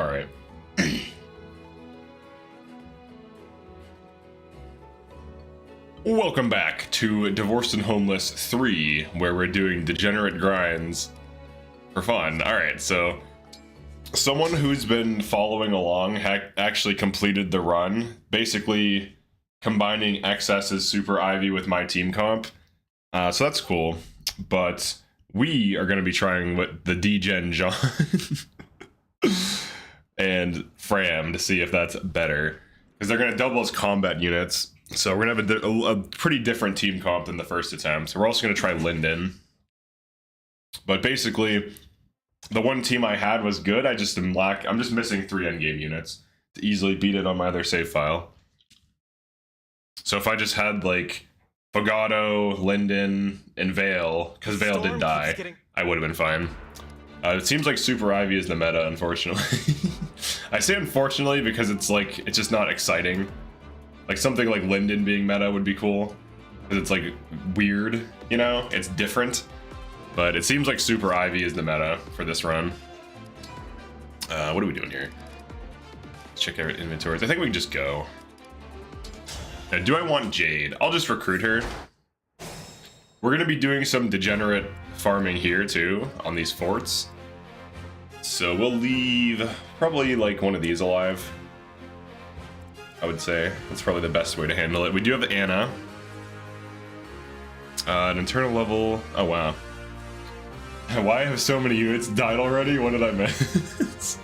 All right. Welcome back to Divorced and Homeless 3, where we're doing degenerate grinds for fun. All right, so someone who's been following along actually completed the run, basically combining XS's Super Ivy with my team comp. So that's cool, but we are going to be trying with the Degen John and Fram to see if that's better, because they're going to double as combat units. So we're going to have a pretty different team comp than the first attempt. We're also going to try Linden. But basically, the one team I had was good. I'm just missing 3 endgame units to easily beat it on my other save file. So if I just had like Fogado, Linden, and Vale, because Vale did die, I would have been fine. It seems like Super Ivy is the meta, unfortunately. I say unfortunately because it's just not exciting. Like something like Linden being meta would be cool, because it's like weird, you know? It's different. But it seems like Super Ivy is the meta for this run. What are we doing here? Let's check our inventories. I think we can just go. Now, do I want Jade? I'll just recruit her. We're going to be doing some degenerate farming here too on these forts. So we'll leave probably like one of these alive, I would say. That's probably the best way to handle it. We do have Anna. An internal level. Oh, wow. Why have so many units died already? What did I miss?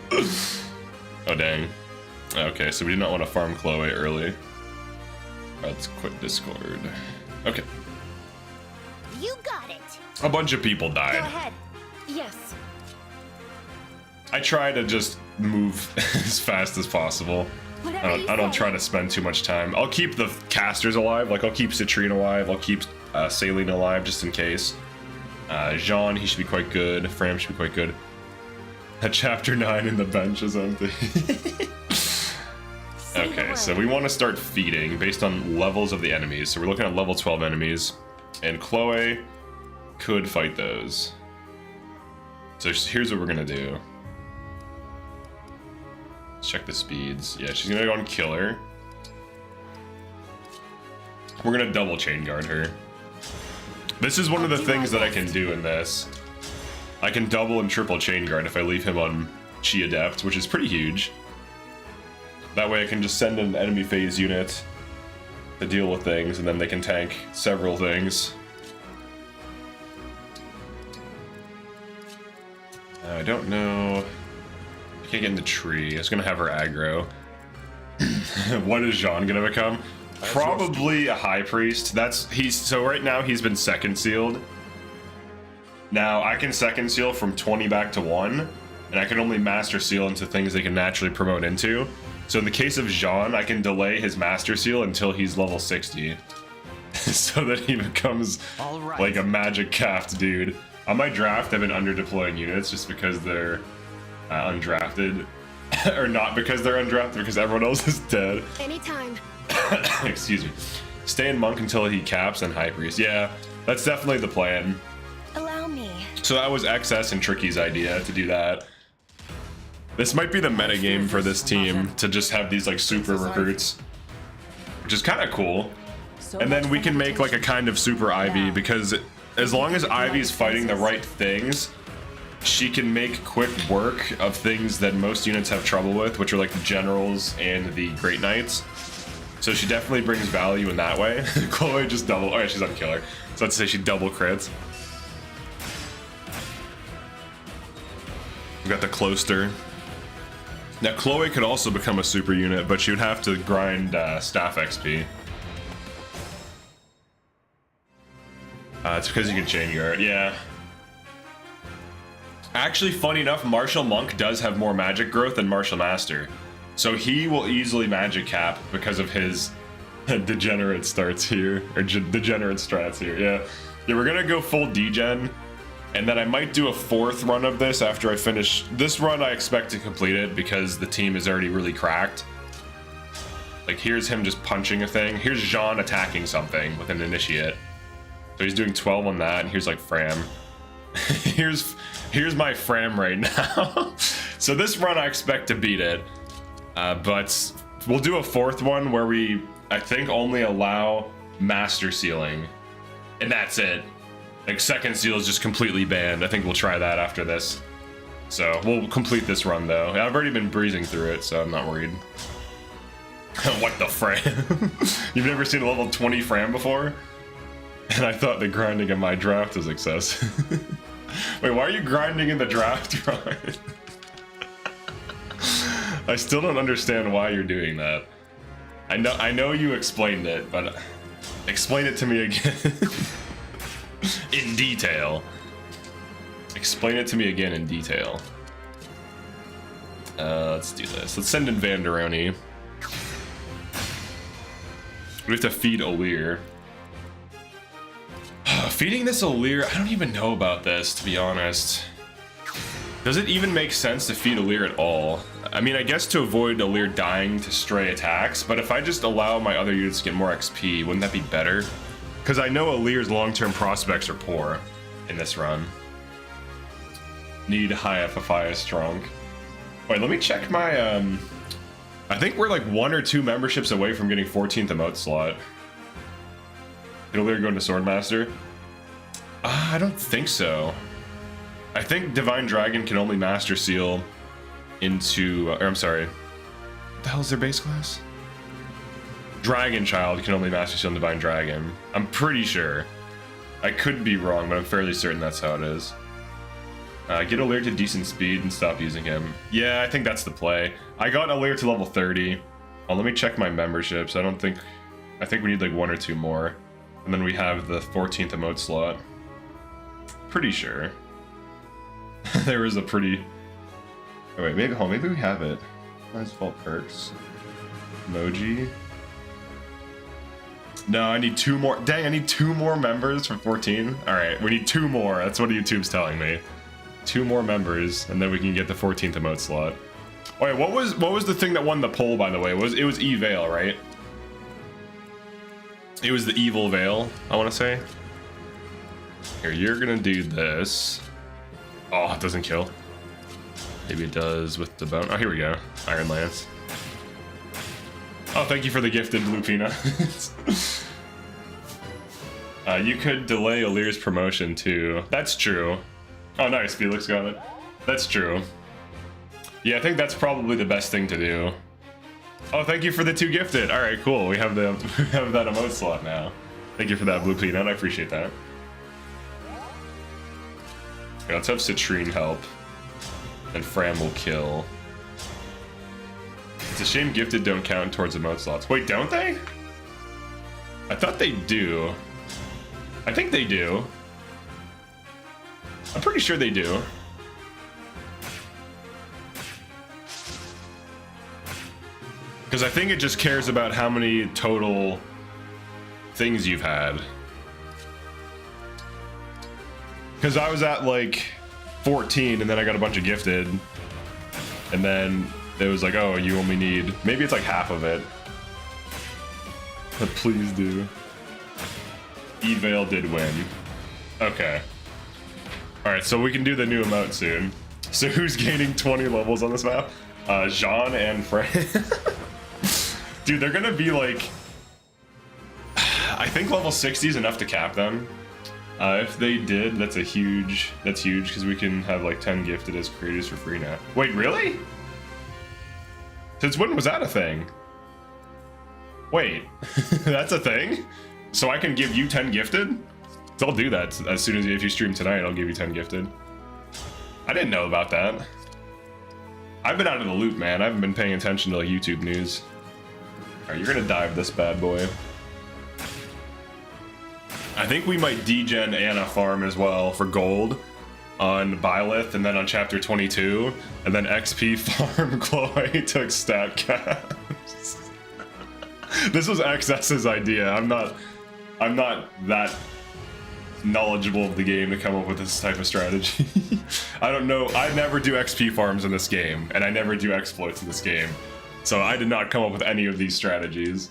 Oh, dang. Okay, so we do not want to farm Chloe early. Let's quit Discord. Okay. You got it. A bunch of people died. Go ahead. Yes. I try to just move as fast as possible. I don't try to spend too much time. I'll keep the casters alive. Like, I'll keep Citrine alive. I'll keep Saline alive just in case. Jean, he should be quite good. Fram should be quite good. Chapter 9 in the bench is empty. Okay, so we want to start feeding based on levels of the enemies. So we're looking at level 12 enemies. And Chloe could fight those. So here's what we're going to do. Let's check the speeds. Yeah, she's going to go and kill her. We're going to double chain guard her. This is one of the things that I can do in this. I can double and triple chain guard if I leave him on Chi Adept, which is pretty huge. That way I can just send an enemy phase unit to deal with things, and then they can tank several things. I don't know. I can't get in the tree. I was gonna have her aggro. What is Jean gonna become? Probably a high priest. So right now he's been second sealed. Now I can second seal from 20 back to 1, and I can only master seal into things they can naturally promote into. So in the case of Jean, I can delay his master seal until he's level 60. So that he becomes like a magic capped dude. On my draft, I've been under deploying units just because they're undrafted. Or not because they're undrafted, because everyone else is dead. Anytime. Excuse me. Stay in monk until he caps and high priest. Yeah, that's definitely the plan. Allow me. So that was XS and Tricky's idea to do that. This might be the metagame for this team, to just have these like super recruits, which is kind of cool. And then we can make like a kind of Super Ivy, because as long as Ivy's fighting the right things, she can make quick work of things that most units have trouble with, which are like the generals and the Great Knights. So she definitely brings value in that way. Chloe just double, oh yeah, she's on killer. So let's say she double crits. We got the Cloister. Now Chloe could also become a super unit, but she would have to grind staff XP. It's because you can chain guard, yeah. Actually, funny enough, Martial Monk does have more magic growth than Martial Master. So he will easily magic cap because of his degenerate starts here, or degenerate strats here, yeah. Yeah, we're gonna go full degen. And then I might do a 4th run of this after I finish. This run I expect to complete it because the team is already really cracked. Like here's him just punching a thing. Here's Jean attacking something with an initiate. So he's doing 12 on that, and here's like Fram. here's my Fram right now. So this run I expect to beat it, but we'll do a fourth one where we, I think, only allow master sealing, and that's it. Like second seal is just completely banned. I think we'll try that after this. So we'll complete this run though. I've already been breezing through it, so I'm not worried. What the Fram? You've never seen a level 20 Fram before? And I thought the grinding in my draft was excess. Wait, why are you grinding in the draft, Ryan? I still don't understand why you're doing that. I know you explained it, but explain it to me again. In detail. Explain it to me again in detail. Let's do this. Let's send in Vander. We have to feed Alir. Feeding this Alir, I don't even know about this, to be honest. Does it even make sense to feed Alir at all? I mean, I guess to avoid Alir dying to stray attacks, but if I just allow my other units to get more XP, wouldn't that be better? Because I know Alir's long-term prospects are poor in this run. Need high FFI is strong. Wait, let me check my, I think we're like 1 or 2 memberships away from getting 14th emote slot. Did Alir go into Swordmaster? I don't think so. I think Divine Dragon can only Master Seal into, or I'm sorry. What the hell is their base class? Dragon Child can only Master Seal in Divine Dragon. I'm pretty sure. I could be wrong, but I'm fairly certain that's how it is. Get Alir to decent speed and stop using him. Yeah, I think that's the play. I got Alir to level 30. Oh, let me check my memberships. I think we need like 1 or 2 more. And then we have the 14th emote slot. Pretty sure. There was a pretty... Oh wait, maybe we have it. Mine's fault perks. Emoji. No, I need 2 more. Dang, I need 2 more members for 14. Alright, we need 2 more. That's what YouTube's telling me. 2 more members, and then we can get the 14th emote slot. Oh wait, what was the thing that won the poll, by the way? It was E-Veil, right? It was the Evil Veil, I want to say. Here, you're gonna do this. Oh, it doesn't kill. Maybe it does with the bone. Oh, here we go. Iron Lance. Oh, thank you for the gifted blue peanuts. You could delay Alir's promotion too. That's true. Oh, nice. Felix got it. That's true. Yeah, I think that's probably the best thing to do. Oh, thank you for the 2 gifted. All right, cool. We have that emote slot now. Thank you for that blue peanut. I appreciate that. Okay, let's have Citrine help. And Fram will kill. It's a shame gifted don't count towards emote slots. Wait, don't they? I thought they do. I think they do. I'm pretty sure they do. Because I think it just cares about how many total things you've had. Because I was at like 14 and then I got a bunch of gifted. And then it was like, oh, you only need... Maybe it's like half of it. But please do. E-Veil did win. Okay. Alright, so we can do the new emote soon. So who's gaining 20 levels on this map? Jean and Fran. Dude, they're gonna be like... I think level 60 is enough to cap them. If they did, that's huge because we can have like 10 gifted as creators for free now. Wait, really? Since when was that a thing? Wait, that's a thing? So I can give you 10 gifted? So I'll do that as soon as if you stream tonight, I'll give you 10 gifted. I didn't know about that. I've been out of the loop, man. I haven't been paying attention to like YouTube news. Alright, you're gonna dive this bad boy. I think we might degen Anna farm as well for gold on Byleth and then on chapter 22 and then XP farm Chloe took stat caps. This was XS's idea. I'm not that knowledgeable of the game to come up with this type of strategy. I don't know. I never do XP farms in this game and I never do exploits in this game. So I did not come up with any of these strategies.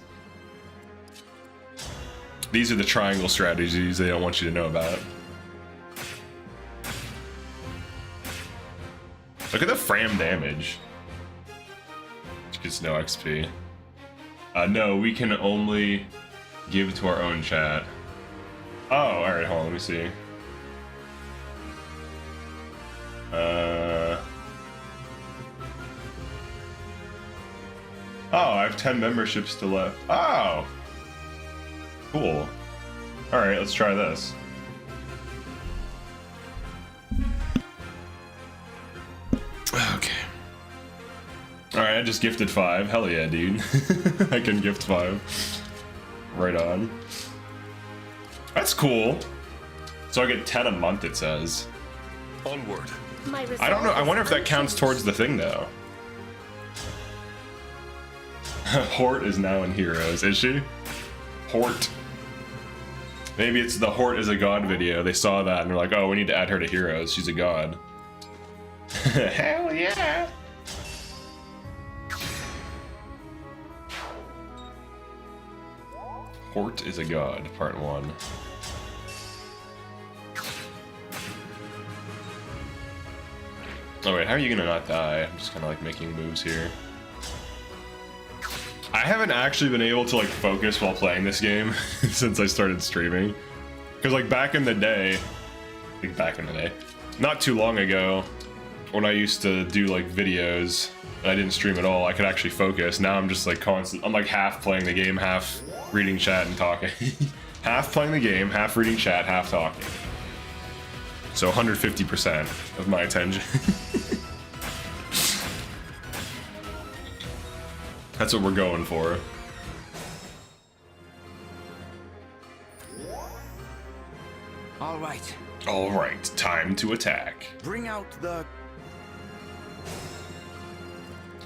These are the triangle strategies they don't want you to know about. Look at the Fram damage. Which gets no XP. No, we can only give to our own chat. Oh, alright, hold on, let me see. Oh, I have 10 memberships still left. Oh! Cool. Alright, let's try this. Okay. Alright, I just gifted 5. Hell yeah, dude. I can gift 5. Right on. That's cool. So I get 10 a month, it says. Onward. I don't know. I wonder if that counts towards the thing, though. Hort is now in Heroes, is she? Hort. Maybe it's the Hort is a god video. They saw that and they're like, oh, we need to add her to Heroes. She's a god. Hell yeah! Hort is a god, part 1. Oh wait, how are you gonna not die? I'm just kinda like making moves here. I haven't actually been able to like focus while playing this game since I started streaming. Cause like back in the day, not too long ago, when I used to do like videos and I didn't stream at all, I could actually focus. Now I'm just like I'm like half playing the game, half reading chat and talking. Half playing the game, half reading chat, half talking. So 150% of my attention. That's what we're going for. All right. All right, time to attack. Bring out the...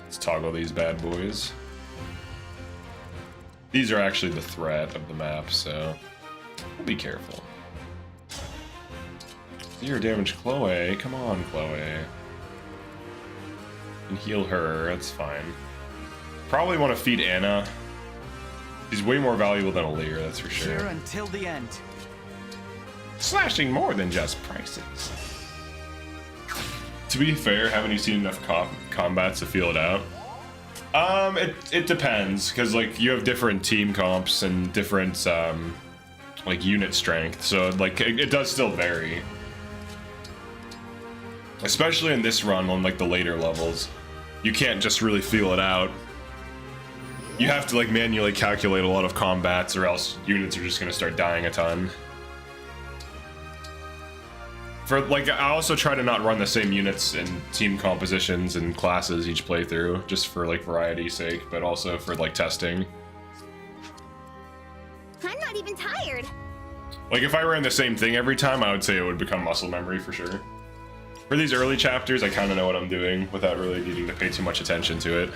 Let's toggle these bad boys. These are actually the threat of the map, so we'll be careful. 0 damage, Chloe. Come on, Chloe. And heal her, that's fine. Probably want to feed Anna. She's way more valuable than Alir, that's for sure. Here until the end. Slashing more than just prices. To be fair, haven't you seen enough combats to feel it out? It depends, because like you have different team comps and different like unit strength, so like it does still vary. Especially in this run on like the later levels, you can't just really feel it out. You have to like manually calculate a lot of combats, or else units are just gonna start dying a ton. For like, I also try to not run the same units and team compositions and classes each playthrough, just for like variety's sake, but also for like testing. I'm not even tired. Like if I ran the same thing every time, I would say it would become muscle memory for sure. For these early chapters, I kind of know what I'm doing without really needing to pay too much attention to it.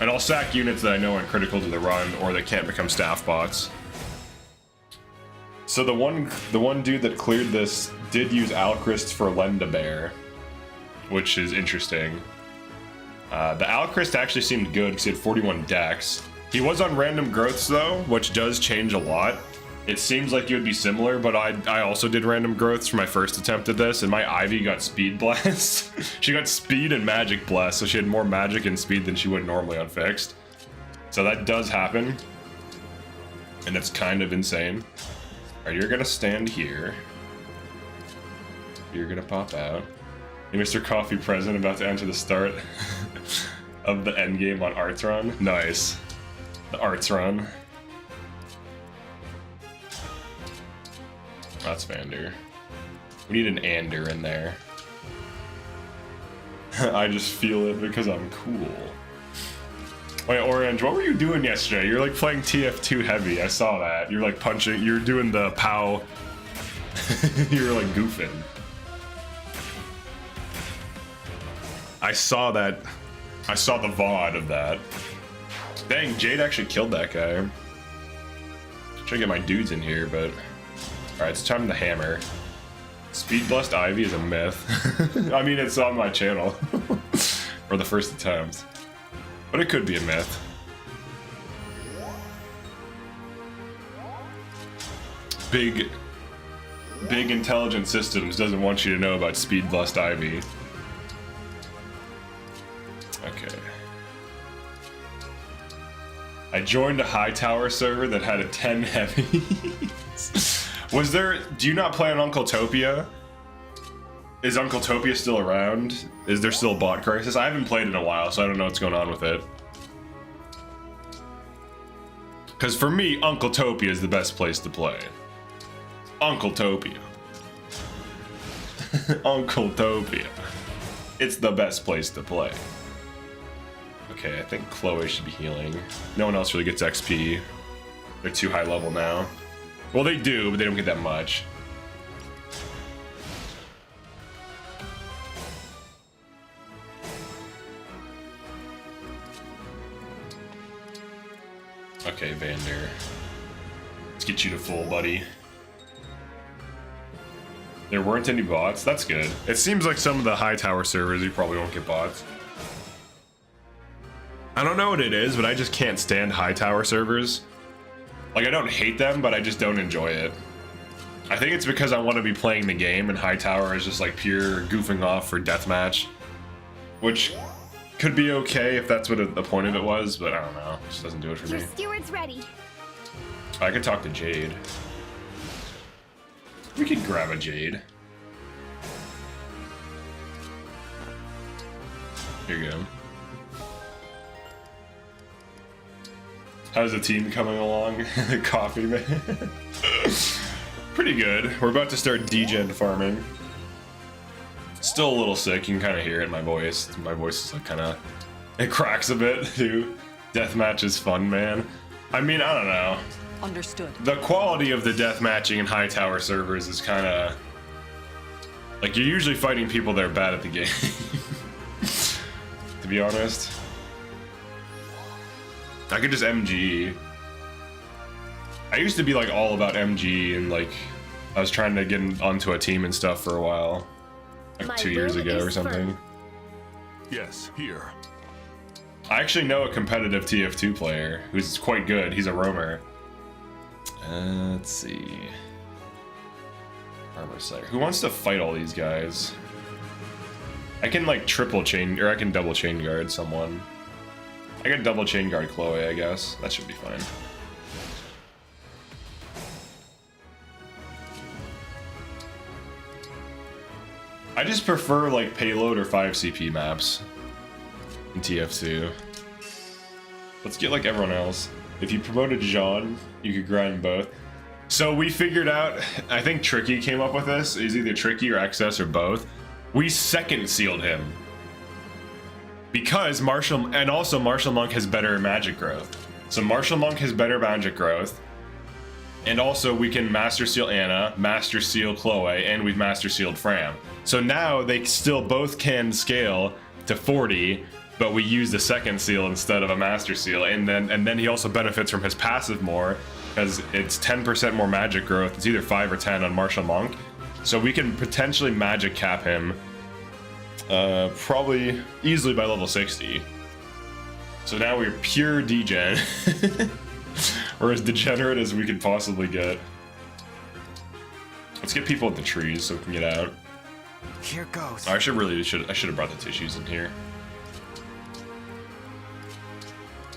And I'll sack units that I know aren't critical to the run or that can't become staff bots. So the one dude that cleared this did use Alchrist for Lendabear, which is interesting. The Alchrist actually seemed good because he had 41 dex. He was on random growths though, which does change a lot. It seems like it would be similar, but I also did random growths for my first attempt at this, and my Ivy got Speed Blast. She got Speed and Magic Blast, so she had more Magic and Speed than she would normally on Fixed. So that does happen, and it's kind of insane. Alright, you're gonna stand here. You're gonna pop out. Hey, Mr. Coffee Present about to enter the start of the endgame on Arts Run. Nice. The Arts Run. That's Vander. We need an Ander in there. I just feel it because I'm cool. Wait, Orange, what were you doing yesterday? You're like playing TF2 heavy. I saw that. You're like punching. You're doing the POW. You're like goofing. I saw that. I saw the VOD of that. Dang, Jade actually killed that guy. I'm trying to get my dudes in here, but... Alright, it's time to hammer. Speed Blast Ivy is a myth. I mean, it's on my channel. For the first attempt. But it could be a myth. Big Intelligent Systems doesn't want you to know about Speed Blast Ivy. I joined a high tower server that had a 10 heavy. Was there? Do you not play on Uncle Topia? Is Uncle Topia still around? Is there still a bot crisis? I haven't played in a while, so I don't know what's going on with it. Because for me, Uncle Topia is the best place to play. Uncle Topia. Uncle Topia. It's the best place to play. Okay, I think Chloe should be healing. No one else really gets XP. They're too high level now. Well, they do, but they don't get that much. Okay, Vander. Let's get you to full, buddy. There weren't any bots. That's good. It seems like some of the high tower servers, you probably won't get bots. I don't know what it is, but I just can't stand high tower servers. Like, I don't hate them, but I just don't enjoy it. I think it's because I want to be playing the game, and high tower is just like pure goofing off for deathmatch. Which could be okay if that's what the point of it was, but I don't know. It just doesn't do it for me. Your steward's ready. I could talk to Jade. We could grab a Jade. Here you go. How's the team coming along? Coffee, man. Pretty good. We're about to start degen farming. Still a little sick. You can kind of hear it in my voice. My voice is like kind of... It cracks a bit, too. Deathmatch is fun, man. I mean, I don't know. Understood. The quality of the deathmatching in high tower servers is kind of... Like, you're usually fighting people that are bad at the game. To be honest. I could just MG. I used to be like all about MG and like I was trying to get onto a team and stuff for a while. Like 2 years ago or something. Yes, here. I actually know a competitive TF2 player who's quite good. He's a roamer. Let's see. Armor Slayer. Who wants to fight all these guys? I can like triple chain, or I can double chain guard someone. I can double chain guard Chloe, I guess. That should be fine. I just prefer like payload or 5 CP maps in TF2. Let's get like everyone else. If you promoted Jean, you could grind both. So we figured out, I think Tricky came up with this. It's either Tricky or XS or both. We second sealed him. Because Martial, and also Martial Monk has better magic growth. So Martial Monk has better magic growth. And also we can Master Seal Anna, Master Seal Chloe, and we've Master Sealed Fram. So now they still both can scale to 40, but we use the second seal instead of a Master Seal. And then he also benefits from his passive more, because it's 10% more magic growth. It's either 5 or 10 on Martial Monk. So we can potentially magic cap him probably easily by level 60. So now we're pure degen. We're as degenerate as we could possibly get. Let's get people at the trees so we can get out. Here goes. I should have brought the tissues in here.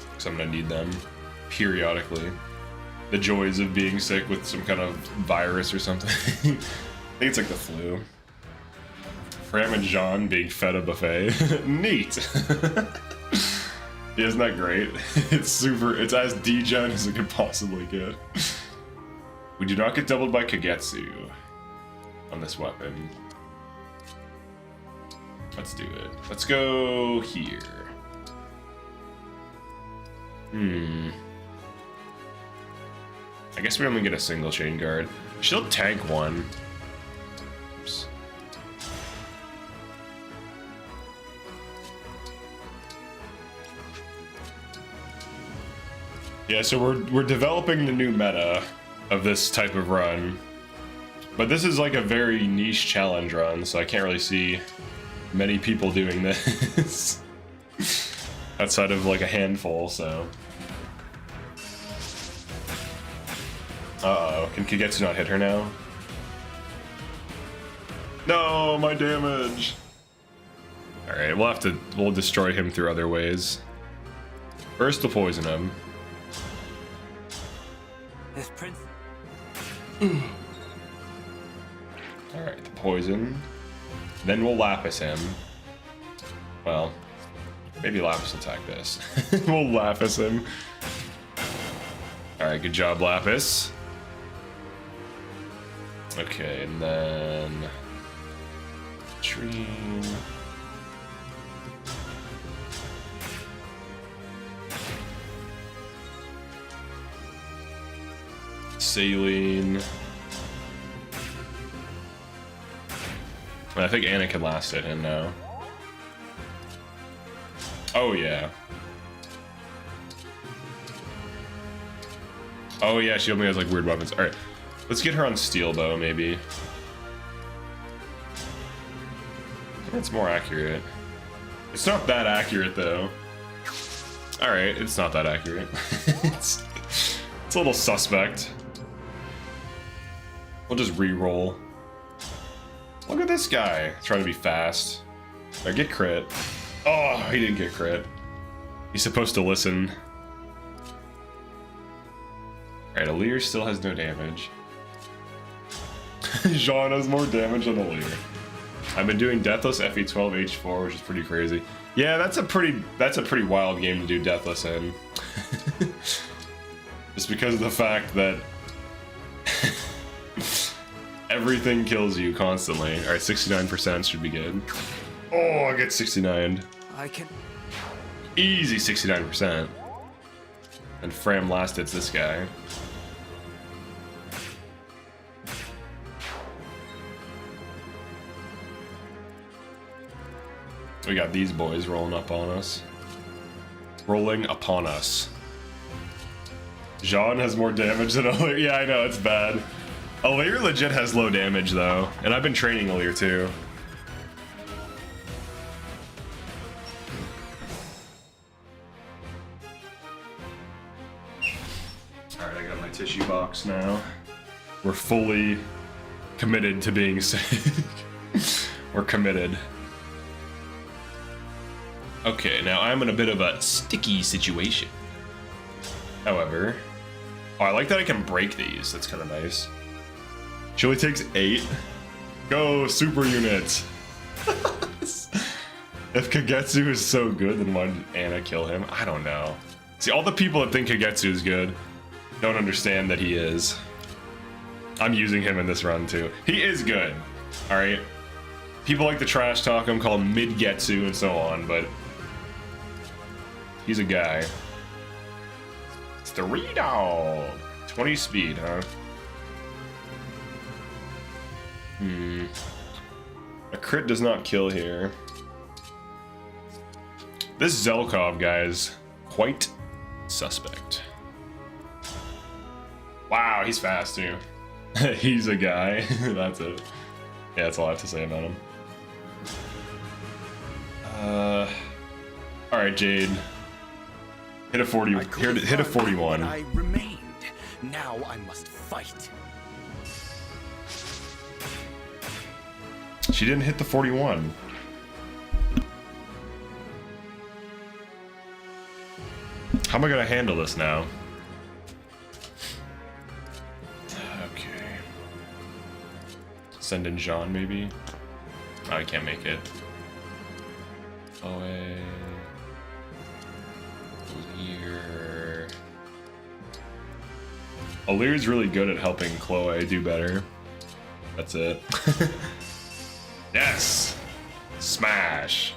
Because I'm gonna need them periodically. The joys of being sick with some kind of virus or something. I think it's like the flu. Fram and Jean being fed a buffet. Neat. Yeah, isn't that great? It's as degen as it could possibly get. We do not get doubled by Kagetsu on this weapon. Let's do it. Let's go here. I guess we only get a single chain guard. She'll tank one. Oops. Yeah, so we're developing the new meta of this type of run. But this is like a very niche challenge run, so I can't really see many people doing this. Outside of like a handful, so. Uh-oh, can Kagetsu not hit her now? No, my damage! Alright, we'll destroy him through other ways. First, we'll poison him. This prince. Alright, the poison. Then we'll Lapis him. Well, maybe Lapis will attack this. We'll Lapis him. Alright, good job, Lapis. Okay, and then... Trine. Saline. I think Anna can last it in now. Oh yeah. Oh yeah, she only has like weird weapons. Alright. Let's get her on steel bow maybe. It's more accurate. It's not that accurate though. Alright, it's not that accurate. it's a little suspect. We'll just re-roll. Look at this guy trying to be fast. Or get crit. Oh, he didn't get crit. He's supposed to listen. Alright, Alir still has no damage. Jean has more damage than Alir. I've been doing Deathless FE12 H4, which is pretty crazy. Yeah, that's a pretty wild game to do Deathless in. Just because of the fact that everything kills you constantly. Alright, 69% should be good. Oh, I get 69. I can. Easy 69%. And Fram last hits this guy. We got these boys rolling up on us. Rolling upon us. Jean has more damage than Alir. Yeah, I know, it's bad. Alir legit has low damage though, and I've been training Alir too. Alright, I got my tissue box now. We're fully committed to being sick. We're committed. Okay, now I'm in a bit of a sticky situation. However, oh, I like that I can break these. That's kind of nice. She only takes 8. Go, super unit. If Kagetsu is so good, then why did Anna kill him? I don't know. See, all the people that think Kagetsu is good don't understand that he is. I'm using him in this run too. He is good, all right? People like to trash talk him, call him mid-getsu and so on, but he's a guy. It's the Redog. 20 speed, huh? A crit does not kill here. This Zelkov guy is quite suspect. Wow, he's fast too. He's a guy. That's it. Yeah, that's all I have to say about him. All right, Jade. Hit a 40. Hit a 41. I remained. Now I must fight. She didn't hit the 41. How am I gonna handle this now? Okay. Send in Jean, maybe? Oh, I can't make it. Away. Here. Alir's really good at helping Chloe do better. That's it. Yes! Smash!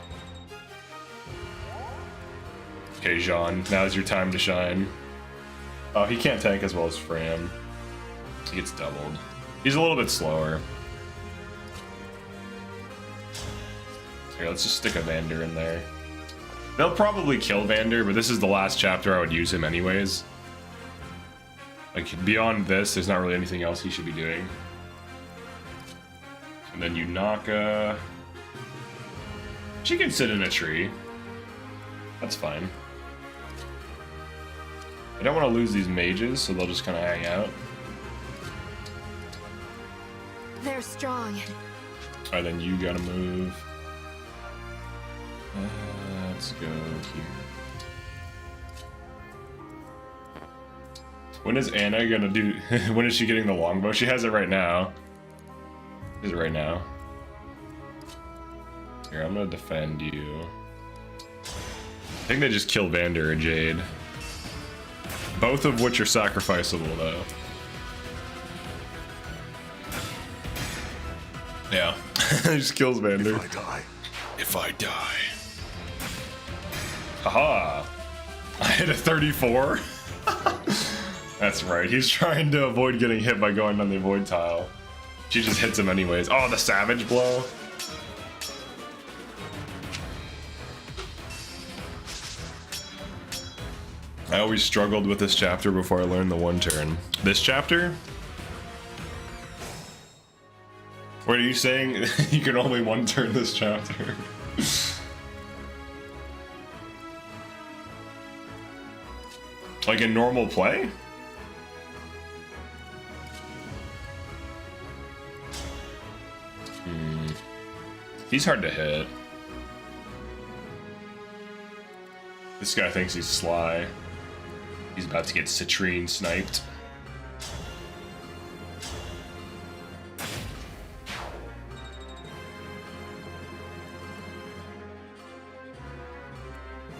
Okay, Jean, now's your time to shine. Oh, he can't tank as well as Fram. He gets doubled. He's a little bit slower. Here, let's just stick a Vander in there. They'll probably kill Vander, but this is the last chapter I would use him anyways. Like, beyond this, there's not really anything else he should be doing. And then Unaka. She can sit in a tree. That's fine. I don't want to lose these mages, so they'll just kind of hang out. They're strong. Alright, then you gotta move. Let's go here. When is Anna gonna do? When is she getting the longbow? She has it right now. She has it right now. Here, I'm gonna defend you. I think they just kill Vander or Jade. Both of which are sacrificable, though. Yeah. He just kills Vander. If I die. If I die. Haha. I hit a 34. That's right. He's trying to avoid getting hit by going on the avoid tile. She just hits him anyways. Oh, the savage blow. I always struggled with this chapter before I learned the one turn. This chapter? What are you saying? You can only one turn this chapter. Like in normal play? He's hard to hit. This guy thinks he's sly. He's about to get citrine sniped.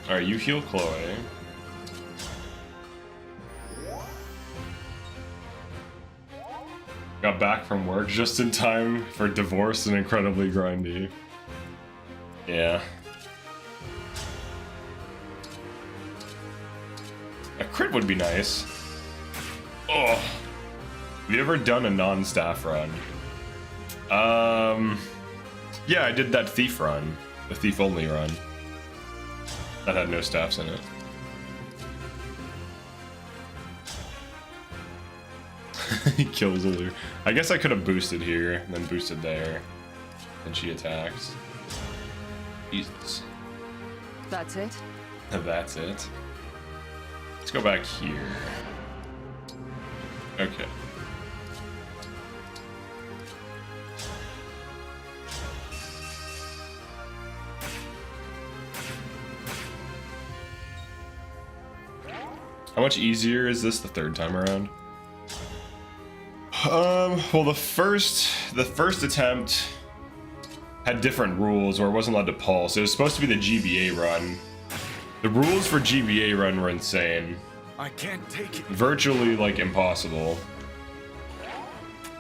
Alright, you heal Chloe. Got back from work just in time for divorce and incredibly grindy. Yeah. A crit would be nice. Oh. Have you ever done a non-staff run? Yeah, I did that thief run. The thief only run. That had no staffs in it. He kills Ulu. I guess I could have boosted here, and then boosted there. And she attacks. Jesus. That's it? That's it. Let's go back here. Okay. How much easier is this the third time around? Well, the first attempt had different rules, or it wasn't allowed to pulse. It was supposed to be the GBA run. The rules for GBA run were insane. I can't take it. Virtually, like, impossible.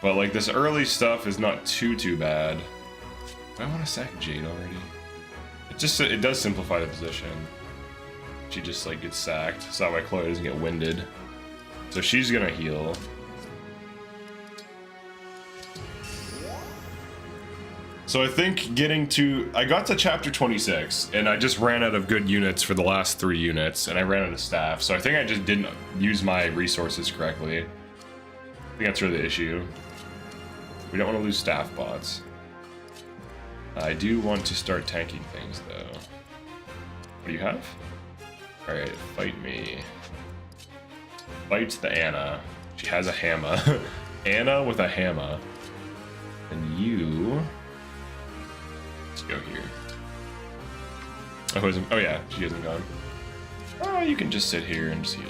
But, like, this early stuff is not too bad. Do I want to sack Jade already? It does simplify the position. She just, like, gets sacked. So that way Chloe doesn't get winded. So she's gonna heal. So I think I got to chapter 26, and I just ran out of good units for the last 3 units, and I ran out of staff. So I think I just didn't use my resources correctly. I think that's really the issue. We don't want to lose staff bots. I do want to start tanking things, though. What do you have? Alright, fight me. Fight the Anna. She has a hammer. Anna with a hammer. And you... Let's go here. Oh yeah, she hasn't gone. Oh, you can just sit here and just heal.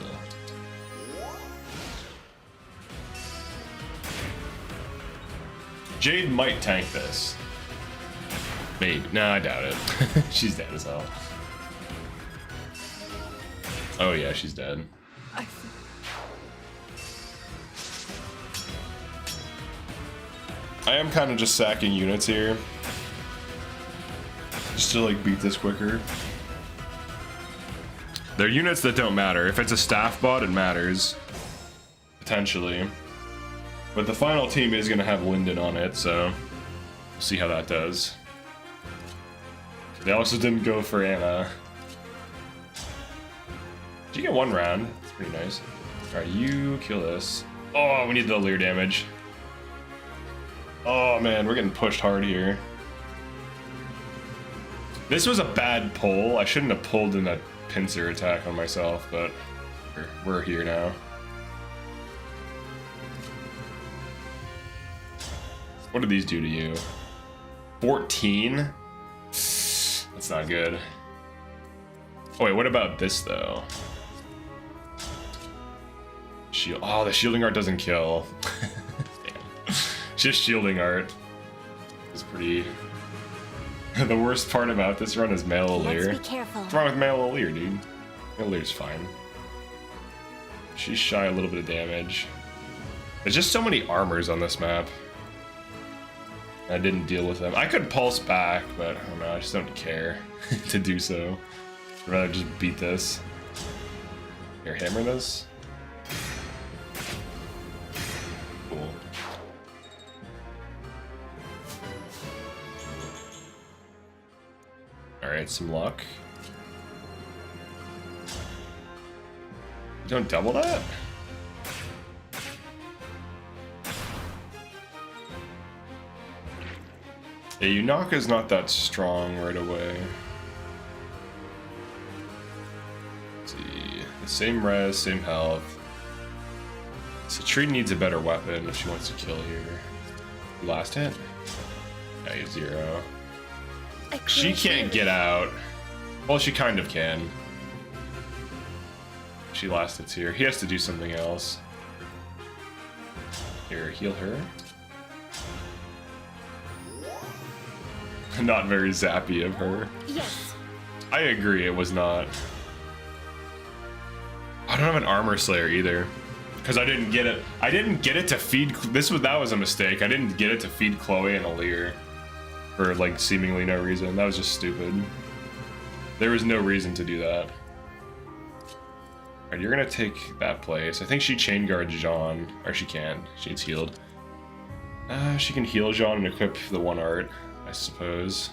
Jade might tank this. Maybe. No, I doubt it. She's dead as hell. Oh yeah, she's dead. I am kind of just sacking units here. Just to like beat this quicker. They're units that don't matter. If it's a staff bot, it matters. Potentially. But the final team is going to have Linden on it, so we'll see how that does. They also didn't go for Anna. Did you get 1 round? That's pretty nice. Alright, you kill this. Oh, we need the Leer damage. Oh man, we're getting pushed hard here. This was a bad pull. I shouldn't have pulled in that pincer attack on myself, but we're here now. What do these do to you? 14? That's not good. Oh wait, what about this though? Shield. Oh, the shielding art doesn't kill. Damn. Just shielding art is pretty. The worst part about this run is Male Lear. Let's be careful. What's wrong with Male Lear, dude? Male Lear's fine. She's shy a little bit of damage. There's just so many armors on this map. I didn't deal with them. I could pulse back, but I don't know, I just don't care to do so. I'd rather just beat this. Here, hammer this. Cool. Alright, some luck. You don't double that? Yeah, Unaka's not that strong right away. Let's see. The same res, same health. Pt3 needs a better weapon if she wants to kill here. Last hit? Yeah, he's 0. She can't get out. Well, she kind of can. She last hits here. He has to do something else. Here, heal her. Not very zappy of her. Yes. I agree, it was not. I don't have an armor slayer either, because I didn't get it. I didn't get it to feed. That was a mistake. I didn't get it to feed Chloe and Alear for like seemingly no reason. That was just stupid. There was no reason to do that. Alright, you're gonna take that place. I think she chain guards Jean, or she can. She needs healed. She can heal Jean and equip the one art, I suppose.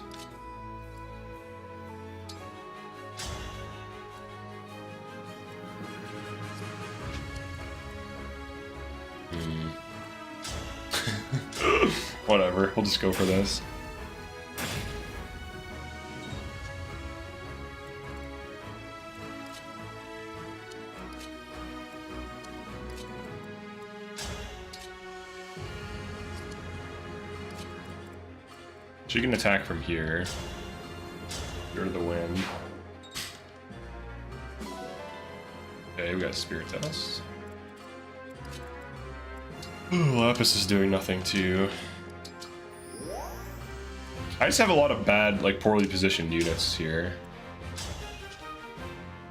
Whatever, we'll just go for this. She can attack from here. Go to the wind. Okay, we got Spirit Test. Ooh, Lapis is doing nothing too. I just have a lot of bad, like, poorly positioned units here.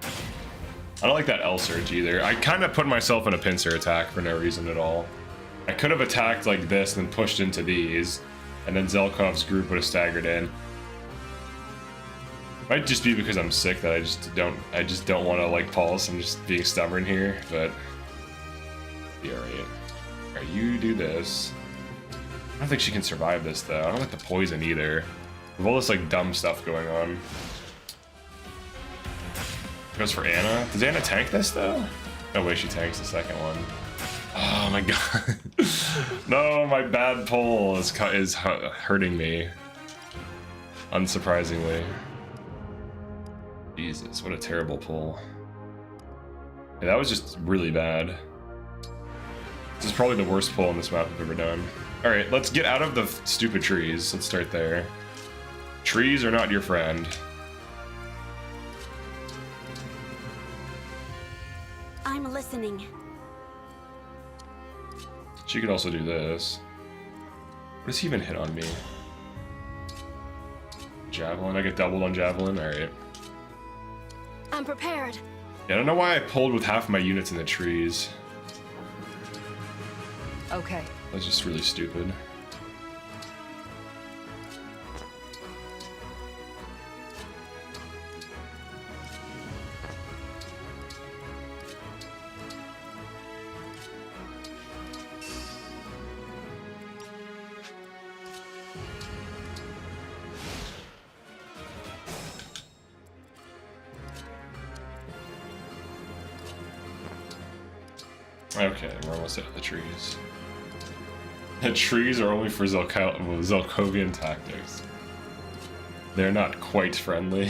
I don't like that L surge either. I kind of put myself in a pincer attack for no reason at all. I could have attacked like this and then pushed into these, and then Zelkov's group would have staggered in. Might just be because I'm sick that I just don't want to like pulse. I'm just being stubborn here, but be alright. Alright, you do this. I don't think she can survive this though. I don't like the poison either. With all this like dumb stuff going on. Goes for Anna. Does Anna tank this though? No way she tanks the second one. Oh my god. No, my bad pull is hurting me. Unsurprisingly. Jesus, what a terrible pull. Yeah, that was just really bad. This is probably the worst pull in this map I've ever done. Alright, let's get out of the stupid trees. Let's start there. Trees are not your friend. I'm listening. She could also do this. What does he even hit on me? Javelin? I get doubled on Javelin? Alright. I'm prepared. Yeah, I don't know why I pulled with half my units in the trees. Okay. That's just really stupid. Okay, we're almost at the trees. The trees are only for Zelkovian tactics. They're not quite friendly.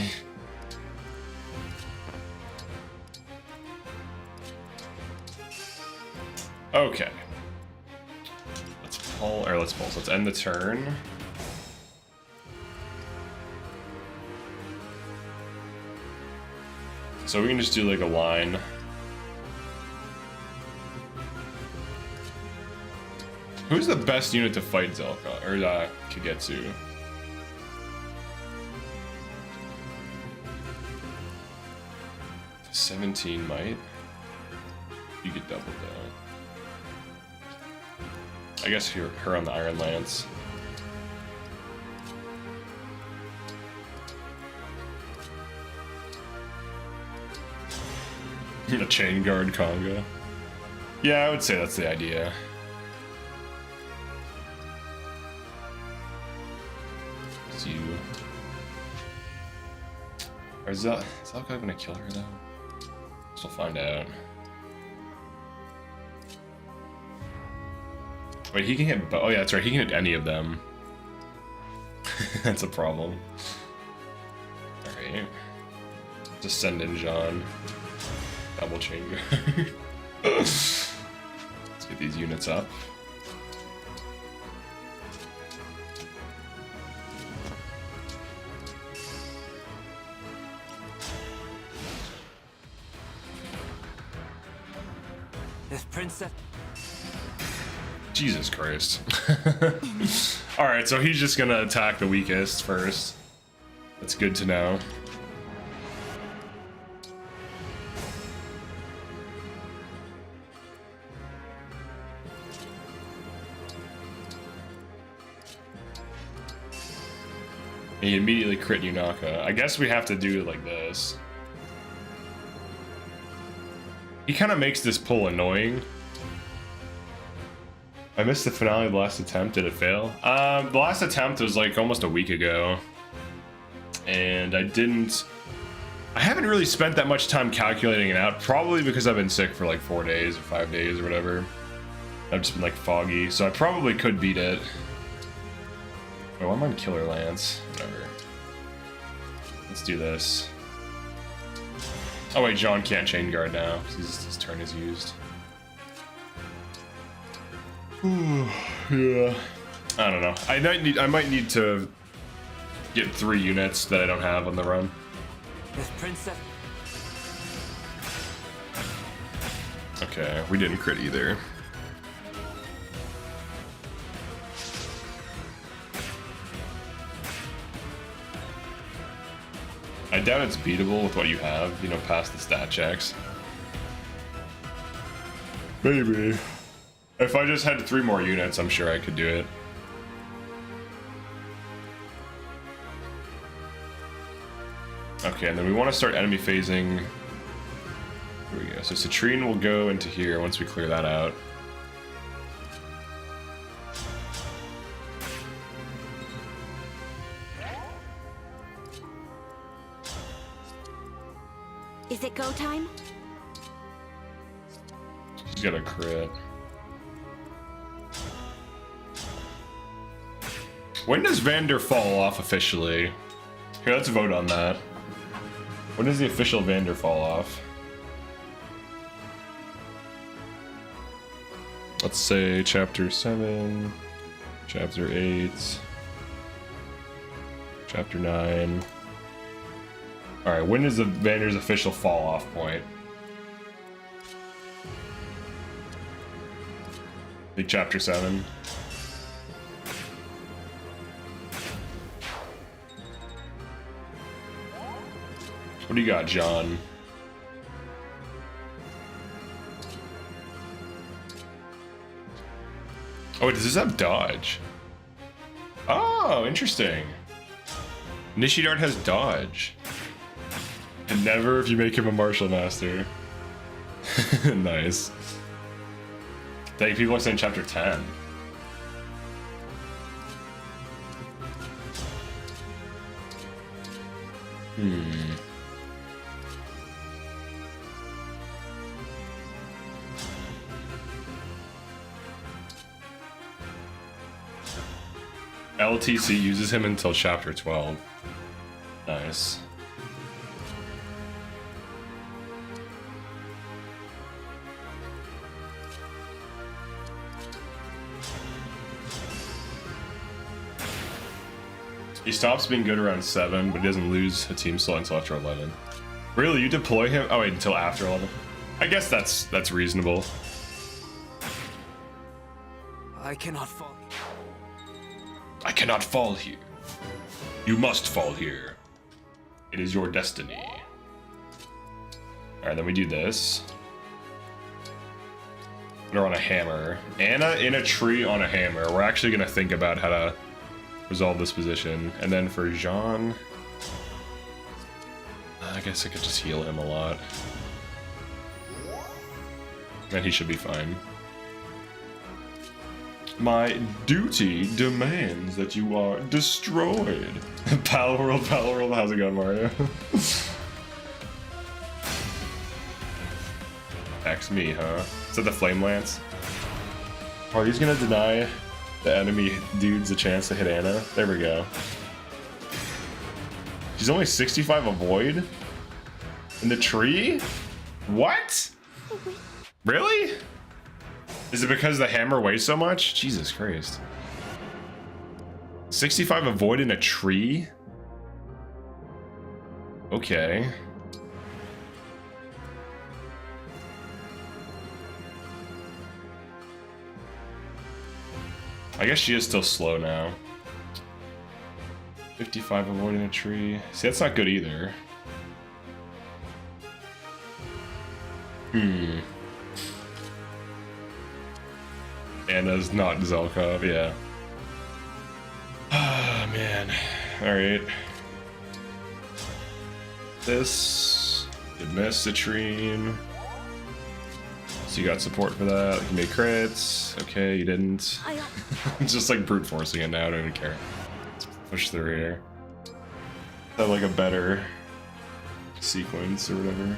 Okay. Let's pull, or let's pulse. Let's end the turn. So we can just do like a line. Who's the best unit to fight Zelka or Kagetsu? $17 might. You get double though. I guess her on the Iron Lance. The chain guard Conga. Yeah, I would say that's the idea. It's you. Or is Zelka gonna kill her though? We'll find out. Wait, he can hit. Oh yeah, that's right. He can hit any of them. That's a problem. All right. Just send in Jean. Double chain guard. Let's get these units up. This princess. Jesus Christ. Alright, so he's just gonna attack the weakest first. That's good to know. He immediately crit Yunaka. I guess we have to do it like this. He kind of makes this pull annoying. I missed the finale of the last attempt. Did it fail? The last attempt was like almost a week ago. And I haven't really spent that much time calculating it out. Probably because I've been sick for like 4 days or 5 days or whatever. I've just been like foggy. So I probably could beat it. Oh, I'm on Killer Lance. Whatever. Let's do this. Oh wait, John can't chain guard now because his turn is used. Yeah. I don't know. I might need to get 3 units that I don't have on the run. This princess. Okay, we didn't crit either. I doubt it's beatable with what you have, you know, past the stat checks. Maybe. If I just had 3 more units, I'm sure I could do it. Okay, and then we want to start enemy phasing. Here we go. So Citrine will go into here once we clear that out. Is it go time? She's got a crit. When does Vander fall off officially? Here, let's vote on that. When does the official Vander fall off? Let's say chapter 7, chapter 8, chapter 9. Alright, when is the Vander's official fall off point? I think chapter 7. What do you got, John? Oh, wait, does this have dodge? Oh, interesting. Nishidart has dodge. And never if you make him a martial master. Nice. Dang, people are saying chapter 10. LTC uses him until chapter 12. Nice. He stops being good around 7, but he doesn't lose a team slot until after 11. Really? You deploy him? Oh wait, until after 11? I guess that's reasonable. I cannot fall. I cannot fall here. You must fall here. It is your destiny. Alright, then we do this. Put her on a hammer. Anna in a tree on a hammer. We're actually gonna think about how to resolve this position. And then for Jean, I guess I could just heal him a lot. And he should be fine. My duty demands that you are destroyed. Pal World, how's it going, Mario? Axe me, huh? Is that the Flame Lance? Are these gonna deny the enemy dudes a chance to hit Anna? There we go. She's only 65 avoid? In the tree? What? Really? Is it because the hammer weighs so much? Jesus Christ. 65 avoid in a tree? Okay. I guess she is still slow now. 55 avoid in a tree. See, that's not good either. Anna's not Zelkov, yeah. Ah, man. Alright. This. Did miss citrine. So you got support for that. You made crits. Okay, you didn't. It's just like brute forcing it now. I don't even care. Let's push through here. Have like a better sequence or whatever.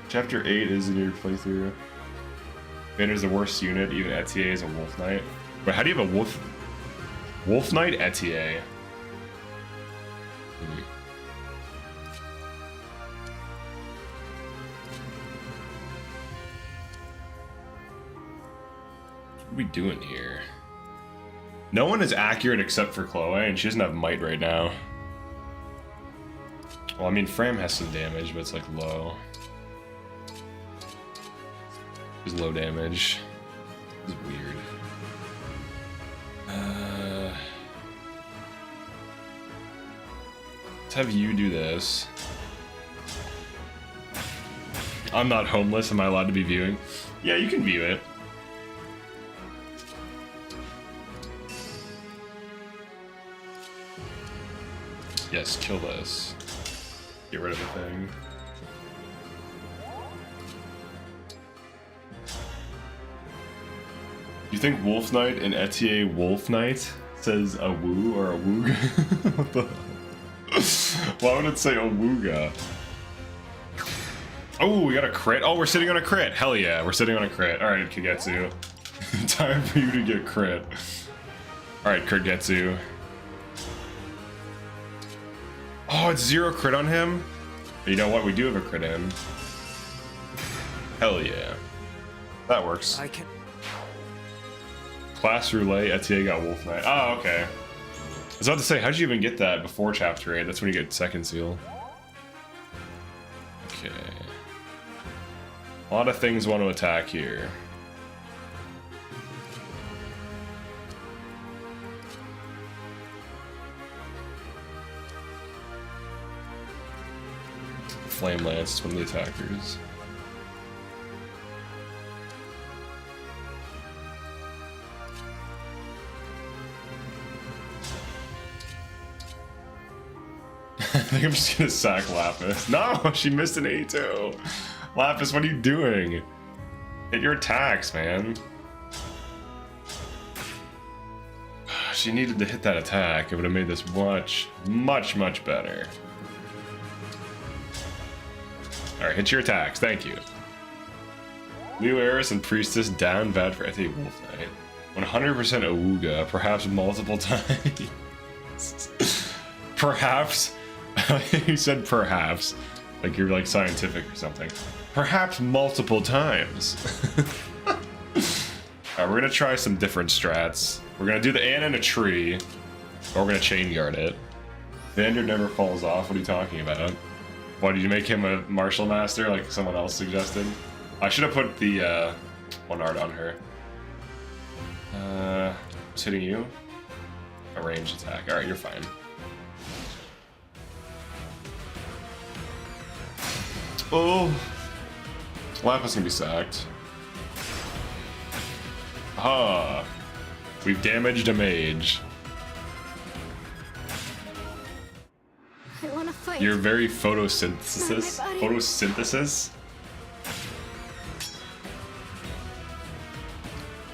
Chapter 8 is in your playthrough. Vander's the worst unit, even Etier is a Wolf Knight. But how do you have a Wolf Knight Etier? What are we doing here? No one is accurate except for Chloe, and she doesn't have might right now. Well, I mean, Fram has some damage, but it's like low. It's low damage. It's weird. Let's have you do this. I'm not homeless. Am I allowed to be viewing? Yeah, you can view it. Yes, kill this. Get rid of the thing. You think Wolf Knight and Etier Wolf Knight says a woo or a wooga? What the? Why would it say a wooga? Oh, we got a crit. Oh, we're sitting on a crit. Hell yeah, we're sitting on a crit. All right, Kagetsu. Time for you to get crit. All right, Kagetsu. Oh, it's 0 crit on him? But you know what? We do have a crit in. Hell yeah. That works. I can. Class Roulette, Etier got Wolf Knight. Oh, okay. I was about to say, how'd you even get that before Chapter 8? That's when you get second seal. Okay. A lot of things want to attack here. Flame Lance is one of the attackers. I think I'm just gonna sack Lapis. No, she missed an 82. Lapis, what are you doing? Hit your attacks, man. She needed to hit that attack. It would have made this much, much better. Alright, hit your attacks. Thank you. New Heiress and Priestess down bad for Etier Wolf Knight. 100% Awuga, perhaps multiple times. Perhaps. You said perhaps. Like you're like scientific or something. Perhaps multiple times. Alright, we're gonna try some different strats. We're gonna do the Anna in a tree, or we're gonna chain guard it. Vander never falls off. What are you talking about? Why did you make him a martial master like someone else suggested? I should have put the one art on her. It's hitting you. A ranged attack. Alright, you're fine. Oh! Lapis can be sacked. Ah! We've damaged a mage. I want to fight. You're very photosynthesis. My body. Photosynthesis?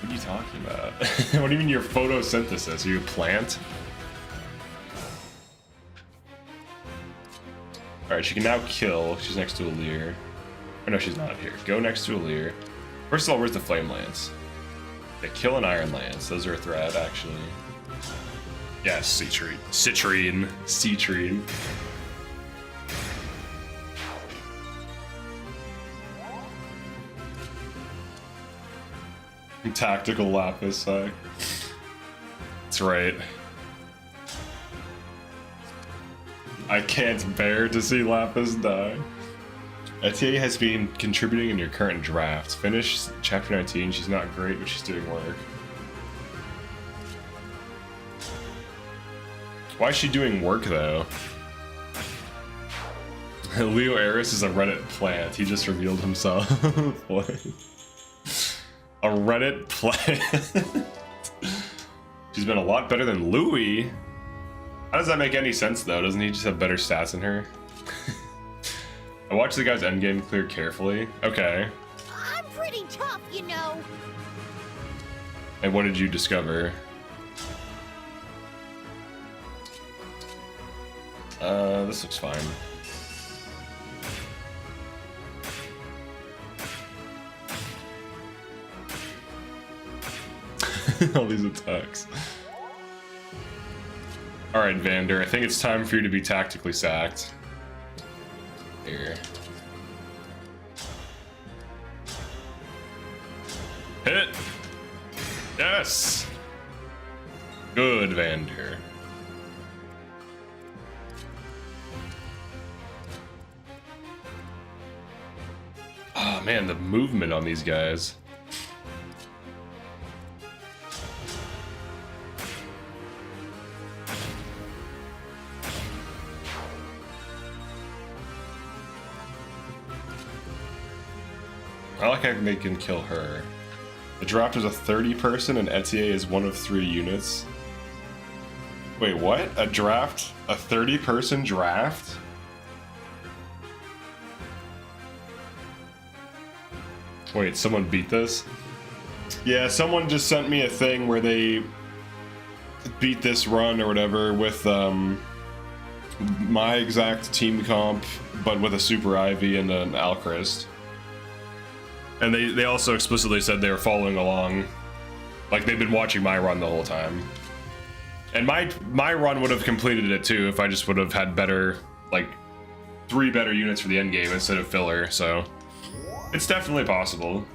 What are you talking about? What do you mean you're photosynthesis? Are you a plant? Alright, she can now kill. She's next to Alir. Oh no, she's not here. Go next to Alir. First of all, where's the Flame Lance? Yeah, kill an Iron Lance. Those are a threat, actually. Yes, Citrine. Citrine. Citrine. Tactical Lapis sack. That's right. I can't bear to see Lapis die. Etienne has been contributing in your current draft. Finish chapter 19. She's not great, but she's doing work. Why is she doing work, though? Leo Eris is a Reddit plant. He just revealed himself. What? A Reddit plant? She's been a lot better than Louis. How does that make any sense, though? Doesn't he just have better stats than her? I watched the guy's endgame clear carefully. Okay. I'm pretty tough, you know. And what did you discover? This looks fine. All these attacks. Alright, Vander, I think it's time for you to be tactically sacked. Here. Hit! Yes! Good, Vander. Oh man, the movement on these guys. I like how they can kill her. The draft is a 30 person and Etienne is one of 3 units. Wait, what? A draft? A 30 person draft? Wait, someone beat this? Yeah, someone just sent me a thing where they beat this run or whatever with my exact team comp, but with a Super Ivy and an Alchrist. And they also explicitly said they were following along. Like, they've been watching my run the whole time. And my run would have completed it too if I just would have had better, like, 3 better units for the end game instead of filler, so... It's definitely possible.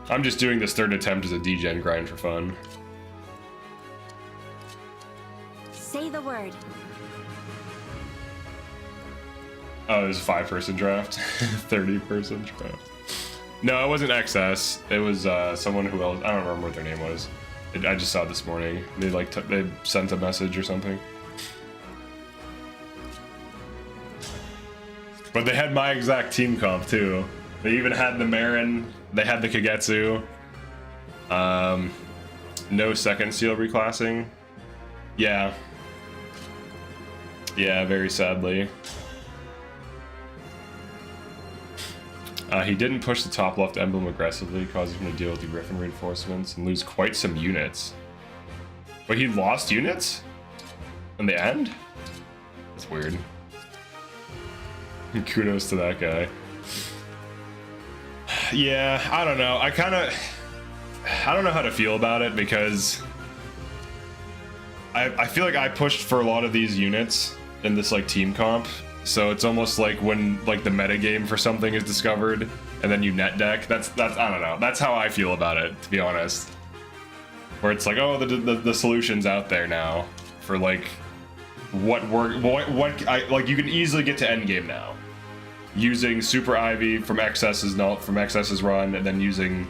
I'm just doing this 3rd attempt as a degen grind for fun. Say the word. Oh, it was a 5-person draft. 30-person draft. No, it wasn't XS. It was someone who else. I don't remember what their name was. I just saw it this morning. They like they sent a message or something. But they had my exact team comp too. They even had the Marin. They had the Kagetsu. No second seal reclassing. Yeah. Yeah, very sadly. He didn't push the top left emblem aggressively, causing him to deal with the Griffin reinforcements and lose quite some units. Wait, he lost units? In the end? That's weird. Kudos to that guy. Yeah, I don't know. I don't know how to feel about it because I feel like I pushed for a lot of these units in this like team comp. So it's almost like when like the meta game for something is discovered and then you net deck. That's I don't know. That's how I feel about it, to be honest. Where it's like, oh, the solution's out there now for like what I like. You can easily get to end game now using Super Ivy from XS's run and then using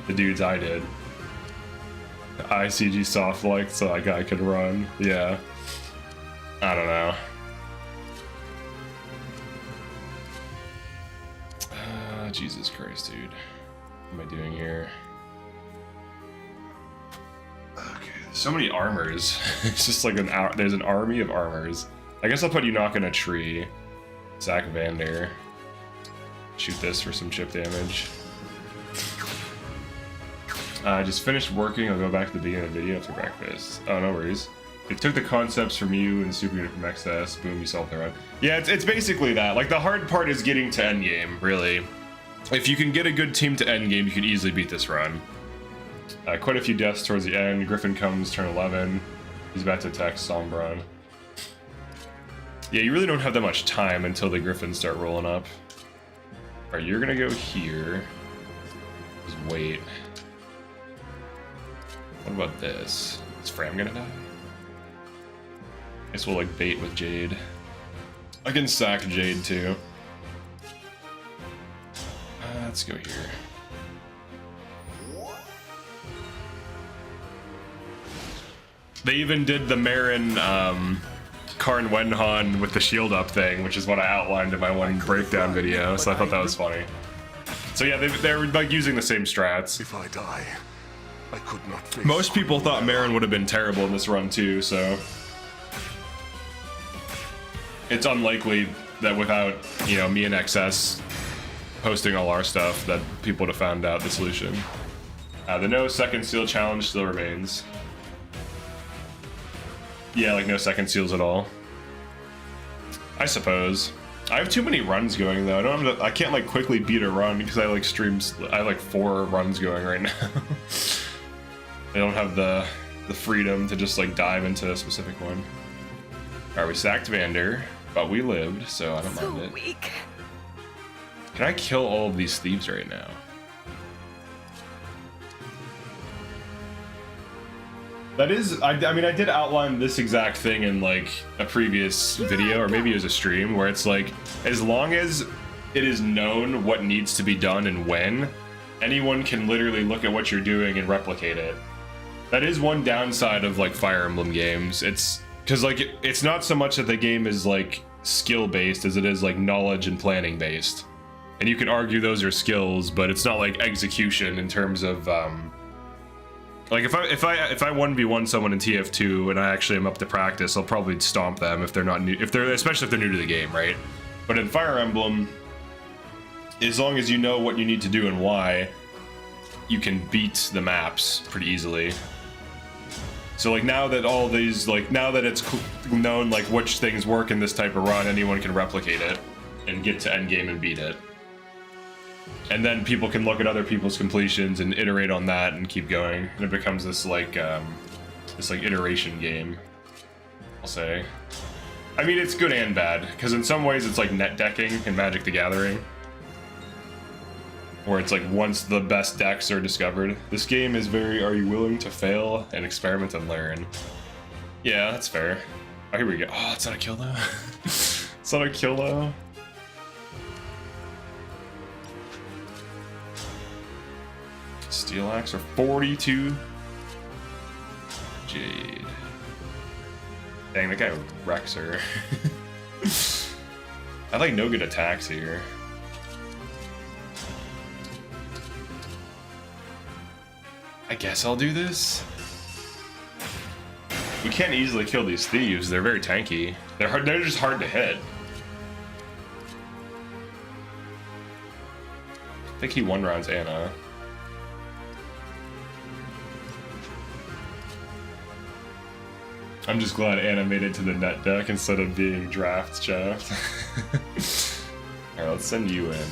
the dudes I did. ICG soft like so that guy could run. Yeah. I don't know. Jesus Christ, dude. What am I doing here? Okay, so many armors. It's just like there's an army of armors. I guess I'll put Unequip in a tree. Sack Vander. Shoot this for some chip damage. I just finished working. I'll go back to the beginning of the video after breakfast. Oh, no worries. It took the concepts from you and Super Unit from XS. Boom, you solved the run. Yeah, it's basically that. Like, the hard part is getting to endgame, really. If you can get a good team to endgame, you could easily beat this run. Quite a few deaths towards the end. Griffin comes turn 11. He's about to attack Sombron. Yeah, you really don't have that much time until the Griffins start rolling up. Alright, you're gonna go here. Just wait. What about this? Is Fram gonna die? Guess we'll like bait with Jade. I can sack Jade too. Let's go here. They even did the Marin Karn Wenhan with the shield up thing, which is what I outlined in my one breakdown video, so I thought that was funny. So yeah, they're like using the same strats. If I die, I could not face. Most people thought Marin would have been terrible in this run too, so it's unlikely that without, you know, me and XS posting all our stuff that people would have found out the solution. The no second seal challenge still remains. Yeah, like no second seals at all. I suppose. I have too many runs going though. I can't like quickly beat a run because I like streams. I have like 4 runs going right now. I don't have the freedom to just like dive into a specific one. Alright, we sacked Vander, but we lived, so I don't mind it. Weak. Can I kill all of these thieves right now? That is, I mean, I did outline this exact thing in like a previous video, or maybe it was a stream, where it's like, as long as it is known what needs to be done and when, anyone can literally look at what you're doing and replicate it. That is one downside of like Fire Emblem games. It's because like it's not so much that the game is like skill based as it is like knowledge and planning based. And you can argue those are skills, but it's not like execution in terms of like if I 1v1 someone in TF2 and I actually am up to practice, I'll probably stomp them if they're not new, especially if they're new to the game, right? But in Fire Emblem, as long as you know what you need to do and why, you can beat the maps pretty easily. So like now that all these, like now that it's known like which things work in this type of run, anyone can replicate it and get to endgame and beat it. And then people can look at other people's completions and iterate on that and keep going. And it becomes this like iteration game, I'll say. I mean, it's good and bad, because in some ways it's like net decking in Magic the Gathering, where it's like once the best decks are discovered. This game is very, are you willing to fail and experiment and learn? Yeah, that's fair. Oh, here we go. Oh, it's not a kill though. It's not a kill though. Steel Axe for 42. Jade. Dang, that guy wrecks her. I like no good attacks here. I guess I'll do this. We can't easily kill these thieves. They're very tanky. They're hard. They're just hard to hit. I think he one-rounds Anna. I'm just glad Anna made it to the net deck instead of being draft shaft. Alright, let's send you in.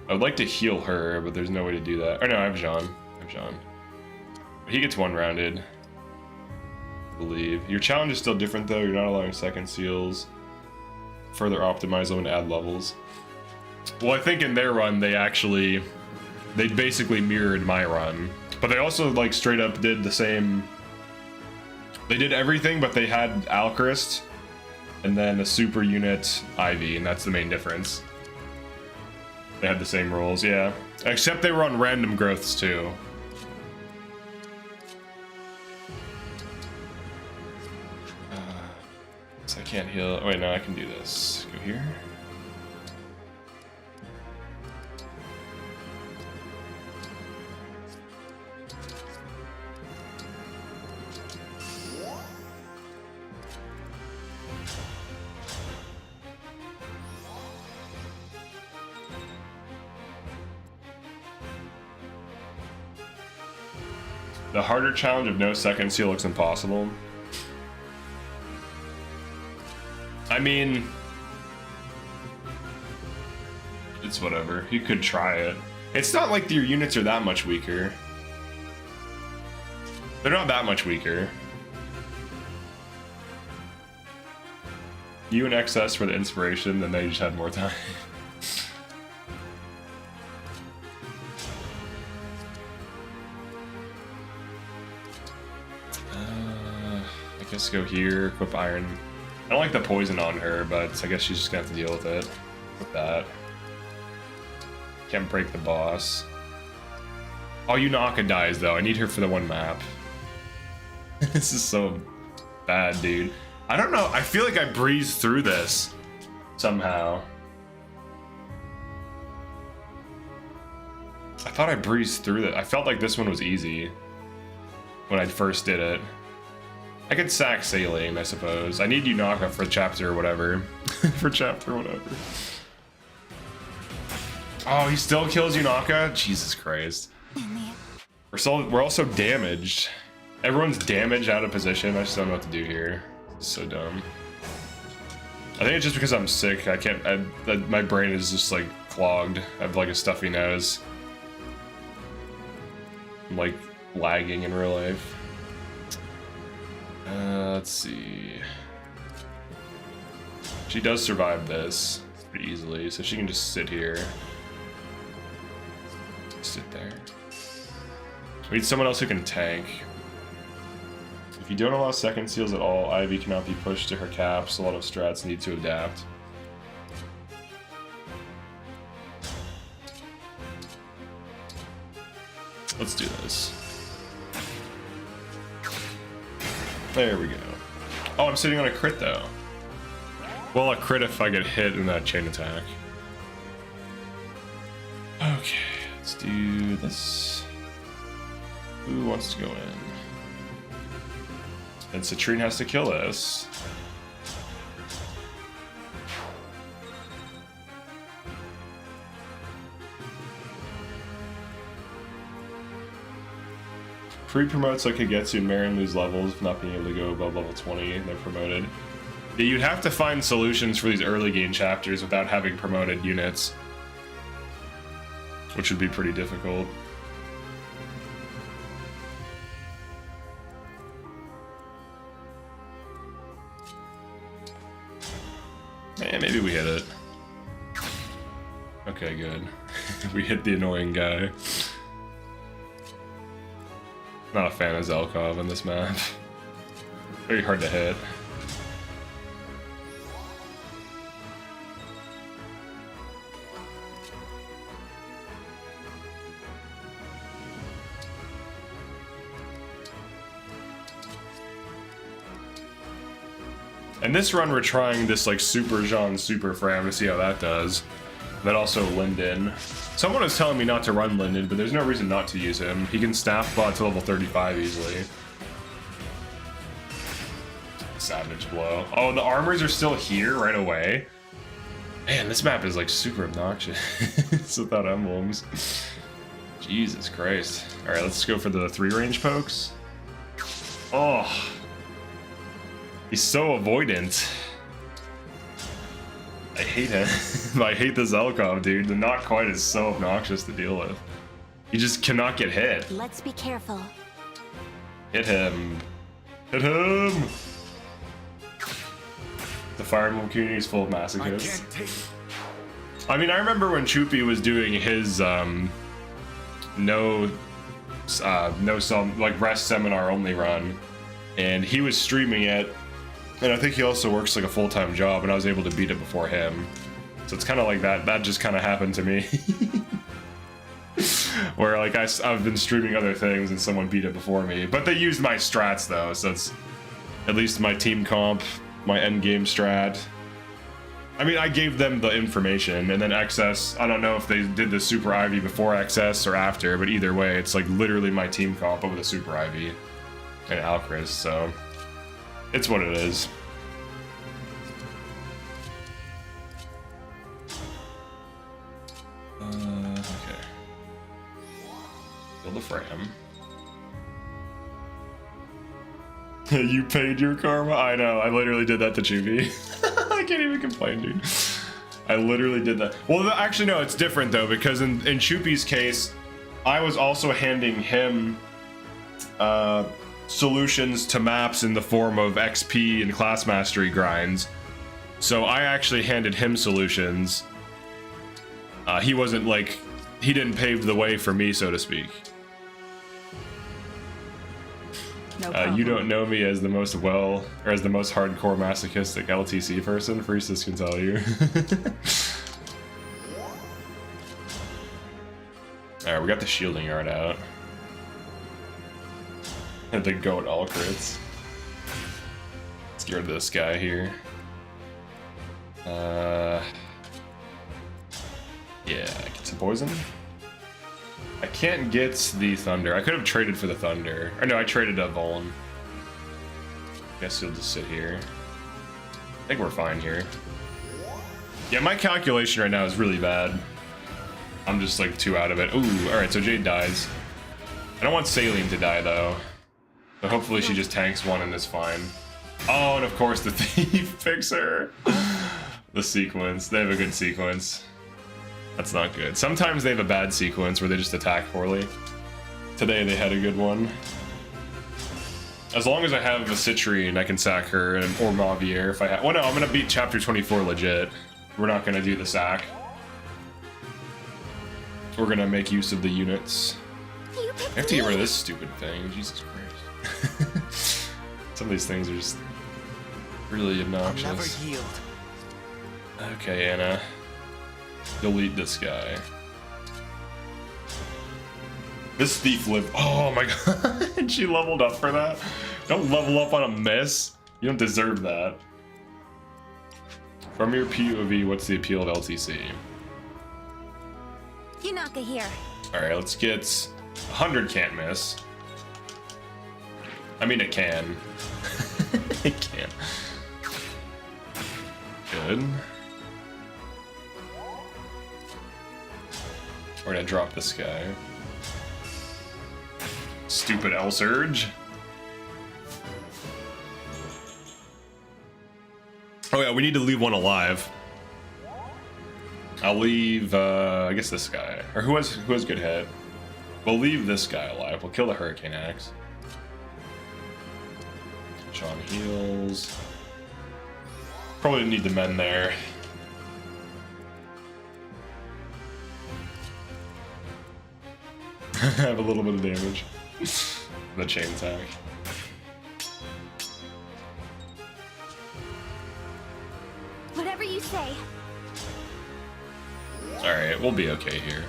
I would like to heal her, but there's no way to do that. Oh no, I have Jean. He gets one-rounded, I believe. Your challenge is still different though. You're not allowing second seals. Further optimize them and add levels. Well, I think in their run, they basically mirrored my run. But they also like straight up did the same. They did everything, but they had Alchrist and then a super unit Ivy, and that's the main difference. They had the same rolls, yeah. Except they were on random growths too. can't heal. Oh, wait, no, I can do this. Go here. The harder challenge of no second seal looks impossible. I mean, it's whatever. You could try it. It's not like your units are that much weaker. They're not that much weaker. You and XS for the inspiration, then they just had more time. I guess go here, equip iron. I don't like the poison on her, but I guess she's just gonna have to deal with it. With that. Can't break the boss. Oh, Yunaka dies though. I need her for the one map. This is so bad, dude. I don't know. I feel like I breezed through this somehow. I thought I breezed through it. I felt like this one was easy when I first did it. I could sack Saline, I suppose. I need Yunaka for chapter or whatever. For chapter whatever. Oh, he still kills Yunaka? Jesus Christ. We're also damaged. Everyone's damaged out of position. I just don't know what to do here. It's so dumb. I think it's just because I'm sick. I can't. My brain is just like clogged. I have like a stuffy nose. I'm like lagging in real life. Let's see. She does survive this pretty easily, so she can just sit here. Sit there. We need someone else who can tank. If you don't allow second seals at all, Ivy cannot be pushed to her caps. A lot of strats need to adapt. Let's do this. There we go. Oh, I'm sitting on a crit though. Well, a crit if I get hit in that chain attack. Okay, let's do this. Who wants to go in? And Citrine has to kill us. Pre-promotes like Kagetsu and Marin lose levels, not being able to go above level 20, and they're promoted. Yeah, you'd have to find solutions for these early game chapters without having promoted units, which would be pretty difficult. Man, maybe we hit it. Okay, good. We hit the annoying guy. Not a fan of Zelkov in this map. Very hard to hit. And this run we're trying this like Super Jean Super Fram to see how that does. Then also Linden. Someone was telling me not to run Linden, but there's no reason not to use him. He can staff bot to level 35 easily. Savage blow. Oh, the armors are still here right away. Man, this map is like super obnoxious without emblems. Jesus Christ. Alright, let's go for the 3-range pokes. Oh. He's so avoidant. I hate him. I hate this Zelkov, dude. The not quite is so obnoxious to deal with. You just cannot get hit. Let's be careful. Hit him. Hit him! The Fire Emblem community is full of masochists. I mean, I remember when Choopy was doing his like rest seminar only run, and he was streaming it. And I think he also works like a full-time job, and I was able to beat it before him. So it's kind of like that. That just kind of happened to me. Where like I've been streaming other things and someone beat it before me. But they used my strats though, so it's at least my team comp my end game strat. I mean, I gave them the information, and then XS, I don't know if they did the Super Ivy before XS or after, but either way, it's like literally my team comp with a Super Ivy and Alcris, so it's what it is. Okay. Build a Fram. You paid your karma? I know, I literally did that to Chubi. I can't even complain, dude. I literally did that. Well, actually, no, it's different, though, because in Chupi's case, I was also handing him solutions to maps in the form of XP and class mastery grinds. So I actually handed him solutions. He wasn't, like, he didn't pave the way for me, so to speak. No you don't know me as the most as the most hardcore masochistic LTC person, Freesis can tell you. Alright, we got the shielding yard out. And the goat all crits. Let's get rid of this guy here. Yeah, get some poison. I can't get the Thunder. I could have traded for the Thunder. Or no, I traded a Vuln. Guess he'll just sit here. I think we're fine here. Yeah, my calculation right now is really bad. I'm just like too out of it. Ooh, alright, so Jade dies. I don't want Saline to die though. So hopefully she just tanks one and is fine. Oh, and of course the Thief picks her. The sequence. They have a good sequence. That's not good. Sometimes they have a bad sequence where they just attack poorly. Today they had a good one. As long as I have a Citrine, I can sack her, and or Mavier if I have. Well, no, I'm gonna beat Chapter 24 legit. We're not gonna do the sack. We're gonna make use of the units. I have to get rid of this stupid thing. Jesus Christ. Some of these things are just really obnoxious. I'll never yield. Okay, Anna. Delete this guy. This thief lived. Oh my god. She leveled up for that. Don't level up on a miss. You don't deserve that. From your POV, what's the appeal of LTC? Yunaka here. Alright, let's get 100 can't miss. I mean, it can. It can. Good. We're gonna drop this guy. Stupid L Surge. Oh yeah, we need to leave one alive. I'll leave, I guess this guy. Or who has good hit? We'll leave this guy alive. We'll kill the Hurricane Axe. Sean heals. Probably didn't need the men there. Have a little bit of damage. The chain attack. Whatever you say. Alright, we'll be okay here.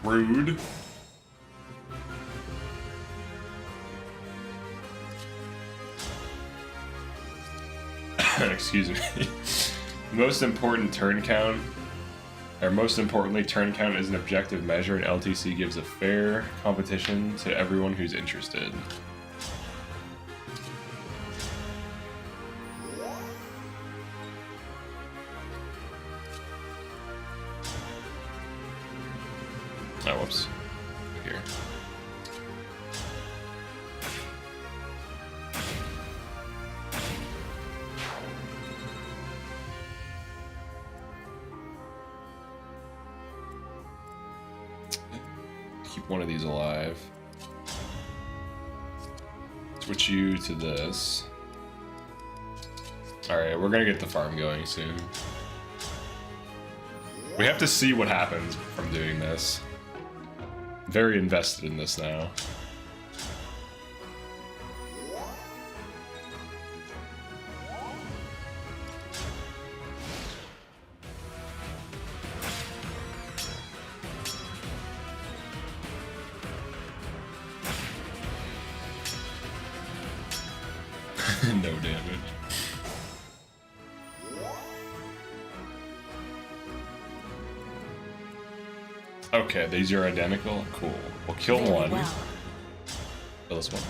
Rude. Excuse me. Most important turn count, or most importantly, turn count is an objective measure, and LTC gives a fair competition to everyone who's interested. Oh, whoops. Here. Keep one of these alive. Switch you to this. Alright, we're gonna get the farm going soon. We have to see what happens from doing this. Very invested in this now. No damage. Okay, these are identical. Cool. We'll kill one. Kill this one.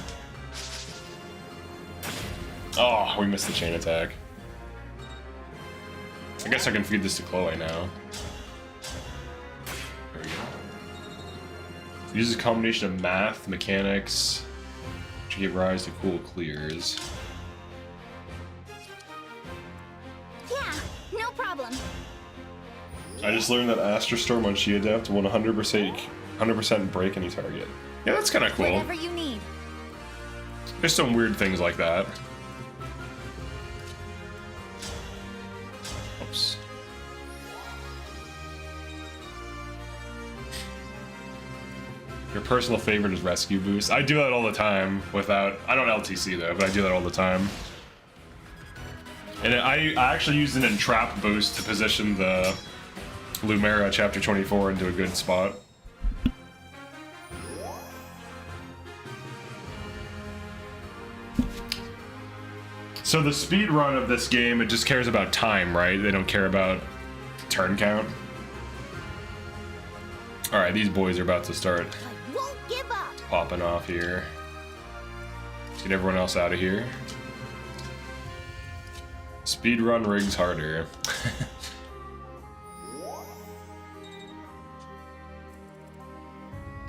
Oh, we missed the chain attack. I guess I can feed this to Chloe now. There we go. Uses a combination of math, mechanics to give rise to cool clears. Yeah, no problem. I just learned that Astra Storm on She Adapt will 100% break any target. Yeah, that's kind of cool. Whatever you need. There's some weird things like that. Oops. Your personal favorite is Rescue Boost. I do that all the time without... I don't LTC though, but I do that all the time. And I actually used an Entrap boost to position the Lumera Chapter 24 into a good spot. So the speed run of this game, it just cares about time, right? They don't care about turn count. Alright, these boys are about to start I won't give up. popping off here. Let's get everyone else out of here. Speedrun rigs harder.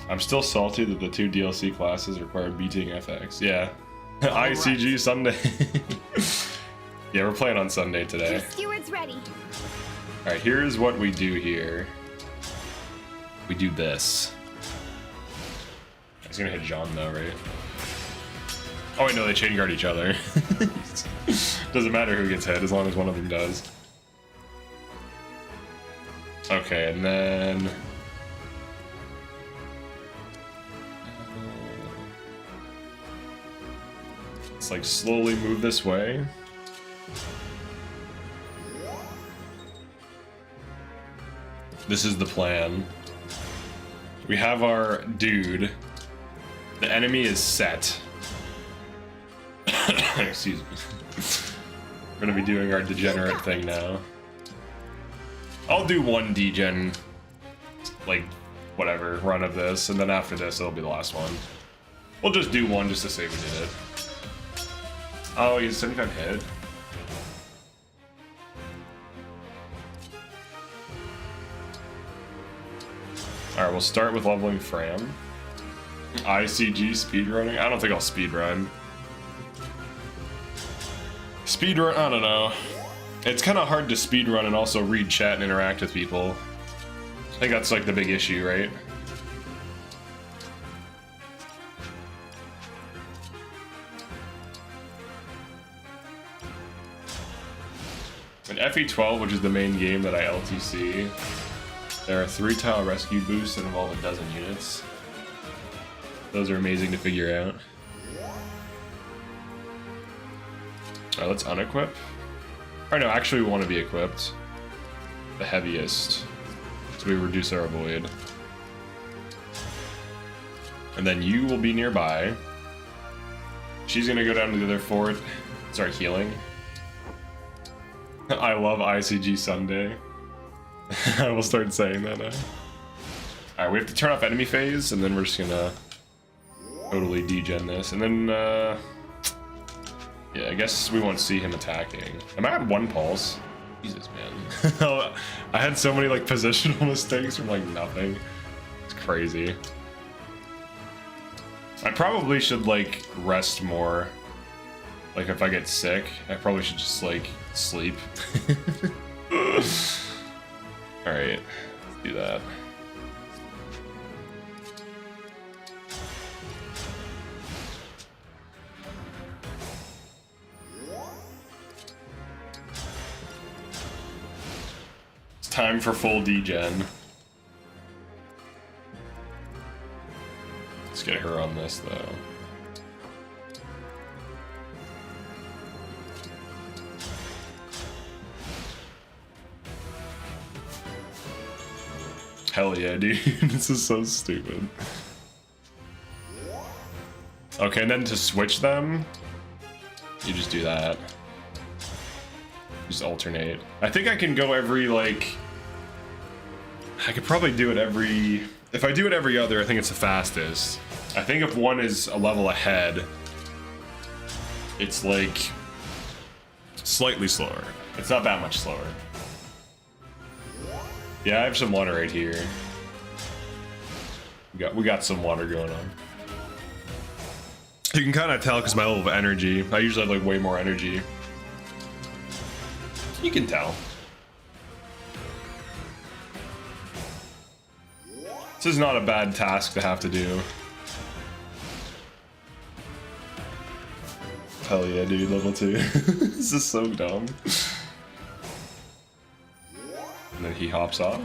I'm still salty that the 2 DLC classes require beating FX. Yeah. ICG Sunday. Yeah, we're playing on Sunday today. Your steward's ready. Alright, here's what we do here. We do this. He's gonna hit Jean though, right? Oh wait, no, they chain guard each other. Doesn't matter who gets hit as long as one of them does. Okay, and then... let's like slowly move this way. This is the plan. We have our dude. The enemy is set. Excuse me. We're gonna be doing our degenerate thing now. I'll do one degen, like, whatever, run of this, and then after this, it'll be the last one. We'll just do one just to say we did it. Oh, he's 75 hit. Alright, we'll start with leveling Fram. ICG speedrunning? I don't think I'll speedrun. Speedrun? I don't know. It's kind of hard to speedrun and also read chat and interact with people. I think that's like the big issue, right? In FE12, which is the main game that I LTC, there are 3 tile rescue boosts that involve a dozen units. Those are amazing to figure out. Alright, let's unequip. Or no, actually we want to be equipped. The heaviest. So we reduce our avoid. And then you will be nearby. She's gonna go down to the other fort, start healing. I love ICG Sunday. I will start saying that now. Alright, we have to turn off enemy phase, and then we're just gonna totally degen this. And then, yeah, I guess we won't see him attacking. Am I at 1 pulse? Jesus, man. I had so many, like, positional mistakes from, like, nothing. It's crazy. I probably should, like, rest more. Like, if I get sick, I probably should just, like, sleep. Alright, let's do that. It's time for full degen. Let's get her on this, though. Hell yeah, dude. This is so stupid. Okay, and then to switch them... you just do that. Just alternate. I think I can go every, like... I could probably do it every... If I do it every other, I think it's the fastest. I think if one is a level ahead, it's like... slightly slower. It's not that much slower. Yeah, I have some water right here. We got some water going on. You can kind of tell because my level of energy. I usually have like way more energy. You can tell. This is not a bad task to have to do. Hell yeah, dude, level 2. This is so dumb. And then he hops off.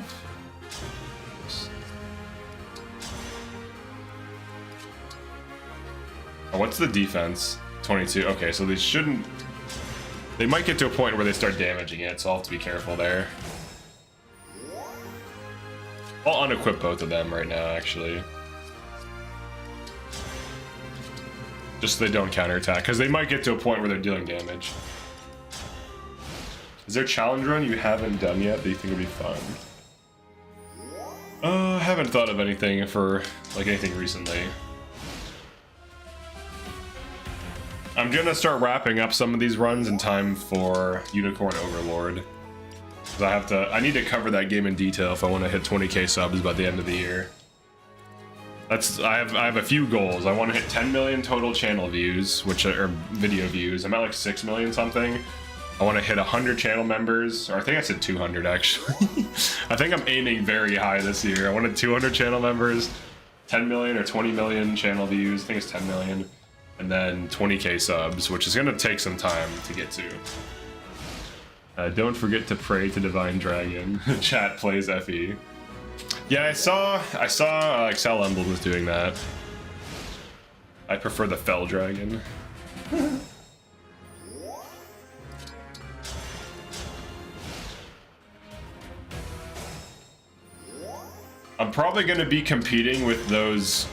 Oh, what's the defense? 22. Okay, so they shouldn't... They might get to a point where they start damaging it, so I'll have to be careful there. I'll unequip both of them right now, actually. Just so they don't counterattack, because they might get to a point where they're dealing damage. Is there a challenge run you haven't done yet that you think would be fun? I haven't thought of anything for, like, anything recently. I'm gonna start wrapping up some of these runs in time for Unicorn Overlord. Because I need to cover that game in detail if I want to hit 20k subs by the end of the year. I have a few goals. I want to hit 10 million total channel views, which are video views. I'm at like 6 million something. I want to hit 100 channel members, or I think I said 200 actually. I think I'm aiming very high this year. I wanted 200 channel members, 10 million or 20 million channel views. I think it's 10 million. And then 20k subs, which is going to take some time to get to. Don't forget to pray to Divine Dragon. Chat plays FE. Yeah, I saw Excel Emblem was doing that. I prefer the Fell Dragon. I'm probably going to be competing with those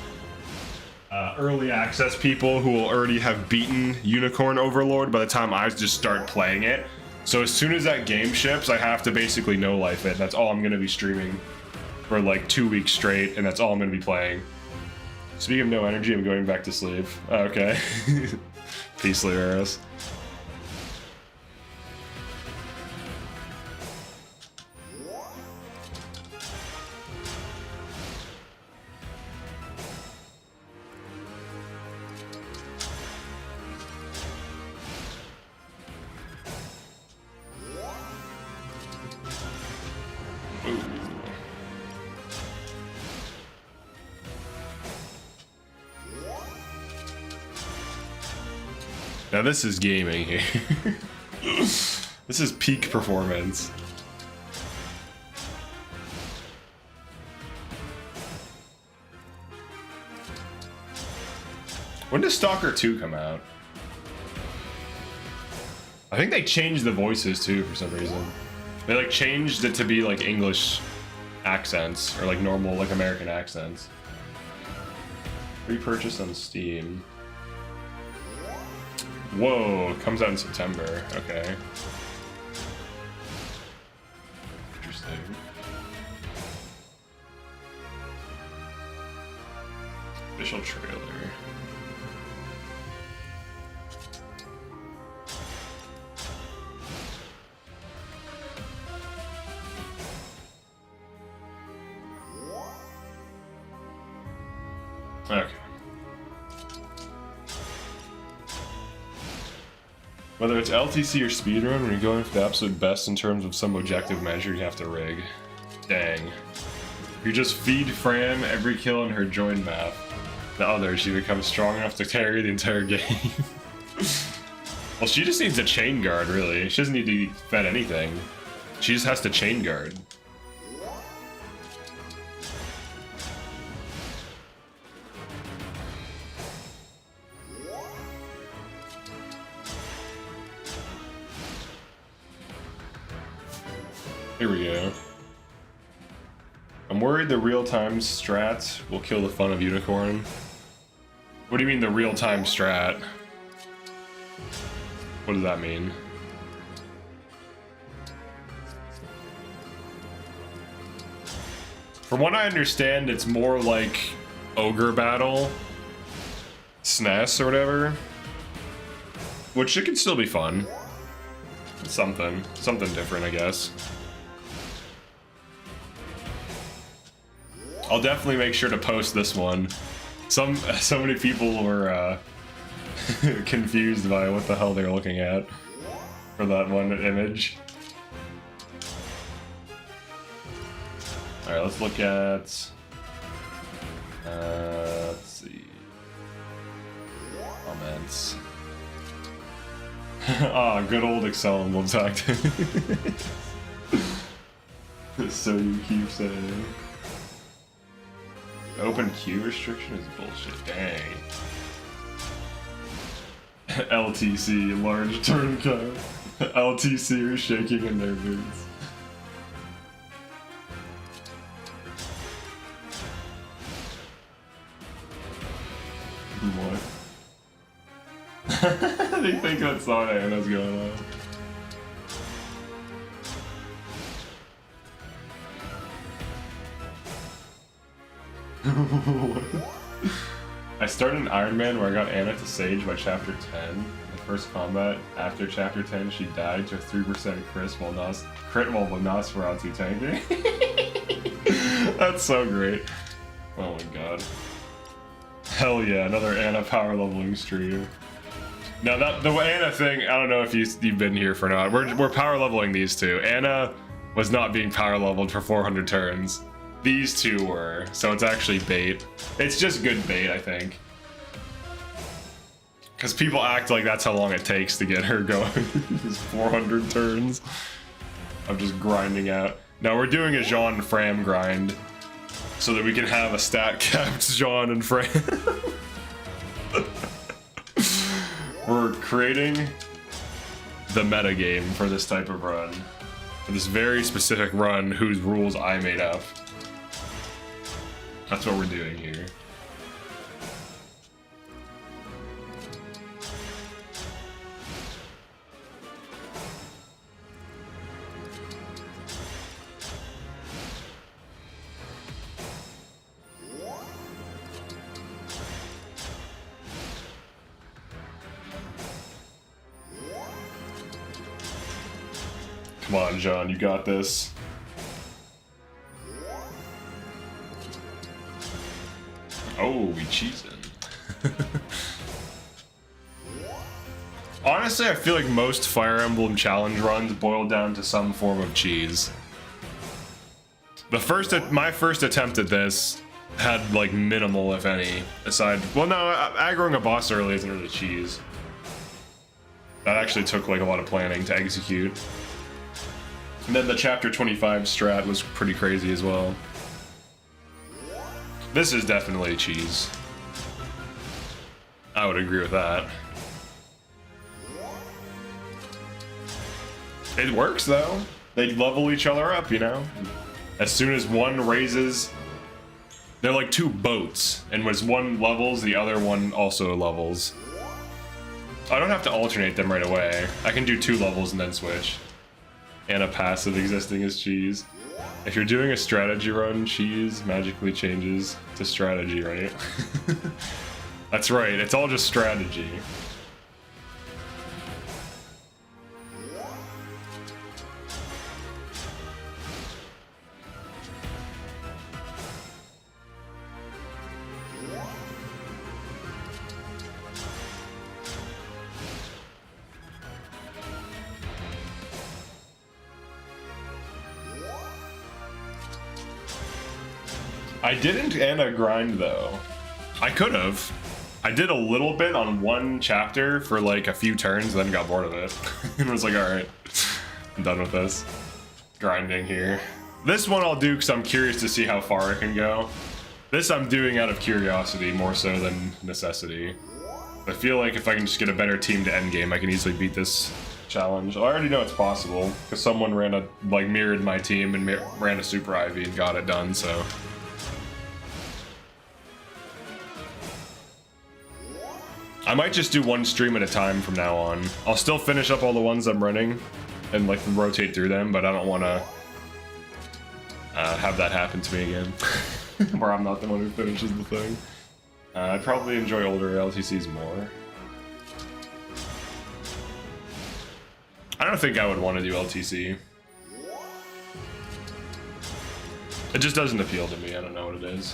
early access people who will already have beaten Unicorn Overlord by the time I just start playing it. So as soon as that game ships, I have to basically no-life it. That's all I'm going to be streaming for like 2 weeks straight, and that's all I'm going to be playing. Speaking of no energy, I'm going back to sleep. Okay. Peace, Lyris. Now this is gaming here. This is peak performance. When does Stalker 2 come out? I think they changed the voices too for some reason. They like changed it to be like English accents or like normal like American accents. Repurchase on Steam. Whoa, it comes out in September. Okay. Interesting. Official trailer. Okay. Whether it's LTC or speedrun, when you're going for the absolute best in terms of some objective measure, you have to rig. Dang. You just feed Fram every kill in her join map. The other, she becomes strong enough to carry the entire game. Well, she just needs a chain guard, really. She doesn't need to be fed anything. She just has to chain guard. Here we go. I'm worried the real-time strat will kill the fun of Unicorn. What do you mean the real-time strat? What does that mean? From what I understand, it's more like ogre battle, SNES or whatever, which it can still be fun. Something different, I guess. I'll definitely make sure to post this one. So many people were confused by what the hell they're looking at for that one image. All right, let's look at. Let's see. Comments. Ah, good old Xenologue tactic. So you keep saying. Open queue restriction is bullshit. Dang. LTC, large turn count. LTC are shaking in their boots. What? They think that's not Anna's going on. I started an Iron Man where I got Anna to Sage by chapter 10. The first combat after chapter 10, she died to 3% crit while Nosferatu tanking. That's so great. Oh my god. Hell yeah, another Anna power leveling stream. Now that the Anna thing, I don't know if you've been here for not. We're power leveling these two. Anna was not being power leveled for 400 turns. These two were, so it's actually bait. It's just good bait, I think. Because people act like that's how long it takes to get her going. Just 400 turns of just grinding out. Now we're doing a Jean and Fram grind so that we can have a stat capped Jean and Fram. We're creating the meta game for this type of run. For this very specific run whose rules I made up. That's what we're doing here. Come on, John, you got this. Oh, we cheesing. Honestly, I feel like most Fire Emblem challenge runs boil down to some form of cheese. My first attempt at this had like minimal, if any, aside. Well, no, aggroing a boss early isn't really cheese. That actually took like a lot of planning to execute. And then the chapter 25 strat was pretty crazy as well. This is definitely cheese. I would agree with that. It works though. They level each other up, you know? As soon as one raises... They're like two boats, and as one levels, the other one also levels. I don't have to alternate them right away. I can do 2 levels and then switch. And a passive existing as cheese. If you're doing a strategy run, cheese magically changes to strategy, right? That's right, it's all just strategy. I didn't end a grind though. I could have. I did a little bit on one chapter for like a few turns, then got bored of it. And was like, alright, I'm done with this. Grinding here. This one I'll do because I'm curious to see how far it can go. This I'm doing out of curiosity more so than necessity. I feel like if I can just get a better team to endgame, I can easily beat this challenge. I already know it's possible because someone mirrored my team and ran a Super Ivy and got it done, so. I might just do one stream at a time from now on. I'll still finish up all the ones I'm running and like rotate through them, but I don't want to have that happen to me again, where I'm not the one who finishes the thing. I'd probably enjoy older LTCs more. I don't think I would want to do LTC. It just doesn't appeal to me. I don't know what it is.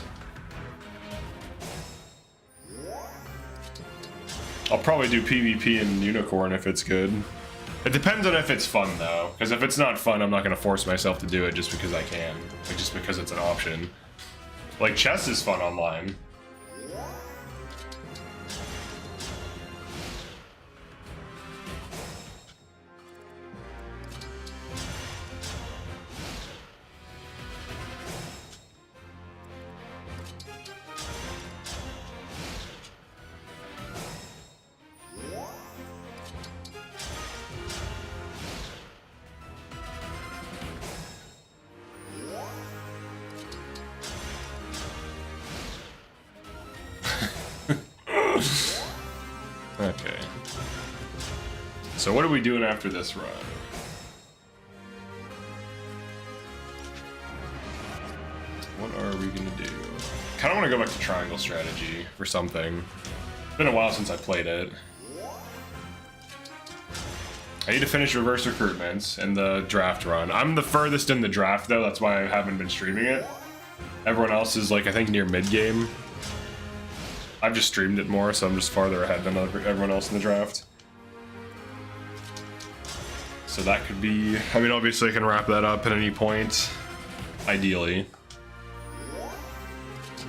I'll probably do PvP and Unicorn if it's good. It depends on if it's fun though, because if it's not fun, I'm not gonna force myself to do it just because I can, like just because it's an option. Like chess is fun online. Okay. So what are we doing after this run? What are we gonna do? Kinda wanna go back to triangle strategy for something. It's been a while since I played it. I need to finish reverse recruitments and the draft run. I'm the furthest in the draft though, that's why I haven't been streaming it. Everyone else is like, I think near mid-game. I've just streamed it more, so I'm just farther ahead than everyone else in the draft. So that could be... I mean, obviously I can wrap that up at any point, ideally.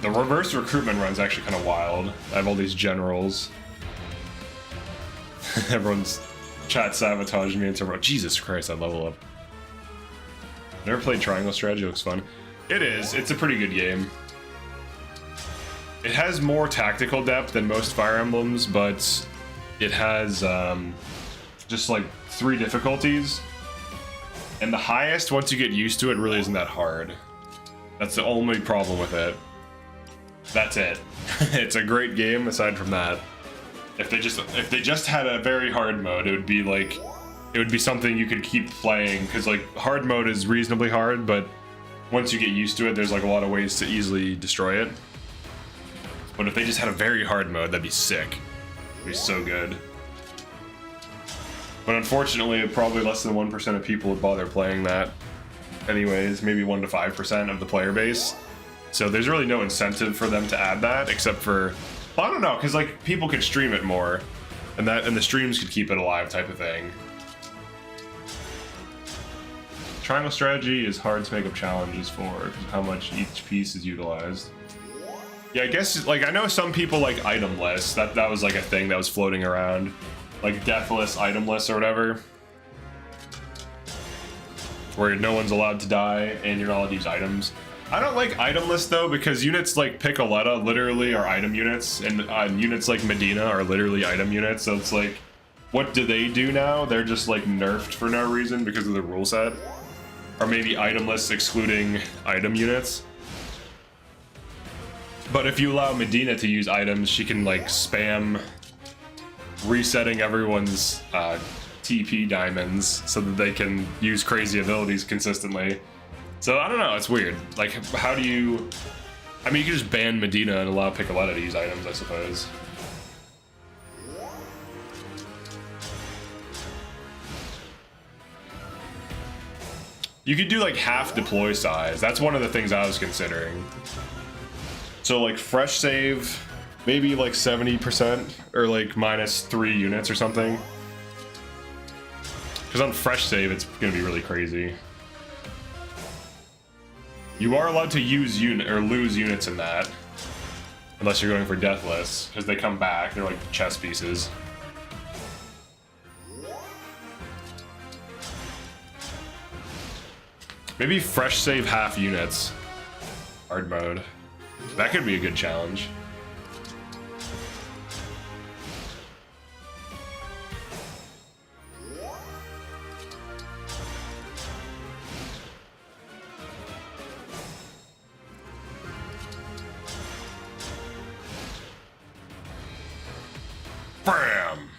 The reverse recruitment run's actually kind of wild. I have all these generals. Everyone's chat sabotaged me into... Jesus Christ, I level up. Never played Triangle Strategy, looks fun. It is, it's a pretty good game. It has more tactical depth than most Fire Emblems, but it has just like 3 difficulties. And the highest, once you get used to it, really isn't that hard. That's the only problem with it. That's it. It's a great game aside from that. If they just had a very hard mode, it would be something you could keep playing, because like hard mode is reasonably hard, but once you get used to it, there's like a lot of ways to easily destroy it. But if they just had a very hard mode, that'd be sick. It'd be so good. But unfortunately, probably less than 1% of people would bother playing that. Anyways, maybe 1 to 5% of the player base. So there's really no incentive for them to add that, except for, well, I don't know, because like people could stream it more, and the streams could keep it alive, type of thing. Triangle strategy is hard to make up challenges for, because of how much each piece is utilized. Yeah, I guess, like, I know some people like item lists. That was like a thing that was floating around. Like deathless item lists or whatever. Where no one's allowed to die and you're not allowed to use items. I don't like item lists though, because units like Piccoletta literally are item units, and units like Medina are literally item units, so it's like, what do they do now? They're just like nerfed for no reason because of the rule set. Or maybe item lists excluding item units. But if you allow Medina to use items, she can like spam resetting everyone's TP diamonds so that they can use crazy abilities consistently. So I don't know, it's weird. Like, how do you... I mean, you can just ban Medina and allow Piccoletta to use items, I suppose. You could do like half deploy size. That's one of the things I was considering. So like fresh save, maybe like 70% or like -3 units or something. Because on fresh save, it's gonna be really crazy. You are allowed to use lose units in that, unless you're going for deathless, because they come back. They're like chess pieces. Maybe fresh save half units. Hard mode. That could be a good challenge. Bam!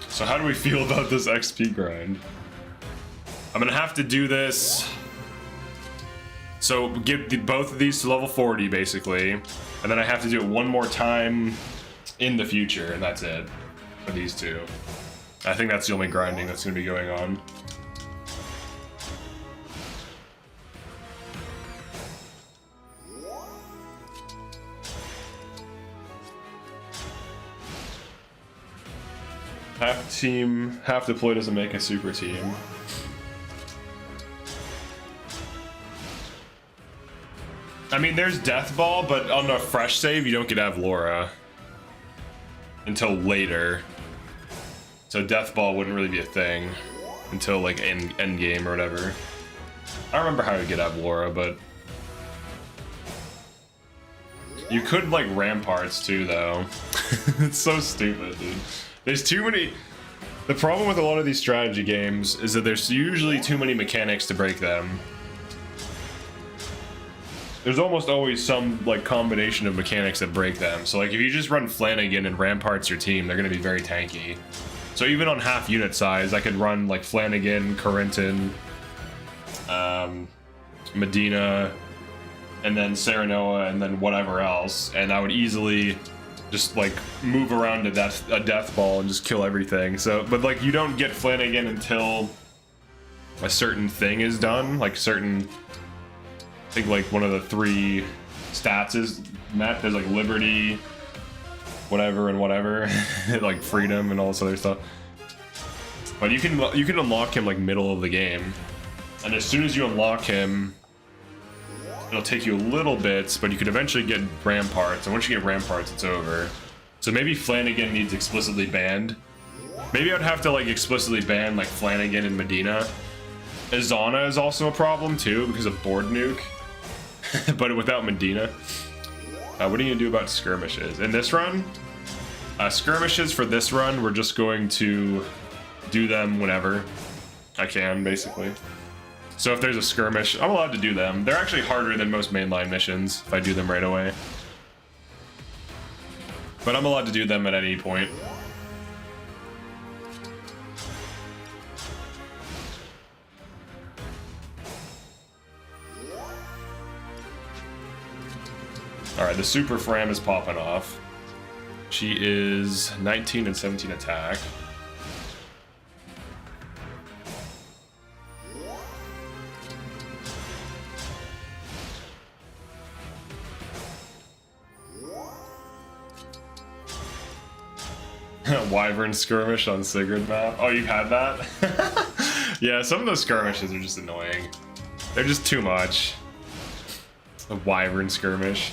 So how do we feel about this XP grind? I'm gonna have to do this. So get both of these to level 40 basically, and then I have to do it one more time in the future, and that's it for these two. I think that's the only grinding that's gonna be going on. Half deploy doesn't make a super team. I mean, there's Death Ball, but on a fresh save, you don't get to have Laura until later. So Death Ball wouldn't really be a thing until like end game or whatever. I don't remember how you get to have Laura, but you could like Ramparts too, though. It's so stupid, dude. There's too many. The problem with a lot of these strategy games is that there's usually too many mechanics to break them. There's almost always some like combination of mechanics that break them. So like if you just run Flanagan and Ramparts your team, they're gonna be very tanky. So even on half unit size, I could run like Flanagan, Corinton, Medina, and then Serenoa, and then whatever else, and I would easily just like move around to a death ball and just kill everything. So, but like you don't get Flanagan until a certain thing is done, like certain. I think like one of the 3 stats is met. There's like liberty, whatever and whatever, like freedom and all this other stuff. But you can unlock him like middle of the game, and as soon as you unlock him, it'll take you a little bit, but you can eventually get Ramparts, and once you get Ramparts, it's over. So maybe Flanagan needs explicitly banned. Maybe I'd have to like explicitly ban like Flanagan and Medina. Azana is also a problem too because of board nuke. But without Medina. What are you gonna do about skirmishes? In this run, skirmishes for this run, we're just going to do them whenever I can, basically. So if there's a skirmish, I'm allowed to do them. They're actually harder than most mainline missions if I do them right away. But I'm allowed to do them at any point. Alright, the Super Fram is popping off. She is 19 and 17 attack. Wyvern skirmish on Sigurd map. Oh, you've had that? Yeah, some of those skirmishes are just annoying. They're just too much. A Wyvern skirmish.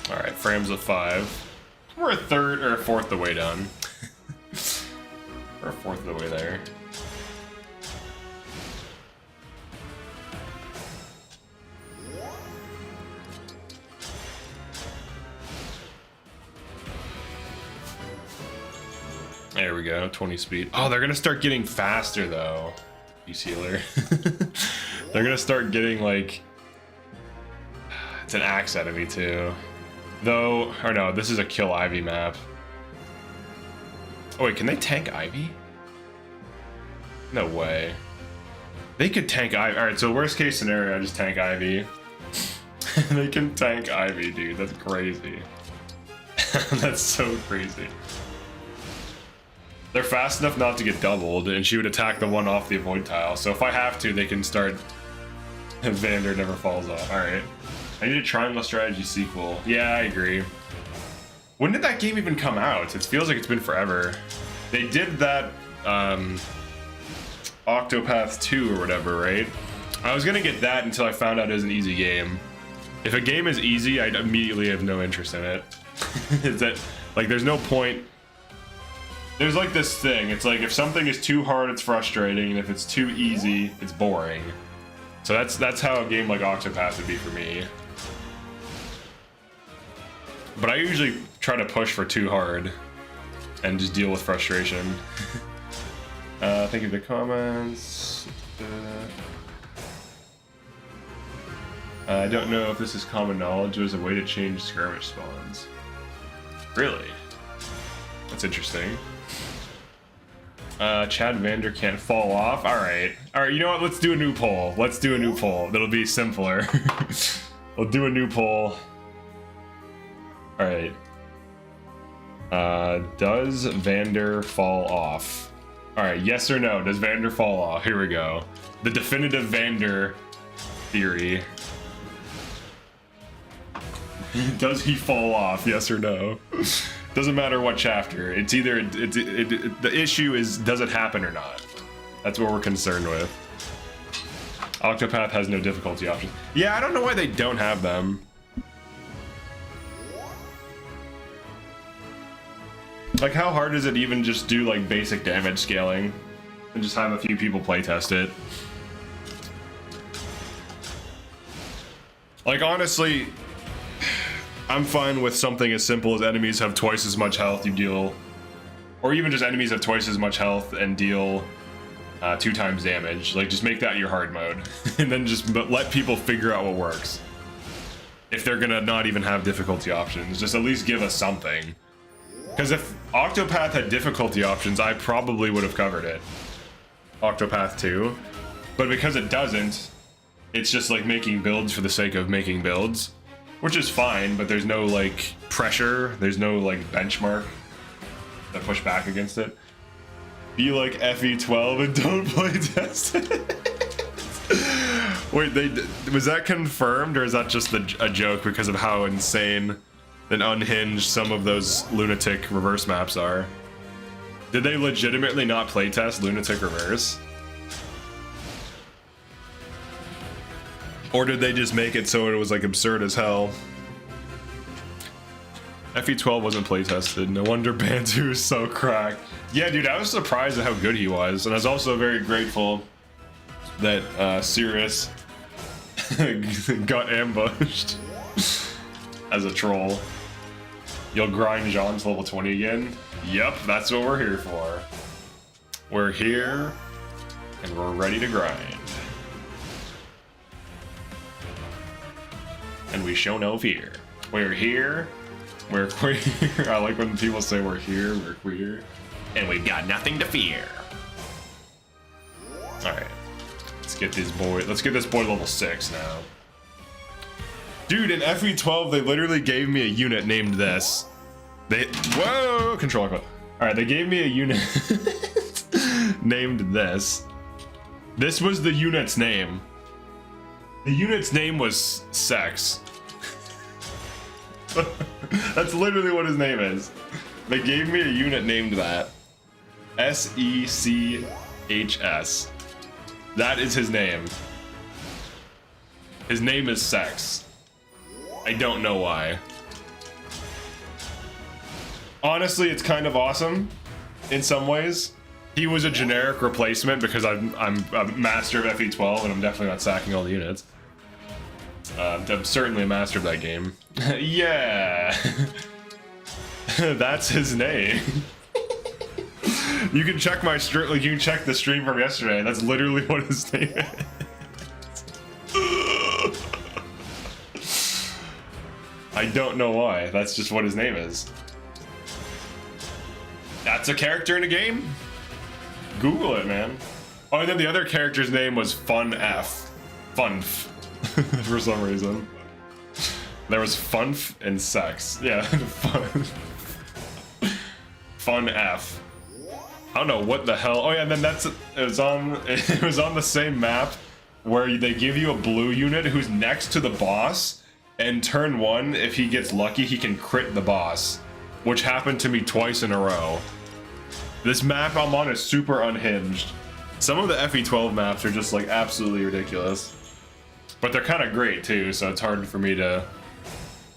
Alright, frames of 5. We're a third or a fourth the way done. We're a fourth of the way there. There we go, 20 speed. Oh, they're gonna start getting faster though. Peace healer. They're gonna start getting like... It's an axe enemy too. Though, or no, this is a kill Ivy map. Oh wait, can they tank Ivy? No way. They could tank Ivy. Alright, so worst case scenario, I just tank Ivy. They can tank Ivy, dude. That's crazy. That's so crazy. They're fast enough not to get doubled, and she would attack the one off the avoid tile. So if I have to, they can start... Vander never falls off. Alright. I need a Triangle Strategy sequel. Yeah, I agree. When did that game even come out? It feels like it's been forever. They did that Octopath 2 or whatever, right? I was gonna get that until I found out it was an easy game. If a game is easy, I'd immediately have no interest in it. Like, there's no point. There's like this thing. It's like if something is too hard, it's frustrating, and if it's too easy, it's boring. So that's how a game like Octopath would be for me. But I usually try to push for too hard and just deal with frustration. Thank you for the comments. I don't know if this is common knowledge. There's a way to change skirmish spawns. Really? That's interesting. Chad Vander can't fall off. Alright, you know what? Let's do a new poll. Let's do a new poll. That'll be simpler. We'll do a new poll. Alright. Does Vander fall off? Alright, yes or no? Does Vander fall off? Here we go. The definitive Vander theory. Does he fall off? Yes or no? Doesn't matter what chapter. It's either the issue is, does it happen or not? That's what we're concerned with. Octopath has no difficulty options. Yeah, I don't know why they don't have them. Like, how hard is it even just do like basic damage scaling and just have a few people playtest it? Like, honestly, I'm fine with something as simple as enemies have twice as much health you deal, or even just enemies have twice as much health and deal 2 times damage. Like, just make that your hard mode, and then just let people figure out what works. If they're gonna not even have difficulty options, just at least give us something. Because if Octopath had difficulty options, I probably would have covered it. Octopath 2. But because it doesn't, it's just like making builds for the sake of making builds. Which is fine, but there's no like pressure, there's no like benchmark that push back against it. Be like FE12 and don't play test it. Wait, was that confirmed, or is that just a joke because of how insane and unhinged some of those lunatic reverse maps are? Did they legitimately not playtest lunatic reverse? Or did they just make it so it was like absurd as hell? FE12 wasn't playtested. No wonder Bantu is so cracked. Yeah, dude, I was surprised at how good he was, and I was also very grateful that Sirius got ambushed as a troll. You'll grind Jean to level 20 again? Yep, that's what we're here for. We're here, and we're ready to grind. And we show no fear. We're here, we're queer. I like when people say we're here, we're queer. And we've got nothing to fear. Alright. Let's get this boy level 6 now. Dude, in FE12 they literally gave me a unit named this. Whoa! Control. Alright, they gave me a unit named this. This was the unit's name. The unit's name was Sex. That's literally what his name is. They gave me a unit named that. SECHS. That is his name. His name is Sex. I don't know why. Honestly, it's kind of awesome in some ways. He was a generic replacement because I'm a master of FE12 and I'm definitely not sacking all the units. I'm certainly a master of that game. Yeah, that's his name. You can check my stream. Like, you can check the stream from yesterday. That's literally what his name is. I don't know why. That's just what his name is. That's a character in a game? Google it, man. Oh, and then the other character's name was Funf. Funf. For some reason. There was Funf and Sex. Yeah, Fun F. I don't know what the hell. Oh yeah, and then it was on the same map where they give you a blue unit who's next to the boss, and turn 1, if he gets lucky, he can crit the boss, which happened to me twice in a row. This map I'm on is super unhinged. Some of the FE12 maps are just like absolutely ridiculous. But they're kind of great too, so it's hard for me to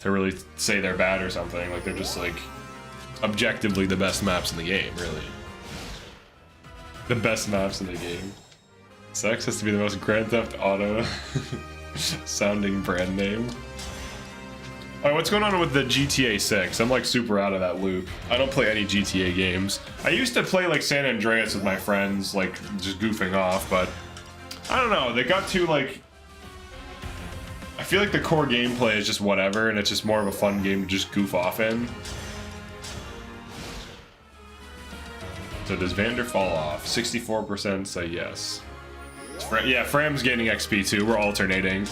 really say they're bad or something. Like, they're just like objectively the best maps in the game, really. The best maps in the game. Sex has to be the most Grand Theft Auto sounding brand name. Alright, what's going on with the GTA 6? I'm like super out of that loop. I don't play any GTA games. I used to play like San Andreas with my friends, like just goofing off, but I don't know, they got too like... I feel like the core gameplay is just whatever, and it's just more of a fun game to just goof off in. So does Vander fall off? 64% say yes. Yeah, Fram's gaining XP too. We're alternating.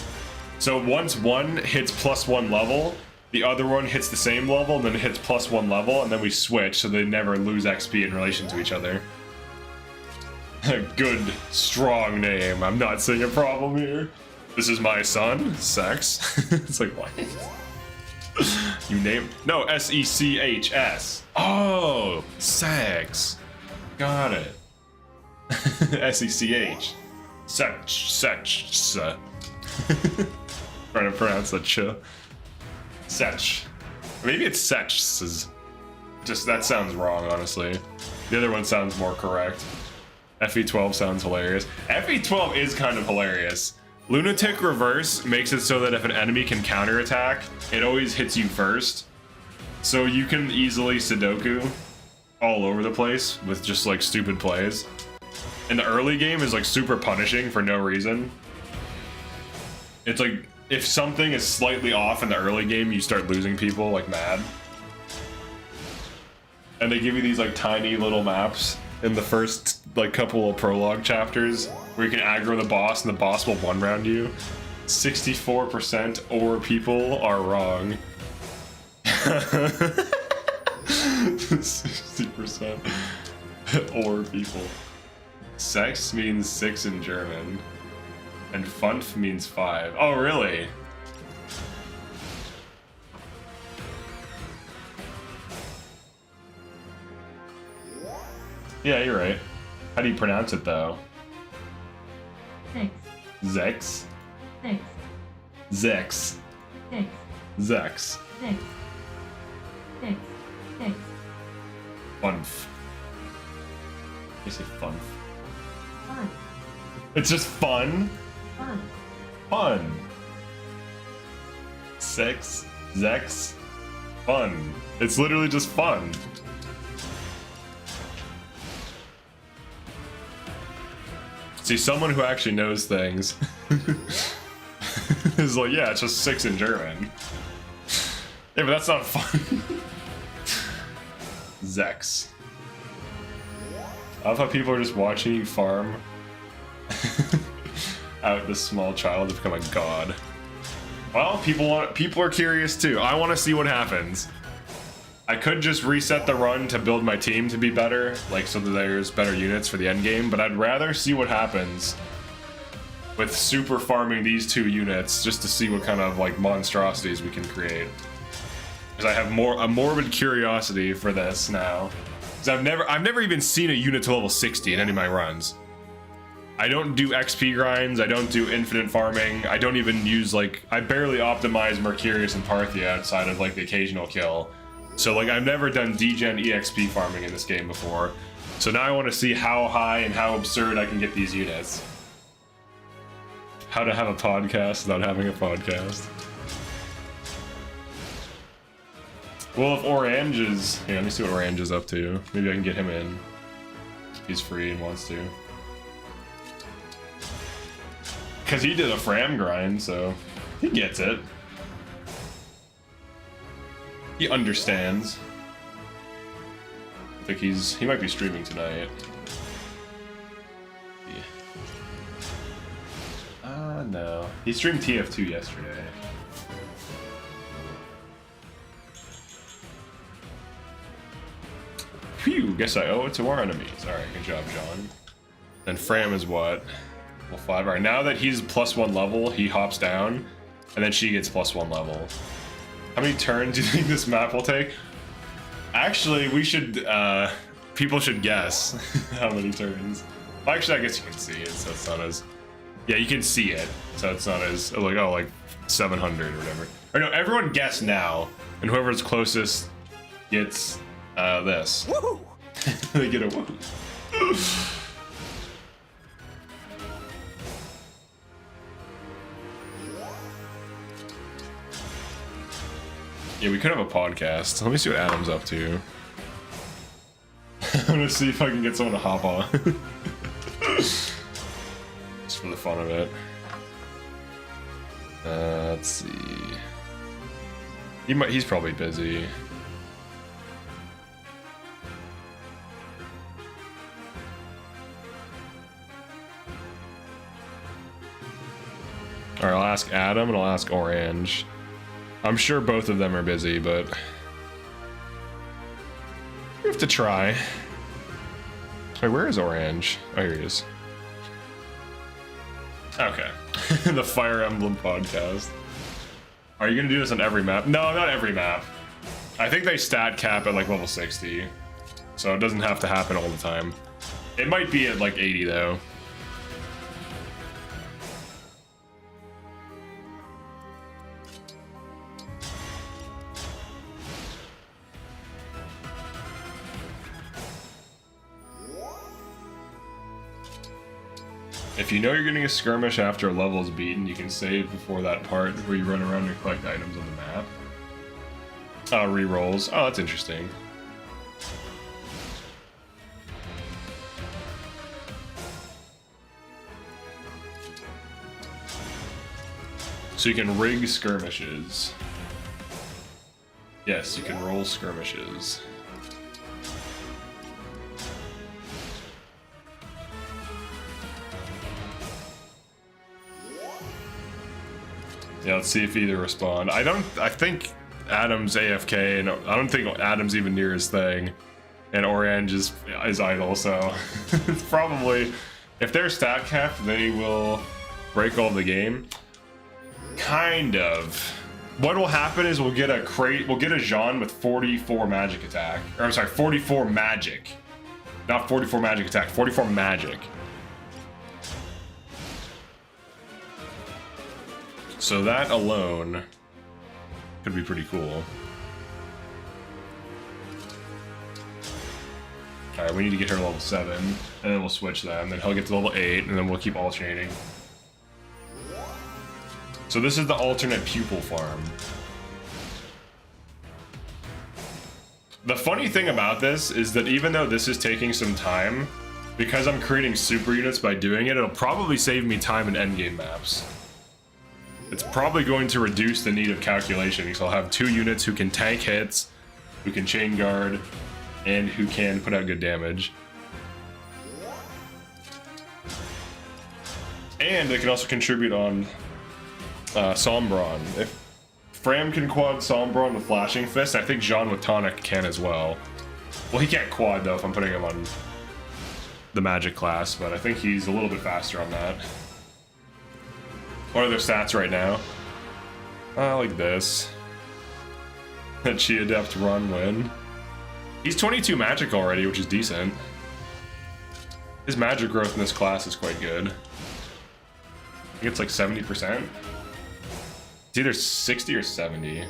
So once one hits +1 level, the other one hits the same level, and then it hits +1 level, and then we switch so they never lose XP in relation to each other. Good, strong name. I'm not seeing a problem here. This is my son. Sex. It's like, what? You name... No, S-E-C-H-S. Oh, sex. Got it. S-E-C-H. Such. Trying to pronounce that ch. Sech. Maybe it's sech. Just that sounds wrong, honestly. The other one sounds more correct. FE12 sounds hilarious. FE12 is kind of hilarious. Lunatic Reverse makes it so that if an enemy can counterattack, it always hits you first. So you can easily Sudoku all over the place with just like stupid plays. And the early game is like super punishing for no reason. It's like if something is slightly off in the early game, you start losing people like mad. And they give you these like tiny little maps in the first like couple of prologue chapters where you can aggro the boss and the boss will one round you. 64% or people are wrong. 60% or people. Sex means 6 in German. And Funf means 5. Oh, really? Yeah, you're right. How do you pronounce it, though? Six. Zex? Six. Zex. Six. Zex. Six. Six. Six. Funf. You say funf. Fun. It's just fun? Fun. Fun. Sex. Zex. Fun. It's literally just fun. See, someone who actually knows things is like, yeah, it's just 6 in German. Yeah, but that's not fun. Zex. I love how people are just watching you farm out this small child to become a god. Well, people are curious too. I want to see what happens. I could just reset the run to build my team to be better, like so that there's better units for the end game, but I'd rather see what happens with super farming these 2 units just to see what kind of like monstrosities we can create. Because I have a morbid curiosity for this now. Because I've never even seen a unit to level 60 in any of my runs. I don't do XP grinds, I don't do infinite farming, I don't even use like, I barely optimize Mercurius and Parthia outside of like the occasional kill. So like I've never done degen EXP farming in this game before. So now I want to see how high and how absurd I can get these units. How to have a podcast without having a podcast. Well, if Orange is... Here, let me see what Orange is up to. Maybe I can get him in. He's free and wants to. Because he did a Fram grind, so he gets it. He understands. I think he might be streaming tonight. Yeah. No. He streamed TF2 yesterday. Phew, guess I owe it to our enemies. Alright, good job, John. Then Fram is what? Level 5. Alright, now that he's +1 level, he hops down, and then she gets +1 level. How many turns do you think this map will take? Actually, we should, people should guess how many turns. Well, actually, I guess you can see it, so it's not as... Yeah, you can see it, so it's not as, like, oh, like 700 or whatever. Or no, everyone guess now, and whoever's closest gets This. Woohoo! They get a woo. Yeah, we could have a podcast. Let me see what Adam's up to. I'm gonna see if I can get someone to hop on. Just for the fun of it. Let's see. He's probably busy. Alright, I'll ask Adam and I'll ask Orange. I'm sure both of them are busy, but we have to try. Wait, where is Orange? Oh, here he is. Okay. The Fire Emblem podcast. Are you gonna do this on every map? No, not every map. I think they stat cap at like level 60. So it doesn't have to happen all the time. It might be at like 80 though. If you know you're getting a skirmish after a level is beaten, you can save before that part where you run around and collect items on the map. Rerolls. Oh, that's interesting. So you can rig skirmishes. Yes, you can roll skirmishes. Yeah, let's see if either respond. I think Adam's AFK, and I don't think Adam's even near his thing. And Orange is idle, so it's probably, if they're stat capped, they will break all the game. Kind of. What will happen is we'll get a Jean with 44 magic attack. Or I'm sorry, 44 magic. Not 44 magic attack, 44 magic. So that alone could be pretty cool. Alright, we need to get her to level 7, and then we'll switch them. Then he'll get to level 8, and then we'll keep all chaining. So this is the alternate pupil farm. The funny thing about this is that even though this is taking some time, because I'm creating super units by doing it, it'll probably save me time in endgame maps. It's probably going to reduce the need of calculation, because I'll have 2 units who can tank hits, who can chain guard, and who can put out good damage. And they can also contribute on Sombron. If Fram can quad Sombron with Flashing Fist, I think Jean with Tonic can as well. Well, he can't quad though if I'm putting him on the magic class, but I think he's a little bit faster on that. What are their stats right now? Like this. That Chi Adept run win. He's 22 magic already, which is decent. His magic growth in this class is quite good. I think it's like 70%. It's either 60 or 70.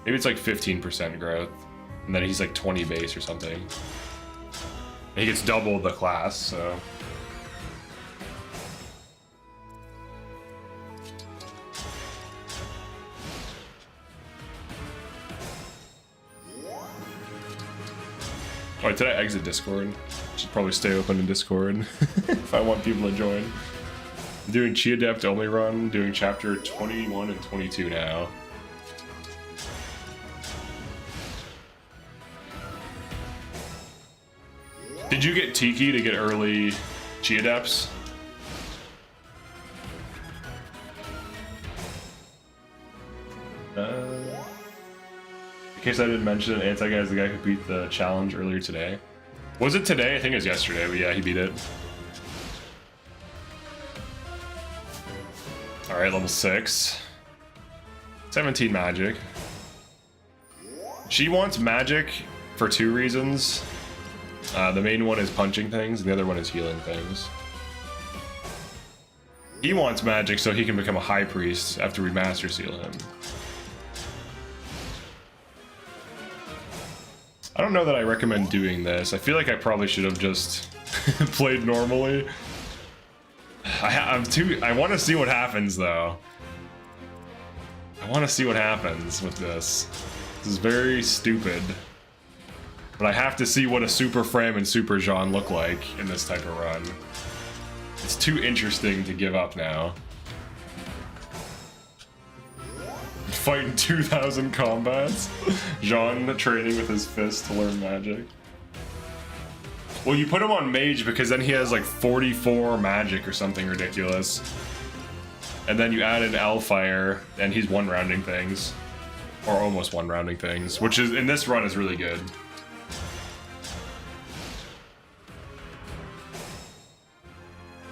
Maybe it's like 15% growth. And then he's like 20 base or something. And he gets double the class, so. Alright, did I exit Discord? Should probably stay open in Discord if I want people to join. I'm doing Chi Adept only run, doing chapter 21 and 22 now. Did you get Tiki to get early Chi Adepts? In case I didn't mention it, Anti-Guy is the guy who beat the challenge earlier today. Was it today? I think it was yesterday, but yeah, he beat it. Alright, level 6. 17 magic. She wants magic for 2 reasons. The main one is punching things, and the other one is healing things. He wants magic so he can become a high priest after we master seal him. I don't know that I recommend doing this. I feel like I probably should have just played normally. I want to see what happens though. I want to see what happens with this. This is very stupid. But I have to see what a Super Fram and Super Jean look like in this type of run. It's too interesting to give up now. Fighting 2,000 combats. Jean training with his fist to learn magic. Well, you put him on mage because then he has like 44 magic or something ridiculous. And then you add in Elfire and he's one-rounding things. Or almost one-rounding things, which is in this run is really good.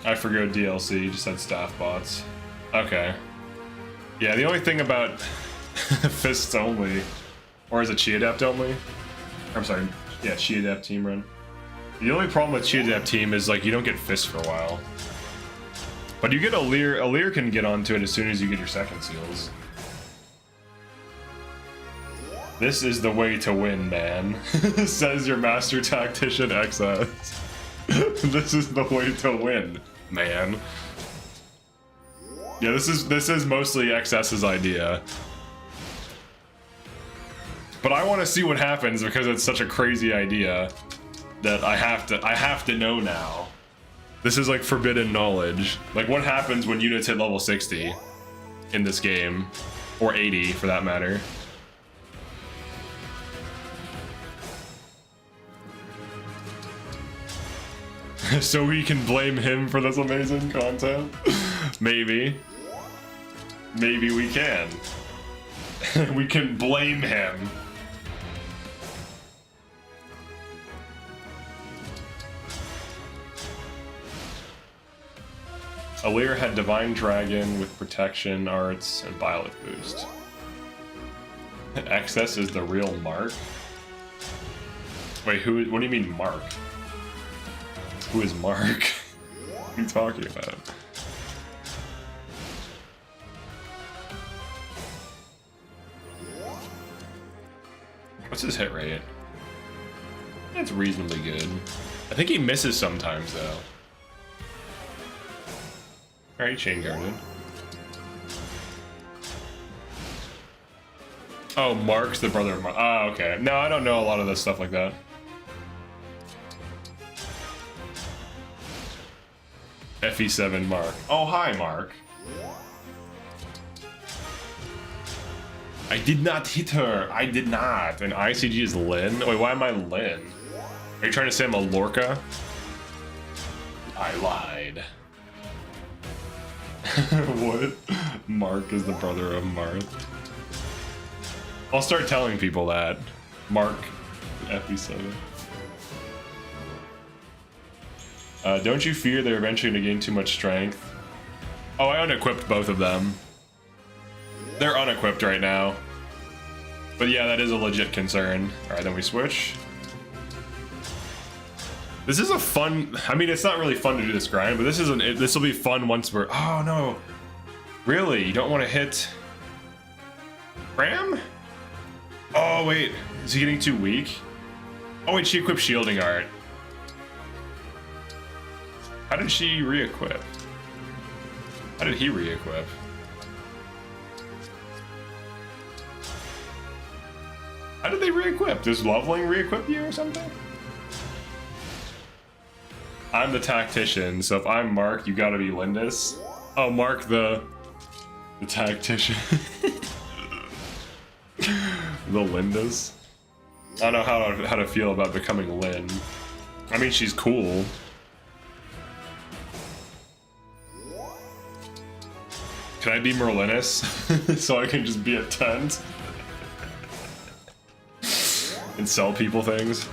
I forgot DLC, just had staff bots. Okay. Yeah, the only thing about fists only, or is it Chi Adept only? I'm sorry, yeah, Chi Adept team run. The only problem with Chi Adept team is like you don't get fists for a while. But you get Alir. Alir can get onto it as soon as you get your second seals. This is the way to win, man. Says your master tactician XS. This is the way to win, man. Yeah, this is mostly XS's idea. But I want to see what happens because it's such a crazy idea that I have to know now. This is like forbidden knowledge. Like what happens when units hit level 60 in this game, or 80 for that matter. So we can blame him for this amazing content? Maybe. Maybe we can. We can blame him. Alir had Divine Dragon with Protection, Arts, and Byleth Boost. XS is the real Mark? Wait, who? What do you mean Mark? Who is Mark? What are you talking about? What's his hit rate? It's reasonably good. I think he misses sometimes though. Alright, chain guarded. Oh, Mark's the brother of Mark. Oh, okay. No, I don't know a lot of this stuff like that. FE7 Mark. Oh, hi, Mark. I did not hit her. I did not. And ICG is Lin? Wait, why am I Lin? Are you trying to say I'm a Lorca? I lied. What? Mark is the brother of Marth. I'll start telling people that. Mark, FE7. Don't you fear they're eventually going to gain too much strength? Oh, I unequipped both of them. They're unequipped right now. But yeah, that is a legit concern. Alright, then we switch. This is a fun... I mean, it's not really fun to do this grind, but this will be fun once we're... Oh, no. Really? You don't want to hit... Ram? Oh, wait. Is he getting too weak? Oh, wait, she equipped Shielding Art. How did she re-equip? How did he re-equip? How did they re-equip? Does leveling re-equip you or something? I'm the tactician, so if I'm Mark, you gotta be Lindis. Oh, Mark the tactician. The Lindis. I don't know how to feel about becoming Lin. I mean, she's cool. Can I be Merlinus? So I can just be a tent? And sell people things?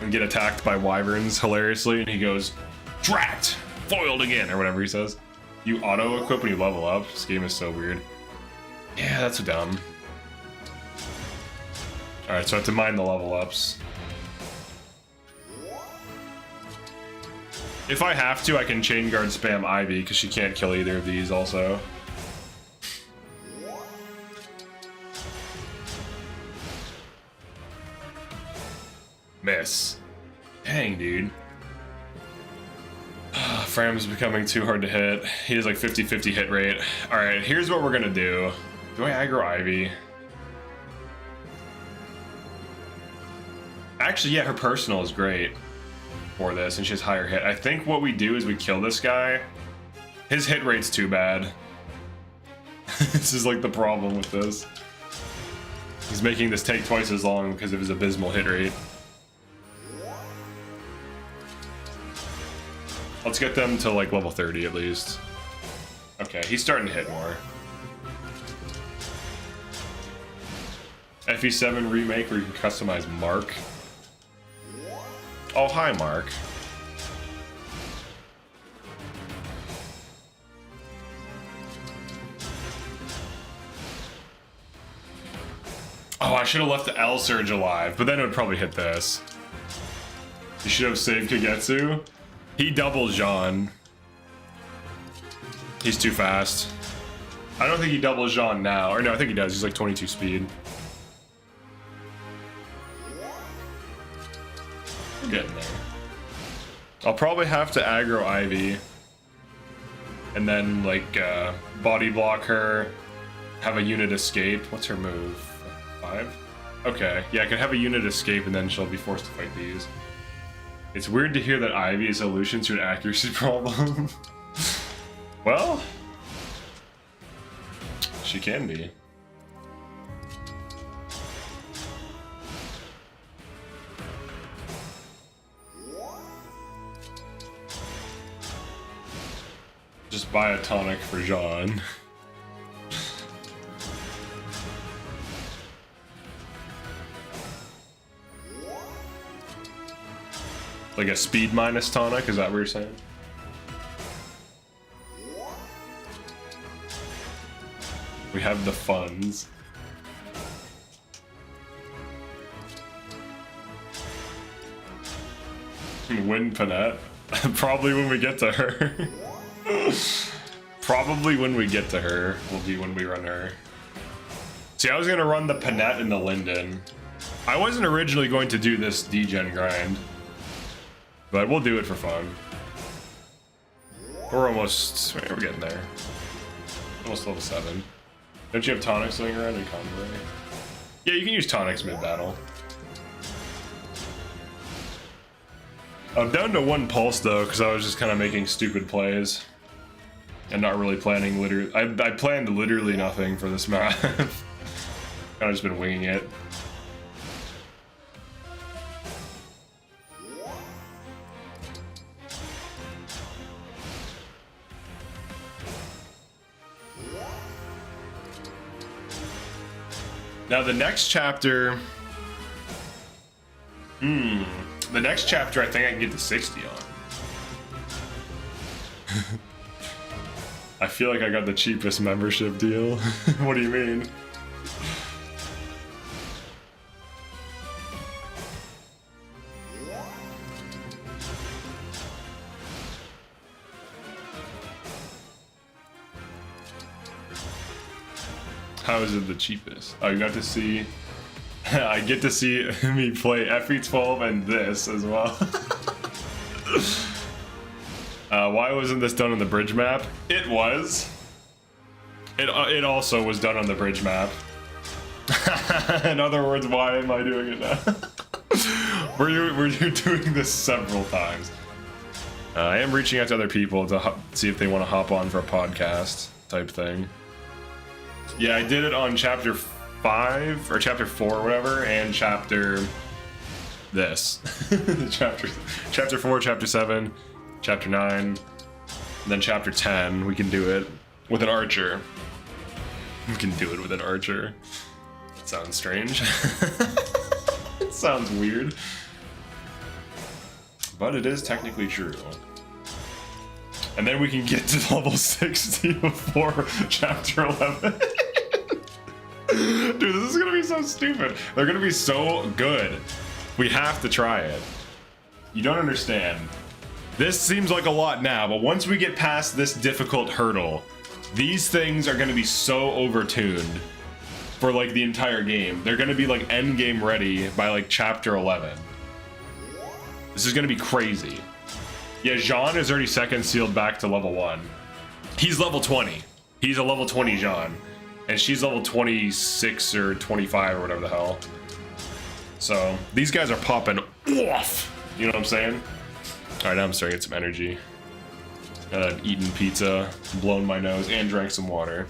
And get attacked by wyverns hilariously, and he goes, "Drat! Foiled again," or whatever he says. You auto-equip when you level up? This game is so weird. Yeah, that's dumb. Alright, so I have to mine the level ups. If I have to, I can chain guard spam Ivy, because she can't kill either of these also. Miss. Dang, dude. Fram's becoming too hard to hit. He has like 50-50 hit rate. Alright, here's what we're gonna do. Do I aggro Ivy? Actually, yeah, her personal is great for this, and she has higher hit. I think what we do is we kill this guy. His hit rate's too bad. This is like the problem with this. He's making this take twice as long because of his abysmal hit rate. Let's get them to like level 30 at least. Okay, he's starting to hit more. FE7 remake where you can customize Mark. Oh, hi, Mark. Oh, I should have left the L Surge alive, but then it would probably hit this. You should have saved Kagetsu. He doubles Jean. He's too fast. I don't think he doubles Jean now. Or no, I think he does. He's like 22 speed. We're getting there. I'll probably have to aggro Ivy. And then, like, body block her. Have a unit escape. What's her move? 5? Okay. Yeah, I can have a unit escape and then she'll be forced to fight these. It's weird to hear that Ivy is a solution to an accuracy problem. Well, she can be. Just buy a tonic for Jean. Like a speed minus tonic, is that what you're saying? We have the funds. Win Panette? Probably when we get to her. Probably when we get to her will be when we run her. See, I was gonna run the Panette and the Linden. I wasn't originally going to do this degen grind. But we'll do it for fun. We're almost... We're getting there. Almost level 7. Don't you have tonics laying around in Convoy? Yeah, you can use tonics mid-battle. I'm down to 1 pulse though, because I was just kind of making stupid plays. And not really planning literally... I planned literally nothing for this map. Kind of just been winging it. Now the next chapter... The next chapter I think I can get to 60 on. I feel like I got the cheapest membership deal. What do you mean? How is it the cheapest? Oh, you got to see... I get to see me play FE12 and this as well. Why wasn't this done on the bridge map? It was. It also was done on the bridge map. In other words, why am I doing it now? We're doing this several times. I am reaching out to other people to see if they want to hop on for a podcast type thing. Yeah, I did it on chapter 5 or chapter 4 or whatever, and chapter this. chapter 4, chapter 7, chapter 9, and then chapter 10. We can do it with an archer. We can do it with an archer. That sounds strange. It sounds weird. But it is technically true. And then we can get to level 60 before chapter 11. Dude, this is gonna be so stupid. They're gonna be so good. We have to try it. You don't understand. This seems like a lot now, but once we get past this difficult hurdle, these things are gonna be so overtuned for like the entire game. They're gonna be like end game ready by like chapter 11. This is gonna be crazy. Yeah, Jean is already second sealed back to level 1. He's level 20. He's a level 20 Jean. And she's level 26 or 25 or whatever the hell. So, these guys are popping off. You know what I'm saying? Alright, now I'm starting to get some energy. Eaten pizza, blown my nose, and drank some water.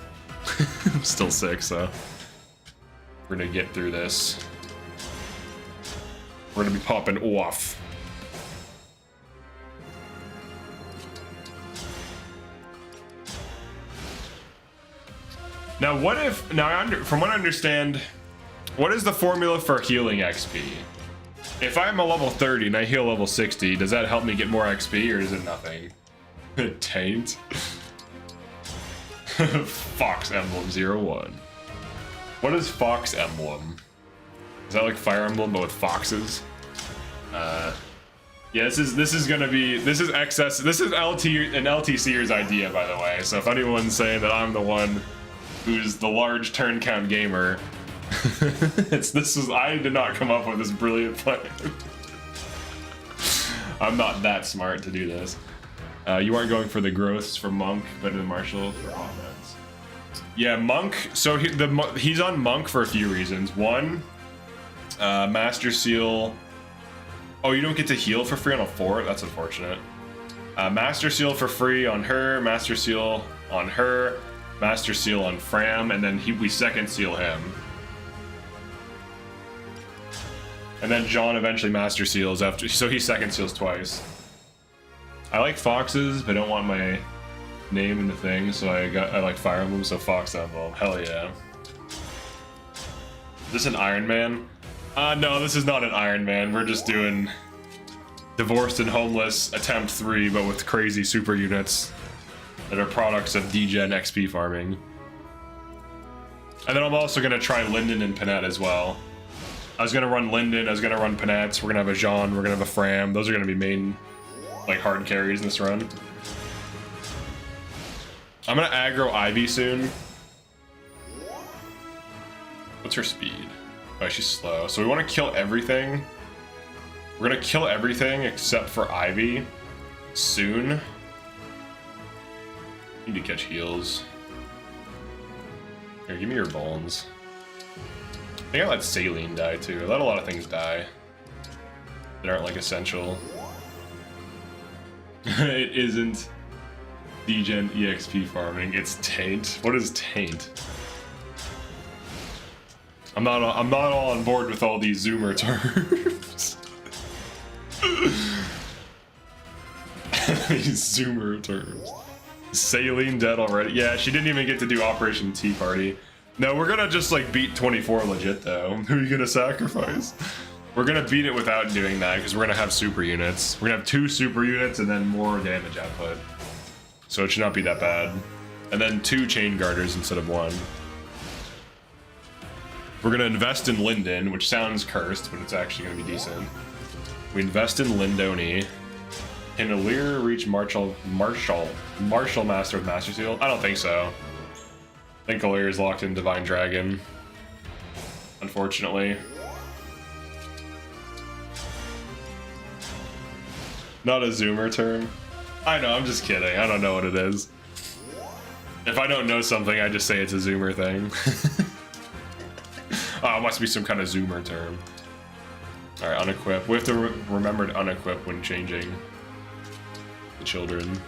I'm still sick, so we're gonna get through this. We're gonna be popping off. Now, what if, from what I understand, what is the formula for healing XP? If I'm a level 30 and I heal level 60, does that help me get more XP, or is it nothing? Taint. Fox Emblem 01. What is Fox Emblem? Is that like Fire Emblem but with foxes? Yeah, this is gonna be, this is excess, this is an LTCer's idea, by the way. So if anyone's saying that I'm the one who's the large turn count gamer, I did not come up with this brilliant plan. I'm not that smart to do this. You aren't going for the growths for Monk, but in Marshall for offense. Yeah, Monk. So he's on Monk for a few reasons. One, Master Seal. Oh, you don't get to heal for free on a fort? That's unfortunate. Master Seal for free on her. Master Seal on her. Master Seal on Fram, and then we second seal him. And then John eventually Master Seals after, so he second seals twice. I like foxes, but I don't want my name in the thing, so I like Fire Emblem, so Fox Emblem. Hell yeah. Is this an Iron Man? No, this is not an Iron Man. We're just doing Divorced and Homeless Attempt 3, but with crazy super units that are products of degen XP farming. And then I'm also gonna try Linden and Panette as well. I was gonna run Linden, I was gonna run Panette, we're gonna have a Jean, we're gonna have a Fram. Those are gonna be main, like, hard carries in this run. I'm gonna aggro Ivy soon. What's her speed? Oh, she's slow. So we wanna kill everything. We're gonna kill everything except for Ivy soon. Need to catch heals. Here, give me your bones. I think I let Saline die too. I let a lot of things die that aren't like essential. It isn't degen EXP farming. It's Taint. What is Taint? I'm not all on board with all these Zoomer terms. These Zoomer terms. Saline dead already. Yeah, she didn't even get to do Operation Tea Party. No, we're gonna just like beat 24 legit though. Who are you gonna sacrifice? We're gonna beat it without doing that because we're gonna have super units. We're gonna have 2 super units and then more damage output. So it should not be that bad. And then 2 chain garters instead of 1. We're gonna invest in Linden, which sounds cursed, but it's actually gonna be decent. We invest in Lindoni. Can Alir reach Marshall Master with Master Seal? I don't think so. I think Alir is locked in Divine Dragon, unfortunately. Not a Zoomer term. I know, I'm just kidding. I don't know what it is. If I don't know something, I just say it's a Zoomer thing. Oh, it must be some kind of Zoomer term. Alright, unequip. We have to remember to unequip when changing the children.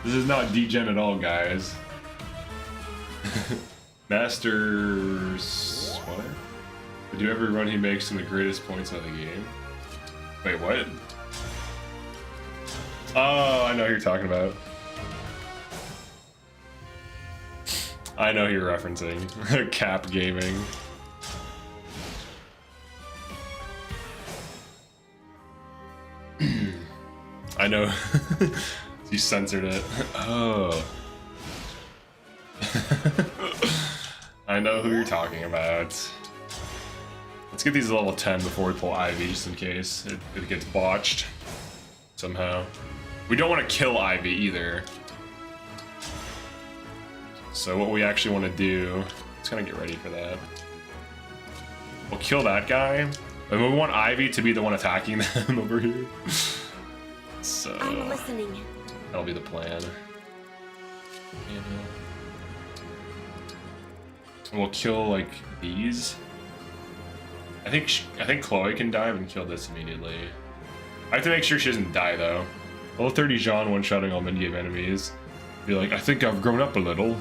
This is not degen at all, guys. Master Sweater? To do every run he makes in the greatest points of the game. Wait, what? Oh, I know who you're talking about. I know who you're referencing. Cap Gaming. I know. You censored it. Oh. I know who you're talking about. Let's get these level 10 before we pull Ivy, just in case it gets botched somehow. We don't want to kill Ivy either. So what we actually want to do, let's kind of get ready for that. We'll kill that guy, And we want Ivy to be the one attacking them over here. So I'm listening. that'll be the plan. And we'll kill like these. I think Chloe can dive and kill this immediately. I have to make sure she doesn't die though. Level 30 Jean one-shotting all mid-game enemies. Be like, I think I've grown up a little.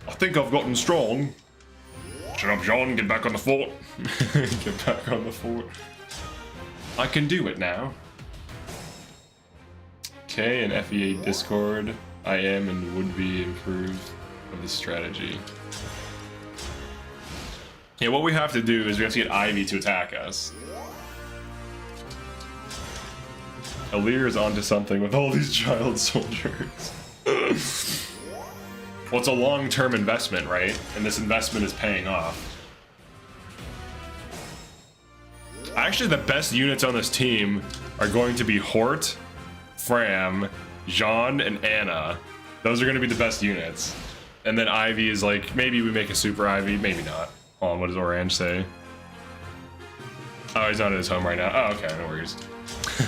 I think I've gotten strong. Shut up, Jean. Get back on the fort. Get back on the fort. I can do it now. Okay, and FEA Discord. I am and would be improved of this strategy. Yeah, what we have to do is we have to get Ivy to attack us. Alir is onto something with all these child soldiers. Well, it's a long-term investment, right? And this investment is paying off. Actually, the best units on this team are going to be Hort, Fram, Jean, and Anna. Those are going to be the best units. And then Ivy is like, maybe we make a super Ivy, maybe not. Hold on, what does Orange say? Oh, he's not at his home right now. Oh, okay, no worries.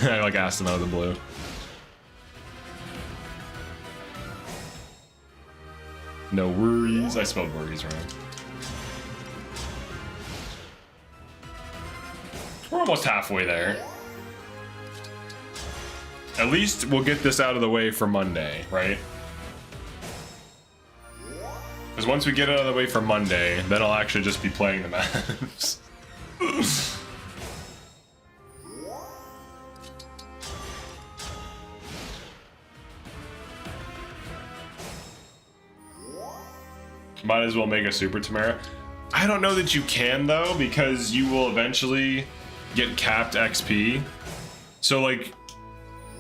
I like asked him out of the blue. No worries. I spelled worries wrong. We're almost halfway there. At least we'll get this out of the way for Monday, right? Because once we get it out of the way for Monday, then I'll actually just be playing the maps. Might as well make a Super Tamara. I don't know that you can though, because you will eventually get capped XP. So like,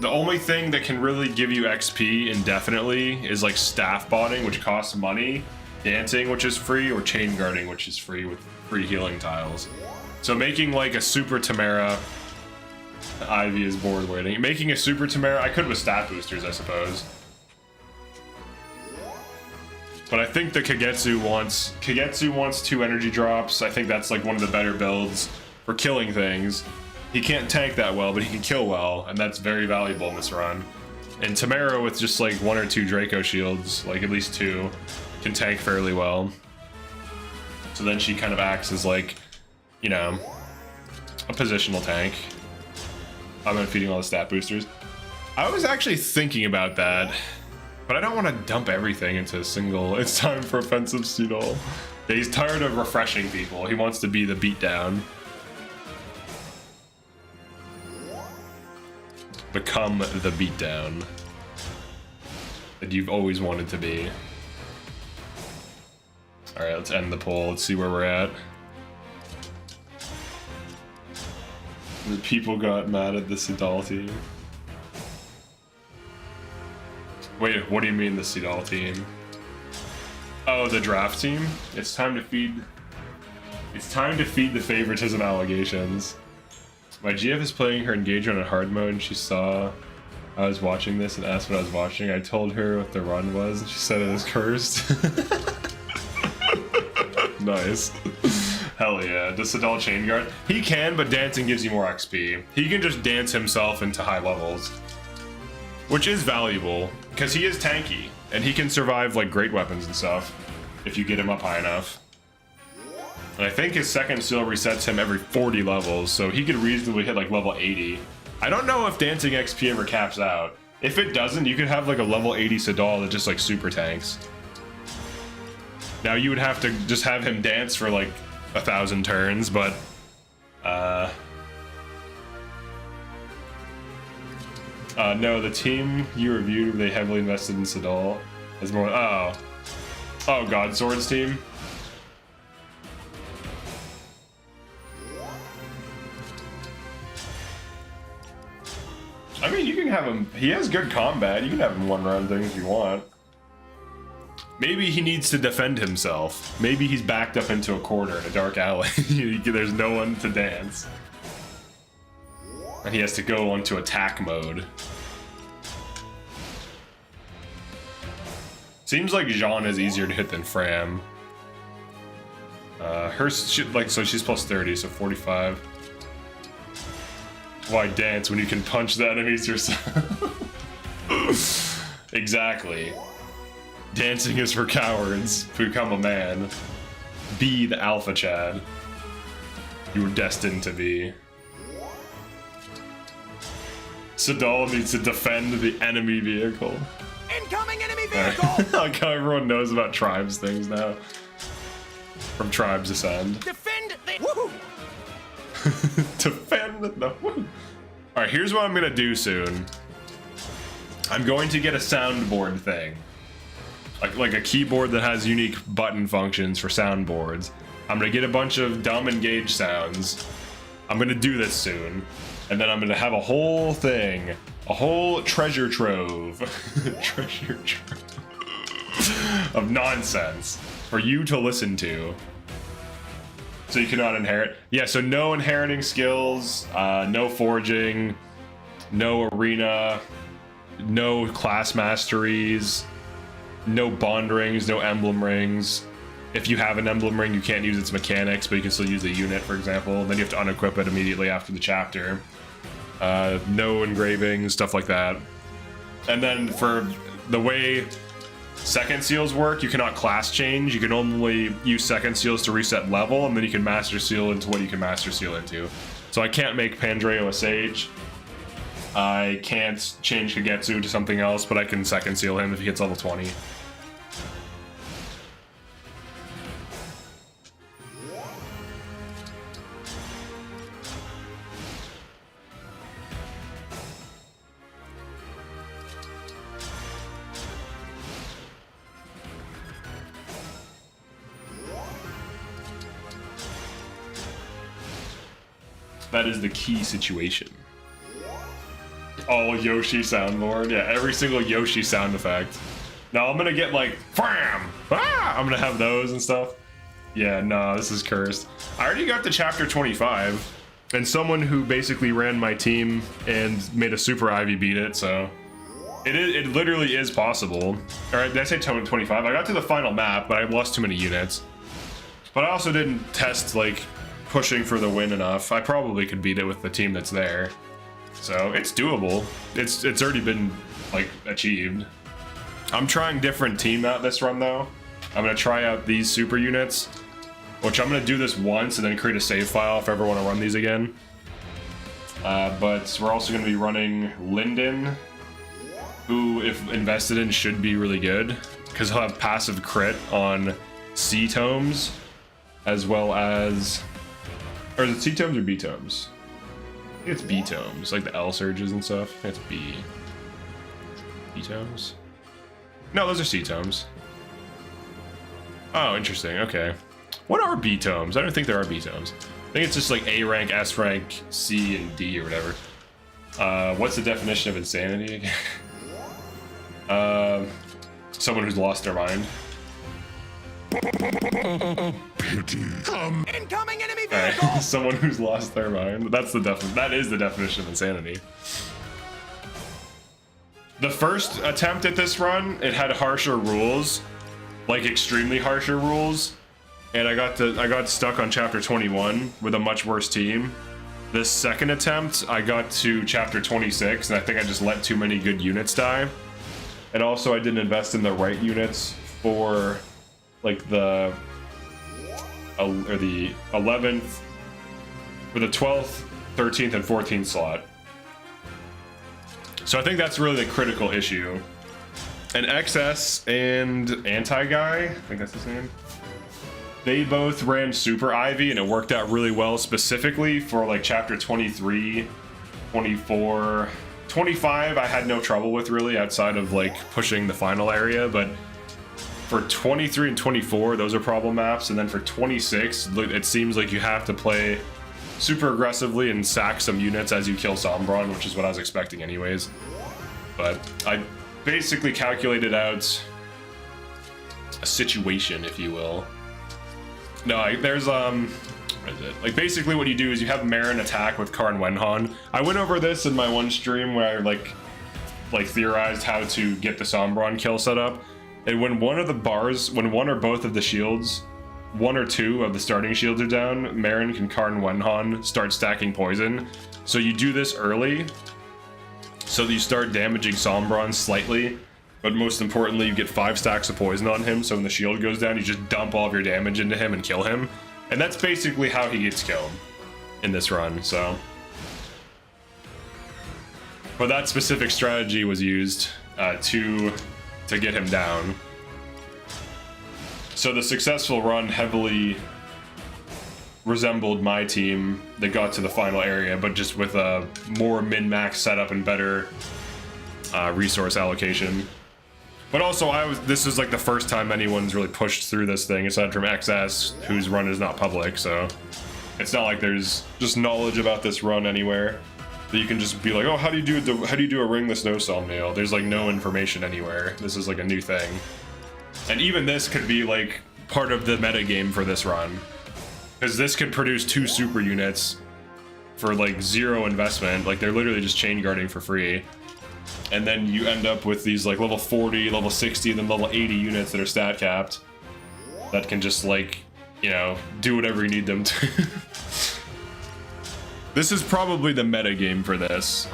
the only thing that can really give you XP indefinitely is like staff botting, which costs money, dancing, which is free, or chain guarding, which is free with free healing tiles. So making like a Super Tamara, Ivy is bored waiting. Making a Super Tamara, I could with stat boosters, I suppose. But I think the Kagetsu wants 2 energy drops. I think that's like one of the better builds for killing things. He can't tank that well, but he can kill well, and that's very valuable in this run. And Tamara with just like 1 or 2 Draco shields, like at least 2, can tank fairly well. So then she kind of acts as like, you know, a positional tank. I'm feeding all the stat boosters. I was actually thinking about that. But I don't want to dump everything into a single. It's time for offensive Seedall. Yeah, he's tired of refreshing people. He wants to be the beatdown. Become the beatdown that you've always wanted to be. Alright, let's end the poll. Let's see where we're at. The people got mad at the Seedall team. Wait, what do you mean the Seedall team? Oh, the draft team? It's time to feed the favoritism allegations. My GF is playing her engagement on hard mode and she saw I was watching this and asked what I was watching. I told her what the run was and she said it was cursed. Nice. Hell yeah. Does Seedall chain guard? He can, but dancing gives you more XP. He can just dance himself into high levels. Which is valuable, because he is tanky, and he can survive like great weapons and stuff, if you get him up high enough. And I think his second seal resets him every 40 levels, so he could reasonably hit like level 80. I don't know if dancing XP ever caps out. If it doesn't, you could have like a level 80 Seedall that just like super tanks. Now you would have to just have him dance for like 1,000 turns, but no, the team you reviewed, they heavily invested in Seedall. As more, oh God, Swords team. I mean, you can have him. He has good combat. You can have him one-run things you want. Maybe he needs to defend himself. Maybe he's backed up into a corner in a dark alley. There's no one to dance, and he has to go onto attack mode. Seems like Jean is easier to hit than Fram. So she's plus 30, so 45. Why dance when you can punch the enemies yourself? Exactly. Dancing is for cowards. Become a man. Be the alpha Chad. You were destined to be. Sadal needs to defend the enemy vehicle. Incoming enemy vehicle! Like how everyone knows about tribes things now. From Tribes Ascend. Defend the woohoo! Defend the woo. Alright, here's what I'm gonna do soon. I'm going to get a soundboard thing. Like a keyboard that has unique button functions for soundboards. I'm gonna get a bunch of dumb engage sounds. I'm gonna do this soon. And then I'm gonna have a whole thing. A whole treasure trove. Treasure trove. Of nonsense. For you to listen to. So you cannot inherit. Yeah, so no inheriting skills, no forging, no arena, no class masteries, no bond rings, no emblem rings. If you have an emblem ring, you can't use its mechanics, but you can still use the unit, for example. Then you have to unequip it immediately after the chapter. No engraving, stuff like that. And then for the way second seals work, you cannot class change. You can only use second seals to reset level, and then you can master seal into what you can master seal into. So I can't make Pandreo a sage. I can't change Kagetsu to something else, but I can second seal him if he hits level 20. That is the key situation. Oh, Yoshi soundboard. Yeah, every single Yoshi sound effect. Now I'm gonna get like, bam! Ah! I'm gonna have those and stuff. Yeah, no, this is cursed. I already got to chapter 25, and someone who basically ran my team and made a Super Ivy beat it, so it literally is possible. All right, did I say 25? I got to the final map, but I lost too many units. But I also didn't test like pushing for the win enough. I probably could beat it with the team that's there. So it's doable. It's already been like achieved. I'm trying different team out this run though. I'm gonna try out these super units, which I'm gonna do this once and then create a save file if I ever want to run these again. But we're also gonna be running Linden, who if invested in should be really good because he'll have passive crit on C tomes as well as, or is it C tomes or B tomes? I think it's B tomes, like the L surges and stuff. I think it's B. B tomes? No, those are C tomes. Oh, interesting. Okay. What are B tomes? I don't think there are B tomes. I think it's just like A rank, S rank, C, and D or whatever. What's the definition of insanity again? Someone who's lost their mind. Incoming enemy vehicle! Right. Someone who's lost their mind. That's the that is the definition of insanity. The first attempt at this run, it had harsher rules, like extremely harsher rules, and I got stuck on chapter 21 with a much worse team. This second attempt, I got to chapter 26, and I think I just let too many good units die. And also, I didn't invest in the right units for like the 11th, for the 12th, 13th, and 14th slot. So I think that's really the critical issue. And XS and Anti-Guy, I think that's his name, they both ran Super Ivy and it worked out really well specifically for like chapter 23, 24, 25 I had no trouble with really outside of like pushing the final area, but for 23 and 24 those are problem maps, and then for 26 it seems like you have to play super aggressively and sack some units as you kill Sombron, which is what I was expecting anyways. But I basically calculated out a situation, if you will. No, there's what is it? Like basically what you do is you have Marin attack with Karn Wenhan. I went over this in my one stream where I like theorized how to get the Sombron kill set up. And when one of the bars, when one or both of the shields 1 or 2 of the starting shields are down, Marin can Karn Wenhan start stacking poison. So you do this early, so that you start damaging Sombron slightly, but most importantly, you get 5 stacks of poison on him, so when the shield goes down, you just dump all of your damage into him and kill him. And that's basically how he gets killed in this run, so. But that specific strategy was used to get him down. So the successful run heavily resembled my team that got to the final area, but just with a more min-max setup and better resource allocation. But also, this was like the first time anyone's really pushed through this thing, aside from XS, whose run is not public, so it's not like there's just knowledge about this run anywhere that you can just be like, oh, how do you do a ring the snow Somniel? There's like no information anywhere. This is like a new thing. And even this could be like part of the meta game for this run, because this could produce 2 super units for like 0 investment. Like they're literally just chain guarding for free. And then you end up with these like level 40, level 60, then level 80 units that are stat capped that can just like, you know, do whatever you need them to. This is probably the meta game for this.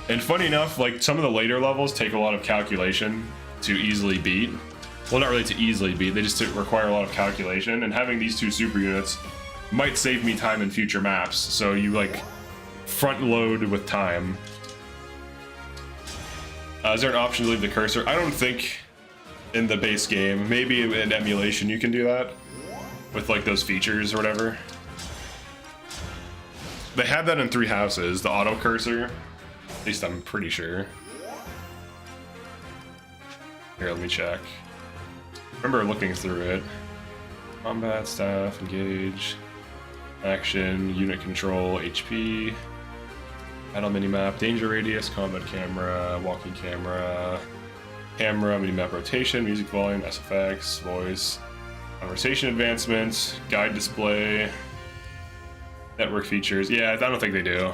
And funny enough, like some of the later levels take a lot of calculation to easily beat. Well, not really to easily beat, they just require a lot of calculation, and having these 2 super units might save me time in future maps, so you like front load with time. Is there an option to leave the cursor? I don't think in the base game. Maybe in emulation you can do that with like those features or whatever. They had that in 3 houses, the auto cursor. At least I'm pretty sure. Here, let me check. I remember looking through it. Combat, staff, engage, action, unit control, HP, battle minimap, danger radius, combat camera, walking camera, camera, minimap rotation, music volume, SFX, voice, conversation advancement, guide display, network features. Yeah, I don't think they do.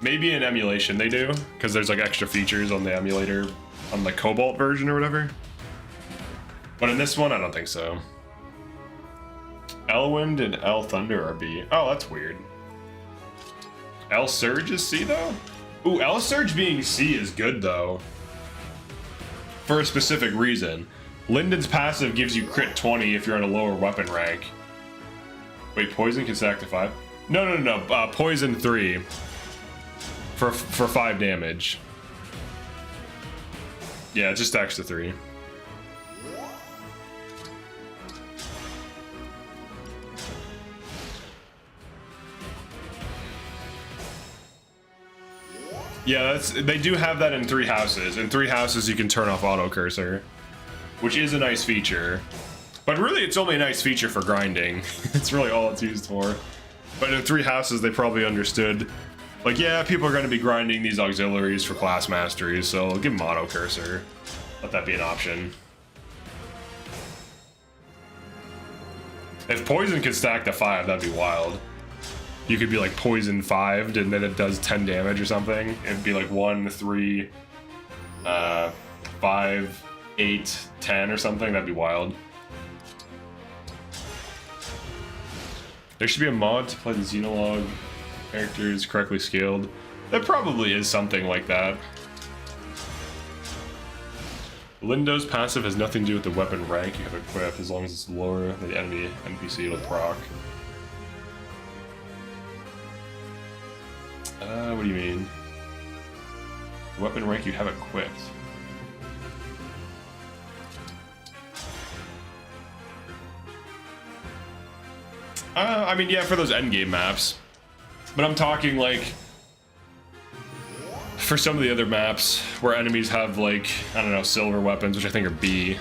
Maybe in emulation they do, because there's like extra features on the emulator, on the Cobalt version or whatever. But in this one, I don't think so. Elwind and L Thunder are B. Oh, that's weird. L Surge is C though? Ooh, L Surge being C is good though. For a specific reason. Linden's passive gives you crit 20 if you're on a lower weapon rank. Wait, poison can stack to 5? No. Poison 3 for 5 damage. Yeah, it just stacks to 3. Yeah, they do have that in 3 houses. In 3 houses, you can turn off auto cursor, which is a nice feature. But really, it's only a nice feature for grinding. It's really all it's used for. But in 3 houses, they probably understood, like, yeah, people are going to be grinding these auxiliaries for class masteries, so give them auto cursor. Let that be an option. If poison could stack to 5, that'd be wild. You could be like poison 5'd and then it does 10 damage or something. It'd be like 1, 3, 5, 8, 10 or something. That'd be wild. There should be a mod to play the Xenologue characters correctly scaled. There probably is something like that. Lindo's passive has nothing to do with the weapon rank you have equipped, as long as it's lower than the enemy NPC it'll proc. What do you mean? Weapon rank you have equipped. I mean, yeah, for those endgame maps. But I'm talking, like, for some of the other maps where enemies have, like, I don't know, silver weapons, which I think are B.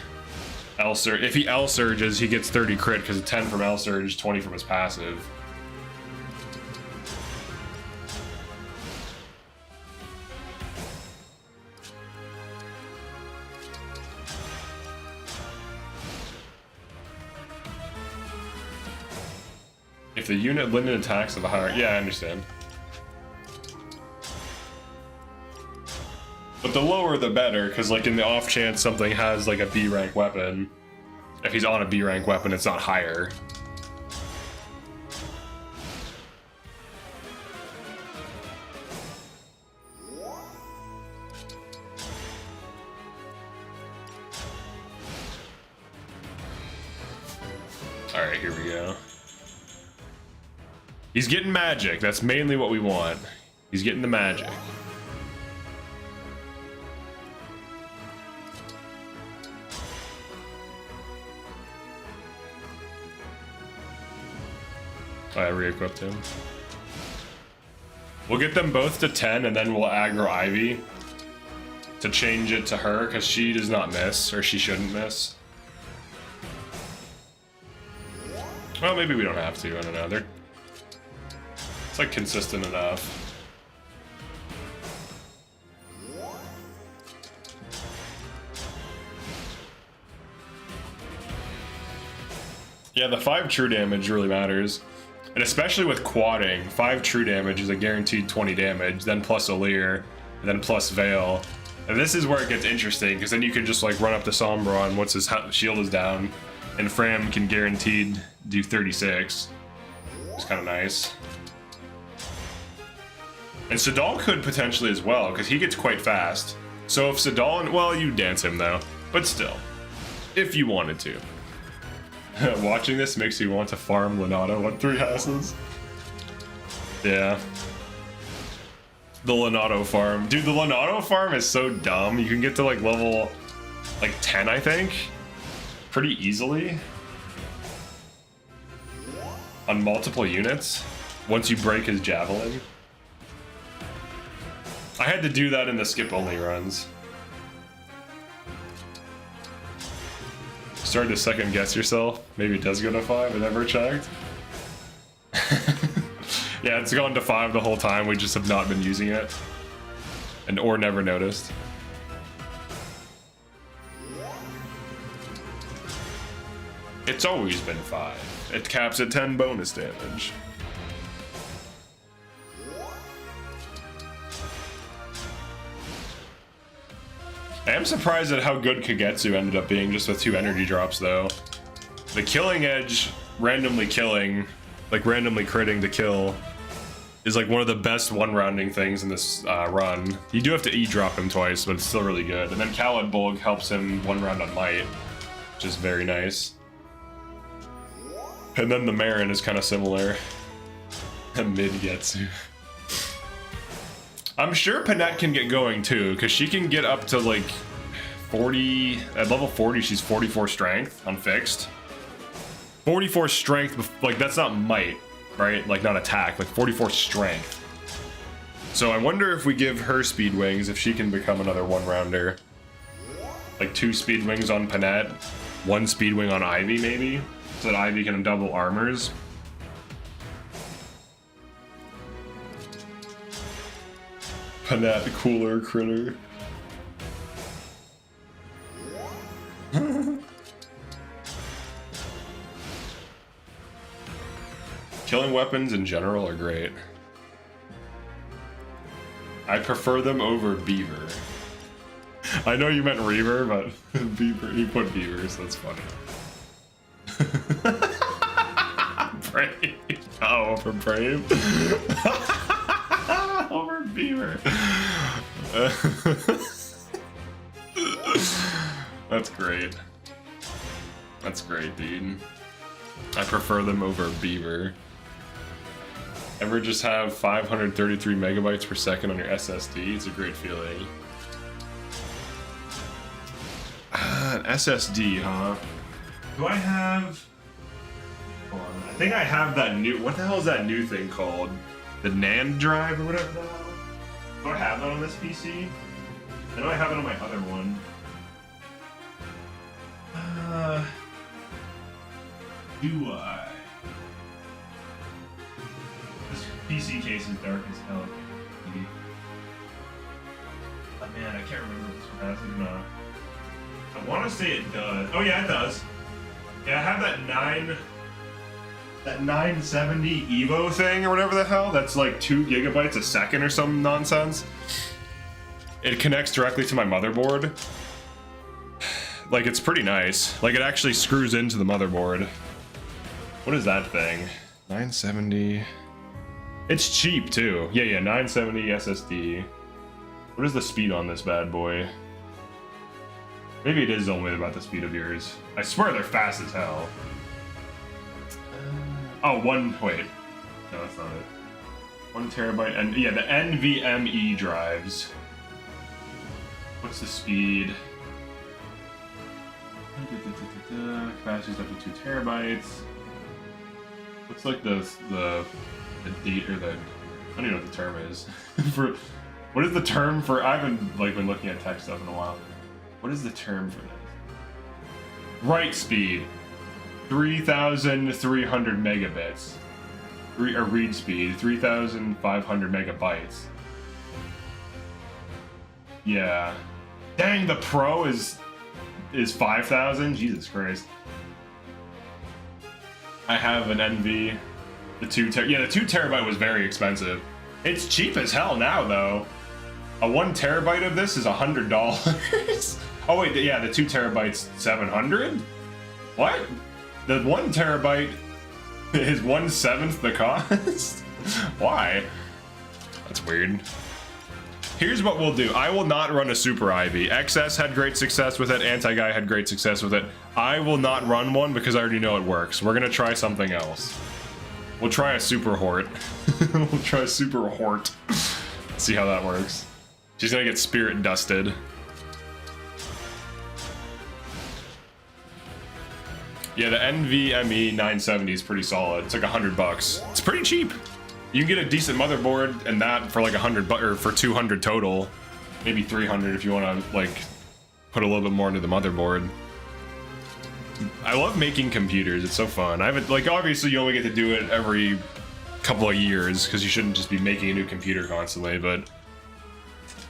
L-Surge. If he L-Surges, he gets 30 crit, because 10 from L-Surge, 20 from his passive. If the unit Linden attacks of a higher... Yeah, I understand. But the lower the better, because like in the off chance something has like a B rank weapon, If he's on a B rank weapon, it's not higher. Alright, here we go. He's getting magic. That's mainly what we want. He's getting the magic. I re-equipped him. We'll get them both to 10 and then we'll aggro Ivy to change it to her because she does not miss, or she shouldn't miss. Well, maybe we don't have to. I don't know. It's like consistent enough. Yeah, the 5 true damage really matters. And especially with quadding, 5 true damage is a guaranteed 20 damage, then plus Alir, and then plus Veil. And this is where it gets interesting, because then you can just like run up to Sombron once his shield is down, and Fram can guaranteed do 36. It's kind of nice. And Sadal could potentially as well, because he gets quite fast. So if Sadal, well, you dance him though, but still, if you wanted to. Watching this makes you want to farm Lonato on 3 houses. Yeah. The Lonato farm. Dude, the Lonato farm is so dumb. You can get to like level like 10, I think. Pretty easily. On multiple units. Once you break his javelin. I had to do that in the skip only runs. Started to second guess yourself. Maybe it does go to 5. I never checked. Yeah, it's gone to 5 the whole time. We just have not been using it, or never noticed. It's always been 5. It caps at 10 bonus damage. I am surprised at how good Kagetsu ended up being just with 2 energy drops though. The killing edge, randomly killing, like randomly critting to kill, is like one of the best one-rounding things in this run. You do have to E-drop him twice, but it's still really good. And then Khaled Bulg helps him 1 round on Might, which is very nice. And then the Marin is kind of similar. And Mid-Getsu. I'm sure Panette can get going too, because she can get up to like 40, at level 40 she's 44 strength on fixed. 44 strength, like that's not might, right? Like not attack, like 44 strength. So I wonder if we give her speed wings, if she can become another 1-rounder. Like 2 speed wings on Panette, 1 speed wing on Ivy maybe, so that Ivy can double armors. Panette cooler critter. Killing weapons in general are great. I prefer them over Beaver. I know you meant Reaver, but Beaver, you put Beaver, so that's funny. Brave. Oh, over Brave. Over Beaver. That's great. That's great, dude. I prefer them over Beaver. Ever just have 533 megabytes per second on your SSD? It's a great feeling. An SSD, huh? Do I have... Hold on. I think I have that new... What the hell is that new thing called? The NAND drive or whatever the hell? Do I have that on this PC? I know I have it on my other one. Do I? This PC case is dark as hell. Oh man, I can't remember if this one has it or not. I want to say it does. Oh yeah, it does. Yeah, I have that 970 Evo thing or whatever the hell. That's like 2 gigabytes a second or some nonsense. It connects directly to my motherboard. Like, it's pretty nice. Like, it actually screws into the motherboard. What is that thing? 970. It's cheap too. Yeah, 970 SSD. What is the speed on this bad boy? Maybe it is only about the speed of yours. I swear they're fast as hell. Oh, wait. No, that's not it. 1 terabyte, and yeah, the NVMe drives. What's the speed? Capacity's up to 2 terabytes. What's like the date or the, I don't even know what the term is for, what is the term for, I haven't like been looking at tech stuff in a while. What is the term for this? Write speed, 3,300 megabits. Or read speed, 3,500 megabytes. Yeah. Dang, the Pro is 5,000? Jesus Christ. I have an NV. The 2 terabyte was very expensive. It's cheap as hell now, though. A 1 terabyte of this is $100. Oh wait, yeah, the 2 terabytes, 700? What? The 1 terabyte is 1/7 the cost? Why? That's weird. Here's what we'll do. I will not run a Super Ivy. XS had great success with it. Anti-Guy had great success with it. I will not run one because I already know it works. We're gonna try something else. We'll try a Super Hort. We'll try a Super Hort. See how that works. She's gonna get spirit dusted. Yeah, the NVMe 970 is pretty solid. It's like $100. It's pretty cheap. You can get a decent motherboard and that for like $100 or for 200 total, maybe 300 if you want to like put a little bit more into the motherboard. I love making computers. It's so fun. I haven't, like, obviously you only get to do it every couple of years because you shouldn't just be making a new computer constantly, but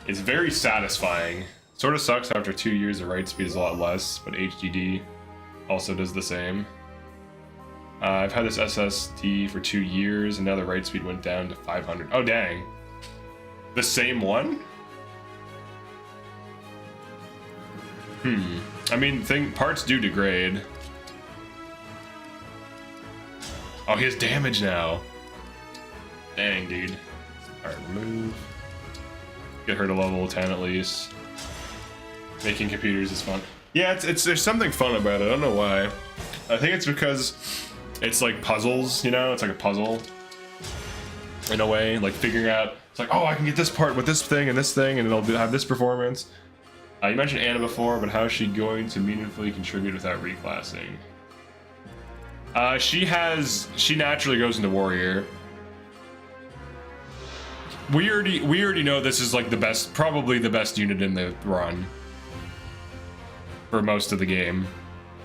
it's very satisfying. Sort of sucks after 2 years the write speed is a lot less, but HDD also does the same. I've had this SSD for 2 years and now the write speed went down to 500. Oh dang. The same one? I mean, parts do degrade. Oh, he has damage now. Dang, dude. Alright, remove. Get her to level 10 at least. Making computers is fun. Yeah, there's something fun about it. I don't know why. I think it's because it's like puzzles, you know? It's like a puzzle in a way, like figuring out, it's like, oh, I can get this part with this thing, and it'll have this performance. You mentioned Anna before, but how is she going to meaningfully contribute without reclassing? She naturally goes into warrior. We already know this is like the best, probably the best unit in the run for most of the game.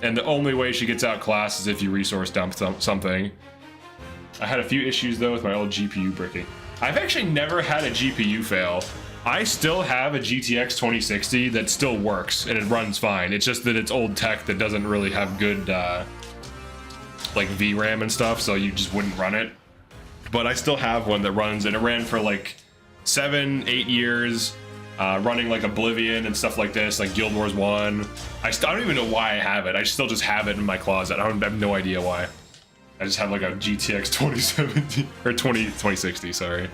And the only way she gets outclassed is if you resource dump something. I had a few issues though with my old GPU bricking. I've actually never had a GPU fail. I still have a GTX 2060 that still works and it runs fine. It's just that it's old tech that doesn't really have good like VRAM and stuff, so you just wouldn't run it. But I still have one that runs, and it ran for like 7-8 years, running like Oblivion and stuff like this, like Guild Wars 1. I don't even know why I have it. I still just have it in my closet. I have no idea why. I just have like a GTX 2070 or 2060, sorry.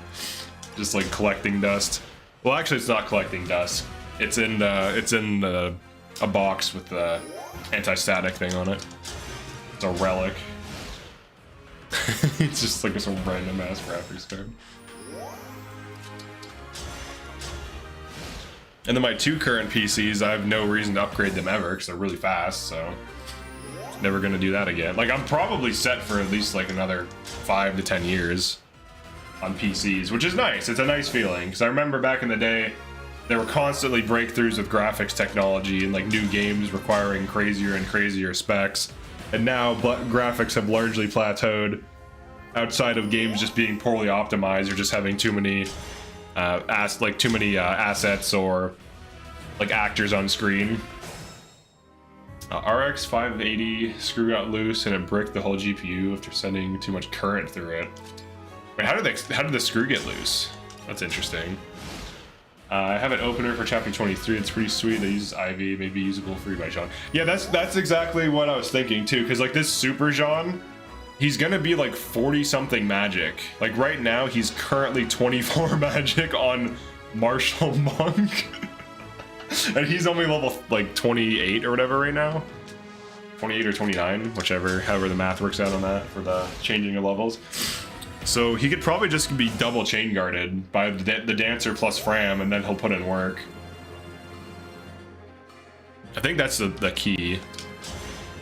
Just like collecting dust. Well, actually, it's not collecting dust. It's in a box with the anti-static thing on it. It's a relic. It's just like some random ass graphics card. And then my 2 current PCs, I have no reason to upgrade them ever because they're really fast, so never gonna do that again. Like, I'm probably set for at least like another 5 to 10 years on PCs, which is nice. It's a nice feeling because I remember back in the day there were constantly breakthroughs with graphics technology and like new games requiring crazier and crazier specs, and now graphics have largely plateaued outside of games just being poorly optimized or just having too many assets or like actors on screen. RX 580 screw got loose and it bricked the whole GPU after sending too much current through it. Wait, how did the screw get loose? That's interesting. I have an opener for chapter 23. It's pretty sweet. That uses Ivy, maybe usable free by Jean. Yeah, that's exactly what I was thinking too. Because like this Super Jean, he's gonna be like 40 something magic. Like right now, he's currently 24 magic on Martial Monk, and he's only level like 28 or whatever right now. 28 or 29, whichever, however the math works out on that for the changing of levels. So he could probably just be double chain guarded by the dancer plus Fram, and then he'll put in work. I think that's the key,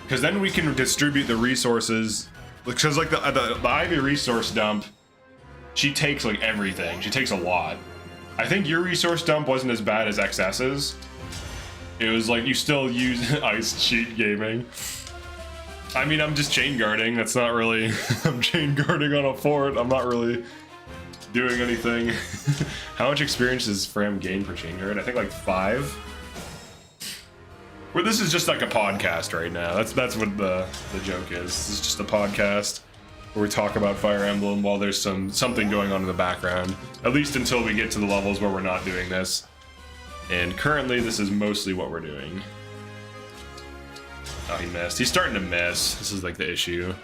because then we can distribute the resources. Because like the Ivy resource dump, she takes like everything. She takes a lot. I think your resource dump wasn't as bad as XS's. It was like you still use ice cheat gaming. I mean, I'm just chain guarding. That's not really. I'm chain guarding on a fort. I'm not really doing anything. How much experience does Fram gain per chain guard? I think like 5. Well, this is just like a podcast right now. That's what the joke is. This is just a podcast where we talk about Fire Emblem while there's something going on in the background. At least until we get to the levels where we're not doing this. And currently, this is mostly what we're doing. Oh, he missed. He's starting to miss. This is like the issue.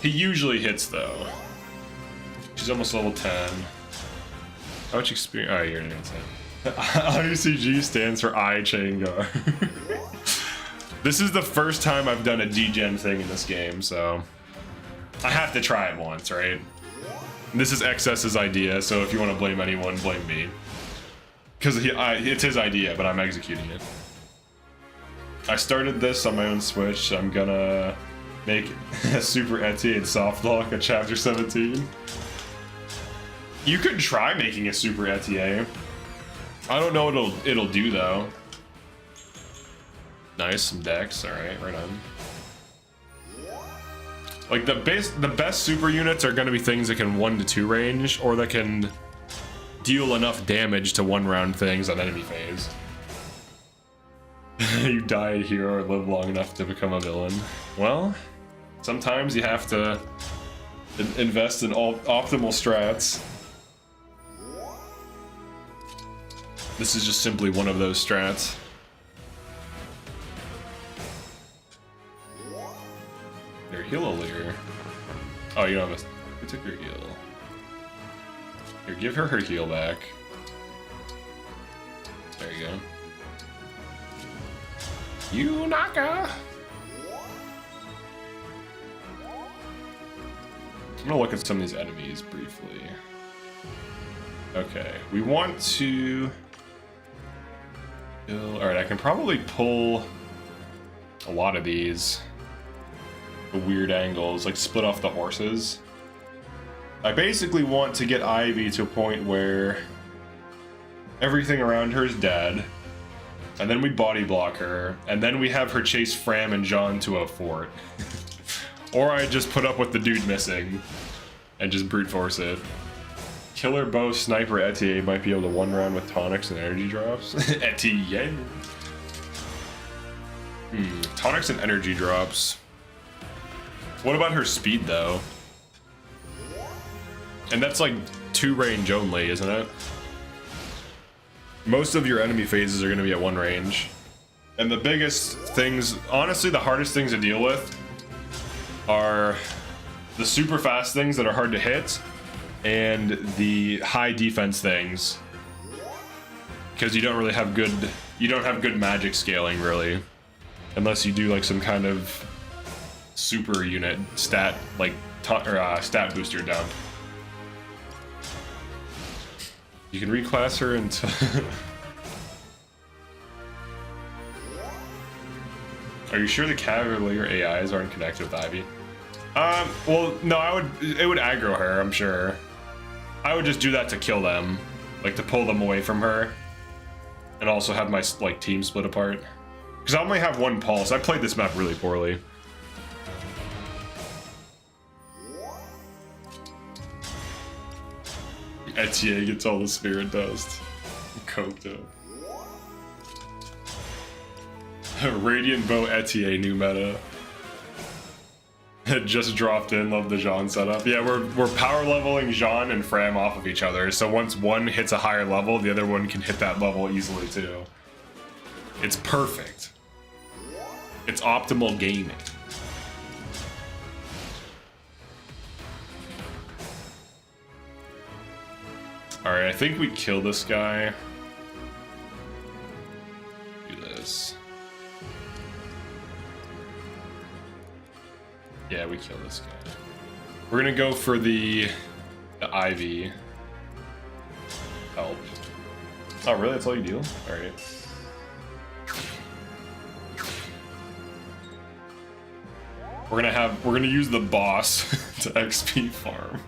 He usually hits though. She's almost level 10. How much experience? Oh, you're an insane. ICG stands for I Chain Guard. This is the first time I've done a degen thing in this game, so I have to try it once, right? This is XS's idea, so if you want to blame anyone, blame me. Because it's his idea, but I'm executing it. I started this on my own Switch, so I'm gonna make a Super Eti and soft lock at chapter 17. You could try making a Super Eti. I don't know what it'll do though. Nice, some decks. All right, right on. Like the best super units are gonna be things that can 1 to 2 range, or that can deal enough damage to 1-round things on enemy phase. You die a hero or live long enough to become a villain. Well, sometimes you have to invest in all optimal strats. This is just simply one of those strats. Your heal earlier. Oh, you don't have a... Who took your heal? Here, give her heal back. There you go. Unaka! I'm gonna look at some of these enemies briefly. Okay, we want to... Alright, I can probably pull a lot of these. The weird angles, like split off the horses. I basically want to get Ivy to a point where everything around her is dead. And then we body block her, and then we have her chase Fram and Jean to a fort. Or I just put up with the dude missing and just brute force it. Killer Bow Sniper Etienne might be able to 1-round with tonics and energy drops. Etienne. Tonics and energy drops. What about her speed though? And that's like 2 range only, isn't it? Most of your enemy phases are going to be at 1 range. And the biggest things, honestly, the hardest things to deal with are the super fast things that are hard to hit and the high defense things. Because you don't really have good magic scaling really. Unless you do like some kind of super unit stat, like stat booster dump. You can reclass her into... Are you sure the Cavalier AIs aren't connected with Ivy? Well, no, it would aggro her, I'm sure. I would just do that to kill them. Like, to pull them away from her. And also have my, like, team split apart. Because I only have 1 pulse. I played this map really poorly. Etienne gets all the spirit dust. Coked up. Radiant Bow Etienne new meta. It just dropped in. Love the Jean setup. Yeah, we're power leveling Jean and Fram off of each other. So once one hits a higher level, the other one can hit that level easily too. It's perfect. It's optimal gaming. All right, I think we kill this guy. Do this. Yeah, we kill this guy. We're gonna go for the Ivy. Help. Oh, really? That's all you do? All right. We're gonna use the boss to XP farm.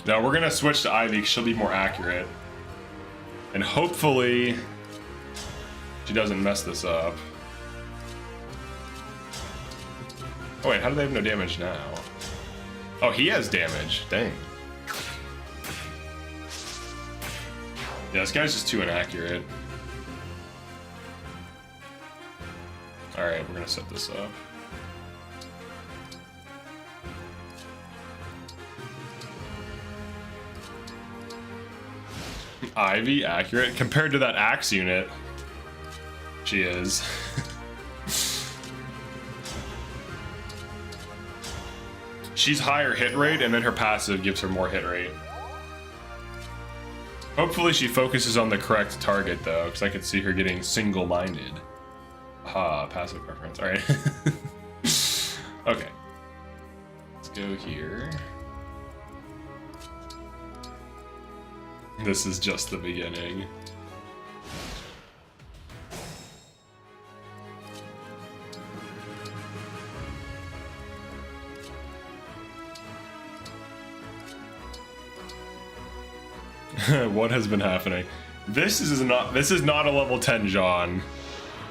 Now we're gonna switch to Ivy because she'll be more accurate. And hopefully she doesn't mess this up. Oh wait, how do they have no damage now? Oh, he has damage. Dang. Yeah, this guy's just too inaccurate. Alright, we're gonna set this up. Ivy accurate compared to that axe unit. She is. She's higher hit rate, and then her passive gives her more hit rate. Hopefully she focuses on the correct target though, because I could see her getting single-minded. Ah, passive preference. All right. Okay. Let's go here. This is just the beginning. What has been happening? This is not a level 10 Jean.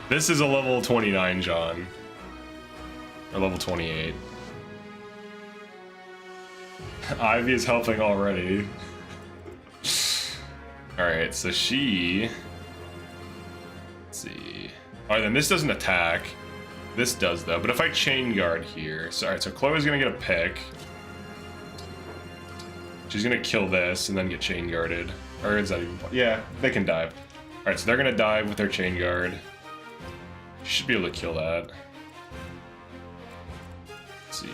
This is a level 29 Jean. Or level 28. Ivy is helping already. Alright, so she... Let's see... Alright, then this doesn't attack. This does, though. But if I chain guard here... So, alright, so Chloe's gonna get a pick. She's gonna kill this and then get chain guarded. Or is that even... Yeah, they can dive. Alright, so they're gonna dive with their chain guard. Should be able to kill that. Let's see...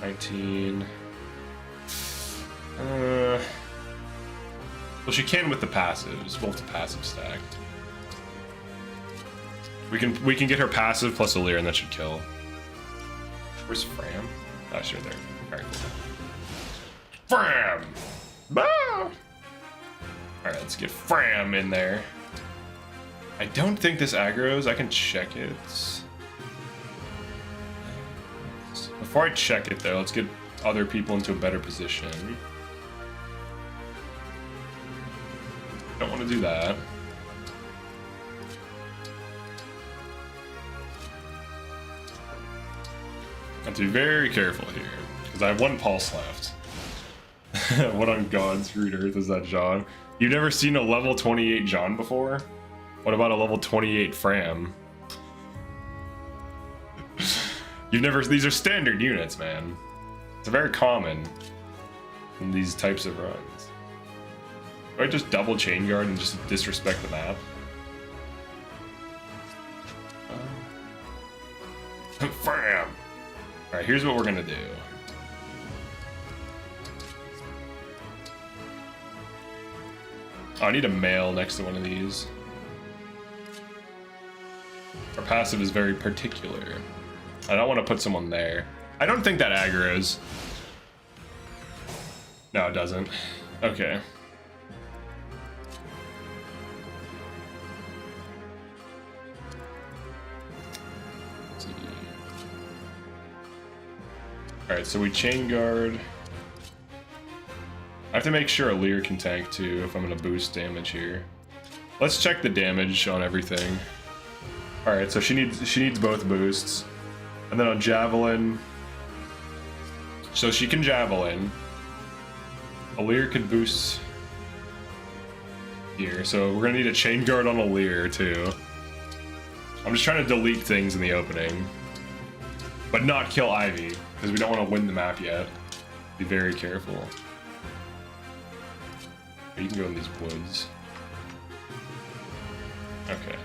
19... Well, she can with the passives. Both the passive stack. We can get her passive plus a leer, and that should kill. Where's Fram? Oh, sure, there. Alright, cool. Fram! Ah! Alright, let's get Fram in there. I don't think this aggro's. I can check it. Before I check it, though, let's get other people into a better position. Don't want to do that. I have to be very careful here, because I have one pulse left. What on God's green earth is that Jean? You've never seen a level 28 Jean before? What about a level 28 Fram? You've never... These are standard units, man. It's very common in these types of runs. Do I just double chain guard and just disrespect the map? Fram! Alright, here's what we're gonna do. Oh, I need a male next to one of these. Our passive is very particular. I don't want to put someone there. I don't think that aggro's. No, it doesn't. Okay. Alright, so we chain guard. I have to make sure a leer can tank too if I'm gonna boost damage here. Let's check the damage on everything. Alright, so she needs both boosts. And then on Javelin. So she can Javelin. A leer could boost here. So we're gonna need a chain guard on a leer too. I'm just trying to delete things in the opening. But not kill Ivy, because we don't want to win the map yet. Be very careful. You can go in these woods. Okay.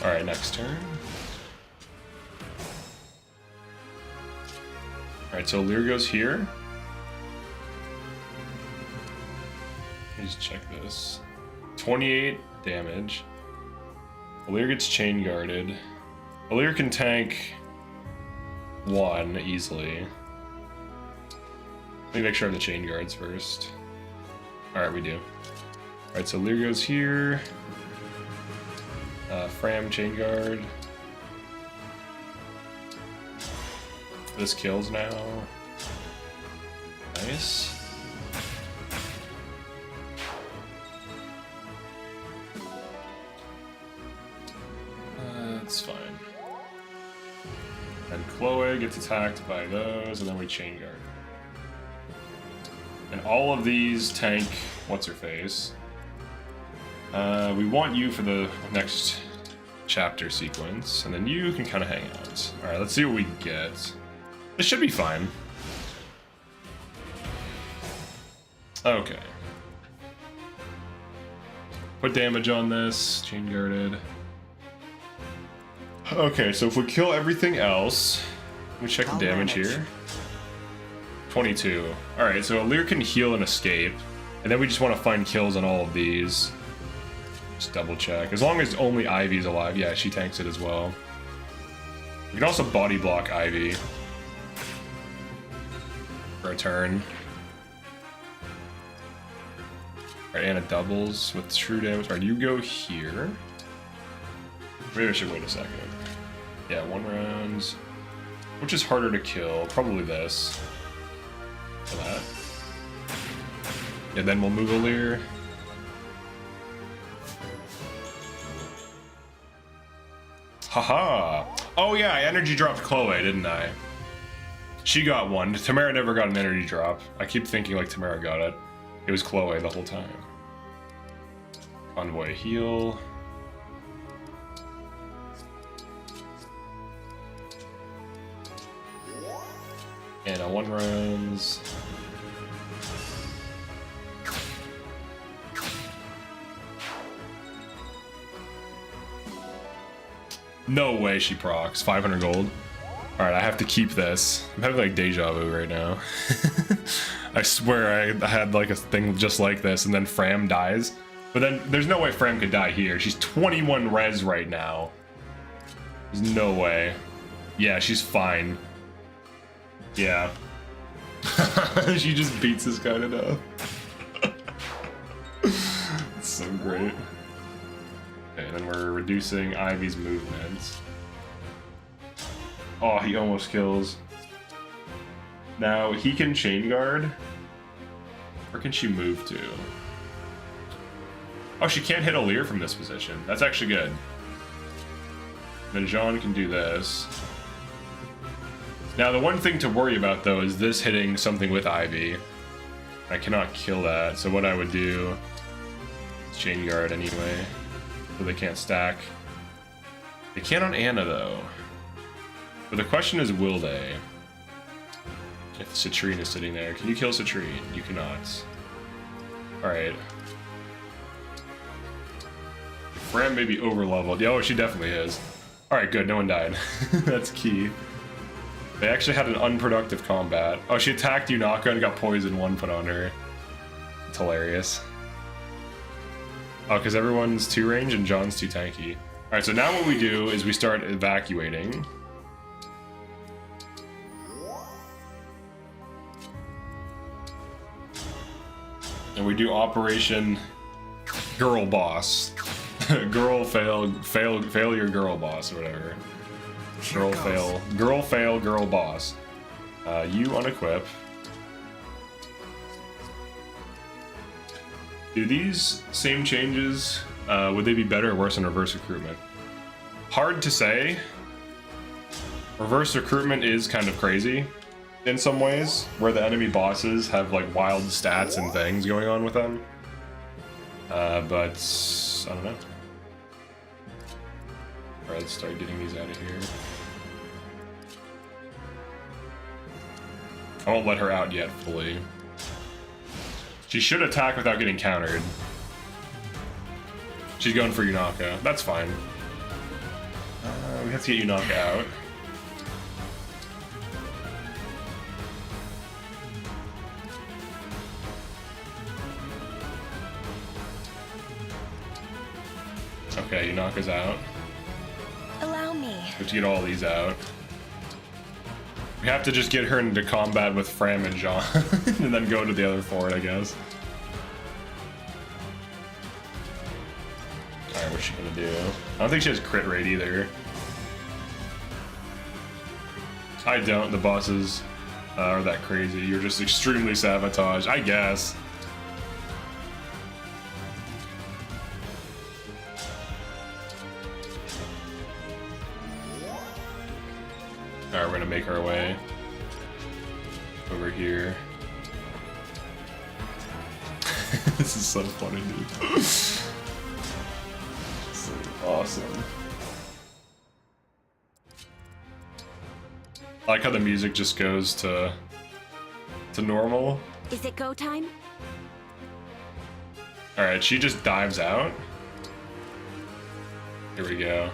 Alright, next turn. Alright, so Lear goes here. Let me just check this. 28 damage. Lear gets chain guarded. Lear can tank 1 easily. Let me make sure I have the chain guards first. Alright, we do. Alright, so Lear goes here. Fram chain guard. This kills now. Nice. That's fine. And Chloe gets attacked by those, and then we chain guard. And all of these tank what's her face. We want you for the next chapter sequence, and then you can kind of hang out. All right, let's see what we get. This should be fine. Okay. Put damage on this. Chain guarded. Okay, so if we kill everything else, let me check the damage here. 22. Alright, so Lear can heal and escape, and then we just want to find kills on all of these. Just double check. As long as only Ivy's alive, yeah, she tanks it as well. We can also body block Ivy for a turn. Alright, and it doubles with true damage. Alright, you go here. Maybe I should wait a second. Yeah, 1 round. Which is harder to kill? Probably this. For that. And then we'll move a Lear. Haha! Oh yeah, I energy dropped Chloe, didn't I? She got 1. Tamara never got an energy drop. I keep thinking like Tamara got it. It was Chloe the whole time. Convoy heal. And a 1 rounds. No way she procs. 500 gold. Alright, I have to keep this. I'm having like deja vu right now. I swear I had like a thing just like this, and then Fram dies. But then there's no way Fram could die here. She's 21 res right now. There's no way. Yeah, she's fine. Yeah. She just beats this guy to death. It's so great. Okay, and then we're reducing Ivy's movement. Oh, he almost kills. Now, he can chain guard. Where can she move to? Oh, she can't hit a Lear from this position. That's actually good. Then Jean can do this. Now, the one thing to worry about, though, is this hitting something with Ivy. I cannot kill that, so what I would do is chain guard anyway, so they can't stack. They can on Anna, though. But the question is, will they? If Citrine is sitting there. Can you kill Citrine? You cannot. Alright. Fram may be over-leveled. Oh, she definitely is. Alright, good. No one died. That's key. They actually had an unproductive combat. Oh, she attacked Unaka and got poison 1 put on her. It's hilarious. Oh, because everyone's 2 range and John's 2 tanky. Alright, so now what we do is we start evacuating. And we do Operation Girl Boss. Failure Girl Boss, or whatever. Girl fail, girl boss. You unequip. Do these same changes, would they be better or worse in reverse recruitment? Hard to say. Reverse recruitment is kind of crazy. in some ways, where the enemy bosses have like wild stats and things going on with them. But I don't know. Alright, let's start getting these out of here. I won't let her out yet fully. She should attack without getting countered. She's going for Unaka. That's fine. We have to get Unaka out. Okay, Unaka's out. Allow me. We have to get all these out. We have to just get her into combat with Fram and Jean, and then go to the other fort, I guess. Alright, what's she gonna do? I don't think she has crit rate either. I don't. The bosses are that crazy. You're just extremely sabotaged, I guess. Alright, we're gonna make our way over here. This is so funny, dude. So awesome. I like how the music just goes to normal. Is it go time? Alright, she just dives out. Here we go.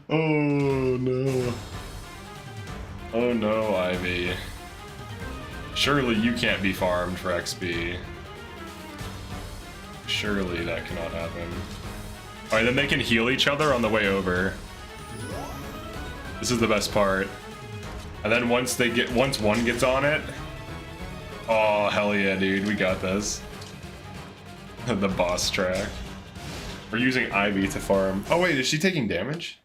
Oh no. Oh no, Ivy. Surely you can't be farmed for XP. Surely that cannot happen. Alright, then they can heal each other on the way over. This is the best part. And then once one gets on it. Oh hell yeah, dude, we got this. The boss track. We're using Ivy to farm. Oh wait, is she taking damage?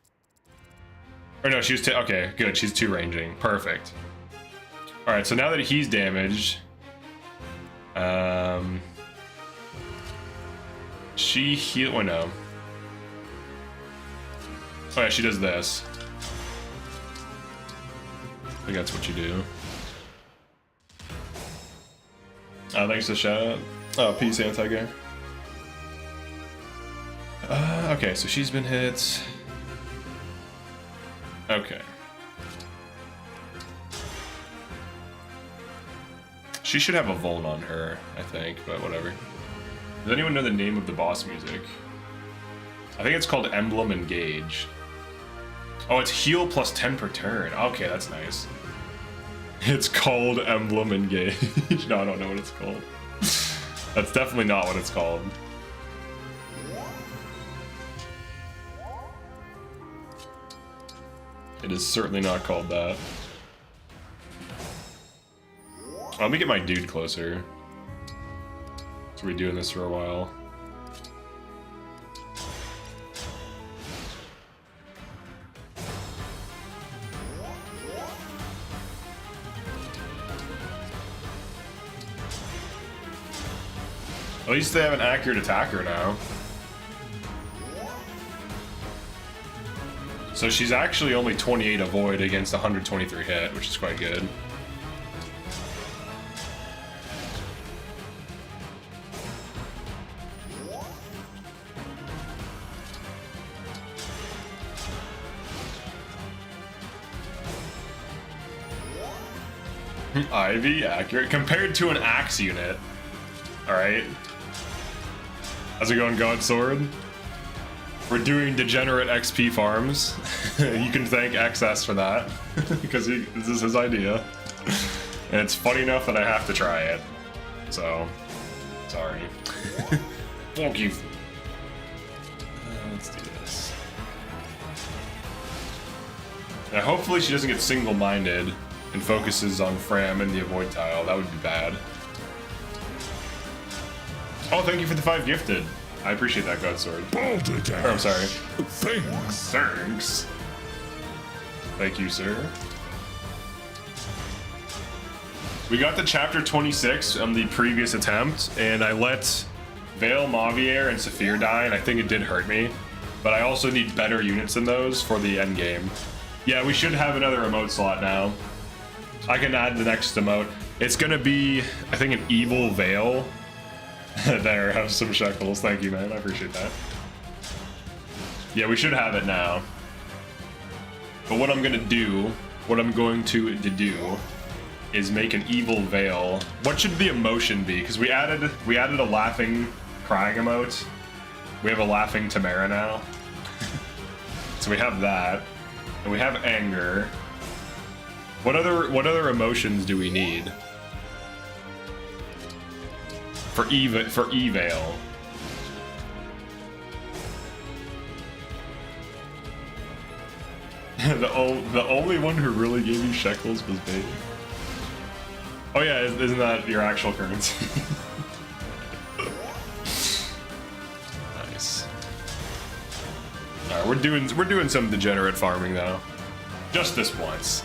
Or no, she was okay, good, she's 2 ranging. Perfect. Alright, so now that he's damaged, she heal. Oh no. Oh yeah, she does this. I think that's what you do. Thanks for the shout out. Oh, peace, anti-guy. Okay, so she's been hit. Okay. She should have a vuln on her, I think, but whatever. Does anyone know the name of the boss music? I think it's called Emblem Engage. Oh, it's heal plus 10 per turn. Okay, that's nice. It's called Emblem Engage. No, I don't know what it's called. That's definitely not what it's called. It is certainly not called that. Let me get my dude closer. So we're doing this for a while. At least they have an accurate attacker now. So she's actually only 28 avoid against 123 hit, which is quite good. Ivy, accurate. Compared to an axe unit. Alright. How's it going, God Sword? We're doing degenerate XP farms. You can thank XS for that. Because this is his idea. And it's funny enough that I have to try it. So, sorry. Fuck you. Let's do this. Now, hopefully she doesn't get single-minded and focuses on Fram and the avoid tile. That would be bad. Oh, thank you for the 5 gifted. I appreciate that, God Sword. Or, I'm sorry. Thanks. Thanks. Thank you, sir. We got to chapter 26 on the previous attempt, and I let Vale, Mavier, and Saphir die, and I think it did hurt me. but I also need better units than those for the end game. Yeah, we should have another emote slot now. I can add the next emote. It's gonna be, I think, an evil veil. There, have some shekels. Thank you, man. I appreciate that. Yeah, we should have it now. But what I'm going to do is make an evil veil. What should the emotion be? Because we added a laughing crying emote. We have a laughing Tamara now. So we have that. And we have anger. What other emotions do we need? For evail. The only one who really gave you shekels was Baby. Oh yeah, isn't that your actual currency? Nice. Alright, we're doing some degenerate farming though. Just this once.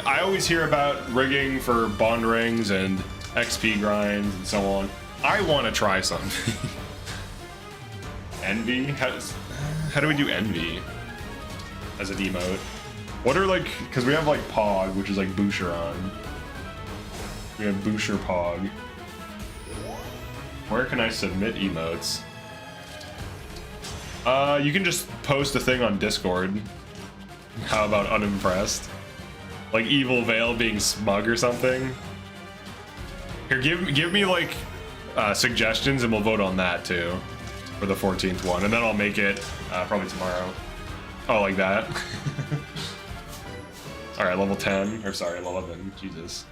I always hear about rigging for bond rings and XP grinds and so on. I want to try something. Envy? How do we do envy as an emote? What are like, because we have like Pog, which is like Boucheron. We have Boucher Pog. Where can I submit emotes? You can just post a thing on Discord. How about unimpressed? Like Evil Veil being smug or something? Here, give me like suggestions and we'll vote on that too for the 14th one, and then I'll make it probably tomorrow. Oh, like that? All right, level 10, or sorry, level 11. Jesus,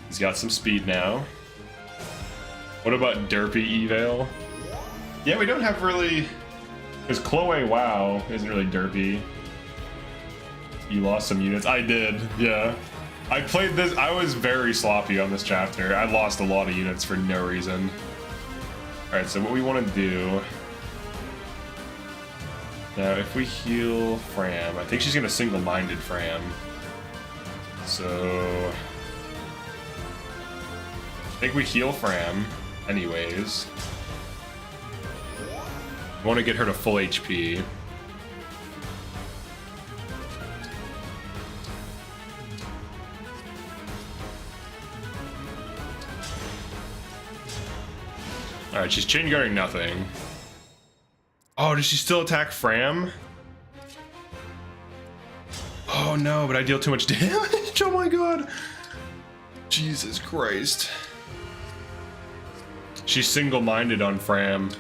he's got some speed now. What about Derpy Evail? Yeah, we don't have really, because Chloe WoW isn't really derpy. You lost some units. I did, yeah. I played this, I was very sloppy on this chapter. I lost a lot of units for no reason. Alright, so what we want to do... Now, if we heal Fram, I think she's going to single-minded Fram. So... I think we heal Fram, anyways. I want to get her to full HP. Alright, she's chain guarding nothing. Oh, does she still attack Fram? Oh no, but I deal too much damage. Oh my god. Jesus Christ. She's single-minded on Fram.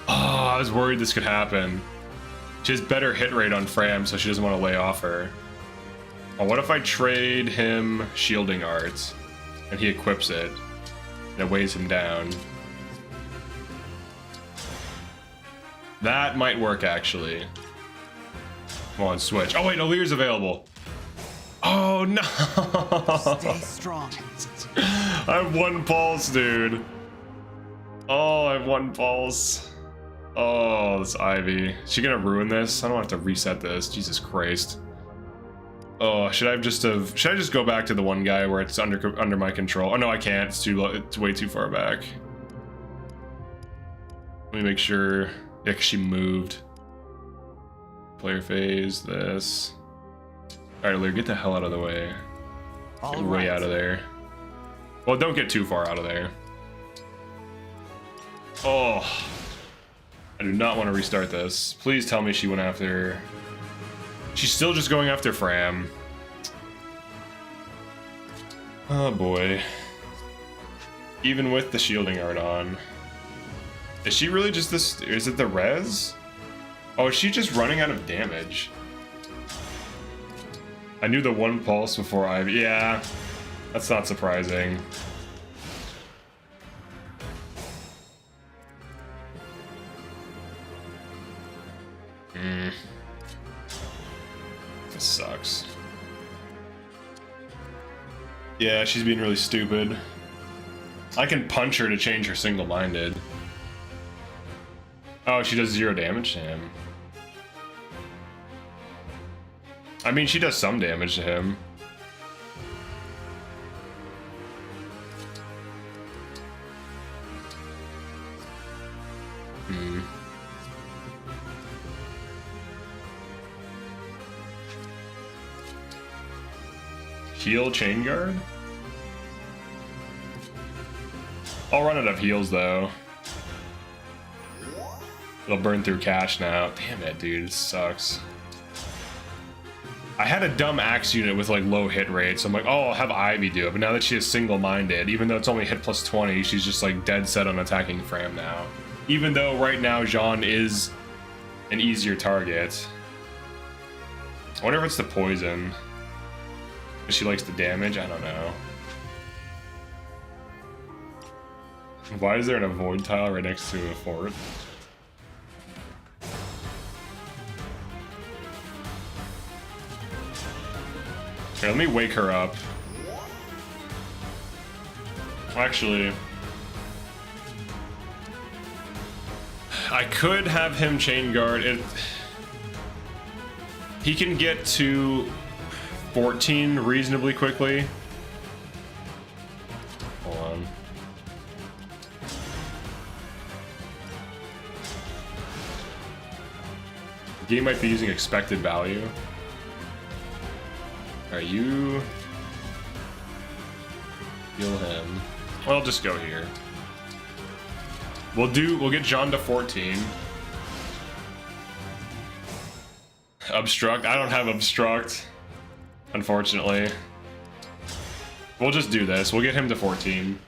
Oh, I was worried this could happen. She has better hit rate on Fram, so she doesn't want to lay off her. Oh, what if I trade him Shielding Arts and he equips it? And it weighs him down. That might work, actually. Come on, switch. Oh, wait, no, Lear's available. Oh, no. Stay strong. I have one pulse, dude. Oh, I have one pulse. Oh, this Ivy. Is she gonna ruin this? I don't have to reset this. Jesus Christ. Oh, should I just go back to the one guy where it's under my control? Oh no, I can't. It's too low. It's way too far back. Let me make sure. Yeah, 'cause she moved. Player phase. This. All right, Lear, get the hell out of the way. Get way out of there. Well, don't get too far out of there. Oh, I do not want to restart this. Please tell me she went after. She's still just going after Fram. Oh boy. Even with the shielding art on. Is she really just this? Is it the res? Oh, is she just running out of damage? I knew the one pulse before I... Yeah, that's not surprising. This sucks. Yeah, she's being really stupid. I can punch her to change her single-minded. Oh, she does 0 damage to him. I mean, she does some damage to him. Heal chain guard? I'll run out of heals though. It'll burn through cash now. Damn it, dude, this sucks. I had a dumb axe unit with like low hit rate, so I'm like, oh, I'll have Ivy do it. But now that she is single-minded, even though it's only hit plus 20, she's just like dead set on attacking Fram now. Even though right now Jean is an easier target. I wonder if it's the poison. If she likes the damage, I don't know. Why is there an avoid tile right next to a fort? Okay, let me wake her up. Actually, I could have him chain guard. He can get to 14 reasonably quickly. Hold on. The game might be using expected value. Are you heal him? Well, I'll just go here. We'll get John to 14. Obstruct. I don't have obstruct, unfortunately. We'll just do this. We'll get him to 14.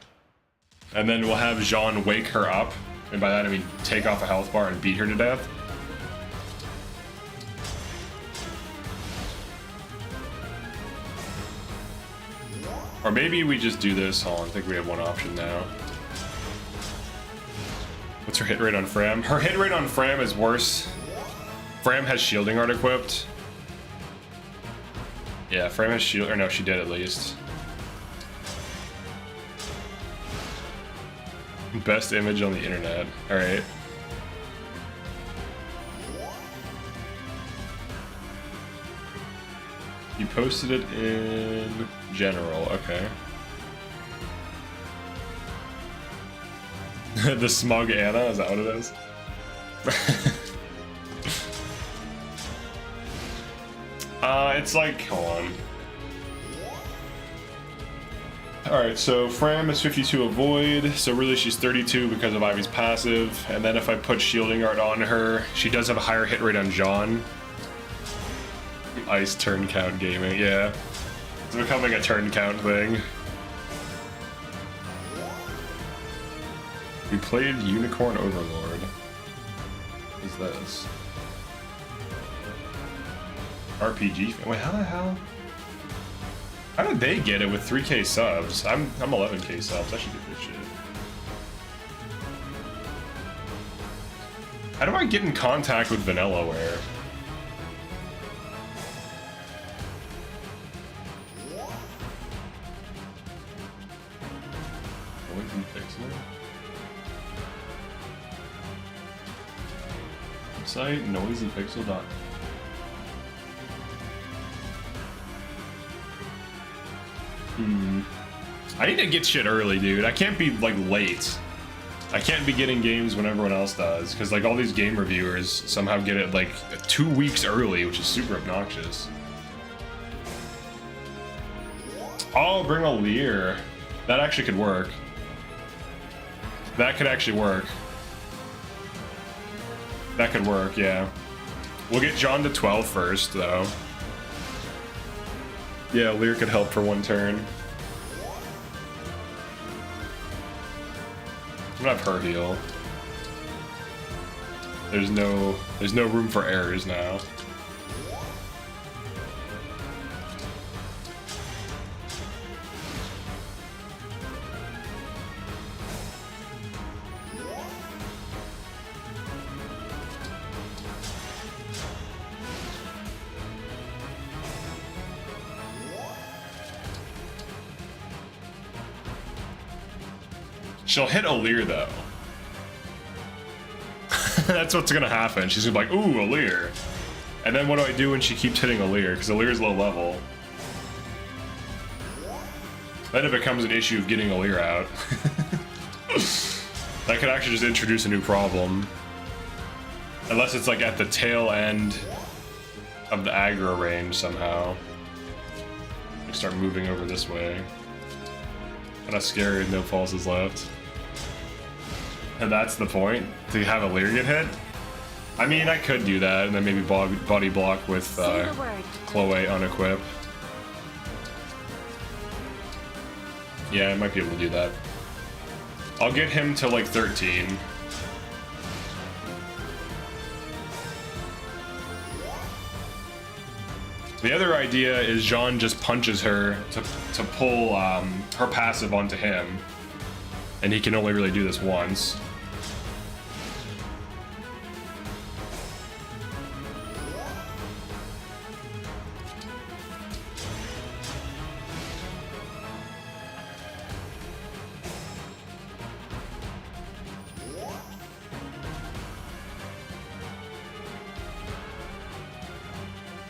And then we'll have Jean wake her up. And by that I mean take off a health bar and beat her to death. Or maybe we just do this. Hold on, I think we have one option now. What's her hit rate on Fram? Her hit rate on Fram is worse. Fram has shielding art equipped. Yeah, Fram has shield, or no, she did at least. Best image on the internet. Alright. You posted it in general, okay. The smug Anna, is that what it is? It's like, hold on. Alright, so Fram is 52 avoid, so really she's 32 because of Ivy's passive, and then if I put shielding art on her, she does have a higher hit rate on Jean. Ice turn count gaming, yeah. It's becoming a turn count thing. We played Unicorn Overlord. What is this? RPG? Wait, how the hell? How did they get it with 3k subs? I'm 11k subs. I should get this shit. How do I get in contact with Vanillaware? Website noisypixel.com. I need to get shit early, dude. I can't be like late. I can't be getting games when everyone else does, because like all these game reviewers somehow get it like 2 weeks early, which is super obnoxious. Oh, bring a Lear. That actually could work. That could actually work. That could work, yeah. We'll get John to 12 first, though. Yeah, Lear could help for one turn. I'm gonna have her heal. There's no room for errors now. She'll hit Alear though. That's what's gonna happen. She's gonna be like, ooh, Alear. And then what do I do when she keeps hitting Alear? Because Alear's low level. Then it becomes an issue of getting Alear out. That could actually just introduce a new problem. Unless it's like at the tail end of the aggro range somehow. We start moving over this way. Kinda scary with no pulses left. And that's the point? To have a Lear get hit? I mean, I could do that, and then maybe body block with Say the word. Chloe Unequip. Yeah, I might be able to do that. I'll get him to like 13. The other idea is Jean just punches her to pull her passive onto him. And he can only really do this once.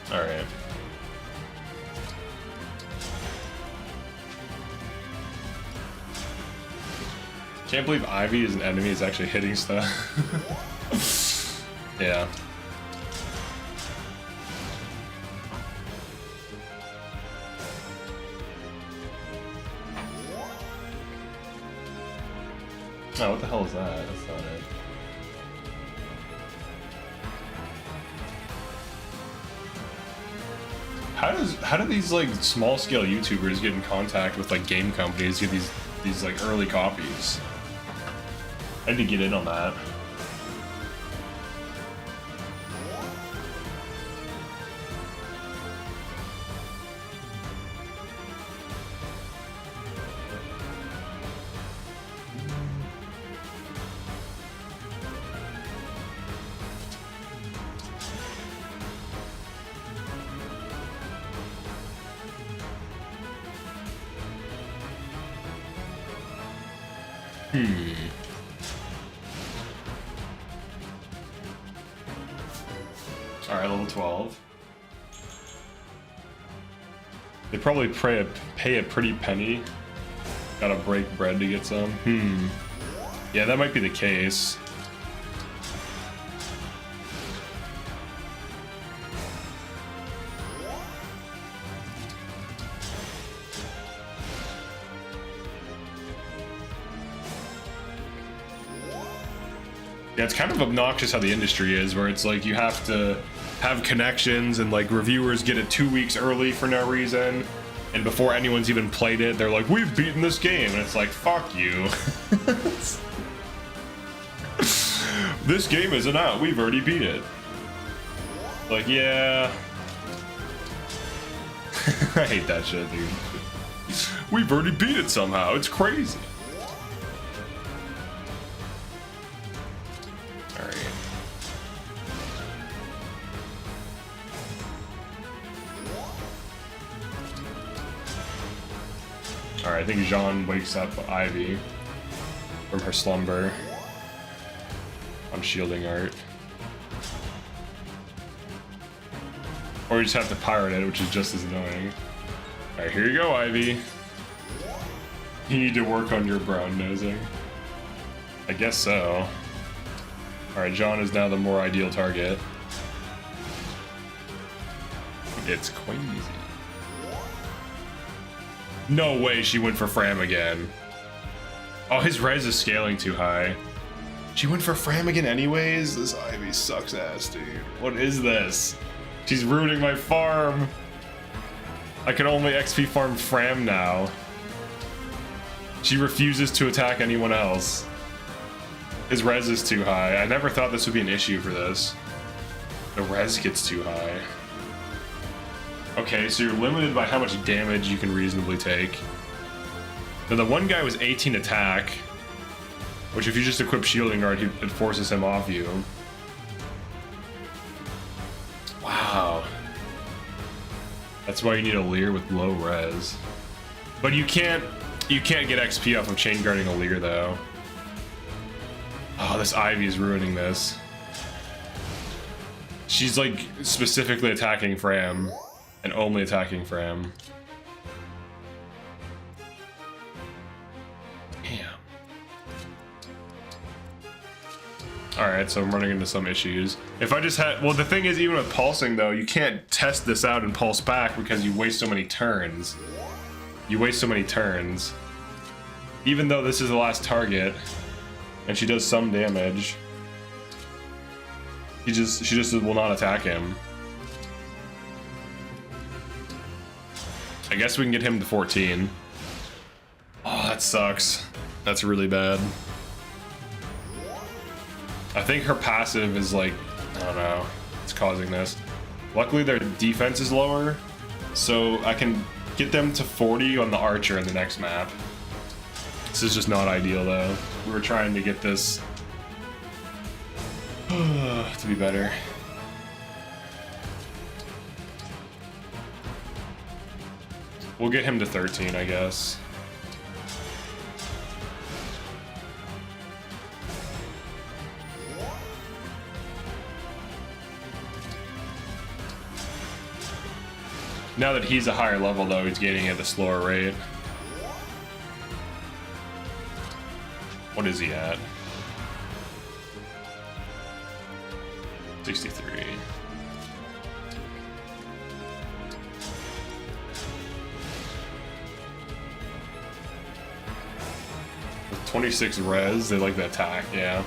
Alright. Can't believe Ivy as an enemy is actually hitting stuff. Yeah. Oh, what the hell is that? That's not it. How do these like small scale YouTubers get in contact with like game companies, get these like early copies? I need to get in on that. Alright, level 12. They probably pay a pretty penny. Gotta break bread to get some. Yeah, that might be the case. Yeah, it's kind of obnoxious how the industry is, where it's like you have to have connections and like reviewers get it 2 weeks early for no reason, and before anyone's even played it, they're like, "We've beaten this game," and it's like, "Fuck you." This game isn't out. We've already beat it. Like, yeah. I hate that shit, dude. We've already beat it somehow. It's crazy. Alright, I think Jean wakes up Ivy from her slumber on shielding art. Or you just have to pirate it, which is just as annoying. Alright, here you go, Ivy. You need to work on your brown nosing. I guess so. Alright, Jean is now the more ideal target. It's crazy. No way she went for Fram again. Oh, his res is scaling too high. She went for Fram again anyways? This Ivy sucks ass, dude. What is this? She's ruining my farm. I can only XP farm Fram now. She refuses to attack anyone else. His res is too high. I never thought this would be an issue for this. The res gets too high. Okay, so you're limited by how much damage you can reasonably take. Now the one guy was 18 attack, which if you just equip shielding guard, it forces him off you. Wow. That's why you need a Lear with low res. But you can't get XP off of chain guarding a Lear though. Oh, this Ivy is ruining this. She's like specifically attacking Fram. And only attacking Fram. Damn. Alright, so I'm running into some issues. If I just had... Well, the thing is, even with pulsing, though, you can't test this out and pulse back because you waste so many turns. You waste so many turns. Even though this is the last target, and she does some damage, she just will not attack him. I guess we can get him to 14. Oh, that sucks. That's really bad. I think her passive is like, I don't know, it's causing this. Luckily their defense is lower, so I can get them to 40 on the archer in the next map. This is just not ideal though. We were trying to get this to be better. We'll get him to 13, I guess. Now that he's a higher level though, he's gaining at a slower rate. What is he at? 63. With 26 res, they like the attack, yeah.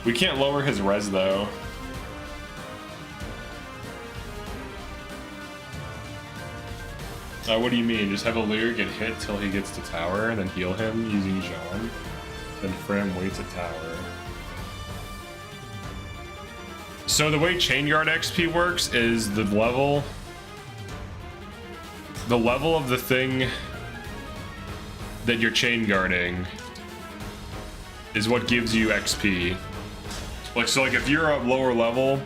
We can't lower his res though. What do you mean? Just have a Lear get hit till he gets to tower and then heal him using Jean? Then Fram waits a tower. So the way Chain Guard XP works is the level of the thing that you're chain guarding is what gives you XP. Like, so like if you're a lower level,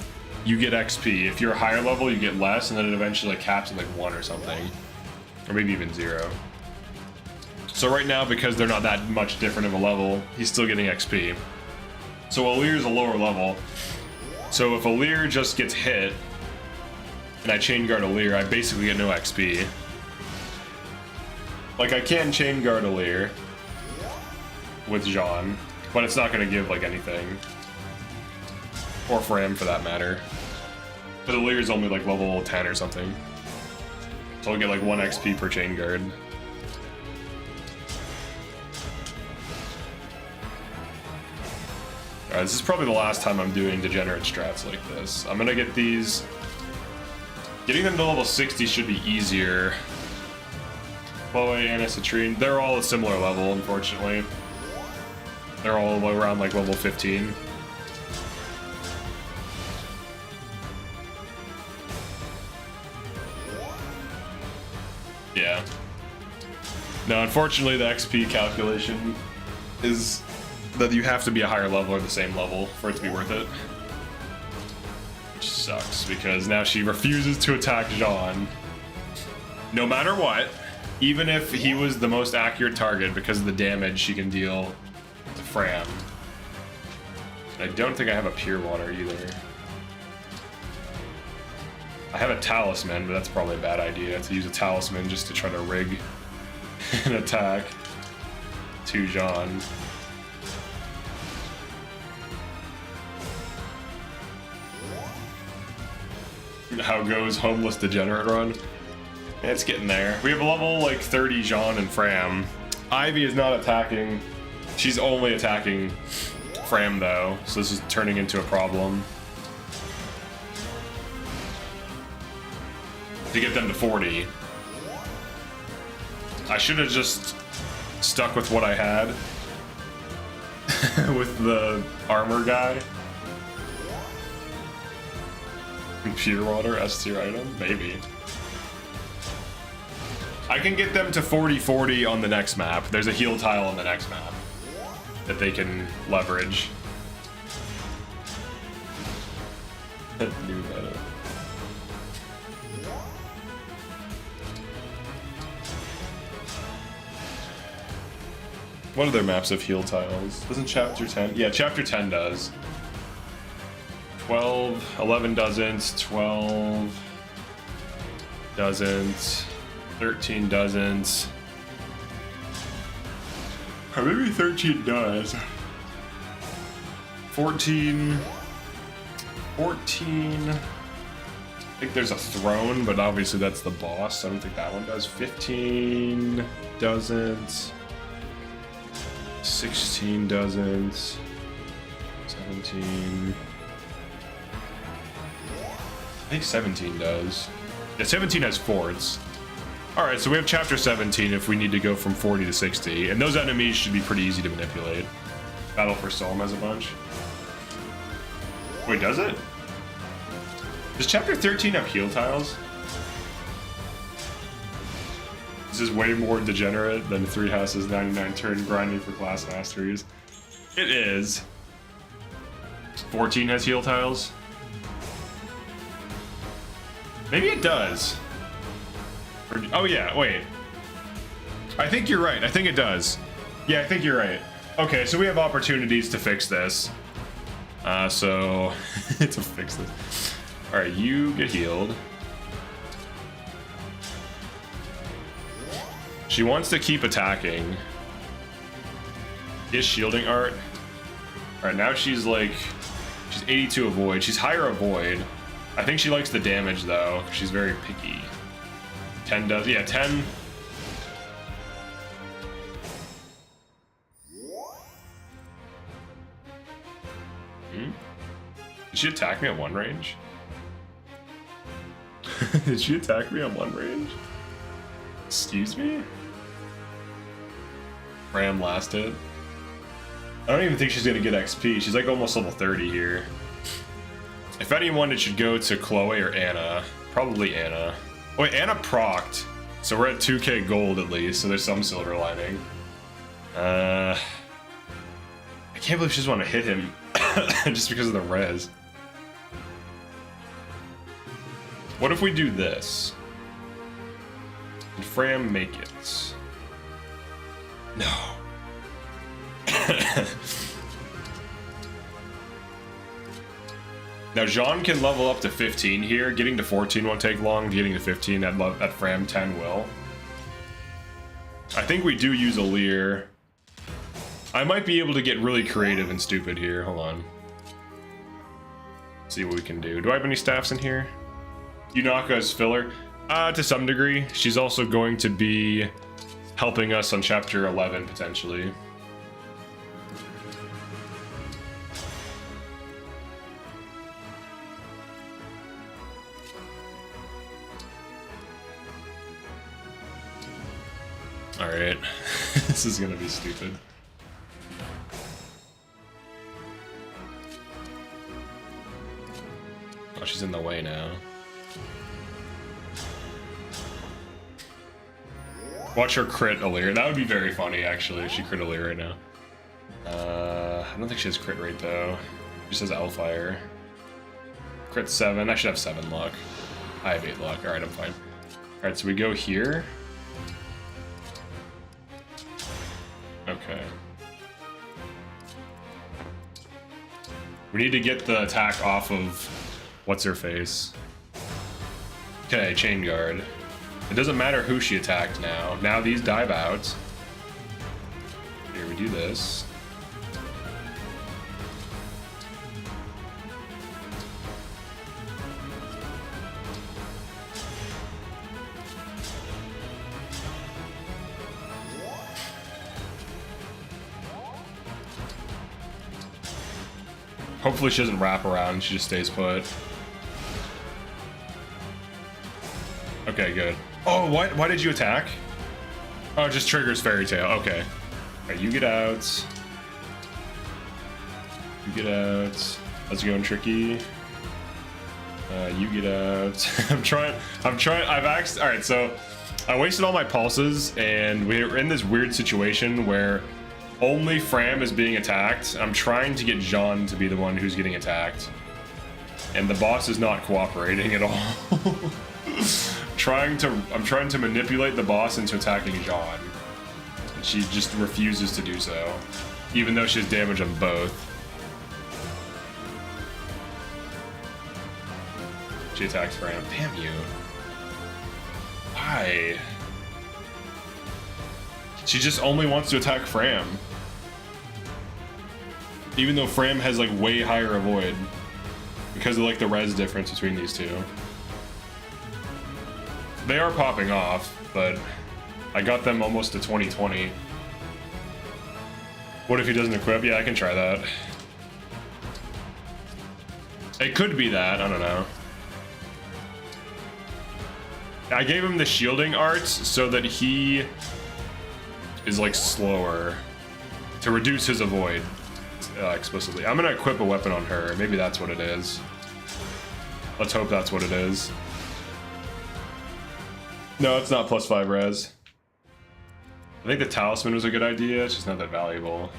you get XP. If you're a higher level, you get less, and then it eventually like caps at like 1 or something. Or maybe even 0. So right now, because they're not that much different of a level, he's still getting XP. So Alir's a lower level. So if Alir just gets hit, and I chain guard Alir, I basically get no XP. Like, I can chain guard Alir with Jean, but it's not going to give, like, anything. Or Fram, for that matter. But Alir's only, like, level 10 or something. So I'll get, like, 1 XP per chain guard. Alright, this is probably the last time I'm doing degenerate strats like this. I'm gonna get these... Getting them to level 60 should be easier. Chloe, Anna, Citrine, they're all a similar level, unfortunately. They're all around, like, level 15. Yeah. No, unfortunately, the XP calculation is that you have to be a higher level or the same level for it to be worth it. Which sucks, because now she refuses to attack Jean. No matter what, even if he was the most accurate target because of the damage she can deal to Fram. I don't think I have a Pure Water either. I have a Talisman, but that's probably a bad idea to use a Talisman just to try to rig an attack to Jean. How goes Homeless Degenerate Run? It's getting there. We have a level like 30 Jean and Fram. Ivy is not attacking. She's only attacking Fram though, so this is turning into a problem. To get them to 40. I should have just stuck with what I had with the armor guy. Pure Water, S tier item? Maybe. I can get them to 40-40 on the next map. There's a heal tile on the next map that they can leverage. New meta. What other maps have heal tiles? Doesn't chapter 10? Yeah, chapter 10 does. 12, 11 doesn't, 12 doesn't, 13 doesn't. Or maybe 13 does. 14. 14. I think there's a throne, but obviously that's the boss, so I don't think that one does. 15 doesn't. 16 doesn't. 17. I think 17 does. Yeah, 17 has forts. Alright, so we have chapter 17 if we need to go from 40 to 60. And those enemies should be pretty easy to manipulate. Battle for Solm has a bunch. Wait, does it? Does chapter 13 have heal tiles? This is way more degenerate than 3 Houses 99 turn grinding for class masteries. It is. 14 has heal tiles? Maybe it does. Oh yeah, wait. I think you're right. I think it does. Yeah, I think you're right. Okay, so we have opportunities to fix this. To fix this. All right, you get healed. She wants to keep attacking. Get shielding art. All right, now she's 82 avoid. She's higher avoid. I think she likes the damage though. She's very picky. 10 does, yeah, 10. Did she attack me at 1 range? Did she attack me at 1 range? Excuse me? Ram lasted. I don't even think she's gonna get XP. She's like almost level 30 here. If anyone, it should go to Chloe or Anna. Probably Anna. Wait, Anna procced. So we're at 2k gold at least, so there's some silver lining. I can't believe she just want to hit him just because of the res. What if we do this? Did Fram make it? No. Now Jean can level up to 15 here. Getting to 14 won't take long. Getting to 15 at Fram 10 will. I think we do use a Lear. I might be able to get really creative and stupid here. Hold on. See what we can do. Do I have any staffs in here? Yunaka is filler. To some degree. She's also going to be helping us on chapter 11 potentially. Alright. This is gonna be stupid. Oh, she's in the way now. Watch her crit Alir. That would be very funny, actually, if she crit Alir right now. I don't think she has crit rate, though. She says Elfire. Crit 7. I should have 7 luck. I have 8 luck. Alright, I'm fine. Alright, so we go here. Okay. We need to get the attack off of what's-her-face. Okay, Chain Guard. It doesn't matter who she attacked now. Now these dive out. Here, we do this. Hopefully she doesn't wrap around, she just stays put. Okay, good. Oh, why did you attack? Oh, it just triggers Fairy Tail. Okay. Alright, you get out. You get out. How's it going, Tricky? You get out. Alright, so I wasted all my pulses, and we're in this weird situation where only Fram is being attacked. I'm trying to get Jean to be the one who's getting attacked. And the boss is not cooperating at all. I'm trying to manipulate the boss into attacking Jean. And she just refuses to do so. Even though she has damage on both. She attacks Fram. Damn you. Why? She just only wants to attack Fram. Even though Fram has like way higher avoid because of like the res difference between these two. They are popping off, but I got them almost to 2020. What if he doesn't equip? Yeah, I can try that. It could be that, I don't know. I gave him the shielding arts so that he is like slower to reduce his avoid explicitly. I'm gonna equip a weapon on her. Maybe that's what it is. Let's hope that's what it is. No, it's not +5 res. I think the talisman was a good idea. It's just not that valuable.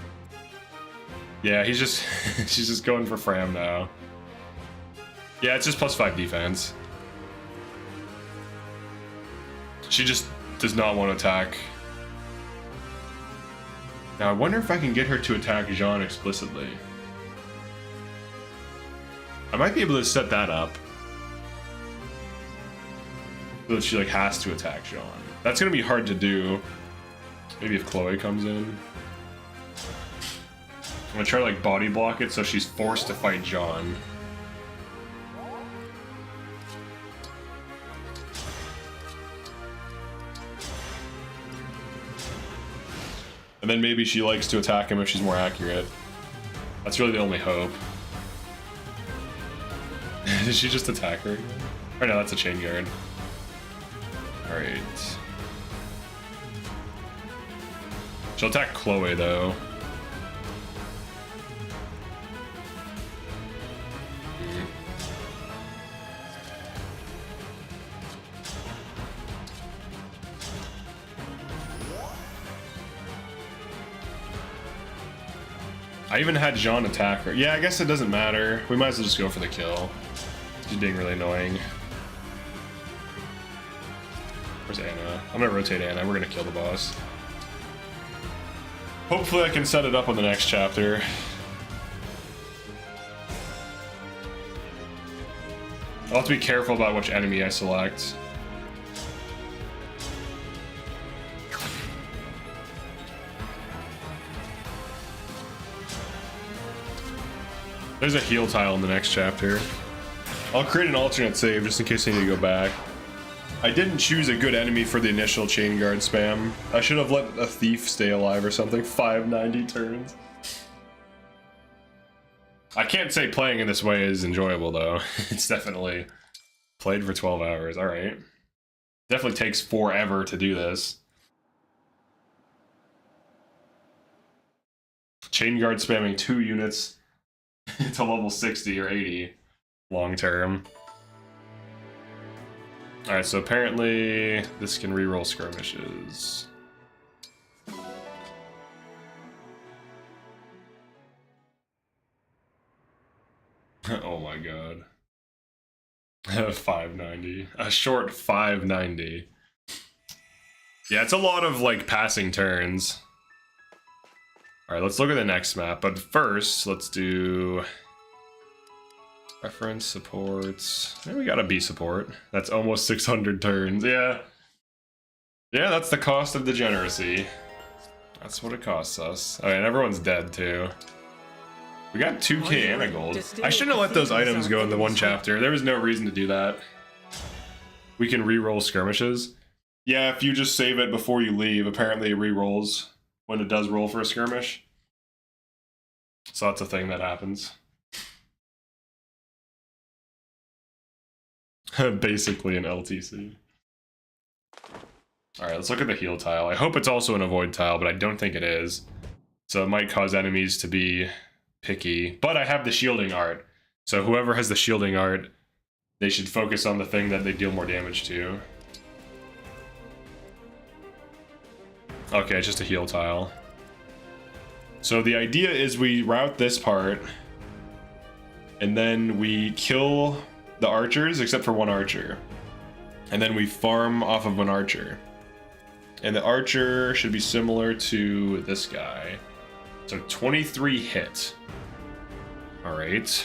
Yeah, he's just she's just going for Fram now. Yeah, it's just +5 defense. She just does not want to attack. Now I wonder if I can get her to attack Jean explicitly. I might be able to set that up so that she like has to attack Jean. That's gonna be hard to do. Maybe if Chloe comes in. I'm gonna try to like body block it so she's forced to fight Jean. And then maybe she likes to attack him if she's more accurate. That's really the only hope. Did she just attack her again? Or no, that's a chain guard. Alright. She'll attack Chloe though. I even had Jean attack her. Yeah, I guess it doesn't matter. We might as well just go for the kill. She's being really annoying. Where's Anna? I'm gonna rotate Anna. We're gonna kill the boss. Hopefully I can set it up on the next chapter. I'll have to be careful about which enemy I select. There's a heal tile in the next chapter. I'll create an alternate save just in case I need to go back. I didn't choose a good enemy for the initial chain guard spam. I should have let a thief stay alive or something. 590 turns. I can't say playing in this way is enjoyable though. It's definitely played for 12 hours. All right. Definitely takes forever to do this. Chain guard spamming 2 units to level 60 or 80 long term. Alright, so apparently this can reroll skirmishes. Oh my god. 590. A short 590. Yeah, it's a lot of like passing turns. Alright, let's look at the next map, but first let's do reference supports. Yeah, we got a B support. That's almost 600 turns. Yeah. Yeah, that's the cost of degeneracy. That's what it costs us. Okay, and everyone's dead too. We got 2k Anna gold. I shouldn't have let those items go in the one chapter. There was no reason to do that. We can re-roll skirmishes. Yeah, if you just save it before you leave, apparently it re-rolls when it does roll for a skirmish. So that's a thing that happens. Basically an LTC. Alright, let's look at the heal tile. I hope it's also an avoid tile, but I don't think it is. So it might cause enemies to be picky. But I have the shielding art. So whoever has the shielding art, they should focus on the thing that they deal more damage to. Okay, it's just a heal tile. So the idea is we route this part, and then we kill the archers, except for one archer. And then we farm off of an archer. And the archer should be similar to this guy. So 23 hit. Alright.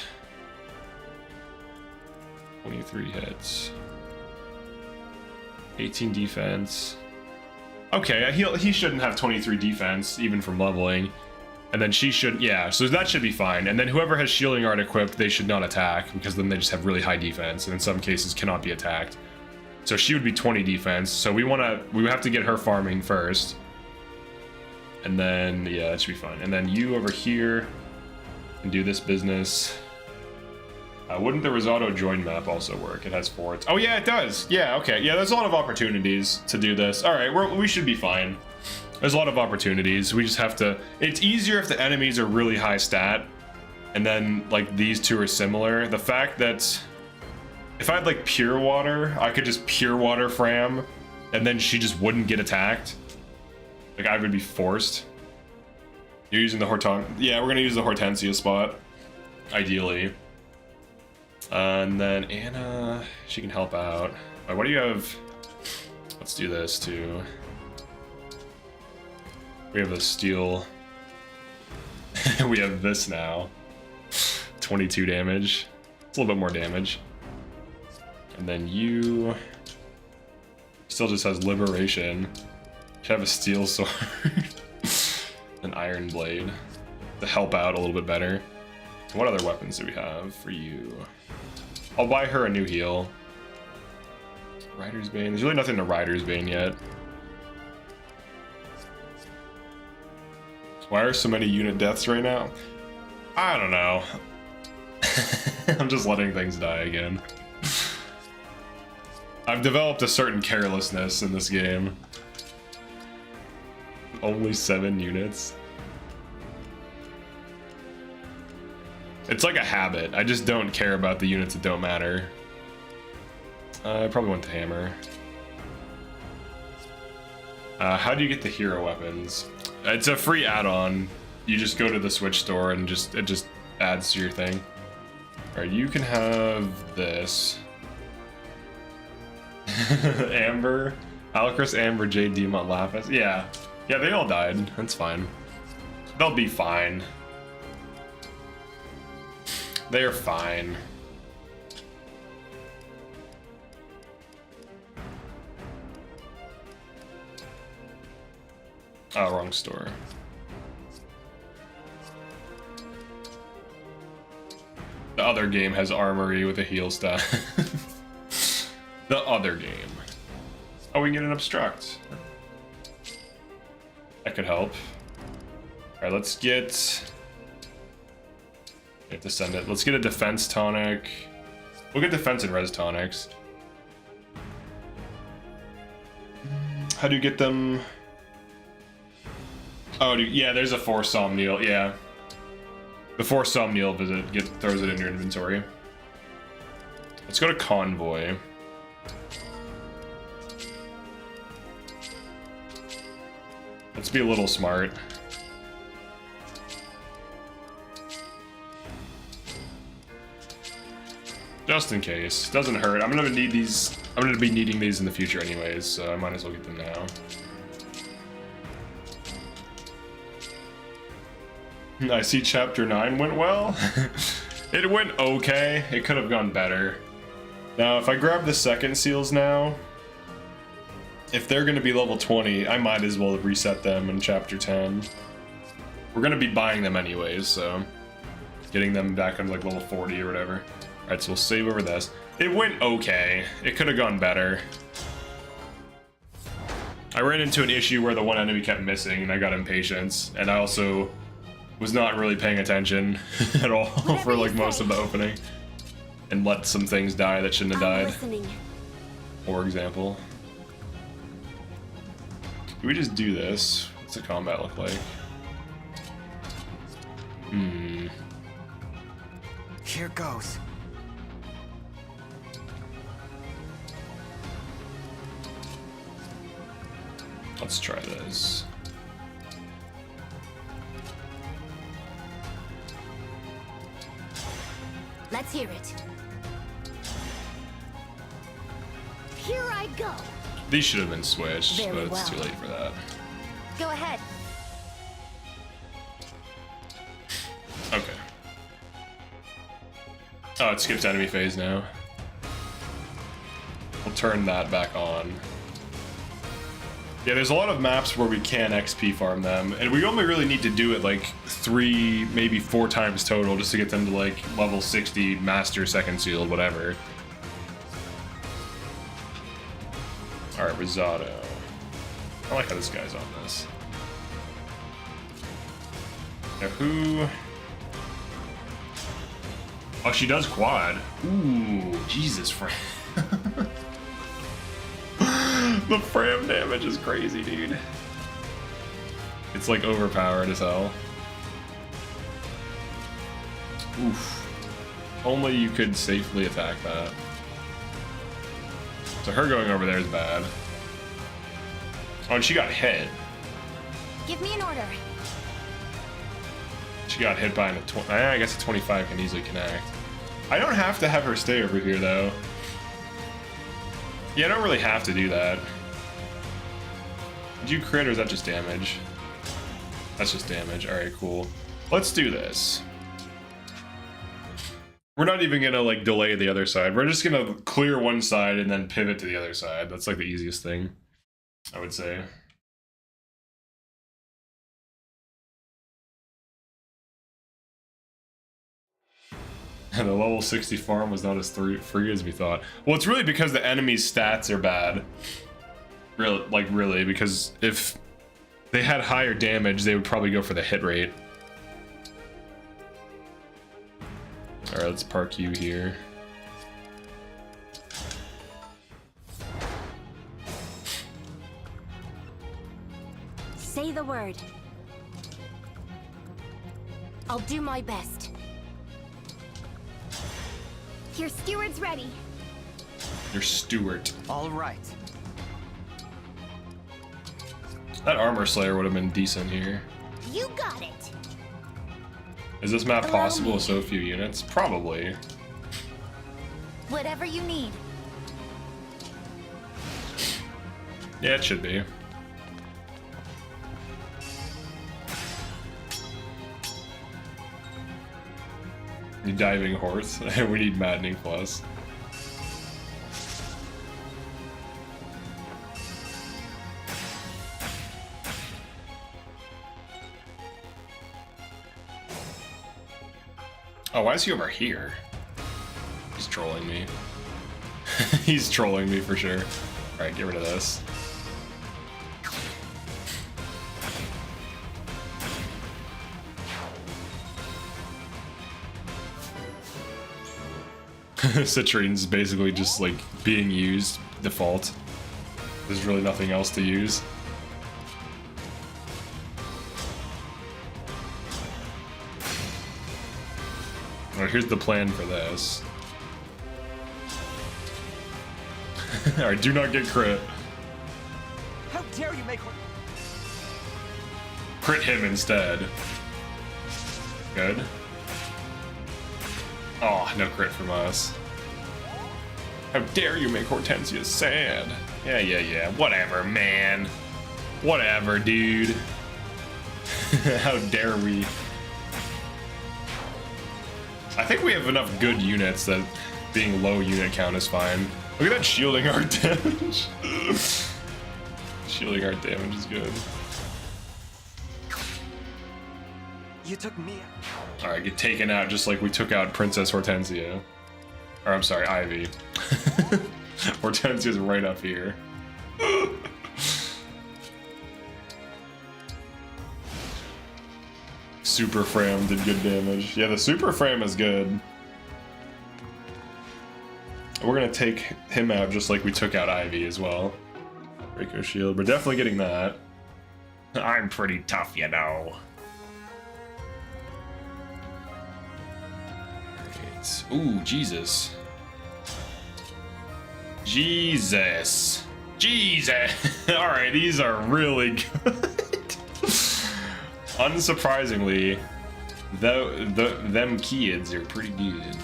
23 hits. 18 defense. Okay, he shouldn't have 23 defense, even from leveling. And then she should, yeah, so that should be fine. And then whoever has shielding art equipped, they should not attack, because then they just have really high defense, and in some cases cannot be attacked. So she would be 20 defense, so we have to get her farming first. And then, yeah, that should be fine. And then you over here can do this business. Wouldn't the Risotto join map also work? It has forts. Oh yeah, it does. Yeah, okay. Yeah, there's a lot of opportunities to do this. All right, we should be fine. There's a lot of opportunities. We just have to... It's easier if the enemies are really high stat, and then like these two are similar. The fact that if I had like pure water, I could just pure water Fram, and then she just wouldn't get attacked. Like I would be forced. You're using the Yeah, we're gonna use the Hortensia spot, ideally. And then Anna, she can help out. What do you have? Let's do this too. We have a steel. We have this now. 22 damage. It's a little bit more damage. And then you still just has liberation. Should have a steel sword. An iron blade to help out a little bit better. What other weapons do we have for you? I'll buy her a new heal. Rider's Bane. There's really nothing to Rider's Bane yet. Why are so many unit deaths right now? I don't know. I'm just letting things die again. I've developed a certain carelessness in this game. Only 7 units. It's like a habit. I just don't care about the units that don't matter. I probably want the hammer. How do you get the hero weapons? It's a free add-on. You just go to the Switch store and it just adds to your thing. Alright, you can have this. Amber, Alacris, Amber, Jade, Demont, Lapis. Yeah, they all died. That's fine. They'll be fine. They're fine. Oh, wrong store. The other game has armory with a heal staff. The other game. Oh, we can get an obstruct. That could help. Alright, let's get... We have to send it. Let's get a defense tonic. We'll get defense and res tonics. How do you get them? Oh, yeah, there's a 4 Somniel. Yeah. The 4 Somniel visit throws it in your inventory. Let's go to Convoy. Let's be a little smart. Just in case. Doesn't hurt. I'm gonna need these. I'm gonna be needing these in the future anyways, so I might as well get them now. I see chapter 9 went well. It went okay. It could have gone better. Now, if I grab the second seals now, if they're gonna be level 20, I might as well reset them in chapter 10. We're gonna be buying them anyways, so getting them back on like level 40 or whatever. Alright, so we'll save over this. It went okay. It could have gone better. I ran into an issue where the one enemy kept missing and I got impatience, and I also was not really paying attention at all for like most of the opening, and let some things die that shouldn't have died. Listening. For example. Do we just do this? What's the combat look like? Here goes. Let's try this. Let's hear it. Here I go. These should have been switched, Very but it's too well. late for that. Go ahead. Okay. Oh, it skips enemy phase now. We'll turn that back on. Yeah, there's a lot of maps where we can XP farm them, and we only really need to do it like 3, maybe 4 times total just to get them to like level 60, master second seal, whatever. Alright, Risotto. I like how this guy's on this. Now who... Oh, she does quad. Ooh, Jesus, Fram. The Fram damage is crazy, dude. It's like overpowered as hell. Oof. Only you could safely attack that. So her going over there is bad. Oh, and she got hit. Give me an order. She got hit by I guess a 25 can easily connect. I don't have to have her stay over here, though. Yeah, I don't really have to do that. Did you crit, or is that just damage? That's just damage. Alright, cool. Let's do this. We're not even gonna, like, delay the other side. We're just gonna clear one side and then pivot to the other side. That's, like, the easiest thing, I would say. And the level 60 farm was not as free as we thought. Well, it's really because the enemy's stats are bad. Really, because if they had higher damage, they would probably go for the hit rate. Alright, let's park you here. Say the word. I'll do my best. Your steward's ready. Your steward. All right. That armor slayer would have been decent here. You got it. Is this map Allow possible me. with so few units? Probably. Whatever you need. Yeah, it should be. Need diving horse. We need maddening plus. Oh, why is he over here? He's trolling me. He's trolling me for sure. Alright, get rid of this. Citrine's basically just like being used default. There's really nothing else to use. Alright, here's the plan for this. Alright, do not get crit. How dare you make her... Crit him instead. Good. Oh, no crit from us. How dare you make Hortensia sad? Yeah. Whatever, man. Whatever, dude. How dare we? I think we have enough good units that being low unit count is fine. Look at that shielding art damage. Shielding art damage is good. You took me out. Alright, get taken out just like we took out Princess Hortensia. Or I'm sorry, Ivy. Hortensia's right up here. Super Fram did good damage. Yeah, the Super Fram is good. We're gonna take him out just like we took out Ivy as well. Break our shield. We're definitely getting that. I'm pretty tough, you know. Alright. Ooh, Jesus. Jesus. Alright, these are really good. Unsurprisingly, them kids are pretty good.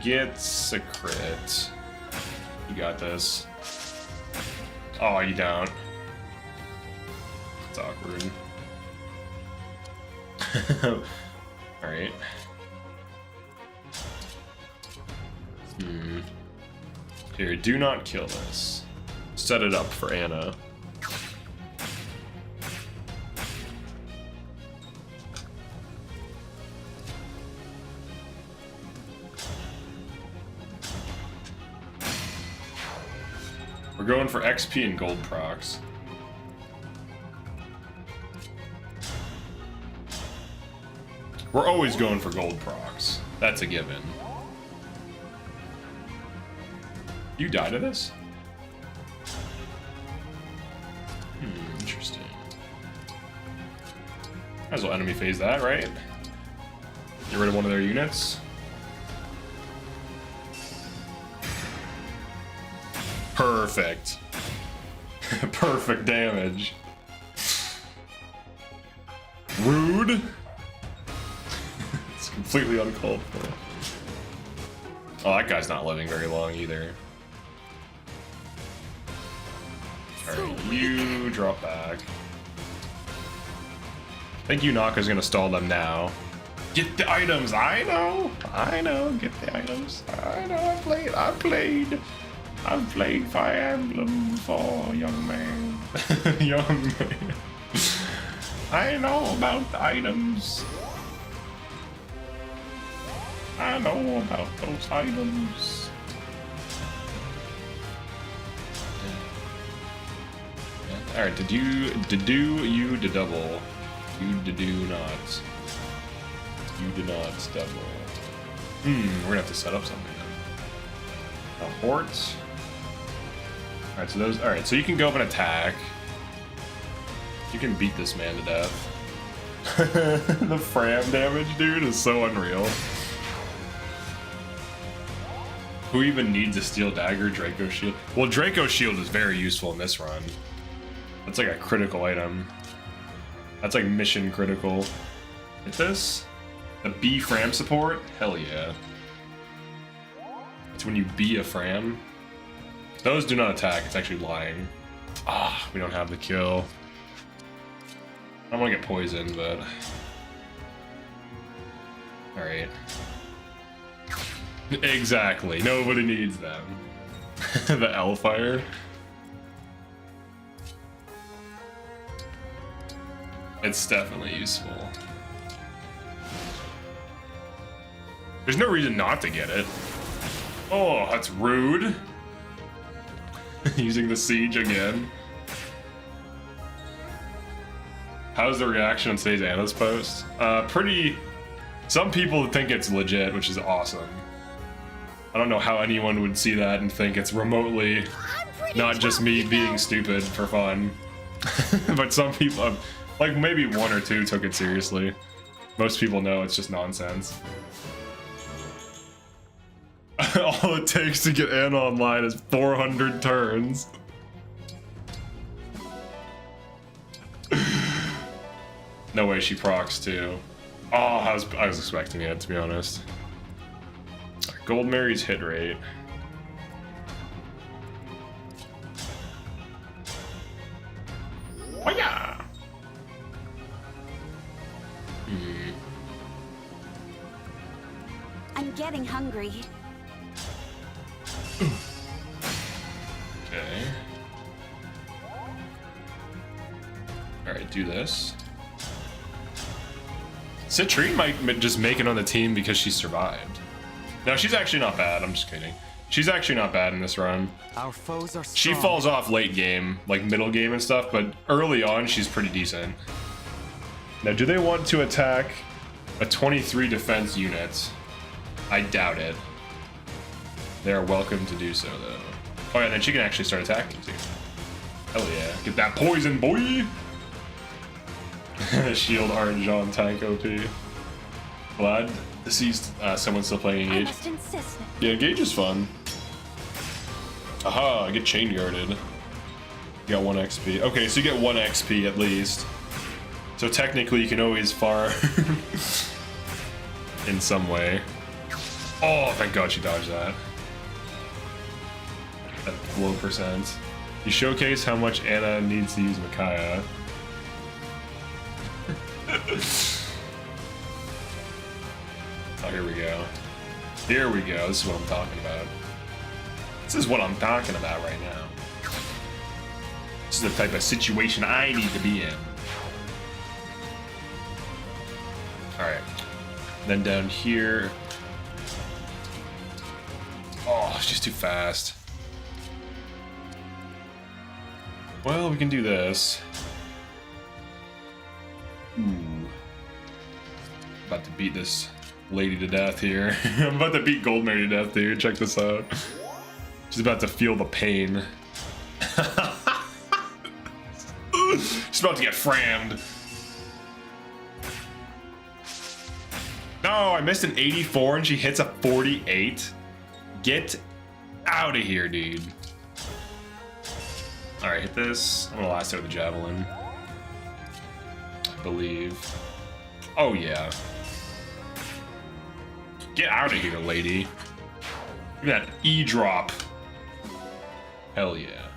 Gets a crit. You got this. Oh, you don't. It's awkward. Alright. Here, do not kill this. Set it up for Anna. We're going for XP and gold procs. We're always going for gold procs. That's a given. You die to this? Interesting. Might as well enemy phase that, right? Get rid of one of their units. Perfect. Perfect damage. Rude. It's completely uncalled for. Oh, that guy's not living very long either. Alright, you drop back. I think Unaka's gonna stall them now. Get the items! I know! Get the items. I know, I've played Fire Emblem before, young man. Young man. I know about the items. I know about those items. Alright, to do to double. You to do not. You do not double. We're gonna have to set up something then. Horts. Alright, so those. Alright, so you can go up and attack. You can beat this man to death. The Fram damage, dude, is so unreal. Who even needs a steel dagger? Draco shield. Well, Draco shield is very useful in this run. That's like a critical item. That's like mission critical. Hit this? The B Fram support? Hell yeah. It's when you B a Fram. Those do not attack, it's actually lying. Ah, we don't have the kill. I don't want to get poisoned, but... Alright. Exactly, nobody needs them. The L-Fire. It's definitely useful. There's no reason not to get it. Oh, that's rude. Using the siege again. How's the reaction on today's Anna's post? Pretty... Some people think it's legit, which is awesome. I don't know how anyone would see that and think it's remotely not just me being stupid for fun. But some people... Like, maybe one or two took it seriously. Most people know it's just nonsense. All it takes to get Anna online is 400 turns. No way she procs too. Oh, I was expecting it, to be honest. Gold Mary's hit rate. Oh yeah! I'm getting hungry. Okay. Alright, do this. Citrine might just make it on the team because she survived. No, she's actually not bad. I'm just kidding. She's actually not bad in this run. Our foes are She strong. falls off late game, like middle game and stuff, but early on she's pretty decent. Now, do they want to attack a 23 defense unit? I doubt it. They are welcome to do so, though. Oh yeah, then she can actually start attacking too. Hell yeah. Get that poison, boy! Shield Arjan tank OP. Glad to see someone still playing I Engage. must insist. Yeah, Engage is fun. Aha, get chain guarded. You got 1 XP. Okay, so you get 1 XP at least. So technically you can always farm in some way. Oh, thank God she dodged that. At low percent. You showcase how much Anna needs to use Micaiah. Oh, here we go. Here we go. This is what I'm talking about. This is what I'm talking about right now. This is the type of situation I need to be in. Alright. Then down here. Oh, she's too fast. Well, we can do this. Ooh. About to beat this lady to death here. I'm about to beat Gold Mary to death, dude. Check this out. She's about to feel the pain. She's about to get frammed. No, I missed an 84 and she hits a 48. Get out of here, dude. Alright, hit this. I'm gonna last out with the javelin. I believe. Oh, yeah. Get out of here, lady. Look at that E-drop. Hell yeah.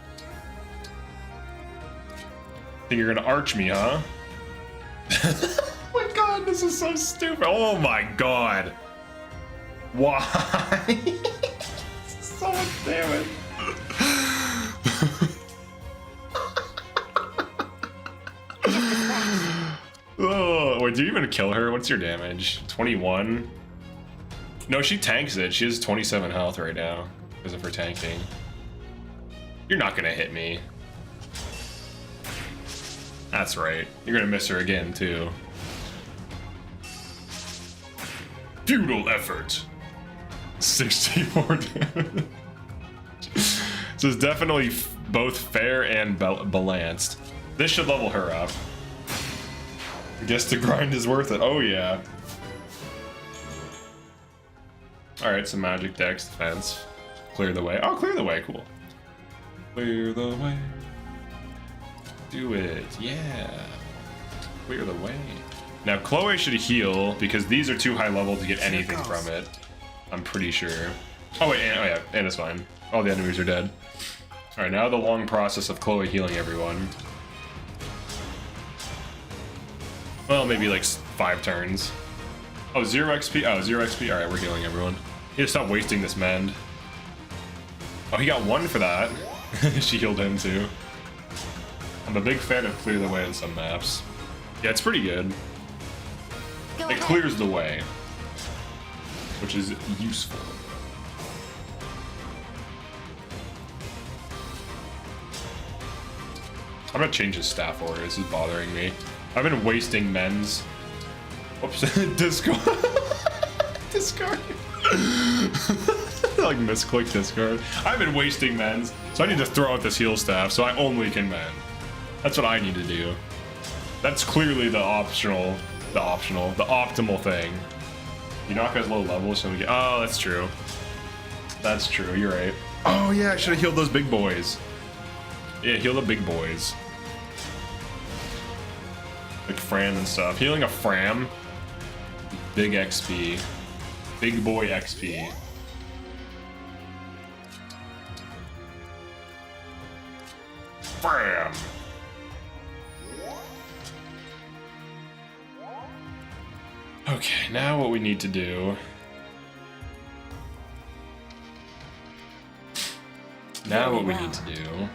Think you're gonna arch me, huh? Oh my god, this is so stupid. Oh my god. Why? So much damage. Oh, wait, do you even kill her? What's your damage? 21? No, she tanks it. She has 27 health right now because of her tanking. You're not gonna hit me. That's right. You're gonna miss her again, too. Futile effort. 64 damage. So it's definitely both fair and balanced. This should level her up. I guess the grind is worth it. Oh, yeah. Alright, some magic dex defense. Clear the way. Oh, clear the way. Cool. Clear the way. Do it. Yeah. Clear the way. Now, Chloe should heal because these are too high level to get anything from it. I'm pretty sure. Oh, wait. Oh, yeah. And it's fine. All the enemies are dead. Alright, now the long process of Chloe healing everyone. Well, maybe like 5 turns. Oh, 0 XP? Oh, 0 XP? Alright, we're healing everyone. He had to stop wasting this mend. Oh, he got 1 for that. She healed him too. I'm a big fan of Clear the Way in some maps. Yeah, it's pretty good. It clears the way, which is useful. I'm gonna change his staff order. This is bothering me. I've been wasting men's. Oops. Discard. Discard. Like misclick discard. I've been wasting men's, so I need to throw out this heal staff so I only can mend. That's what I need to do. That's clearly the optimal thing. You knock us low levels, so we get. Oh, that's true. That's true. You're right. Oh yeah, I should have healed those big boys. Yeah, heal the big boys. Like Fram and stuff. Healing a Fram. Big XP. Big boy XP. Fram. Okay, now what we need to do. Now what we need to do.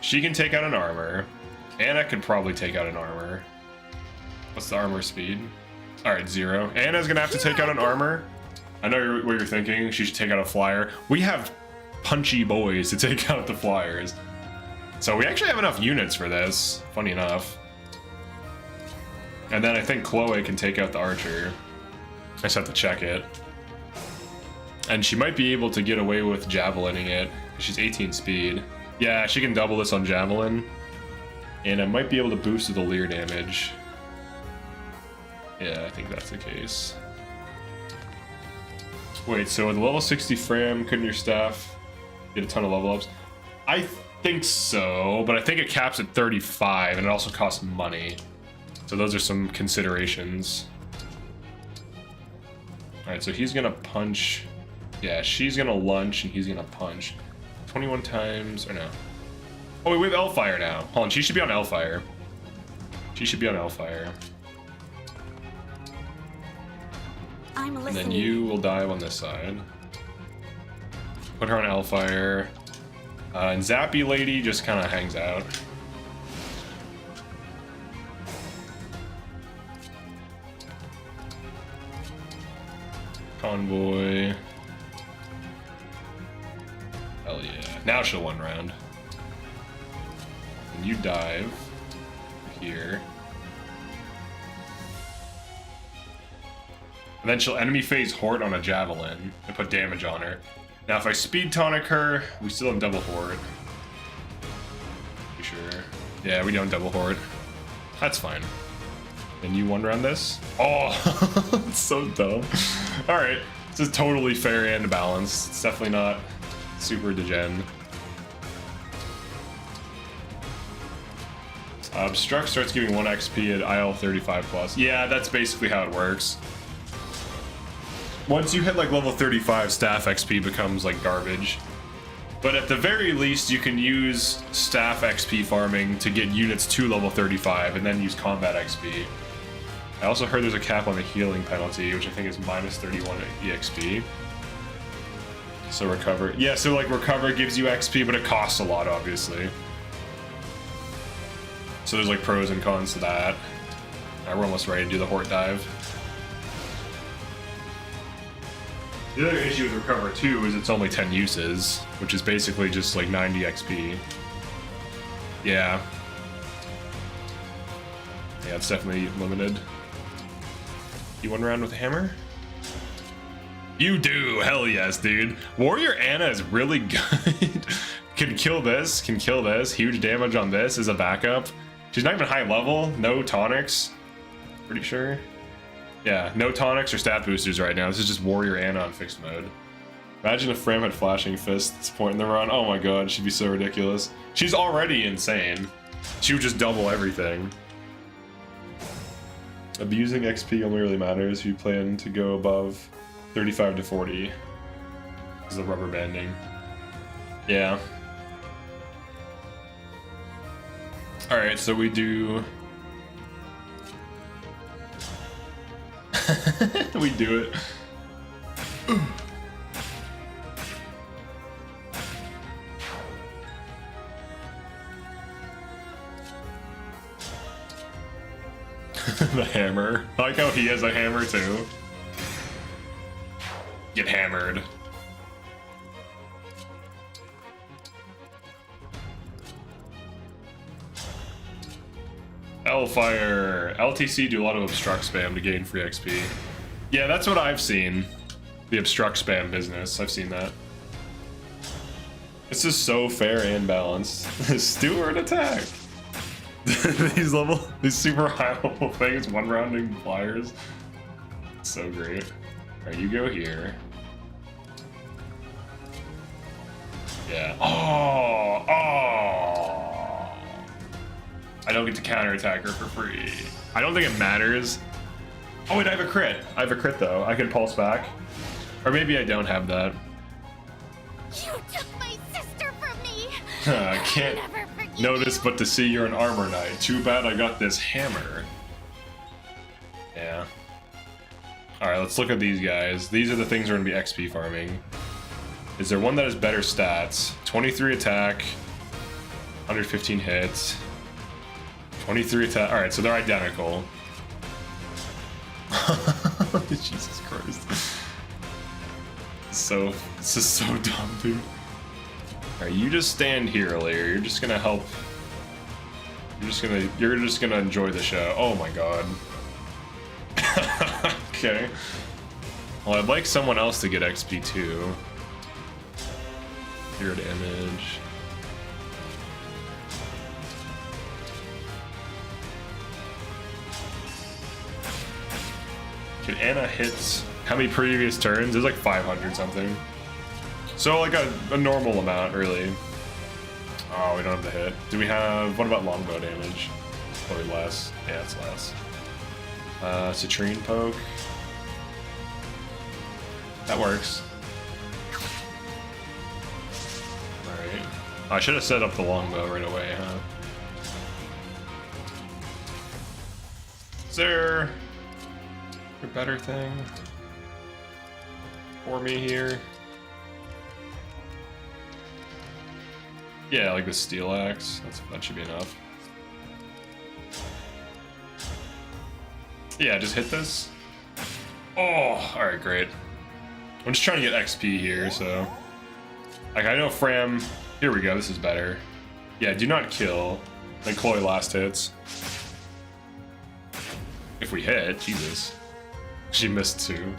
She can take out an armor. Anna could probably take out an armor. What's the armor speed? Alright, 0. Anna's gonna have to take out an armor. I know what you're thinking. She should take out a flyer. We have punchy boys to take out the flyers. So we actually have enough units for this, funny enough. And then I think Chloe can take out the archer. I just have to check it. And she might be able to get away with javelining it. She's 18 speed. Yeah, she can double this on javelin. And I might be able to boost the leer damage. Yeah, I think that's the case. Wait, so with level 60 Fram, couldn't your staff get a ton of level ups? I think so, but I think it caps at 35, and it also costs money. So those are some considerations. Alright, so he's gonna punch. Yeah, she's gonna lunge, and he's gonna punch. 21 times, or no. Oh, wait, we have Elfire now. Hold on, she should be on Elfire. She should be on Elfire. I'm listening. And then you will dive on this side. Put her on Elfire. And Zappy Lady just kind of hangs out. Convoy. Hell yeah. Now she'll one round. And you dive here. And then she'll enemy phase horde on a javelin and put damage on her. Now if I speed tonic her, we still have double horde. You sure? Yeah, we don't double horde. That's fine. And you one round this? Oh, it's so dumb. Alright, this is totally fair and balanced. It's definitely not super degen. Obstruct starts giving 1 XP at IL 35 plus. Yeah, that's basically how it works. Once you hit like level 35, staff XP becomes like garbage. But at the very least, you can use staff XP farming to get units to level 35 and then use combat XP. I also heard there's a cap on the healing penalty, which I think is minus 31 EXP. So recover. Yeah, so like recover gives you XP, but it costs a lot, obviously. So there's like pros and cons to that. Alright, we're almost ready to do the Hort dive. The other issue with recover too is it's only 10 uses, which is basically just like 90 XP. Yeah. Yeah, it's definitely limited. You one round with a hammer? You do! Hell yes, dude. Warrior Anna is really good. Can kill this, can kill this. Huge damage on this as a backup. She's not even high level, no tonics. Pretty sure. Yeah, no tonics or stat boosters right now. This is just Warrior Anna on fixed mode. Imagine if Fram had Flashing Fist at this point in the run. Oh my god, she'd be so ridiculous. She's already insane. She would just double everything. Abusing XP only really matters if you plan to go above 35 to 40. This is the rubber banding. Yeah. Alright, so we do... we do it. The hammer. I like how he has a hammer too. Get hammered. Hellfire. LTC do a lot of obstruct spam to gain free XP. Yeah, that's what I've seen. The obstruct spam business. I've seen that. This is so fair and balanced. Steward attack. these super high level things, one rounding flyers. So great. Alright, you go here. Yeah. Oh! I don't get to counterattack her for free. I don't think it matters. Oh wait, I have a crit. I have a crit though. I can pulse back. Or maybe I don't have that. You took my sister from me. I can't notice but to see you're an armor knight. Too bad I got this hammer. Yeah. Alright, let's look at these guys. These are the things we're gonna be XP farming. Is there one that has better stats? 23 attack, 115 hits, 23 attack. Alright, so they're identical. Jesus Christ. So, this is so dumb, dude. Alright, you just stand here, Lear. You're just gonna help. You're just gonna enjoy the show. Oh my god. Okay. Well, I'd like someone else to get XP too. Mirrored image. Can Anna hit how many previous turns? There's like 500 something. So like a normal amount, really. Oh, we don't have the hit. Do we have, what about longbow damage? Probably less. Yeah, it's less. Citrine poke. That works. Alright. I should have set up the longbow right away, huh? Is there a better thing for me here? Yeah, like the steel axe. That should be enough. Yeah, just hit this. Oh, alright, great. I'm just trying to get XP here, so... Like, I know Fram... Here we go, this is better. Yeah, do not kill. Then Chloe last hits. If we hit, Jesus. She missed 2.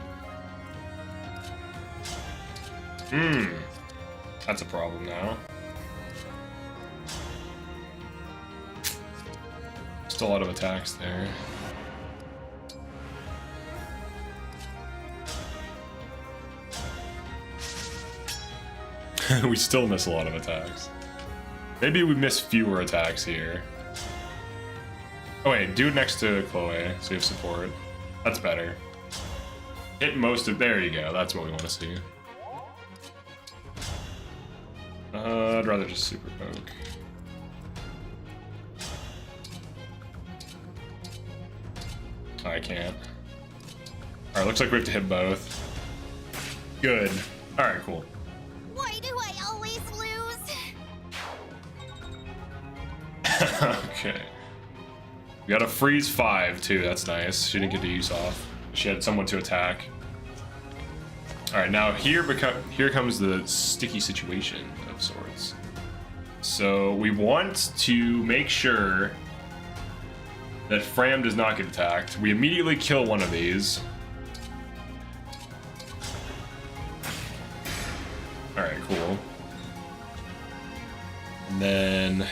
That's a problem now. Still a lot of attacks there. We still miss a lot of attacks. Maybe we miss fewer attacks here. Oh wait, do it next to Chloe, so you have support. That's better. Hit most of, there you go, that's what we want to see. I'd rather just super poke. I can't. Alright, looks like we have to hit both. Good. Alright, cool. Why do I always lose? Okay. We got a freeze 5 too, that's nice. She didn't get to use off. She had someone to attack. Alright, now here comes the sticky situation of sorts. So we want to make sure that Fram does not get attacked. We immediately kill one of these. Alright, cool. And then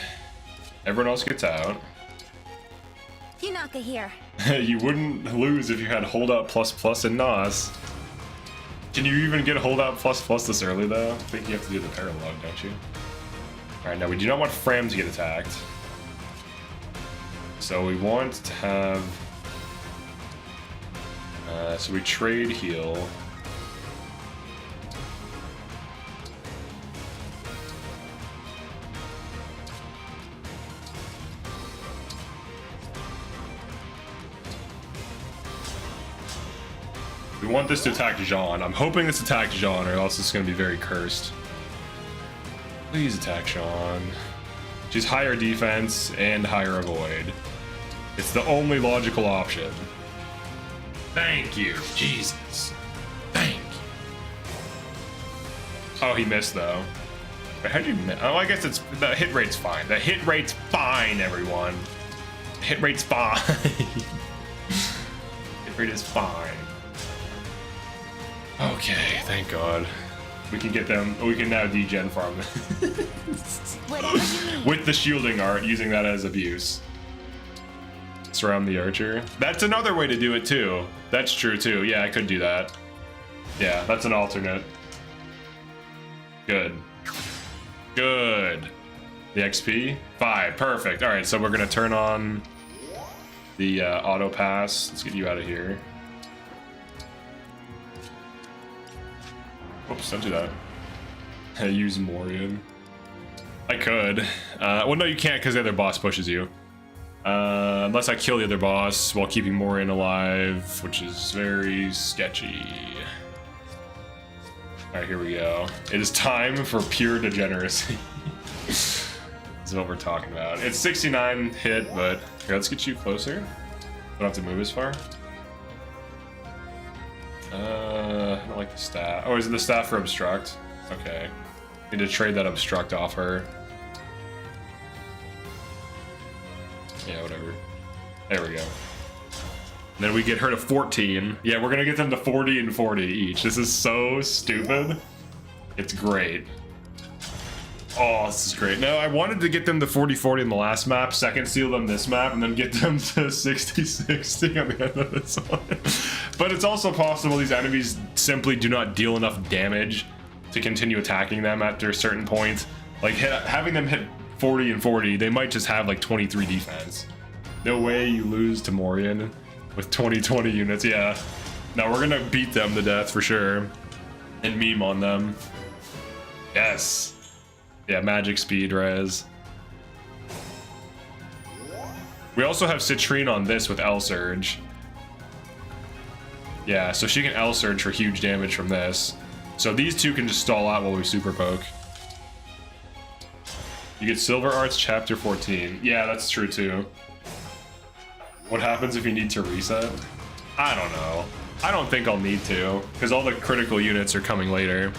everyone else gets out. Yunaka here. You wouldn't lose if you had holdout ++ and NOS. Can you even get holdout ++ this early though? I think you have to do the paralogue, don't you? Alright, now we do not want Fram to get attacked. So we want to have... so we trade heal. We want this to attack Jean. I'm hoping this attacks Jean, or else it's going to be very cursed. Please attack Jean. She's higher defense and higher avoid. It's the only logical option. Thank you, Jesus. Thank you. Oh, he missed though. Wait, how'd you miss? Oh, I guess it's the hit rate's fine. The hit rate's fine, everyone. The hit rate's fine. Hit rate is fine. Okay, thank God. We can get them. We can now degen farm them. With the shielding art, using that as abuse. Surround the archer. That's another way to do it too. That's true too. Yeah, I could do that. Yeah, that's an alternate. Good. Good. The XP? 5. Perfect. All right, so we're gonna turn on the auto pass. Let's get you out of here. Oops, don't do that. I use Morian. I could. Well, no, you can't because the other boss pushes you. Unless I kill the other boss while keeping Morian alive, which is very sketchy. Alright, here we go. It is time for pure degeneracy. This is what we're talking about. It's 69 hit, but here, let's get you closer. Don't have to move as far. I don't like the staff. Oh, is it the staff for obstruct? Okay. Need to trade that obstruct off her. Yeah, whatever. There we go. And then we get her to 14. Yeah, we're gonna get them to 40 and 40 each. This is so stupid. It's great. Oh, this is great. No, I wanted to get them to 40-40 in the last map, second seal them this map, and then get them to 60-60 on the end of this one. But it's also possible these enemies simply do not deal enough damage to continue attacking them after a certain point. Like, having them hit 40 and 40, they might just have like 23 defense. No way you lose to Morian with 20 units. Yeah. No, we're gonna beat them to death for sure. And meme on them. Yes. Yeah, magic speed res. We also have Citrine on this with L Surge. Yeah, so she can L Surge for huge damage from this. So these two can just stall out while we super poke. You get Silver Arts Chapter 14. Yeah, that's true too. What happens if you need to reset? I don't know. I don't think I'll need to, because all the critical units are coming later.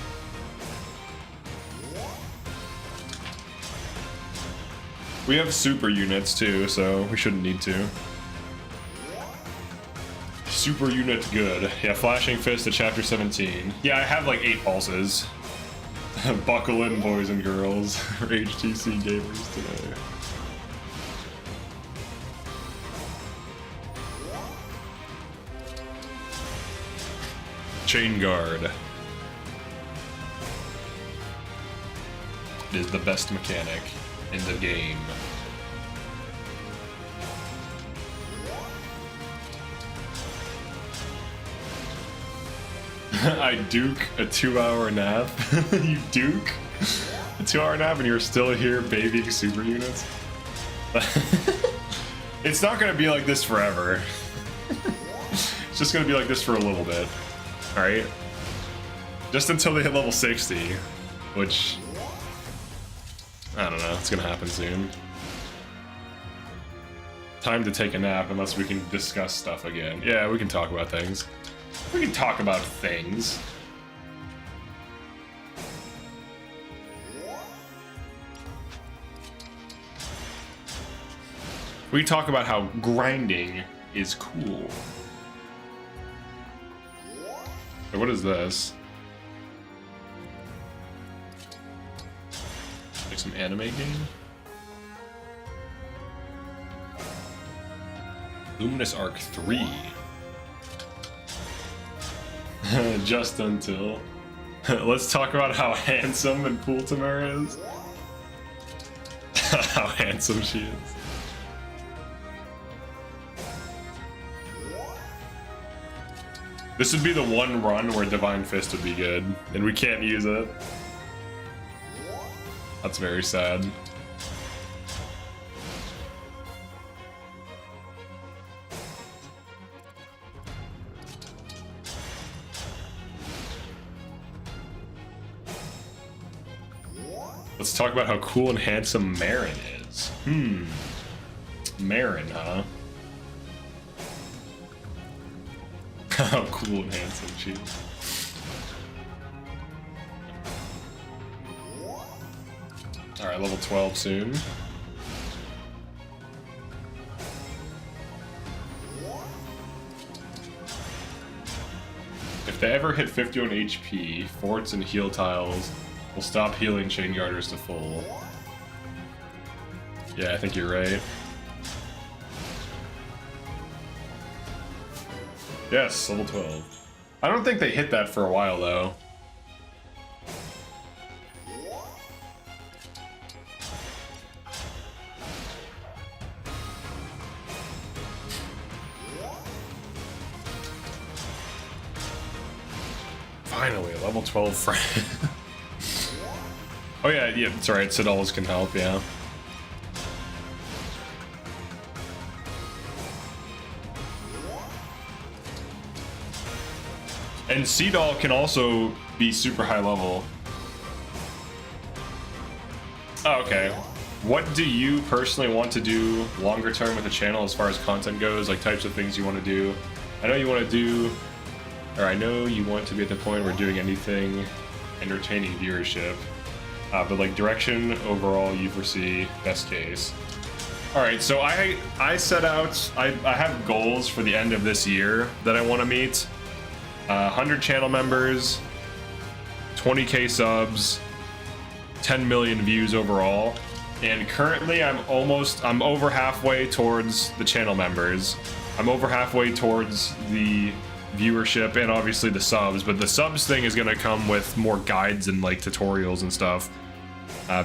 We have super units too, so we shouldn't need to. Super unit good. Yeah, Flashing Fist to chapter 17. Yeah, I have like 8 pulses. Buckle in, boys and girls. For HTC gamers today. Chain Guard. It is the best mechanic in the game. I duke a 2-hour nap. You duke a 2-hour nap and you're still here babying super units? It's not gonna be like this forever. It's just gonna be like this for a little bit. Alright? Just until they hit level 60. Which... I don't know, it's gonna happen soon. Time to take a nap unless we can discuss stuff again. Yeah, we can talk about things. We can talk about things. We can talk about how grinding is cool. Wait, what is this? Like some anime game? Luminous Arc 3. Just until. Let's talk about how handsome and cool Tamara is. How handsome she is. This would be the one run where Divine Fist would be good, and we can't use it. That's very sad. Let's talk about how cool and handsome Marin is. Marin, huh? How cool and handsome she is. Alright, level 12 soon. If they ever hit 51 HP, forts and heal tiles will stop healing Chain Guarders to full. Yeah, I think you're right. Yes, level 12. I don't think they hit that for a while, though. Finally, a level 12 friend. Oh yeah, it's alright, Sidolus can help, yeah. And Seedall can also be super high level. Oh, okay. What do you personally want to do longer term with the channel as far as content goes? Like types of things you want to do? I know you want to do, or I know you want to be at the point where doing anything entertaining viewership. But like direction overall you foresee best case. All right, so I set out, I have goals for the end of this year that I want to meet. 100 channel members, 20k subs, 10 million views overall, and currently I'm over halfway towards the channel members. I'm over halfway towards the viewership and obviously the subs, but the subs thing is gonna come with more guides and like tutorials and stuff,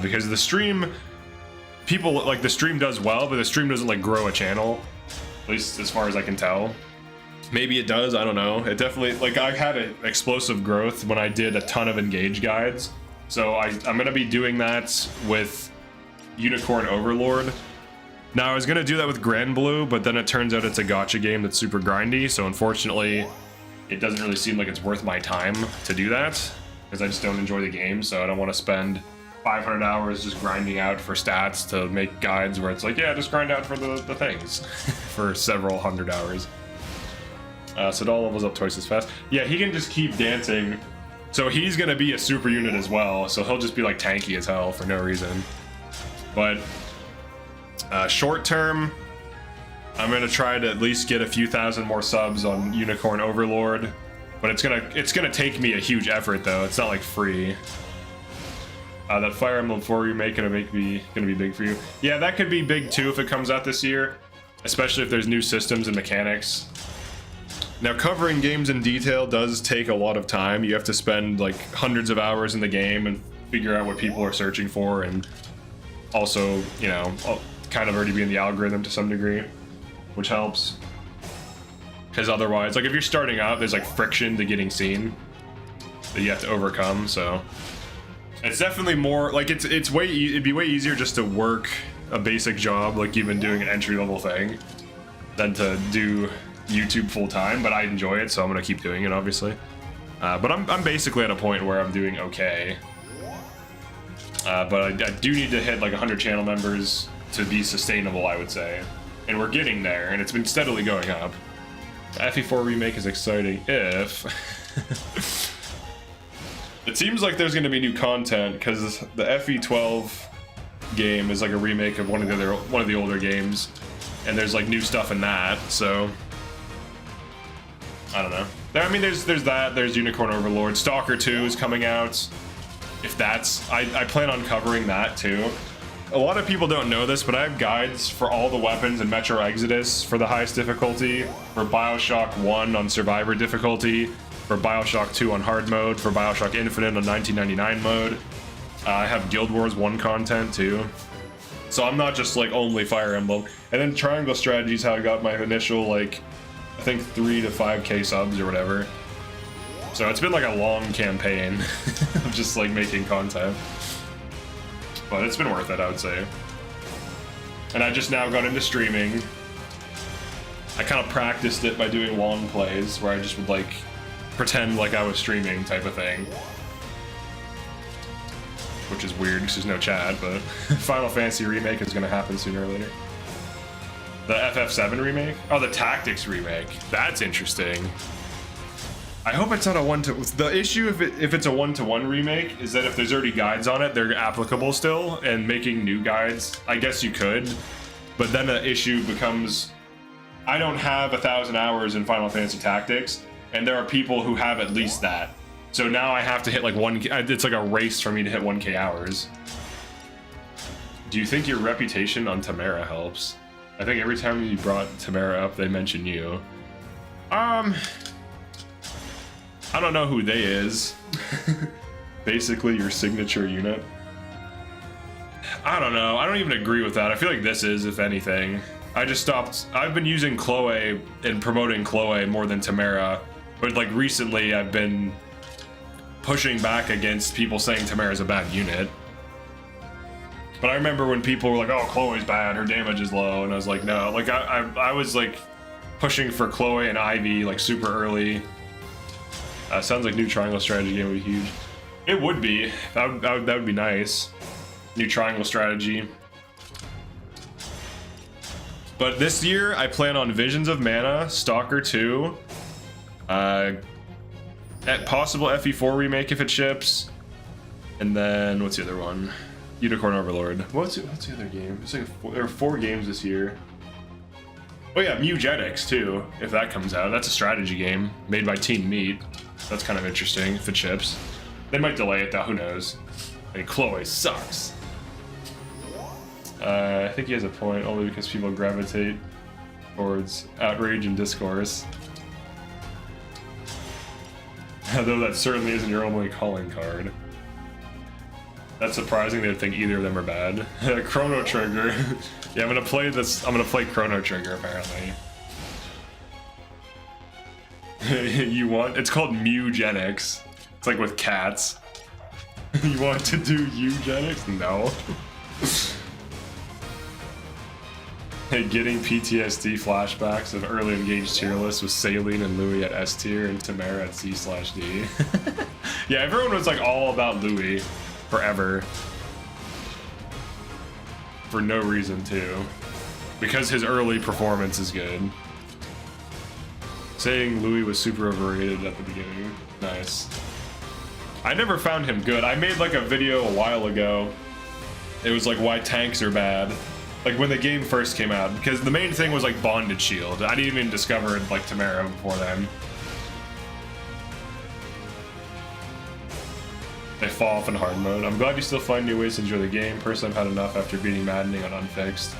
because the stream, people like the stream does well, but the stream doesn't like grow a channel, at least as far as I can tell. Maybe it does, I don't know. It definitely, like, I had an explosive growth when I did a ton of engage guides. So I'm gonna be doing that with Unicorn Overlord. Now I was gonna do that with Grand Blue, but then it turns out it's a gacha game that's super grindy, so unfortunately it doesn't really seem like it's worth my time to do that, because I just don't enjoy the game, so I don't want to spend 500 hours just grinding out for stats to make guides where it's like, yeah, just grind out for the things for several hundred hours. Sidol levels up twice as fast. Yeah, he can just keep dancing. So he's gonna be a super unit as well, so he'll just be like tanky as hell for no reason. But Short term, I'm gonna try to at least get a few thousand more subs on Unicorn Overlord, but it's gonna take me a huge effort though. It's not like free. That Fire Emblem 4 remake gonna be big for you. Yeah, that could be big too if it comes out this year, especially if there's new systems and mechanics. Now, covering games in detail does take a lot of time. You have to spend like hundreds of hours in the game and figure out what people are searching for, and also, you know, kind of already be in the algorithm to some degree, which helps. Because otherwise, like if you're starting out, there's like friction to getting seen that you have to overcome. So it's definitely more like it'd be way easier just to work a basic job like you've been doing an entry-level thing than to do YouTube full time. But I enjoy it, so I'm gonna keep doing it, obviously. But I'm basically at a point where I'm doing okay. But I do need to hit like 100 channel members to be sustainable, I would say. And we're getting there, and it's been steadily going up. The FE4 remake is exciting if... It seems like there's going to be new content, because the FE12 game is like a remake of one of the older games, and there's like new stuff in that, so... I don't know. I mean, there's that, there's Unicorn Overlord. Stalker 2 is coming out. If that's... I plan on covering that, too. A lot of people don't know this, but I have guides for all the weapons in Metro Exodus for the highest difficulty, for Bioshock 1 on Survivor difficulty, for Bioshock 2 on hard mode, for Bioshock Infinite on 1999 mode. I have Guild Wars 1 content, too. So I'm not just, like, only Fire Emblem. And then Triangle Strategy is how I got my initial, like, I think 3 to 5k subs or whatever. So it's been like a long campaign of just like making content. But it's been worth it, I would say. And I just now got into streaming. I kind of practiced it by doing long plays where I just would like pretend like I was streaming type of thing. Which is weird because there's no chat, but Final Fantasy remake is going to happen sooner or later. The FF7 remake? Oh, the Tactics remake. That's interesting. I hope it's not a one-to... The issue if it's a one-to-one remake is that if there's already guides on it, they're applicable still, and making new guides, I guess you could. But then the issue becomes, I don't have 1,000 hours in Final Fantasy Tactics, and there are people who have at least that. So now I have to hit like 1K... It's like a race for me to hit 1K hours. Do you think your reputation on Tamara helps? I think every time you brought Tamara up, they mention you. I don't know who they is. Basically your signature unit. I don't know. I don't even agree with that. I feel like this is, if anything. I just stopped. I've been using Chloe and promoting Chloe more than Tamara. But like recently I've been pushing back against people saying Tamara's a bad unit. But I remember when people were like, oh, Chloe's bad, her damage is low, and I was like, no. Like I was like pushing for Chloe and Ivy like super early. Sounds like new Triangle Strategy game would be huge. It would be. That would be nice. New Triangle Strategy. But this year I plan on Visions of Mana, Stalker 2, at possible FE4 remake if it ships, and then what's the other one? Unicorn Overlord. What's the other game? It's like there are 4 games this year. Oh yeah, Mugetics too, if that comes out. That's a strategy game made by Team Meat. That's kind of interesting if it ships. They might delay it though, who knows. And Chloe sucks. I think he has a point, only because people gravitate towards outrage and discourse. Though that certainly isn't your only calling card. That's surprising they would think either of them are bad. Chrono Trigger. Yeah, I'm gonna play this. I'm gonna play Chrono Trigger apparently. You want? It's called Mugenics. It's like with cats. You want to do eugenics? No. Hey, getting PTSD flashbacks of early engaged tier lists with Saline and Louis at S tier and Tamara at C/D. Yeah, everyone was like all about Louis forever. For no reason too. Because his early performance is good. Saying Louis was super overrated at the beginning. Nice. I never found him good. I made like a video a while ago. It was like why tanks are bad. Like when the game first came out, because the main thing was like bonded shield. I didn't even discover like Tamara before then. They fall off in hard mode. I'm glad you still find new ways to enjoy the game. Personally, I've had enough after beating Maddening on Unfixed.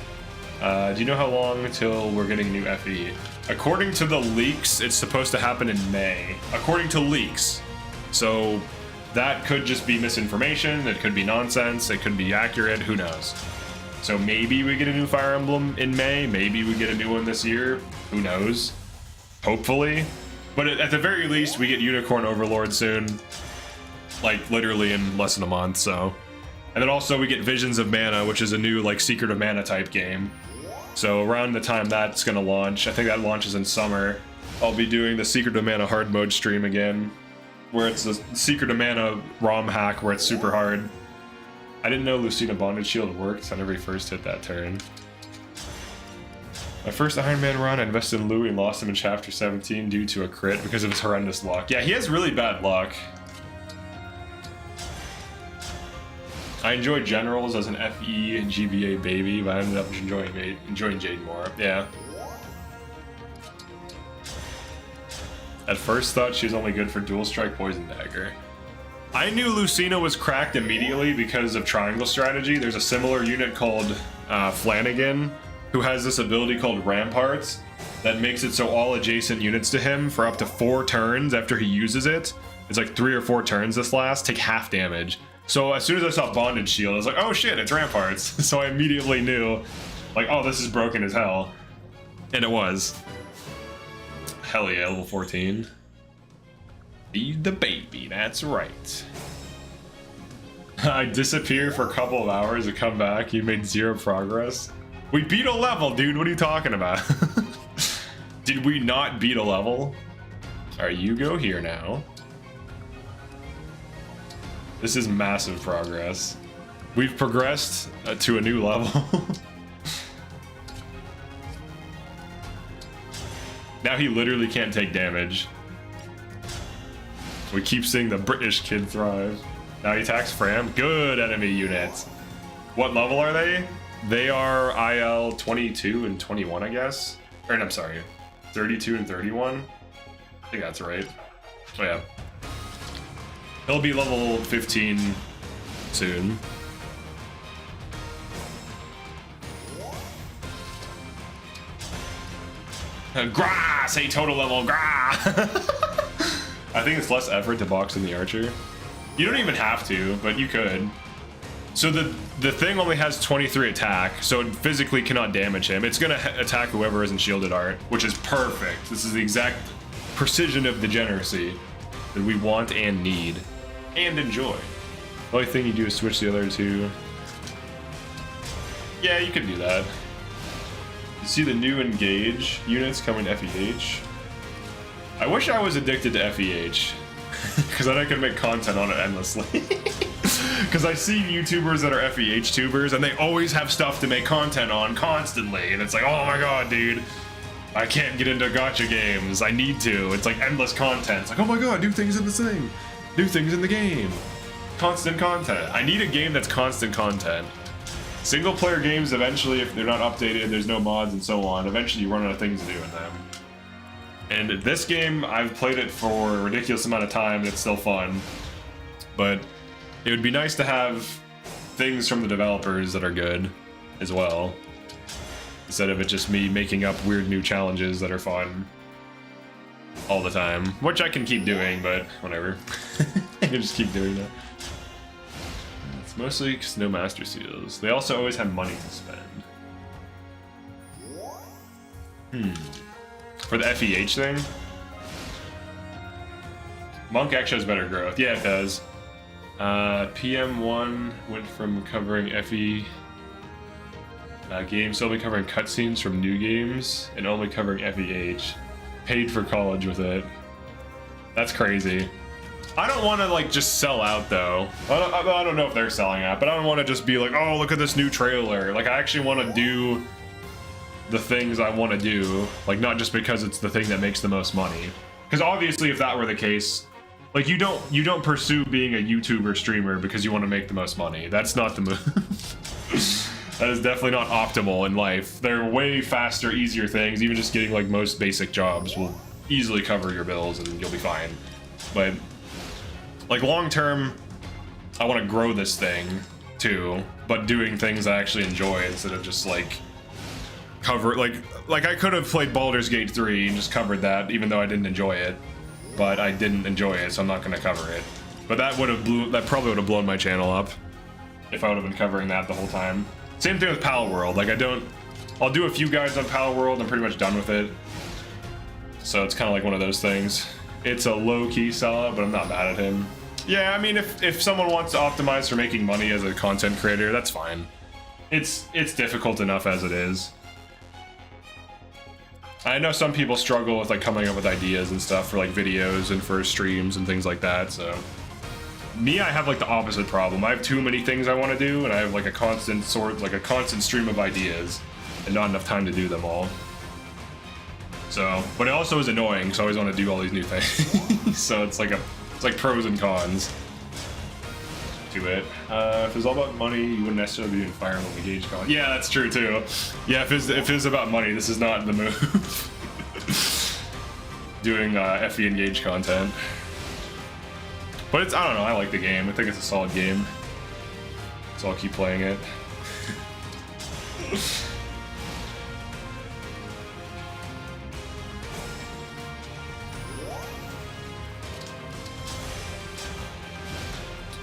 Do you know how long until we're getting new FE? According to the leaks, it's supposed to happen in May. According to leaks. So that could just be misinformation. It could be nonsense. It could be accurate. Who knows? So maybe we get a new Fire Emblem in May. Maybe we get a new one this year. Who knows? Hopefully. But at the very least, we get Unicorn Overlord soon. Like literally in less than a month, so. And then also we get Visions of Mana, which is a new like Secret of Mana type game. So around the time that's gonna launch, I think that launches in summer, I'll be doing the Secret of Mana hard mode stream again, where it's the Secret of Mana ROM hack where it's super hard. I didn't know Lucina Bonded Shield worked whenever he first hit that turn. My first Iron Man run, I invested in Louis and lost him in Chapter 17 due to a crit because of his horrendous luck. Yeah, he has really bad luck. I enjoy Generals as an FE and GBA baby, but I ended up enjoying Jade more. Yeah. At first thought she was only good for Dual Strike Poison Dagger. I knew Lucina was cracked immediately because of Triangle Strategy. There's a similar unit called Flanagan, who has this ability called Ramparts that makes it so all adjacent units to him for up to 4 turns after he uses it, it's like 3 or 4 turns this last, take half damage. So as soon as I saw Bonded Shield, I was like, oh shit, it's Ramparts. So I immediately knew, like, oh, this is broken as hell. And it was. Hell yeah, level 14. Feed the baby, that's right. I disappear for a couple of hours and come back, you made 0 progress. We beat a level, dude, what are you talking about? Did we not beat a level? Alright, you go here now. This is massive progress. We've progressed to a new level. Now he literally can't take damage. We keep seeing the British kid thrive. Now he attacks Fram. Good enemy units. What level are they? They are IL 22 and 21, I guess. Or, I'm sorry, 32 and 31. I think that's right. Oh yeah. He'll be level 15 soon. Gra! Say total level, gra! I think it's less effort to box than the archer. You don't even have to, but you could. So the thing only has 23 attack, so it physically cannot damage him. It's gonna attack whoever isn't shielded art, which is perfect. This is the exact precision of degeneracy that we want and need. And enjoy. The only thing you do is switch the other two. Yeah, you can do that. You see the new engage units coming to FEH. I wish I was addicted to FEH, because then I could make content on it endlessly. Because I've seen YouTubers that are FEH tubers, and they always have stuff to make content on constantly, and it's like, oh my god, dude, I can't get into gacha games. I need to. It's like endless content. It's like, oh my god, new things in this thing. New things in the game. Constant content. I need a game that's constant content. Single player games, eventually, if they're not updated, there's no mods and so on, eventually you run out of things to do in them. And this game, I've played it for a ridiculous amount of time and it's still fun. But it would be nice to have things from the developers that are good as well. Instead of it just me making up weird new challenges that are fun all the time, which I can keep doing, but whatever. I can just keep doing that. It's mostly because no master seals. They also always have money to spend. For the FEH thing? Monk actually has better growth. Yeah, it does. PM1 went from covering FE games to only covering cutscenes from new games and only covering FEH. Paid for college with it. That's crazy. I don't want to like just sell out though. I don't know if they're selling out, but I don't want to just be like, oh, look at this new trailer. Like I actually want to do the things I want to do, like not just because it's the thing that makes the most money. Because obviously, if that were the case, like you don't pursue being a YouTuber streamer because you want to make the most money. That's not the move. That is definitely not optimal in life. There are way faster, easier things. Even just getting like most basic jobs will easily cover your bills and you'll be fine. But like long term, I want to grow this thing too, but doing things I actually enjoy instead of just like cover like I could have played Baldur's Gate 3 and just covered that even though I didn't enjoy it. But I didn't enjoy it, so I'm not gonna cover it. But that probably would have blown my channel up if I would have been covering that the whole time. Same thing with Palworld. Like I'll do a few guides on Palworld. I'm pretty much done with it. So it's kind of like one of those things. It's a low-key sellout, but I'm not mad at him. Yeah, I mean, if someone wants to optimize for making money as a content creator, that's fine. It's difficult enough as it is. I know some people struggle with like coming up with ideas and stuff for like videos and for streams and things like that, so. Me, I have like the opposite problem. I have too many things I want to do, and I have like a constant stream of ideas, and not enough time to do them all. So, but it also is annoying, because I always want to do all these new things. So it's like pros and cons to it. If it was all about money, you wouldn't necessarily be doing Fire Emblem Engage content. Yeah, that's true too. Yeah, if it was about money, this is not the move. Doing FE Engage content. But I don't know, I like the game. I think it's a solid game. So I'll keep playing it.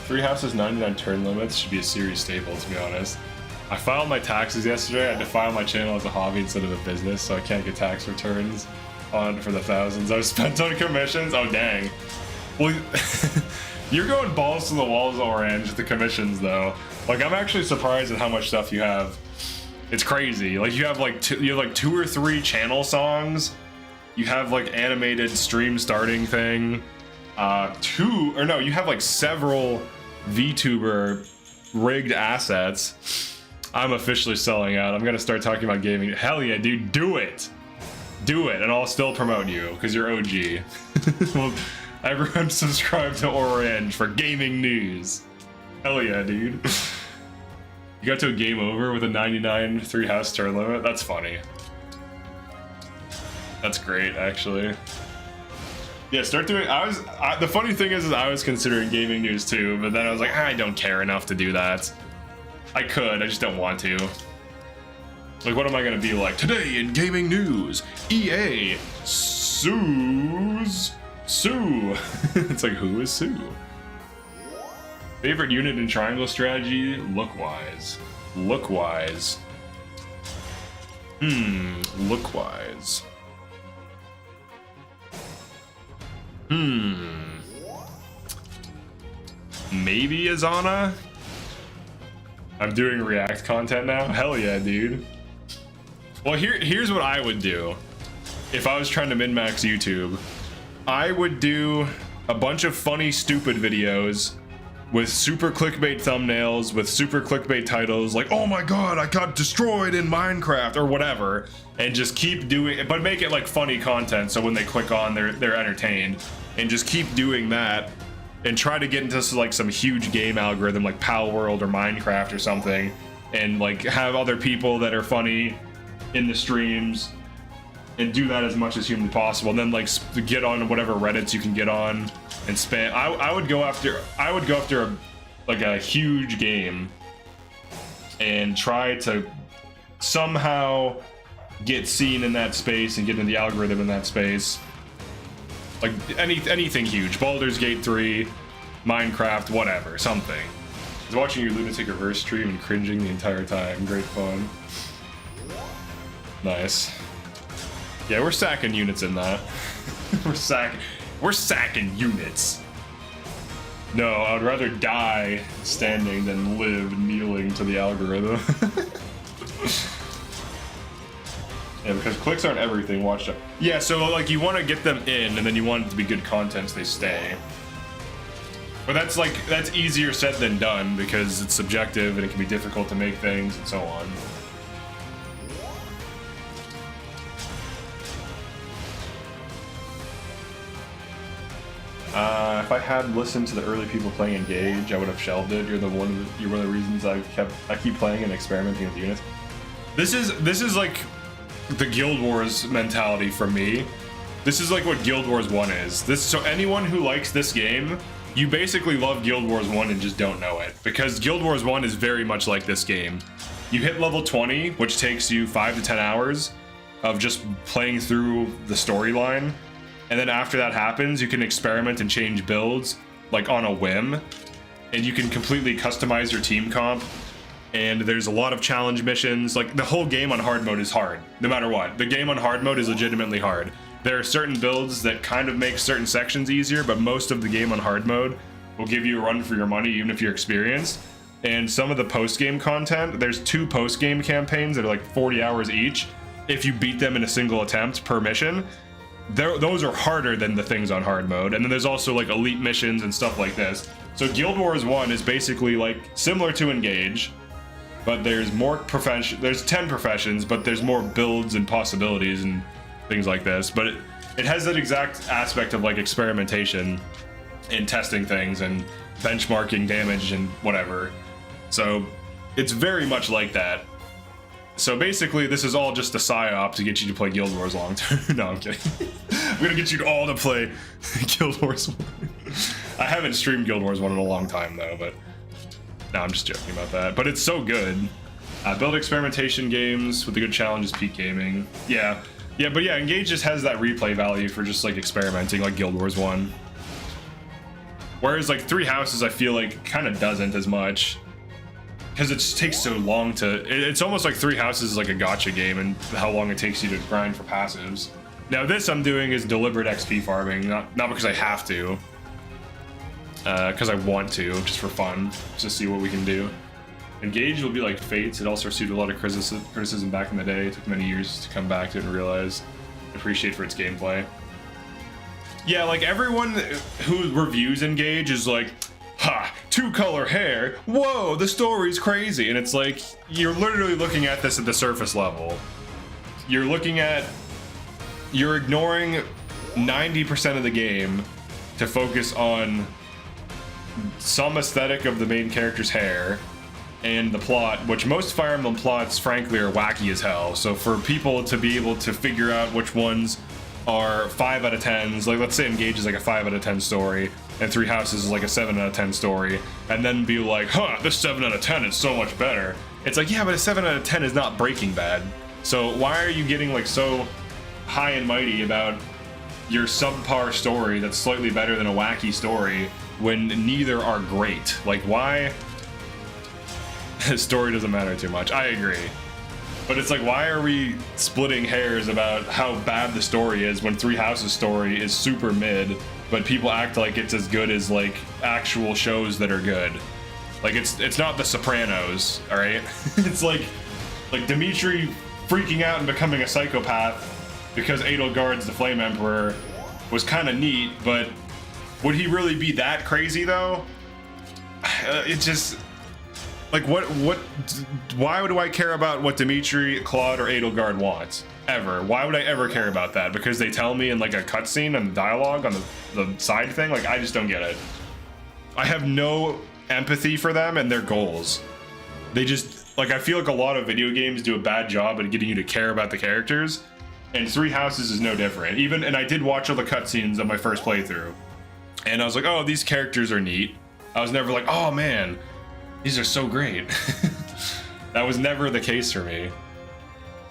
Three houses, 99 turn limits should be a series staple, to be honest. I filed my taxes yesterday. I had to file my channel as a hobby instead of a business, so I can't get tax returns on for the thousands I've spent on commissions. Oh, dang. Well, you're going balls to the walls, Orange, with the commissions, though. Like, I'm actually surprised at how much stuff you have. It's crazy. Like, you have like two or three channel songs. You have like animated stream starting thing. You have like several VTuber rigged assets. I'm officially selling out. I'm gonna start talking about gaming. Hell yeah, dude, do it, and I'll still promote you because you're OG. Well, everyone subscribe to Orange for gaming news. Hell yeah, dude. You got to a game over with a 99 3-house turn limit. That's funny. That's great, actually. Yeah, start doing. The funny thing is I was considering gaming news too, but then I was like, I don't care enough to do that. I could, I just don't want to. Like, what am I gonna be like? Today in gaming news, EA sues Sue. It's like, who is Sue? Favorite unit in triangle strategy, look-wise. Look-wise. Look-wise. Maybe Azana? I'm doing React content now? Hell yeah, dude. Well, here's what I would do. If I was trying to min-max YouTube, I would do a bunch of funny, stupid videos with super clickbait thumbnails, with super clickbait titles, like, oh my god, I got destroyed in Minecraft, or whatever, and just keep doing it, but make it like funny content, so when they click on, they're entertained, and just keep doing that, and try to get into like some huge game algorithm like Palworld or Minecraft or something, and like have other people that are funny in the streams, and do that as much as humanly possible, and then like get on whatever Reddits you can get on and spam. I would go after like a huge game and try to somehow get seen in that space and get in the algorithm in that space. Like anything huge, Baldur's Gate 3, Minecraft, whatever, something. I was watching your Lunatic Reverse stream and cringing the entire time. Great fun. Nice. Yeah, we're sacking units in that. We're sacking units. No, I would rather die standing than live kneeling to the algorithm. Yeah, because clicks aren't everything, watch it. Yeah, so like you want to get them in and then you want it to be good content so they stay. But that's easier said than done because it's subjective and it can be difficult to make things and so on. if I had listened to the early people playing Engage, I would have shelved it. You're one of the reasons I keep playing and experimenting with units. This is like the Guild Wars mentality for me. This is like what Guild Wars 1 is. So anyone who likes this game, you basically love Guild Wars 1 and just don't know it. Because Guild Wars 1 is very much like this game. You hit level 20, which takes you 5 to 10 hours of just playing through the storyline. And then after that happens, you can experiment and change builds like on a whim. And you can completely customize your team comp. And there's a lot of challenge missions. Like the whole game on hard mode is hard, no matter what. The game on hard mode is legitimately hard. There are certain builds that kind of make certain sections easier, but most of the game on hard mode will give you a run for your money, even if you're experienced. And some of the post-game content, there's 2 post-game campaigns that are like 40 hours each. If you beat them in a single attempt per mission, those are harder than the things on hard mode. And then there's also like elite missions and stuff like this. So Guild Wars 1 is basically like similar to Engage, but there's more there's 10 professions, but there's more builds and possibilities and things like this. But it has that exact aspect of like experimentation and testing things and benchmarking damage and whatever. So it's very much like that. So basically this is all just a psyop to get you to play Guild Wars long term. No, I'm kidding. I'm gonna get you all to play Guild Wars 1. I haven't streamed Guild Wars 1 in a long time though, but no, I'm just joking about that. But it's so good. Build experimentation games with a good challenge is peak gaming. Yeah, but yeah, Engage just has that replay value for just like experimenting like Guild Wars 1. Whereas like 3 Houses I feel like kind of doesn't as much. Because it just takes so long to... It's almost like 3 Houses is like a gacha game and how long it takes you to grind for passives. Now this I'm doing is deliberate XP farming, not because I have to. Because I want to, just for fun, just to see what we can do. Engage will be like Fates. It also received a lot of criticism back in the day. It took many years to come back to it and realize, appreciate for its gameplay. Yeah, like everyone who reviews Engage is like, ha, 2-color hair, whoa, the story's crazy. And it's like, you're literally looking at this at the surface level. You're ignoring 90% of the game to focus on some aesthetic of the main character's hair and the plot, which most Fire Emblem plots, frankly, are wacky as hell. So for people to be able to figure out which ones are 5 out of 10s, like let's say Engage is like a 5 out of 10 story, and 3 Houses is like a 7 out of 10 story, and then be like, huh, this 7 out of 10 is so much better. It's like, yeah, but a 7 out of 10 is not Breaking Bad. So why are you getting like so high and mighty about your subpar story that's slightly better than a wacky story when neither are great? Like, why? Story doesn't matter too much. I agree. But it's like, why are we splitting hairs about how bad the story is when 3 Houses story is super mid, but people act like it's as good as like actual shows that are good? Like it's not The Sopranos, all right? It's like Dimitri freaking out and becoming a psychopath because Edelgard's the Flame Emperor was kind of neat, but would he really be that crazy though? It just... Like, why do I care about what Dimitri, Claude, or Edelgard wants? Ever. Why would I ever care about that? Because they tell me in, like, a cutscene and the dialogue on the side thing? Like, I just don't get it. I have no empathy for them and their goals. They just... Like, I feel like a lot of video games do a bad job at getting you to care about the characters, and 3 Houses is no different. And I did watch all the cutscenes on my first playthrough, and I was like, oh, these characters are neat. I was never like, oh, man, these are so great. That was never the case for me.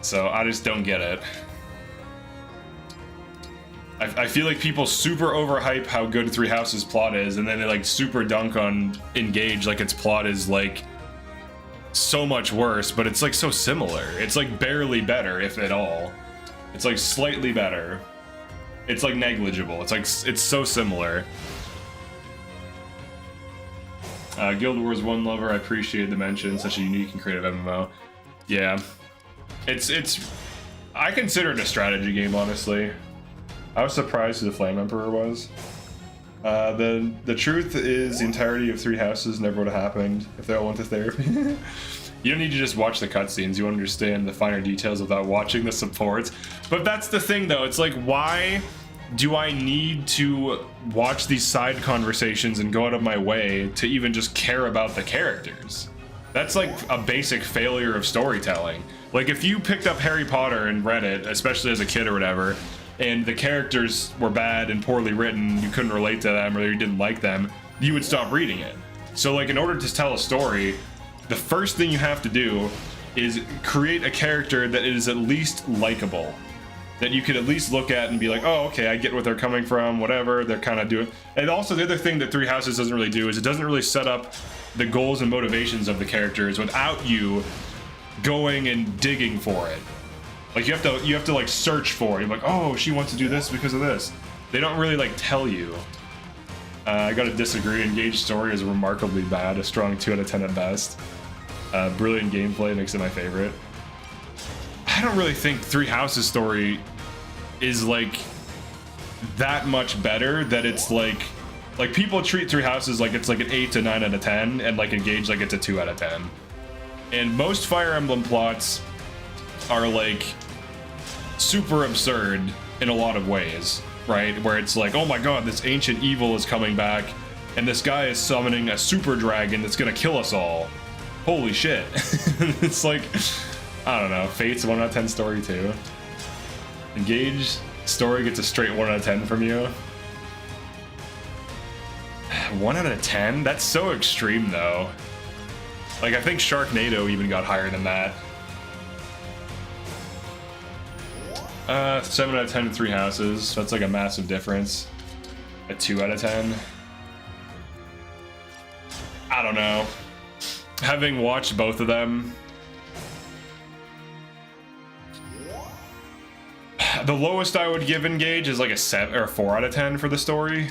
So I just don't get it. I feel like people super overhype how good 3 Houses plot is, and then they like super dunk on Engage like its plot is like so much worse, but it's like so similar. It's like barely better, if at all. It's like slightly better. It's like negligible. It's like, it's so similar. Guild Wars 1 lover, I appreciate the mention. Such a unique and creative MMO. Yeah, I consider it a strategy game, honestly. I was surprised who the Flame Emperor was. The truth is, the entirety of 3 Houses never would have happened if they all went to therapy. You don't need to just watch the cutscenes. You understand the finer details without watching the supports. But that's the thing, though. It's like, why do I need to watch these side conversations and go out of my way to even just care about the characters? That's like a basic failure of storytelling. Like if you picked up Harry Potter and read it, especially as a kid or whatever, and the characters were bad and poorly written, you couldn't relate to them or you didn't like them, you would stop reading it. So like in order to tell a story, the first thing you have to do is create a character that is at least likable, that you could at least look at and be like, oh, okay, I get what they're coming from, whatever they're kind of doing. And also the other thing that Three Houses doesn't really do is it doesn't really set up the goals and motivations of the characters without you going and digging for it. Like you have to like search for it. You're like, oh, she wants to do this because of this. They don't really like tell you. I gotta disagree. Engaged story is remarkably bad, a strong 2 out of 10 at best. Brilliant gameplay makes it my favorite. I don't really think Three Houses story is like that much better that it's like people treat Three Houses like it's like an 8 to 9 out of 10 and like Engaged like it's a 2 out of 10. And most Fire Emblem plots are like super absurd in a lot of ways, right? Where it's like, oh my god, this ancient evil is coming back and this guy is summoning a super dragon that's gonna kill us all. Holy shit. It's like, I don't know, Fate's 1 out of 10 story too. Engaged story gets a straight 1 out of 10 from you. 1 out of 10? That's so extreme though. Like I think Sharknado even got higher than that. 7 out of 10 in Three Houses. That's like a massive difference. A 2 out of 10. I don't know. Having watched both of them, the lowest I would give Engage is like a 7 or a 4 out of 10 for the story.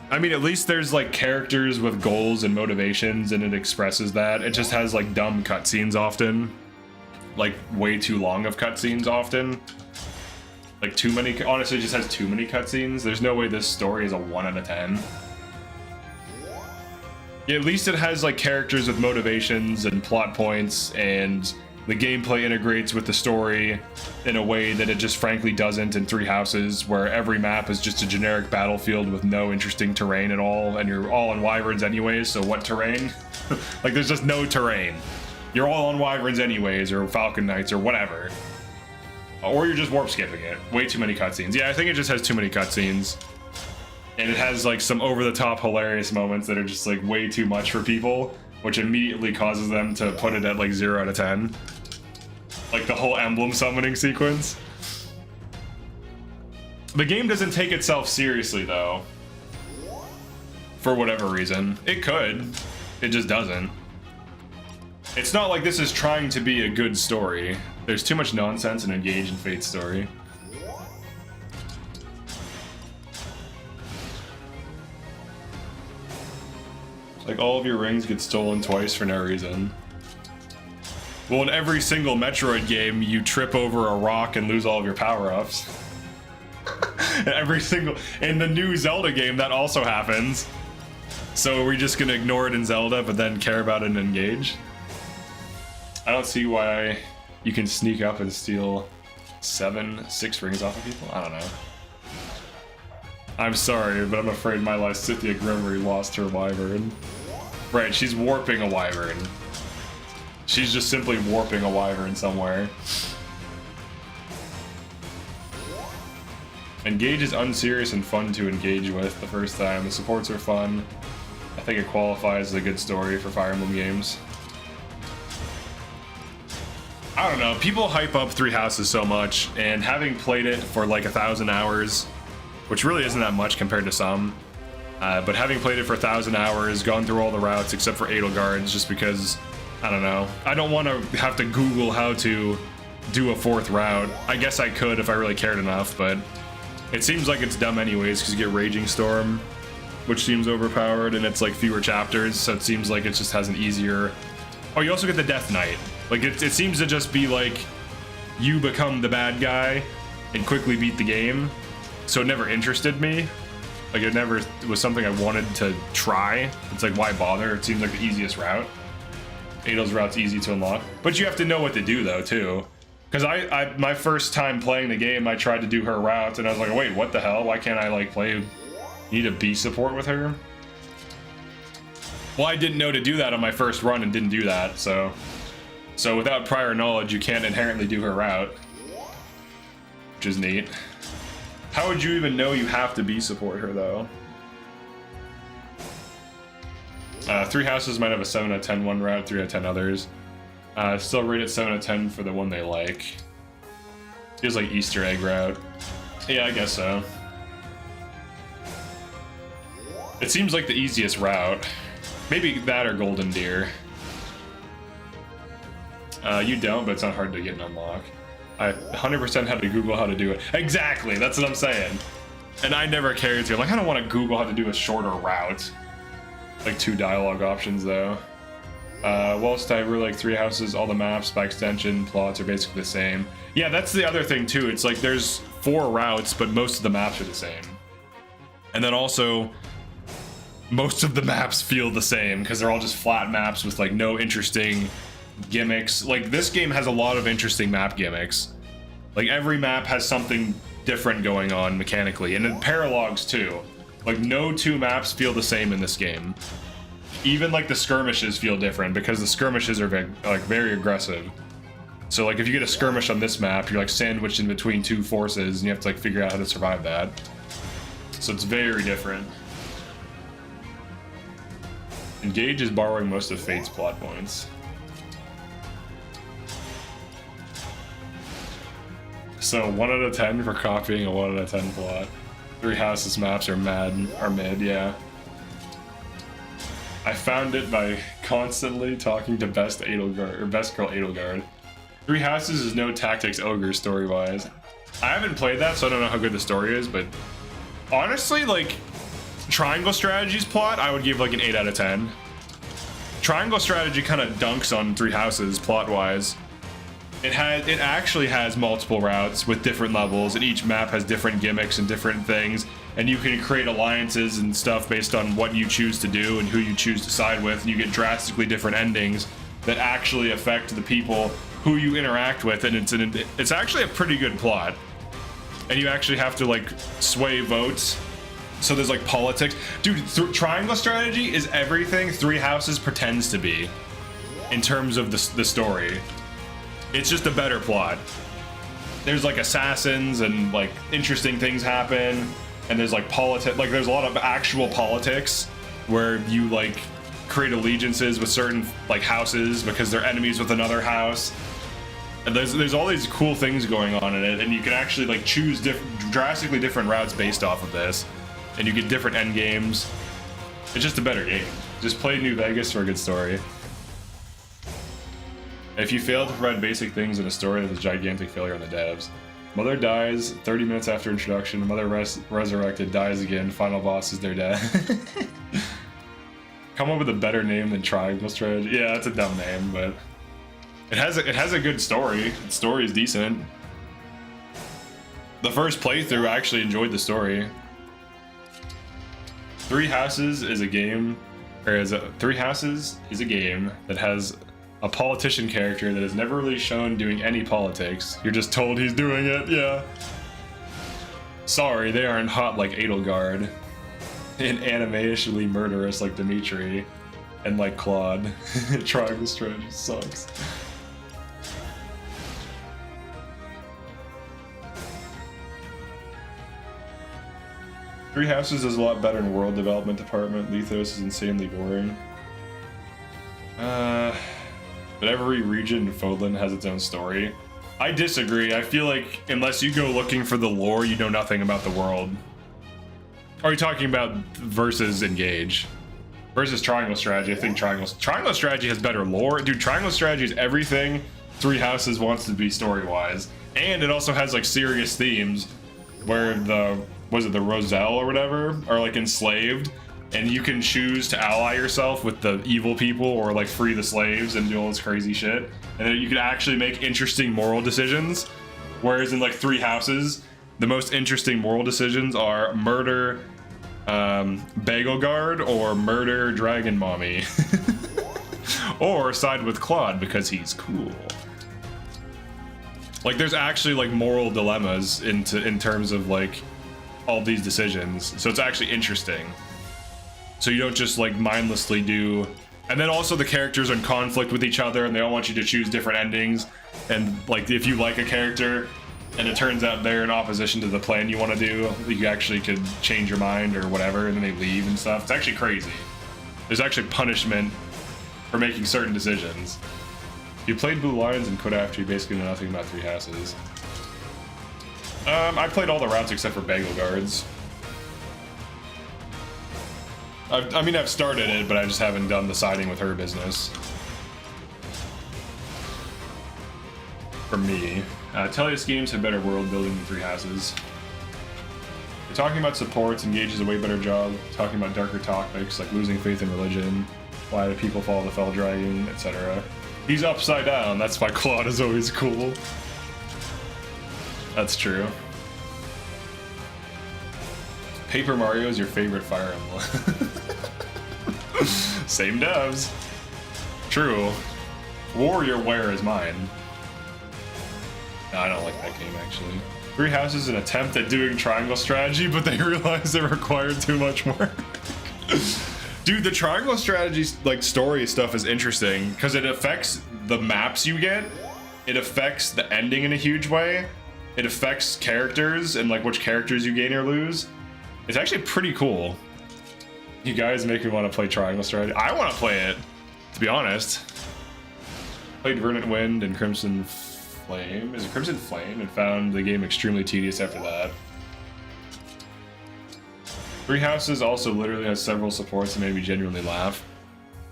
I mean, at least there's like characters with goals and motivations and it expresses that. It just has like dumb cutscenes often. Like way too long of cutscenes often. Like too many, honestly, it just has too many cutscenes. There's no way this story is a 1 out of 10. Yeah, at least it has like characters with motivations and plot points, and the gameplay integrates with the story in a way that it just frankly doesn't in Three Houses, where every map is just a generic battlefield with no interesting terrain at all, and you're all on wyverns anyways, so what terrain? Like there's just no terrain. You're all on wyverns anyways, or Falcon Knights, or whatever. Or you're just warp skipping it. Way too many cutscenes. Yeah, I think it just has too many cutscenes. And it has like some over-the-top hilarious moments that are just like way too much for people, which immediately causes them to put it at like 0 out of 10. Like the whole emblem summoning sequence. The game doesn't take itself seriously though. For whatever reason. It could. It just doesn't. It's not like this is trying to be a good story. There's too much nonsense and Engage in Fate's story. Like all of your rings get stolen twice for no reason. Well, in every single Metroid game, you trip over a rock and lose all of your power-ups. In the new Zelda game, that also happens. So are we just gonna ignore it in Zelda, but then care about it in Engage? I don't see why you can sneak up and steal 6 rings off of people. I don't know. I'm sorry, but I'm afraid my Lysithea Grimmery lost her wyvern. Right, she's warping a wyvern. She's just simply warping a wyvern somewhere. Engage is unserious and fun to engage with the first time. The supports are fun. I think it qualifies as a good story for Fire Emblem games. I don't know, people hype up Three Houses so much, and having played it for like 1,000 hours, which really isn't that much compared to some, but having played it for 1,000 hours, gone through all the routes except for Edelgard's, just because, I don't know, I don't want to have to Google how to do a 4th route. I guess I could if I really cared enough, but it seems like it's dumb anyways, because you get Raging Storm, which seems overpowered, and it's like fewer chapters, so it seems like it just has an easier... Oh, you also get the Death Knight. Like, it seems to just be like, you become the bad guy and quickly beat the game, so it never interested me. Like, it never was something I wanted to try. It's like, why bother? It seems like the easiest route. Adel's route's easy to unlock. But you have to know what to do, though, too. Because my first time playing the game, I tried to do her route, and I was like, wait, what the hell? Why can't I like play? Need a B support with her? Well, I didn't know to do that on my first run and didn't do that, so without prior knowledge, you can't inherently do her route, which is neat. How would you even know you have to B support her though? 3 houses might have a 7 out of 10 one route, 3 out of 10 others. Still rate it 7 out of 10 for the one they like. Feels like Easter egg route. Yeah, I guess so. It seems like the easiest route. Maybe that or Golden Deer. You don't, but it's not hard to get an unlock. I 100% had to Google how to do it. Exactly, that's what I'm saying. And I never cared to. I'm like, I don't want to Google how to do a shorter route. Like 2 dialogue options though. Whilst I really like 3 houses, all the maps by extension, plots are basically the same. Yeah, that's the other thing too. It's like there's 4 routes, but most of the maps are the same. And then also, most of the maps feel the same because they're all just flat maps with like no interesting gimmicks. Like this game has a lot of interesting map gimmicks. Like every map has something different going on mechanically, and in paralogues too. Like no 2 maps feel the same in this game. Even like the skirmishes feel different because the skirmishes are very aggressive. So like if you get a skirmish on this map, you're like sandwiched in between 2 forces and you have to like figure out how to survive that. So it's very different. Engage is borrowing most of Fate's plot points. So 1 out of 10 for copying a 1 out of 10 plot. 3 houses maps are mid, yeah. I found it by constantly talking to Best Edelgard or Best Girl Edelgard. 3 houses is no tactics ogre story-wise. I haven't played that, so I don't know how good the story is, but honestly, like Triangle Strategy's plot, I would give like an 8 out of 10. Triangle Strategy kind of dunks on 3 houses plot-wise. It actually has multiple routes with different levels, and each map has different gimmicks and different things, and you can create alliances and stuff based on what you choose to do and who you choose to side with, and you get drastically different endings that actually affect the people who you interact with, and it's actually a pretty good plot. And you actually have to like sway votes. So there's like politics. Dude, Triangle Strategy is everything 3 houses pretends to be in terms of the story. It's just a better plot. There's like assassins and like interesting things happen, and there's like there's a lot of actual politics where you like create allegiances with certain like houses because they're enemies with another house. And there's all these cool things going on in it, and you can actually like choose drastically different routes based off of this, and you get different end games. It's just a better game. Just play New Vegas for a good story. If you fail to provide basic things in a story, that's a gigantic failure on the devs. Mother dies 30 minutes after introduction. Mother resurrected, dies again. Final boss is their dead. Come up with a better name than Triangle Strategy. Yeah, that's a dumb name, but it has a good story. The story is decent. The first playthrough, I actually enjoyed the story. 3 Houses is a game, or 3 Houses is a game that has a politician character that is never really shown doing any politics. You're just told he's doing it, yeah. Sorry, they aren't hot like Edelgard. And animationally murderous like Dimitri. And like Claude. Triangle Strategy sucks. Three Houses is a lot better in world development department. Lethos is insanely boring. But every region in Fodlan has its own story. I disagree. I feel like unless you go looking for the lore, you know nothing about the world. Are you talking about versus Engage? Versus Triangle Strategy, I think Triangle Strategy has better lore. Dude, Triangle Strategy is everything 3 Houses wants to be story-wise. And it also has like serious themes where the Roselle or whatever are like enslaved. And you can choose to ally yourself with the evil people or like free the slaves and do all this crazy shit. And then you can actually make interesting moral decisions. Whereas in like 3 Houses, the most interesting moral decisions are murder Bagel Guard or murder Dragon Mommy. Or side with Claude because he's cool. Like there's actually like moral dilemmas in terms of like all these decisions. So it's actually interesting. So you don't just like mindlessly do. And then also the characters are in conflict with each other and they all want you to choose different endings. And like if you like a character and it turns out they're in opposition to the plan you want to do, you actually could change your mind or whatever and then they leave and stuff. It's actually crazy. There's actually punishment for making certain decisions. You played Blue Lions and quit after you basically know nothing about Three Houses. I played all the routes except for Bagel Guards. I mean, I've started it, but I just haven't done the siding with her business. For me. Tellius games have better world building than Three Houses. You're talking about supports, Engage is a way better job. Talking about darker topics like losing faith in religion, why do people follow the Fell Dragon, etc. He's upside down, that's why Claude is always cool. That's true. Paper Mario is your favorite Fire Emblem. Same devs. True. WarioWare is mine. No, I don't like that game actually. Three Houses is an attempt at doing triangle strategy, but they realized it required too much work. Dude, the triangle strategy like story stuff is interesting because it affects the maps you get. It affects the ending in a huge way. It affects characters and like which characters you gain or lose. It's actually pretty cool. You guys make me want to play triangle strategy. I want to play it, to be honest. Played Verdant Wind and Crimson Flame. Is it Crimson Flame? And found the game extremely tedious after that. Three Houses also literally has several supports that made me genuinely laugh.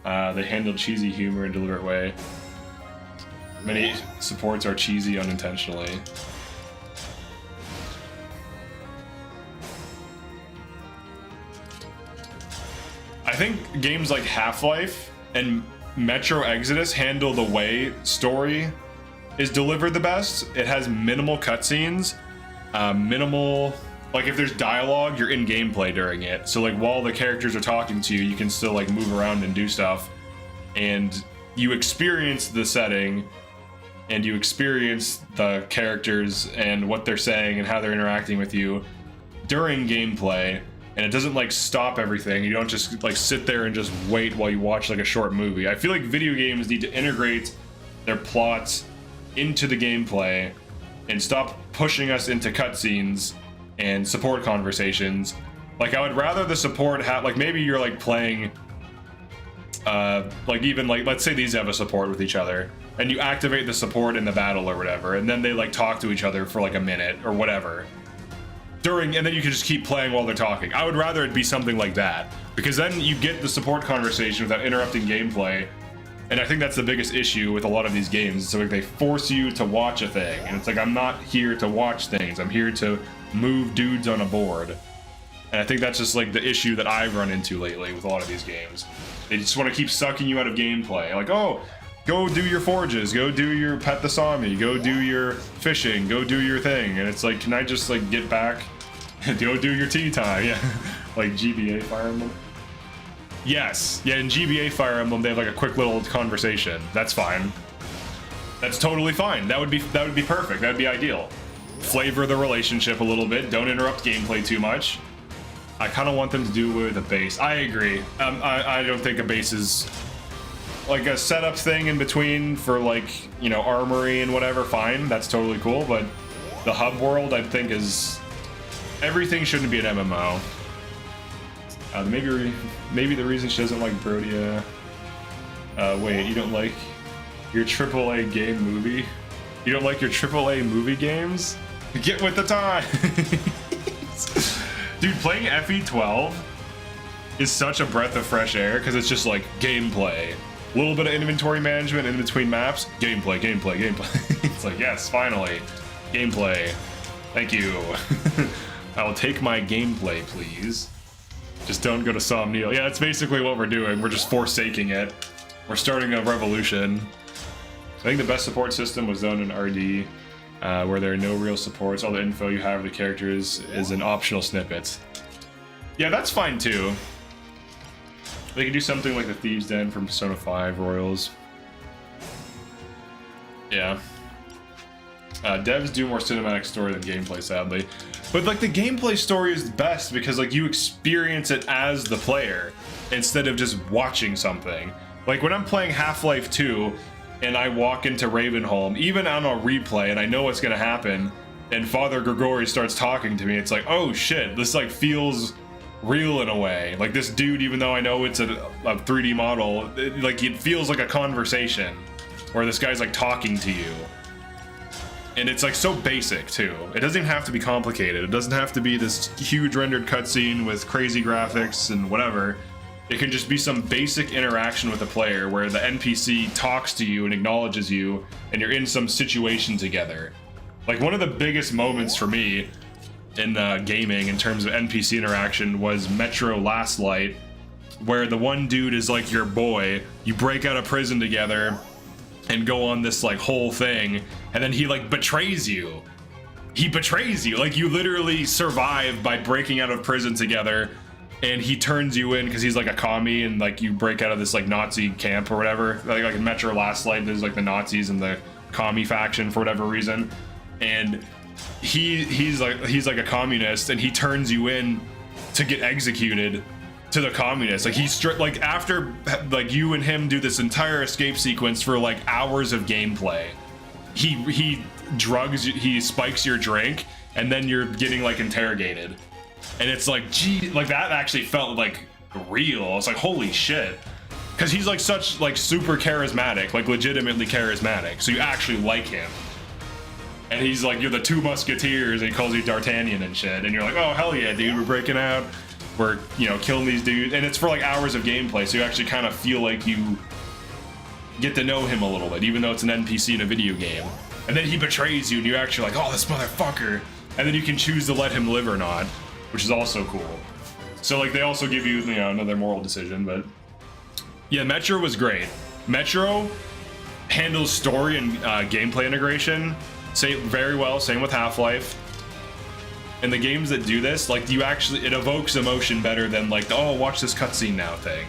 They handle cheesy humor in a deliberate way. Many supports are cheesy unintentionally. I think games like Half-Life and Metro Exodus handle the way story is delivered the best. It has minimal cutscenes, minimal, like if there's dialogue, you're in gameplay during it. So like while the characters are talking to you, you can still like move around and do stuff, and you experience the setting, and you experience the characters and what they're saying and how they're interacting with you during gameplay. And it doesn't like stop everything. You don't just like sit there and just wait while you watch like a short movie. I feel like video games need to integrate their plots into the gameplay and stop pushing us into cutscenes and support conversations. Like I would rather the support have, like maybe you're like playing like even like let's say these have a support with each other and you activate the support in the battle or whatever, and then they like talk to each other for like a minute or whatever during, and then you can just keep playing while they're talking. I would rather it be something like that, because then you get the support conversation without interrupting gameplay. And I think that's the biggest issue with a lot of these games. So like they force you to watch a thing, and it's like, I'm not here to watch things, I'm here to move dudes on a board. And I think that's just like the issue that I've run into lately with a lot of these games. They just want to keep sucking you out of gameplay. Like, oh, go do your forges, go do your pet the Sami, go do your fishing, go do your thing. And it's like, can I just like get back? Go do your tea time, yeah. Like GBA Fire Emblem. Yes, yeah, in GBA Fire Emblem they have like a quick little conversation. That's fine. That's totally fine. That would be perfect. That'd be ideal. Flavor the relationship a little bit. Don't interrupt gameplay too much. I kind of want them to do with a base. I agree. I don't think a base is like a setup thing in between for like, you know, armory and whatever. Fine, that's totally cool. But the hub world, I think, is everything shouldn't be an MMO. Maybe the reason she doesn't like Brodia. Wait, you don't like your AAA game movie? You don't like your AAA movie games? Get with the time! Dude, playing FE12 is such a breath of fresh air because it's just like gameplay. A little bit of inventory management in between maps. Gameplay. It's like, yes, finally. Gameplay. Thank you. I will take my gameplay, please. Just don't go to Somniel. Yeah, that's basically what we're doing. We're just forsaking it. We're starting a revolution. I think the best support system was done in RD, where there are no real supports. All the info you have of the characters is in optional snippets. Yeah, that's fine too. They could do something like the Thieves' Den from Persona 5 Royals. Yeah. Devs do more cinematic story than gameplay, sadly. But like the gameplay story is best because like you experience it as the player instead of just watching something. Like when I'm playing Half-Life 2 and I walk into Ravenholm, even on a replay and I know what's gonna happen, and Father Grigori starts talking to me, it's like, oh shit, this like feels real in a way. Like this dude, even though I know it's a 3D model, it feels like a conversation where this guy's like talking to you. And it's like so basic too. It doesn't even have to be complicated. It doesn't have to be this huge rendered cutscene with crazy graphics and whatever. It can just be some basic interaction with the player where the NPC talks to you and acknowledges you and you're in some situation together. Like one of the biggest moments for me in gaming in terms of NPC interaction was Metro Last Light, where the one dude is like your boy, you break out of prison together and go on this like whole thing, and then he like betrays you. He betrays you. Like you literally survive by breaking out of prison together, and he turns you in because he's like a commie, and like you break out of this like Nazi camp or whatever. Like in Metro Last Light, there's like the Nazis and the commie faction for whatever reason, and he's like a communist, and he turns you in to get executed to the communists. Like he's like after like you and him do this entire escape sequence for like hours of gameplay, he drugs you, he spikes your drink, and then you're getting like interrogated, and it's like, gee, like that actually felt like real. It's like, holy shit, because he's like such like super charismatic, like legitimately charismatic, so you actually like him. And he's like, you're the two musketeers, and he calls you D'Artagnan and shit, and you're like, oh hell yeah, dude, we're breaking out, we're, you know, killing these dudes. And it's for like hours of gameplay, so you actually kind of feel like you get to know him a little bit, even though it's an NPC in a video game. And then he betrays you, and you're actually like, oh, this motherfucker. And then you can choose to let him live or not, which is also cool. So like they also give you, you know, another moral decision. But yeah, Metro was great. Metro handles story and gameplay integration very well. Same with Half-Life. And the games that do this, like it evokes emotion better than like, oh, watch this cutscene now thing.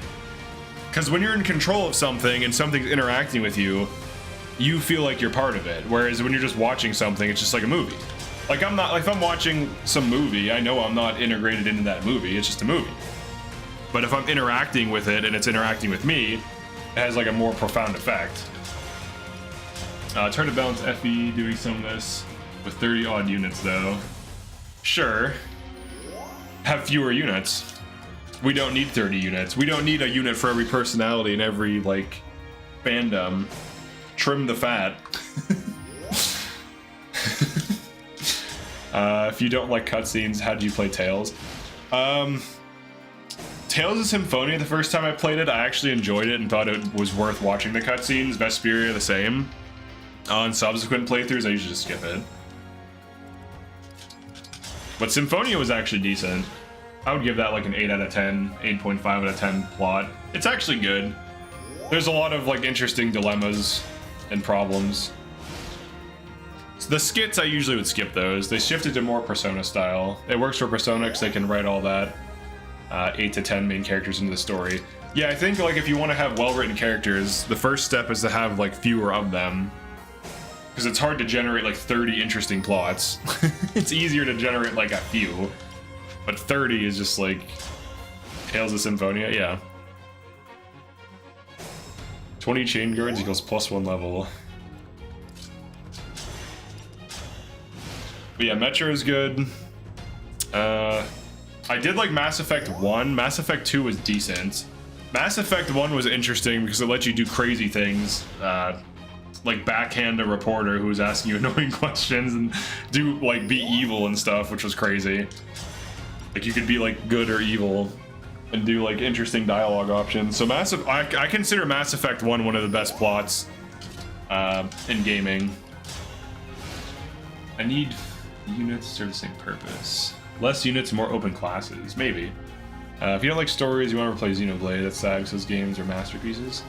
Because when you're in control of something and something's interacting with you, you feel like you're part of it. Whereas when you're just watching something, it's just like a movie. Like I'm not, like if I'm watching some movie, I know I'm not integrated into that movie. It's just a movie. But if I'm interacting with it and it's interacting with me, it has like a more profound effect. Try to balance FE doing some of this with 30 odd units though. Sure. Have fewer units. We don't need 30 units. We don't need a unit for every personality and every like fandom. Trim the fat. If you don't like cutscenes, how do you play Tales? Tales of Symphonia, the first time I played it, I actually enjoyed it and thought it was worth watching the cutscenes. Vesperia, the same. On subsequent playthroughs, I usually just skip it. But Symphonia was actually decent. I would give that like an 8 out of 10, 8.5 out of 10 plot. It's actually good. There's a lot of like interesting dilemmas and problems. So the skits, I usually would skip those. They shifted to more Persona style. It works for Persona because they can write all that 8 to 10 main characters into the story. Yeah, I think like if you want to have well-written characters, the first step is to have like fewer of them. Because it's hard to generate like 30 interesting plots. It's easier to generate like a few. But 30 is just like Tales of Symphonia, yeah. 20 chain guards equals +1 level. But yeah, Metro is good. I did like Mass Effect 1. Mass Effect 2 was decent. Mass Effect 1 was interesting because it let you do crazy things. Like backhand a reporter who was asking you annoying questions and do like be evil and stuff, which was crazy. Like you could be like good or evil and do like interesting dialogue options. So I consider Mass Effect 1 one of the best plots in gaming. I need units to serve the same purpose. Less units, more open classes, maybe. If you don't like stories, you want to play Xenoblade. That's sad because those games are masterpieces.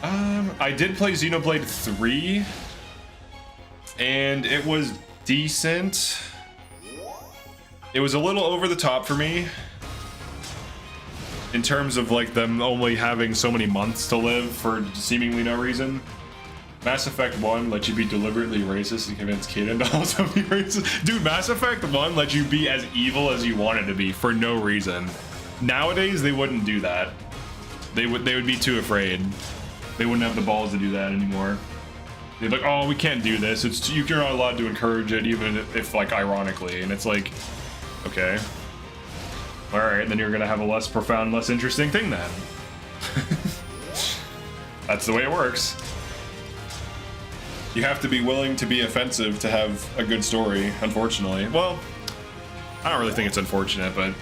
I did play Xenoblade 3, and it was decent. It was a little over the top for me in terms of like them only having so many months to live for seemingly no reason. Mass Effect 1 let you be deliberately racist and convince Kaden to also be racist. Dude, Mass Effect 1 let you be as evil as you wanted to be for no reason. Nowadays, they wouldn't do that. They would be too afraid. They wouldn't have the balls to do that anymore. They'd be like, oh, we can't do this. You're not allowed to encourage it, even if like, ironically. And it's like, okay. All right, then you're gonna have a less profound, less interesting thing then. That's the way it works. You have to be willing to be offensive to have a good story, unfortunately. Well, I don't really think it's unfortunate, but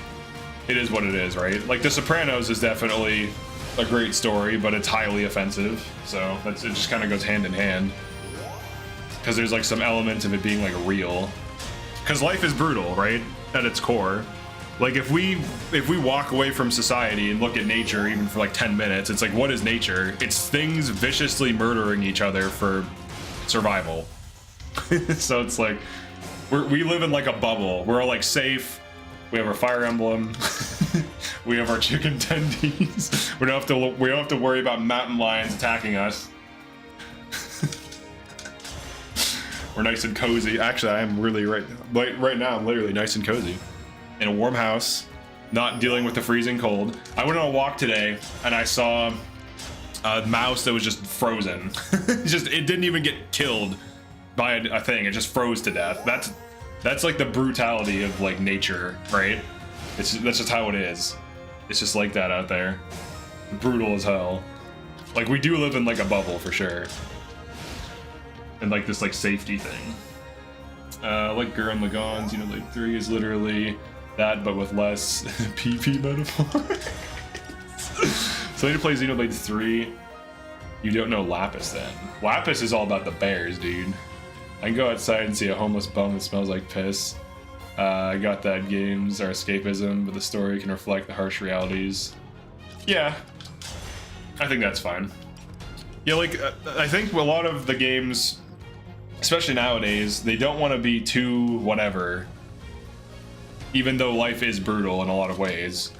it is what it is, right? Like, The Sopranos is definitely a great story, but it's highly offensive, so it just kind of goes hand in hand. Because there's like some element of it being like real. Because life is brutal, right? At its core. Like, if we walk away from society and look at nature even for like 10 minutes, it's like, what is nature? It's things viciously murdering each other for survival. So it's like, we live in like a bubble. We're all like safe. We have our Fire Emblem. We have our chicken tendies. We don't have to worry about mountain lions attacking us. We're nice and cozy. Actually, I am really right now. I'm literally nice and cozy in a warm house, not dealing with the freezing cold. I went on a walk today and I saw a mouse that was just frozen. It didn't even get killed by a thing. It just froze to death. That's like the brutality of like nature, right? That's just how it is. It's just like that out there. Brutal as hell. Like, we do live in like a bubble for sure. And like this like safety thing. Like Gurren Lagann's, Xenologue 3 is literally that, but with less PP metaphor. So I need to play Xenoblade 3. You don't know Lapis then. Lapis is all about the bears, dude. I can go outside and see a homeless bum that smells like piss. I got that games are escapism, but the story can reflect the harsh realities. Yeah, I think that's fine. Yeah, like, I think a lot of the games, especially nowadays, they don't want to be too whatever. Even though life is brutal in a lot of ways.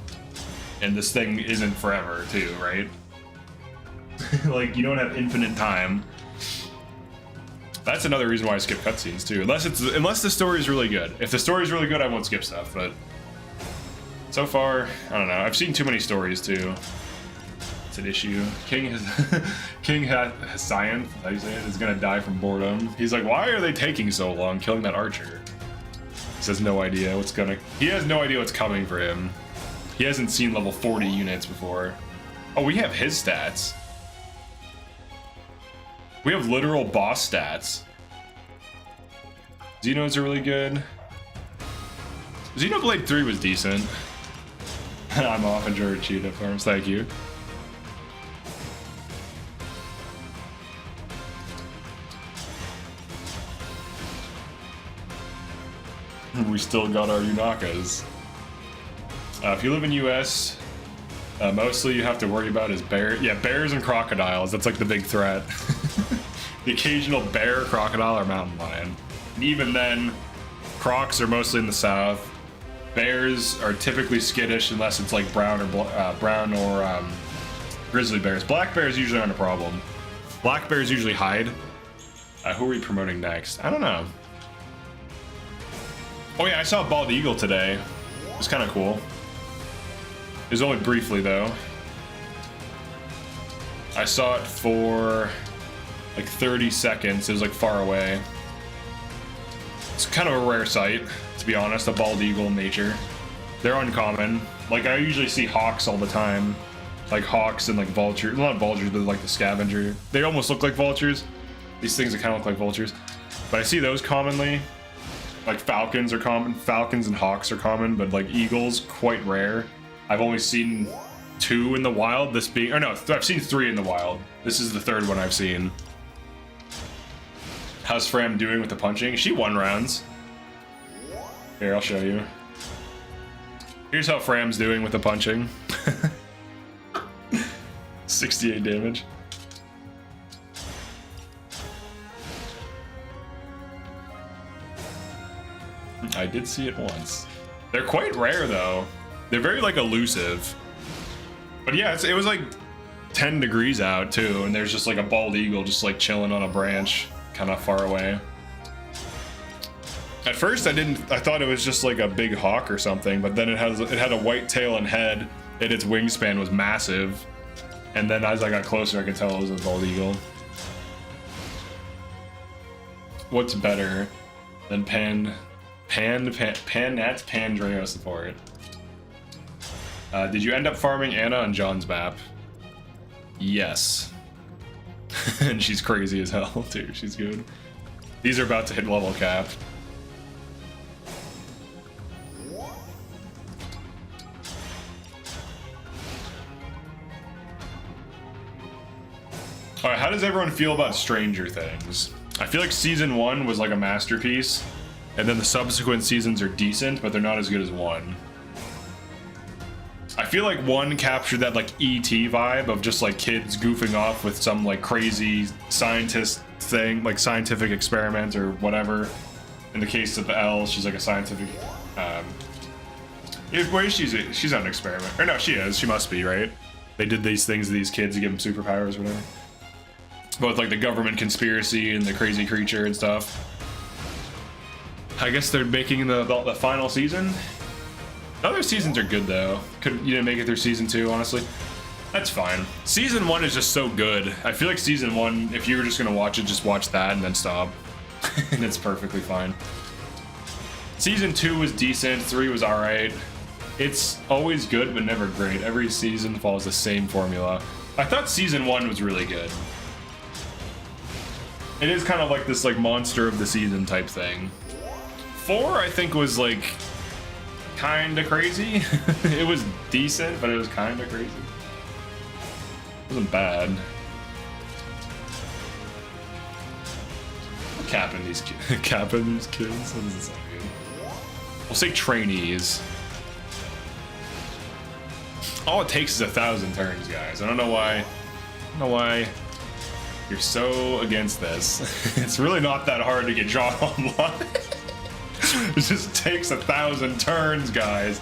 And this thing isn't forever, too, right? Like, you don't have infinite time. That's another reason why I skip cutscenes too. Unless the story is really good. If the story is really good, I won't skip stuff. But so far, I don't know. I've seen too many stories too. It's an issue. King Hyacinth, how you say it, is gonna die from boredom. He's like, why are they taking so long killing that archer? He has no idea what's coming for him. He hasn't seen level 40 units before. Oh, we have his stats. We have literal boss stats. Xenos are really good. Xenoblade 3 was decent. I'm off. Enjoy cheetah farms. Thank you. We still got our Unakas. If you live in US, mostly you have to worry about is bears. Yeah, bears and crocodiles. That's like the big threat. The occasional bear, crocodile, or mountain lion. And even then, crocs are mostly in the south. Bears are typically skittish unless it's like brown or grizzly bears. Black bears usually aren't a problem. Black bears usually hide. Who are we promoting next? I don't know. Oh yeah, I saw a bald eagle today. It was kind of cool. It was only briefly though. I saw it for like 30 seconds. It was like far away. It's kind of a rare sight, to be honest, a bald eagle in nature. They're uncommon. Like, I usually see hawks all the time. Like hawks and like vultures. Not vultures, but like the scavenger. They almost look like vultures. These things that kind of look like vultures. But I see those commonly. Like falcons are common. Falcons and hawks are common, but like eagles, quite rare. I've only seen 2 in the wild, this being, or no, I've seen 3 in the wild. This is the 3rd one I've seen. How's Fram doing with the punching? She won rounds. Here, I'll show you. Here's how Fram's doing with the punching. 68 damage. I did see it once. They're quite rare though. They're very like elusive. But yeah, it was like 10 degrees out too, and there's just like a bald eagle just like chilling on a branch kind of far away. At first I thought it was just like a big hawk or something, but then it had a white tail and head, and its wingspan was massive. And then as I got closer, I could tell it was a bald eagle. What's better than Pandreo support? Did you end up farming Anna on John's map? Yes. And she's crazy as hell too. She's good. These are about to hit level cap. All right, how does everyone feel about Stranger Things? I feel like season 1 was like a masterpiece, and then the subsequent seasons are decent, but they're not as good as 1. I feel like 1 captured that like E.T. vibe of just like kids goofing off with some like crazy scientist thing, like scientific experiment or whatever. In the case of Elle, she's like a scientific. Wait, she's not an experiment. Or no, she is. She must be, right? They did these things to these kids to give them superpowers or whatever. Both like the government conspiracy and the crazy creature and stuff. I guess they're making the final season. Other seasons are good though. You didn't make it through season 2, honestly. That's fine. Season 1 is just so good. I feel like season 1, if you were just gonna watch it, just watch that and then stop. And it's perfectly fine. Season 2 was decent, 3 was alright. It's always good, but never great. Every season follows the same formula. I thought season 1 was really good. It is kind of like this like monster of the season type thing. 4, I think, was like kind of crazy. It was decent, but it was kind of crazy. It wasn't bad. Capping these kids. Capping these kids. That doesn't sound good. We'll say trainees. All it takes is 1,000 turns, guys. I don't know why. You're so against this. It's really not that hard to get John online. It just takes 1,000 turns, guys.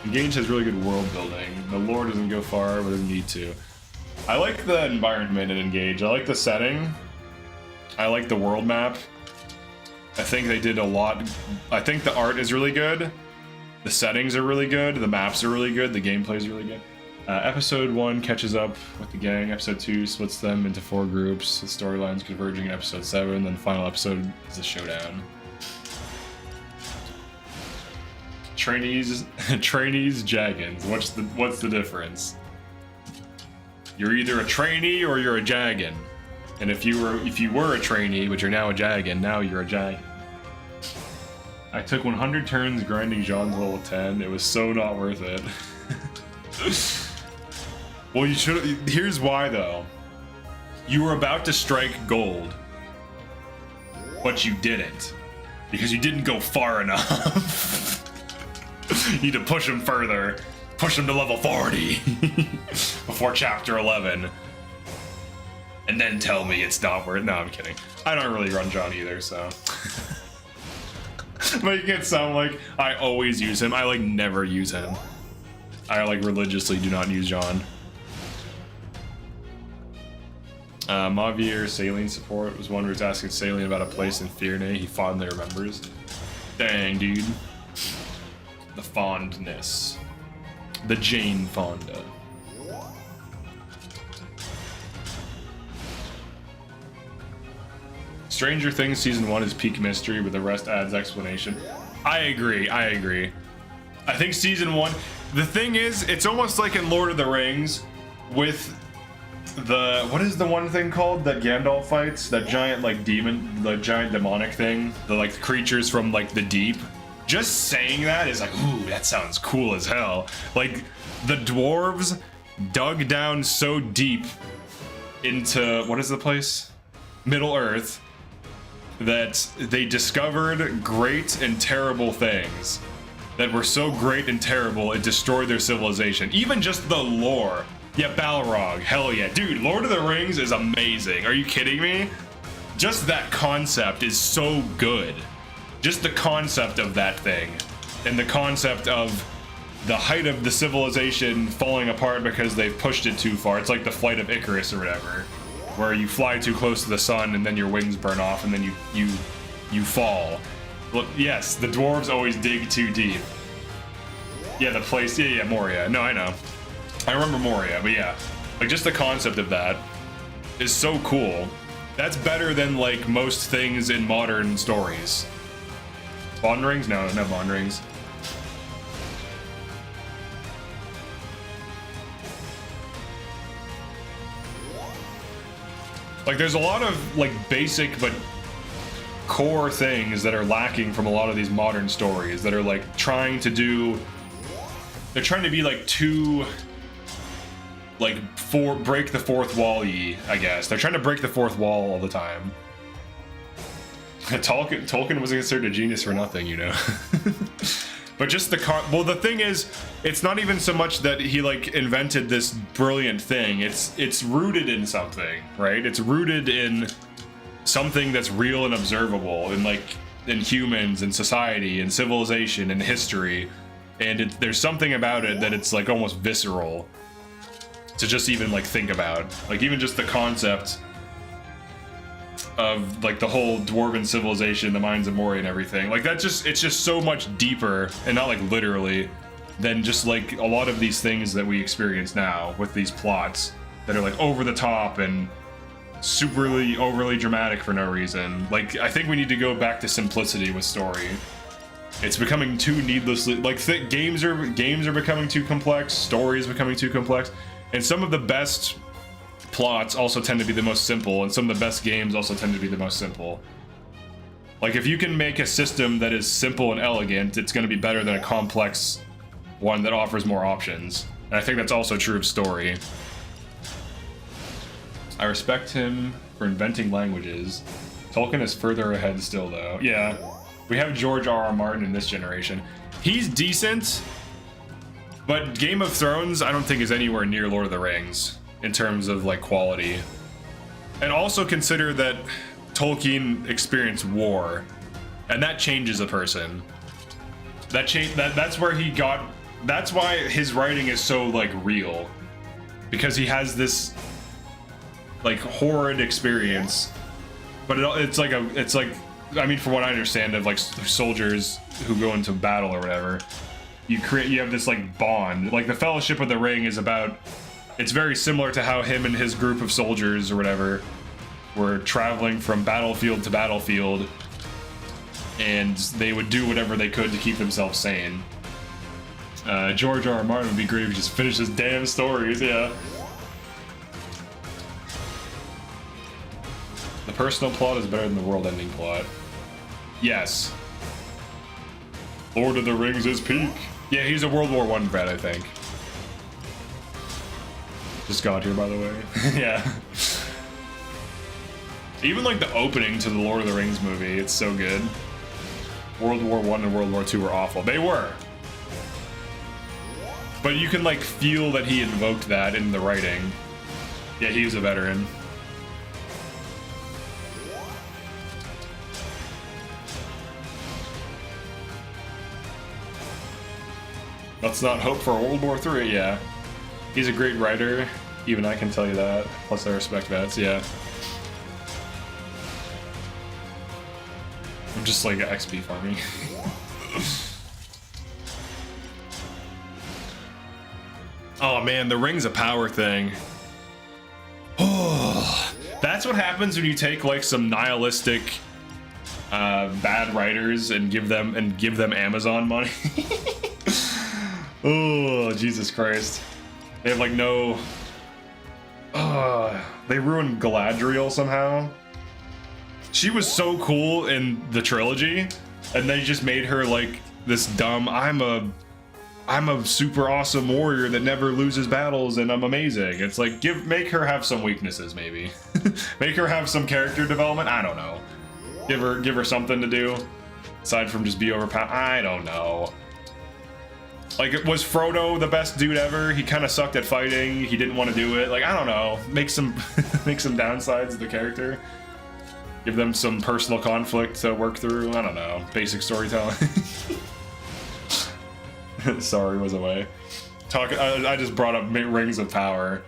Engage has really good world building. The lore doesn't go far, but doesn't need to. I like the environment in Engage. I like the setting. I like the world map. I think they did a lot. I think the art is really good. The settings are really good. The maps are really good. The gameplay is really good. Episode 1 catches up with the gang. Episode 2 splits them into 4 groups. The storyline's converging in episode 7. Then the final episode is the showdown. Trainees, Jaggins. What's the difference? You're either a trainee or you're a Jaggin. And if you were a trainee, but you're now a Jaggin, now you're a Jaggin. I took 100 turns grinding Jean's level 10. It was so not worth it. Well, you should. Here's why, though. You were about to strike gold, but you didn't, because you didn't go far enough. You need to push him further. Push him to level 40 before chapter 11. And then tell me it's not worth it. No, I'm kidding. I don't really run John either, so. Making it sound like I always use him. I like never use him. I like religiously do not use John. Mavier Saline support was one who was asking Saline about a place in Fierne he fondly remembers. Dang, dude. The fondness. The Jane Fonda. Stranger Things Season 1 is peak mystery, but the rest adds explanation. I agree. I think Season 1... The thing is, it's almost like in Lord of the Rings with the... What is the one thing called that Gandalf fights? That giant, like, demon... The giant demonic thing? The, like, creatures from, like, the deep? Just saying that is like, ooh, that sounds cool as hell. Like, the dwarves dug down so deep into... What is the place? Middle Earth. That they discovered great and terrible things that were so great and terrible it destroyed their civilization. Even just the lore. Yeah, Balrog, hell yeah. Dude, Lord of the Rings is amazing. Are you kidding me? Just that concept is so good. Just the concept of that thing. And the concept of the height of the civilization falling apart because they've pushed it too far. It's like the flight of Icarus or whatever, where you fly too close to the sun and then your wings burn off and then you fall. Well, yes, the dwarves always dig too deep. Yeah, the place, yeah, Moria. No, I know. I remember Moria, but yeah. Like, just the concept of that is so cool. That's better than, like, most things in modern stories. Bond rings? No, no bond rings. Like, there's a lot of, like, basic but core things that are lacking from a lot of these modern stories that are, like, trying to do... They're trying to be, like, too... Like, break the fourth wall-y, I guess. They're trying to break the fourth wall all the time. Tolkien wasn't considered a genius for nothing, you know? But just well, the thing is, it's not even so much that he, like, invented this brilliant thing. It's rooted in something, right? It's rooted in something that's real and observable, in, like, in humans and society and civilization and history. And there's something about it that it's, like, almost visceral to just even, like, think about. Like, even just the concept of, like, the whole dwarven civilization, the mines of Moria and everything. Like, it's just so much deeper, and not, like, literally, than just, like, a lot of these things that we experience now with these plots that are, like, over the top and superly overly dramatic for no reason. Like, I think we need to go back to simplicity with story. It's becoming too needlessly, like, games are becoming too complex, stories becoming too complex, and some of the best plots also tend to be the most simple, and some of the best games also tend to be the most simple. Like, if you can make a system that is simple and elegant, it's going to be better than a complex one that offers more options. And I think that's also true of story. I respect him for inventing languages. Tolkien is further ahead still, though. Yeah, we have George R.R. Martin in this generation. He's decent, but Game of Thrones I don't think is anywhere near Lord of the Rings in terms of, like, quality. And also consider that Tolkien experienced war, and that changes a person. That's where he got. That's why his writing is so, like, real, because he has this, like, horrid experience. But it's like I mean, from what I understand of, like, soldiers who go into battle or whatever, you have this, like, bond. Like, the Fellowship of the Ring is about. It's very similar to how him and his group of soldiers or whatever were traveling from battlefield to battlefield, and they would do whatever they could to keep themselves sane. George R.R. Martin would be great if he just finished his damn stories, yeah. The personal plot is better than the world-ending plot. Yes. Lord of the Rings is peak. Yeah, he's a World War I vet, I think. Just got here, by the way. Yeah. Even, like, the opening to the Lord of the Rings movie, it's so good. World War I and World War II were awful. They were. But you can, like, feel that he invoked that in the writing. Yeah, he was a veteran. Let's not hope for World War III, yeah. He's a great writer, even I can tell you that. Plus I respect vets, yeah. I'm just, like, XP farming. Oh man, the Rings of Power thing. Oh, that's what happens when you take, like, some nihilistic bad writers and give them Amazon money. Oh, Jesus Christ. They have, like, no... they ruined Galadriel somehow. She was so cool in the trilogy, and they just made her, like, this dumb, I'm a super awesome warrior that never loses battles, and I'm amazing. It's like, make her have some weaknesses, maybe. Make her have some character development, I don't know. Give her something to do, aside from just be overpowered, I don't know. Like, was Frodo the best dude ever? He kind of sucked at fighting. He didn't want to do it. Like, I don't know. Make some downsides to the character. Give them some personal conflict to work through. I don't know. Basic storytelling. Sorry was away. I just brought up Rings of Power.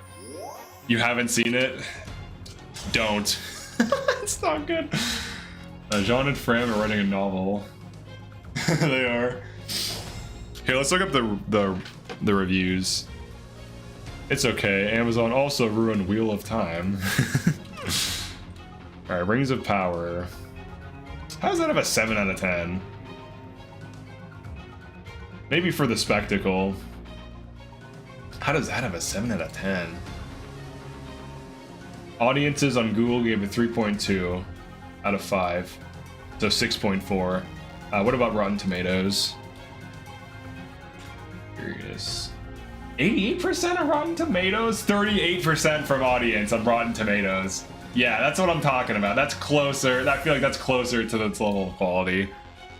You haven't seen it? Don't. It's not good. Jean and Fram are writing a novel. They are. Here, let's look up the reviews. It's okay. Amazon also ruined Wheel of Time. Alright, Rings of Power. How does that have a 7 out of 10? Maybe for the spectacle. How does that have a 7 out of 10? Audiences on Google gave it 3.2 out of 5. So 6.4. What about Rotten Tomatoes? Curious. 88% of Rotten Tomatoes? 38% from audience on Rotten Tomatoes. Yeah, that's what I'm talking about. That's closer. I feel like that's closer to this level of quality.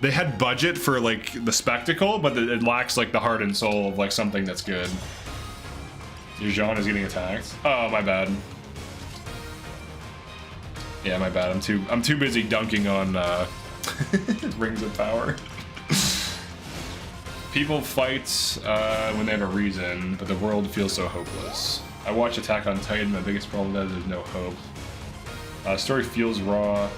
They had budget for like the spectacle, but it lacks like the heart and soul of like something that's good. Your Jean is getting attacked. Oh, my bad. Yeah, my bad. I'm too busy dunking on Rings of Power. People fight when they have a reason, but the world feels so hopeless. I watch Attack on Titan. My biggest problem is there's no hope. Story feels raw.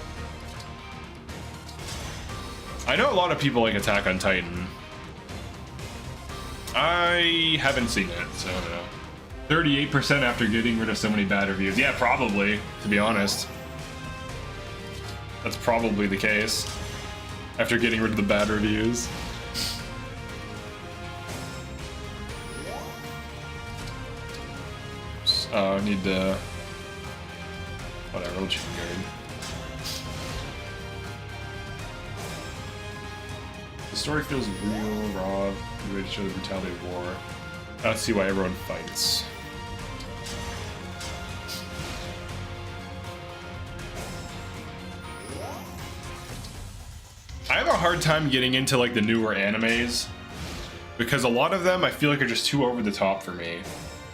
I know a lot of people like Attack on Titan. I haven't seen it, so I don't know. 38% after getting rid of so many bad reviews. Yeah, probably, to be honest. That's probably the case. After getting rid of the bad reviews. I need to... Whatever, we'll check guard. The story feels real, raw, the way to show the brutality of war. I don't see why everyone fights. I have a hard time getting into like the newer animes because a lot of them I feel like are just too over the top for me.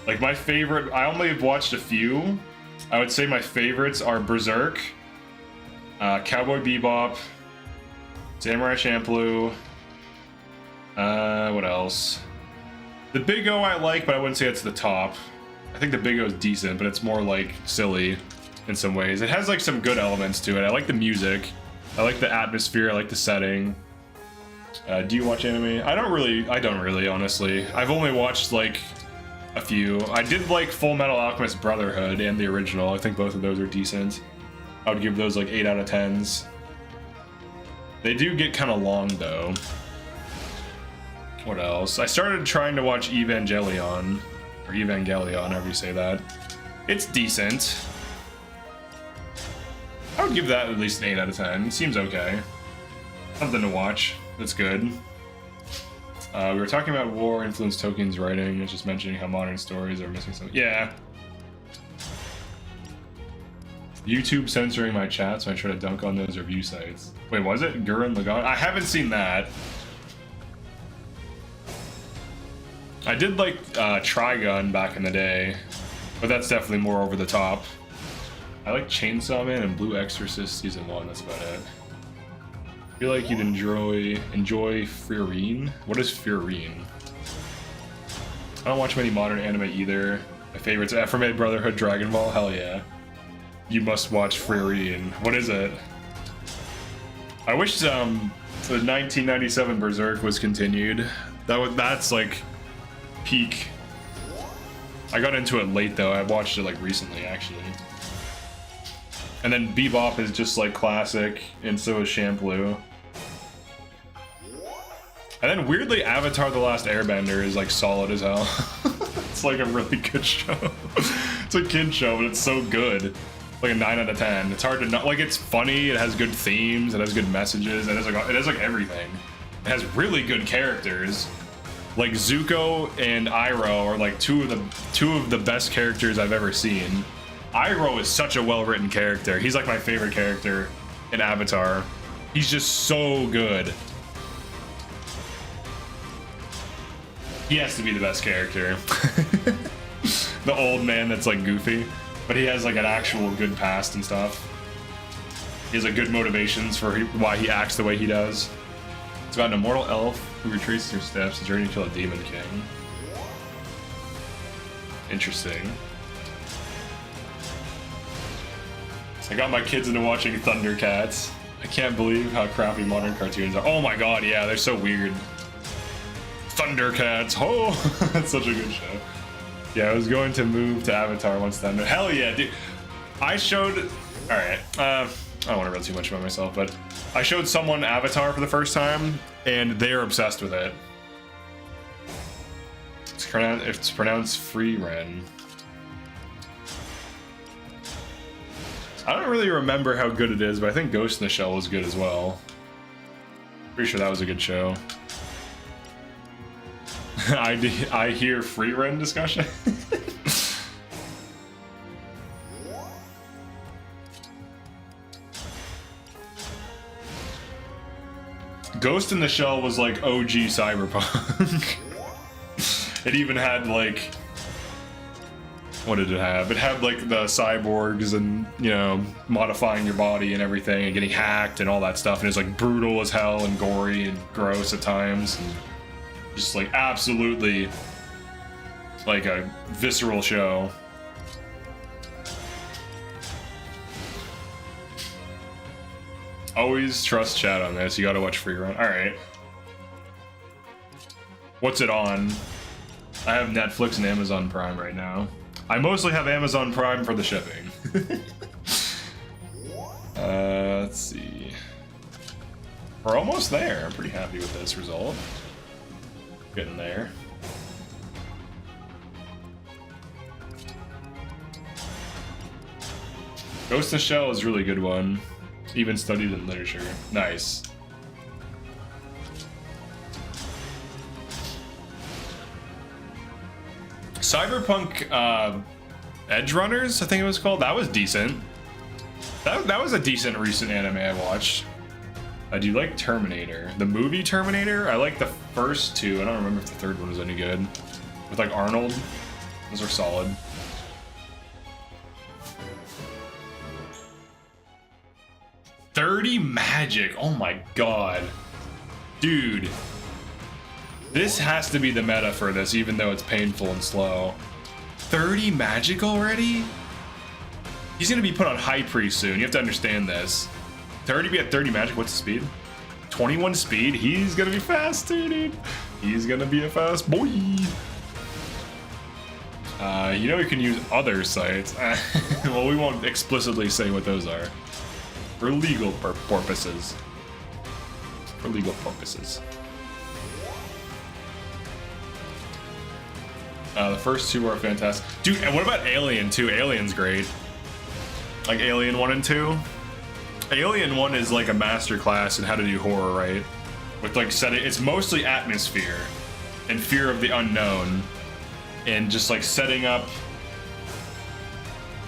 Like my favorite, I only have watched a few. I would say my favorites are Berserk, Cowboy Bebop, Samurai Champloo, what else? The Big O I like, but I wouldn't say it's the top. I think the Big O is decent, but it's more like silly in some ways. It has like some good elements to it. I like the music. I like the atmosphere. I like the setting. Do you watch anime? I don't really, honestly. I've only watched like a few. I did like Full Metal Alchemist Brotherhood and the original. I think both of those are decent. I would give those like 8 out of 10s. They do get kind of long though. What else? I started trying to watch Evangelion, however you say that. It's decent. I would give that at least an 8 out of 10. It seems okay. Something to watch. That's good. We were talking about war influenced Tolkien's writing. It's just mentioning how modern stories are missing something. Yeah. YouTube censoring my chat, so I try to dunk on those review sites. Wait, was it Gurren Lagann? I haven't seen that. I did like Trigun back in the day, but that's definitely more over the top. I like Chainsaw Man and Blue Exorcist Season 1, that's about it. I feel like you'd enjoy Frieren. What is Frieren? I don't watch many modern anime either. My favorites: Aphrodite Brotherhood, Dragon Ball, hell yeah. You must watch Frieren. What is it? I wish the 1997 Berserk was continued. That's like peak. I got into it late though. I watched it like recently actually. And then Bebop is just like classic, and so is Champloo. And then weirdly, Avatar: The Last Airbender is like solid as hell. It's like a really good show. It's a kid show, but it's so good. Like a 9 out of 10. It's hard to not like. It's funny. It has good themes. It has good messages. It has like everything. It has really good characters. Like Zuko and Iroh are like two of the best characters I've ever seen. Iroh is such a well-written character. He's like my favorite character in Avatar. He's just so good. He has to be the best character. The old man that's like goofy, but he has like an actual good past and stuff. He has like good motivations for why he acts the way he does. It's about an immortal elf who retraces her steps and journey to kill a demon king. Interesting. I got my kids into watching Thundercats. I can't believe how crappy modern cartoons are. Oh my god, yeah, they're so weird. Thundercats, oh, that's such a good show. Yeah, I was going to move to Avatar once Thunder. Hell yeah, dude. I showed, all right, I don't want to reveal too much about myself, but I showed someone Avatar for the first time, and they are obsessed with it. It's pronounced Free Ren. I don't really remember how good it is, but I think Ghost in the Shell was good as well. Pretty sure that was a good show. I hear Free Ren discussion. Ghost in the Shell was like OG Cyberpunk. It even had like, what did it have? It had like the cyborgs and, you know, modifying your body and everything and getting hacked and all that stuff. And it's like brutal as hell and gory and gross at times. And just like absolutely like a visceral show. Always trust chat on this. You gotta watch Free Run. Alright. What's it on? I have Netflix and Amazon Prime right now. I mostly have Amazon Prime for the shipping. Let's see. We're almost there. I'm pretty happy with this result. Getting there. Ghost in the Shell is a really good one. Even studied in literature. Nice. Cyberpunk Edge Runners, I think it was called. That was decent. That was a decent recent anime I watched. I do like Terminator. The movie Terminator, I like the first two. I don't remember if the third one was any good. With like Arnold. Those are solid. $30 magic. Oh my god. Dude. This has to be the meta for this, even though it's painful and slow. 30 magic already? He's gonna be put on High Priest soon. You have to understand this. To already be at 30 magic, what's the speed? 21 speed? He's gonna be fast too, dude. He's gonna be a fast boy. You know you can use other sites. Well, we won't explicitly say what those are. For legal purposes. For legal purposes. The first two are fantastic. Dude, and what about Alien 2? Alien's great. Like Alien 1 and 2. Alien 1 is like a masterclass in how to do horror, right? With like setting, it's mostly atmosphere and fear of the unknown. And just like setting up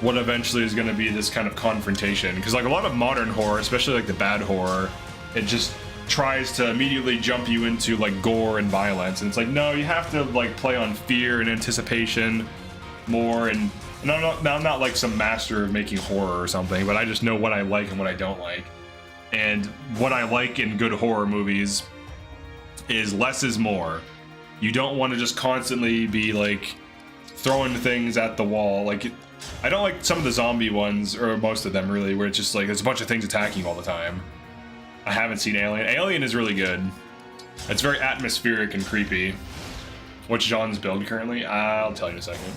what eventually is going to be this kind of confrontation. Because like a lot of modern horror, especially like the bad horror, it just tries to immediately jump you into like gore and violence, and it's like, no, you have to like play on fear and anticipation more. And I'm not like some master of making horror or something, but I just know what I like and what I don't like. And what I like in good horror movies is less is more. You don't want to just constantly be like throwing things at the wall. Like, I don't like some of the zombie ones, or most of them really, where it's just like there's a bunch of things attacking you all the time. I haven't seen Alien. Alien is really good. It's very atmospheric and creepy. What's John's build currently? I'll tell you in a second.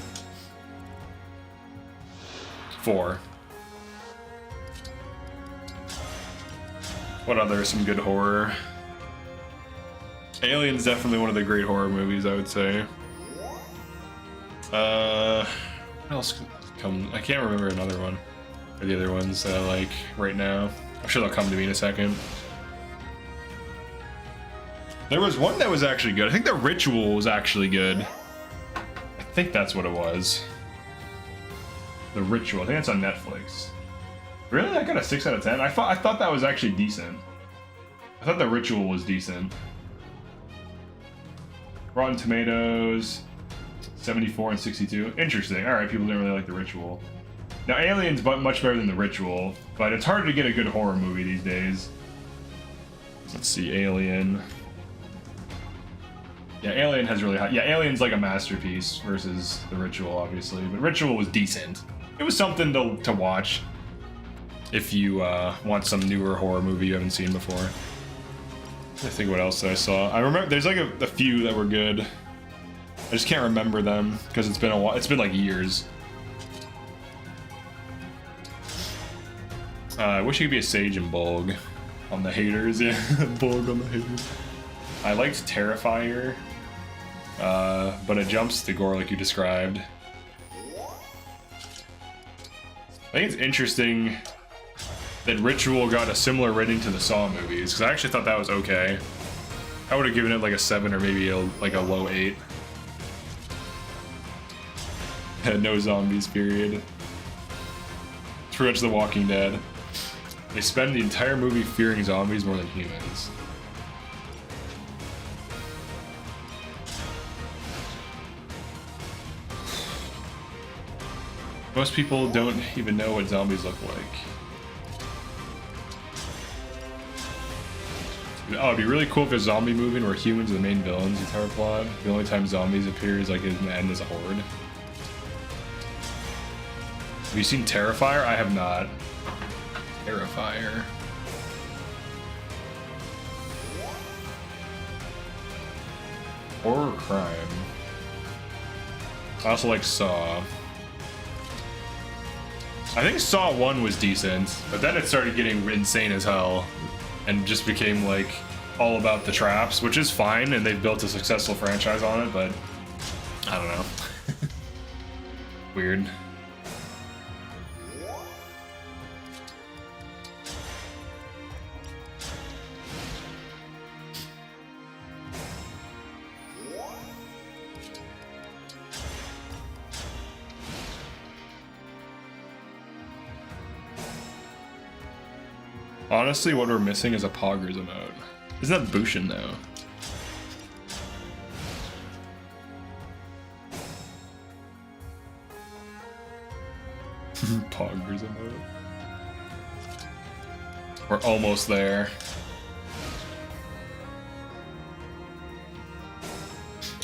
4. What other some good horror? Alien's definitely one of the great horror movies, I would say. What else come? I can't remember another one. Or the other ones that I like right now. I'm sure they'll come to me in a second. There was one that was actually good. I think The Ritual was actually good. I think that's what it was. The Ritual. I think it's on Netflix. Really? I got a 6 out of 10? I thought that was actually decent. I thought The Ritual was decent. Rotten Tomatoes, 74 and 62. Interesting. Alright, people didn't really like The Ritual. Now, Alien's much better than The Ritual, but it's hard to get a good horror movie these days. Let's see, Alien. Yeah, Alien has really high. Yeah, Alien's like a masterpiece versus The Ritual, obviously. But Ritual was decent. It was something to watch if you want some newer horror movie you haven't seen before. I think what else I saw. I remember there's like a few that were good. I just can't remember them because it's been a while. It's been like years. I wish you could be a Sage and Bulg on the haters. Yeah, Bulg on the haters. I liked Terrifier, but it jumps to gore like you described. I think it's interesting that Ritual got a similar rating to the Saw movies, because I actually thought that was okay. I would have given it like a 7 or maybe like a low 8. No zombies, period. It's pretty much The Walking Dead. They spend the entire movie fearing zombies more than humans. Most people don't even know what zombies look like. Oh, it'd be really cool if there's a zombie movie where humans are the main villains, the entire plot. The only time zombies appear is like in the end as a horde. Have you seen Terrifier? I have not. Terrifier. Horror crime. I also like Saw. I think Saw 1 was decent, but then it started getting insane as hell and just became like all about the traps, which is fine, and they've built a successful franchise on it, but I don't know. Weird. Honestly, what we're missing is a Poggers emote. Isn't that Bushin though? Poggers emote. We're almost there.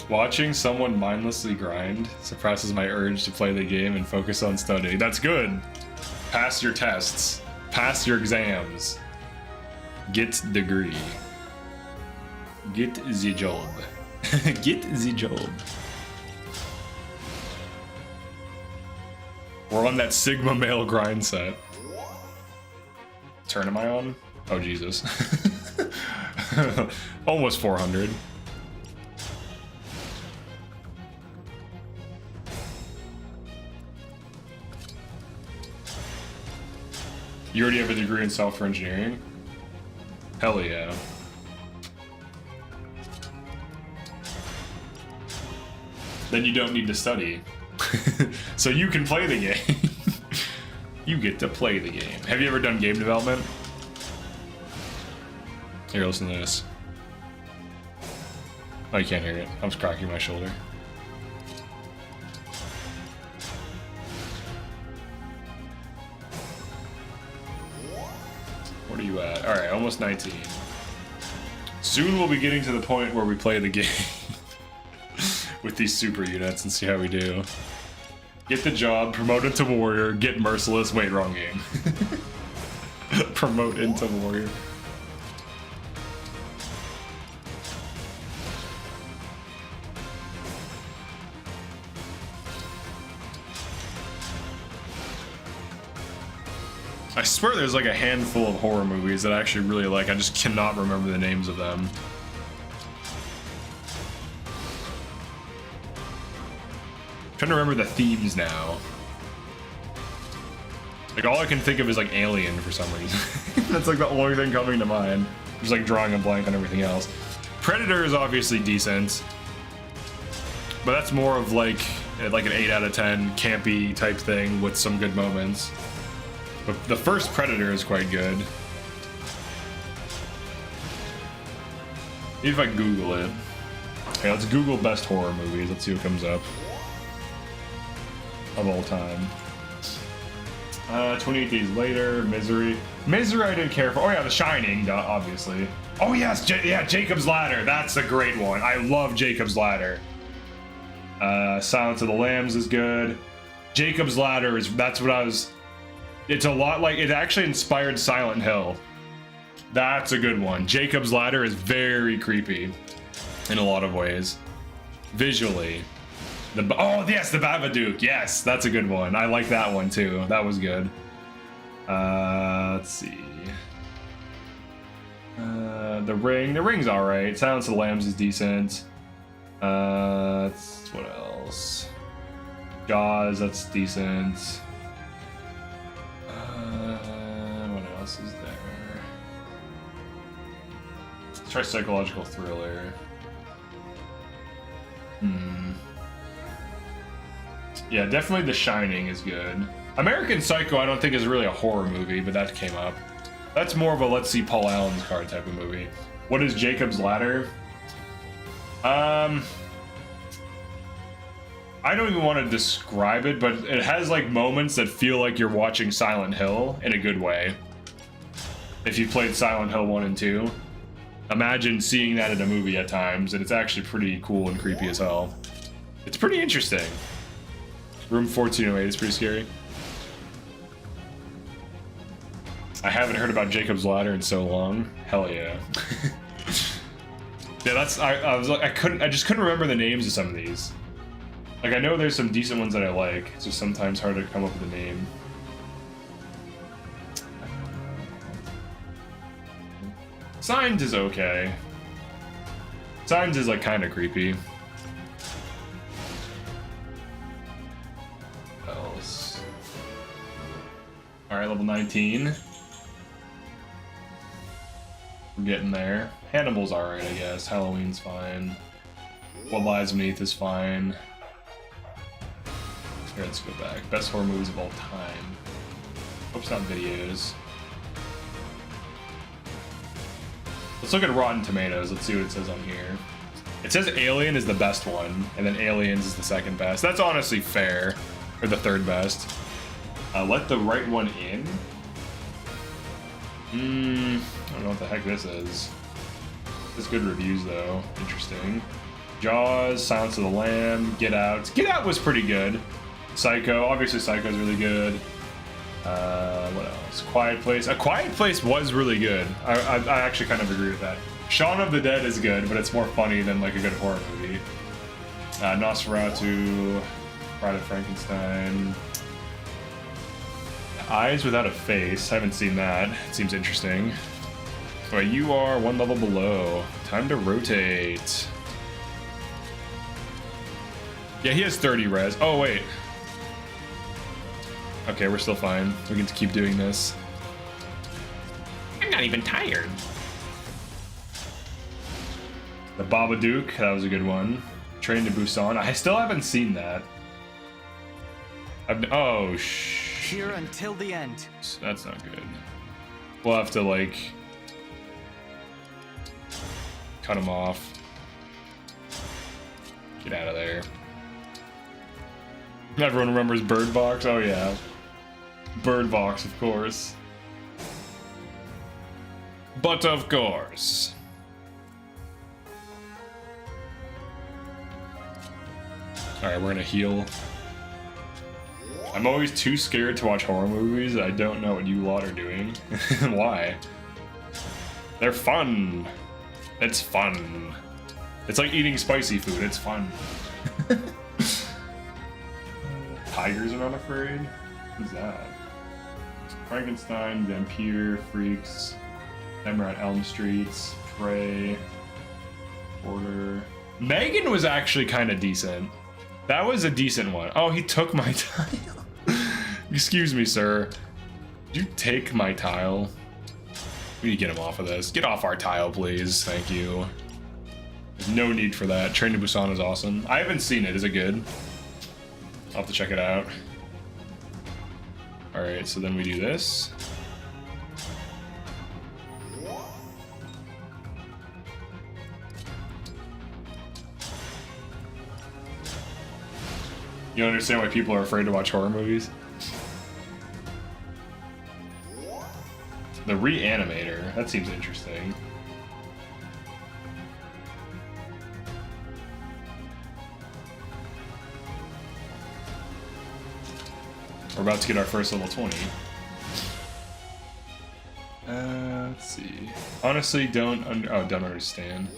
Watching someone mindlessly grind suppresses my urge to play the game and focus on studying. That's good. Pass your tests. Pass your exams. Get degree. Get the job. Get the job. We're on that Sigma male grind set. Turn am I on? Oh Jesus. Almost 400. You already have a degree in software engineering? Hell yeah. Then you don't need to study. So you can play the game. You get to play the game. Have you ever done game development? Here, listen to this. Oh, you can't hear it. I'm just cracking my shoulder. What are you at? Alright, almost 19. Soon we'll be getting to the point where we play the game with these super units and see how we do. Get the job, promote into warrior, get merciless. Wait, wrong game. Promote into warrior. I swear there's like a handful of horror movies that I actually really like. I just cannot remember the names of them. I'm trying to remember the themes now. Like all I can think of is like Alien for some reason. That's like the only thing coming to mind. Just like drawing a blank on everything else. Predator is obviously decent, but that's more of like an 8 out of 10 campy type thing with some good moments. But the first Predator is quite good. If I Google it. Okay, let's Google best horror movies. Let's see what comes up. Of all time. 28 Days Later, Misery. Misery I didn't care for. Oh yeah, The Shining, obviously. Oh yes, yeah, Jacob's Ladder. That's a great one. I love Jacob's Ladder. Silence of the Lambs is good. Jacob's Ladder is, that's what I was, it's a lot like, it actually inspired Silent Hill. That's a good one. Jacob's Ladder is very creepy in a lot of ways. Visually. Oh yes, the Babadook. Yes, that's a good one. I like that one too. That was good. Let's see. The Ring's all right. Silence of the Lambs is decent. What else? Jaws, that's decent. What else is there? Let's try psychological thriller. Yeah, definitely The Shining is good. American Psycho I don't think is really a horror movie, but that came up. That's more of a let's see Paul Allen's card type of movie. What is Jacob's Ladder? I don't even want to describe it, but it has like moments that feel like you're watching Silent Hill in a good way. If you played Silent Hill 1 and 2, imagine seeing that in a movie at times, and it's actually pretty cool and creepy as hell. It's pretty interesting. Room 1408 is pretty scary. I haven't heard about Jacob's Ladder in so long. Hell yeah. Yeah, that's I was like I just couldn't remember the names of some of these. Like I know there's some decent ones that I like. It's just sometimes hard to come up with a name. Signs is okay. Signs is like kind of creepy. What else? All right, level 19. We're getting there. Hannibal's alright, I guess. Halloween's fine. What Lies Beneath is fine. Here, let's go back. Best horror movies of all time. Hope it's not videos. Let's look at Rotten Tomatoes. Let's see what it says on here. It says Alien is the best one, and then Aliens is the second best. That's honestly fair. Or the third best. Let the Right One In. I don't know what the heck this is. It's good reviews though. Interesting. Jaws, Silence of the Lamb, Get Out. Get Out was pretty good. Psycho, obviously Psycho's really good. What else? Quiet Place. A Quiet Place was really good. I actually kind of agree with that. Shaun of the Dead is good, but it's more funny than like a good horror movie. Nosferatu, Bride of Frankenstein. Eyes Without a Face. I haven't seen that. It seems interesting. Alright, you are one level below. Time to rotate. Yeah, he has 30 res. Oh, wait. Okay, we're still fine. We can keep doing this. I'm not even tired. The Babadook, that was a good one. Train to Busan. I still haven't seen that. Oh, Here until the end. that's not good. We'll have to, like, cut him off. Get out of there. Everyone remembers Bird Box? Oh, yeah. Bird Box, of course. But of course. Alright, we're gonna heal. I'm always too scared to watch horror movies. I don't know what you lot are doing. Why? They're fun. It's fun. It's like eating spicy food. It's fun. Tigers Are Not Afraid? Who's that? Frankenstein, Vampire, Freaks, Nightmare on Elm Street, Prey, Order. Megan was actually kind of decent. That was a decent one. Oh, he took my tile. Excuse me, sir. Did you take my tile? We need to get him off of this. Get off our tile, please. Thank you. There's no need for that. Train to Busan is awesome. I haven't seen it. Is it good? I'll have to check it out. Alright, so then we do this. You understand why people are afraid to watch horror movies? The Reanimator. That seems interesting. We're about to get our first level 20. Let's see. Honestly, don't understand.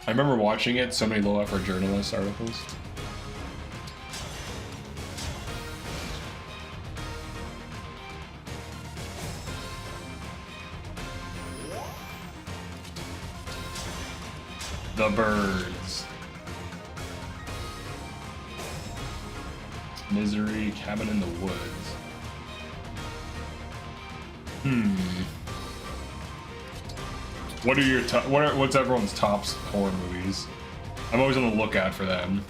I remember watching it, so many low-effort journalist articles. The birds. Misery, cabin in the woods. What are your what's everyone's top horror movies? I'm always on the lookout for them.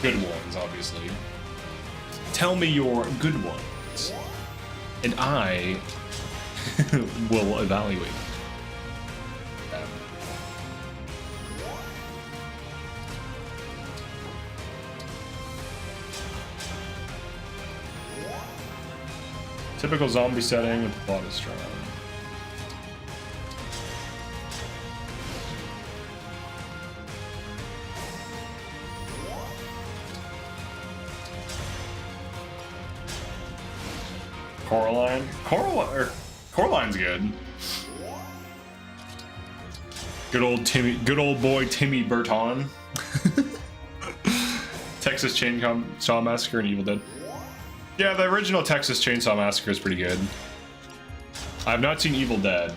Good ones, obviously. Tell me your good ones, and I will evaluate them. Typical zombie setting with the plot is strong. Coraline's good. Good old boy Timmy Burton. Texas Chainsaw Massacre and Evil Dead. Yeah, the original Texas Chainsaw Massacre is pretty good. I've not seen Evil Dead.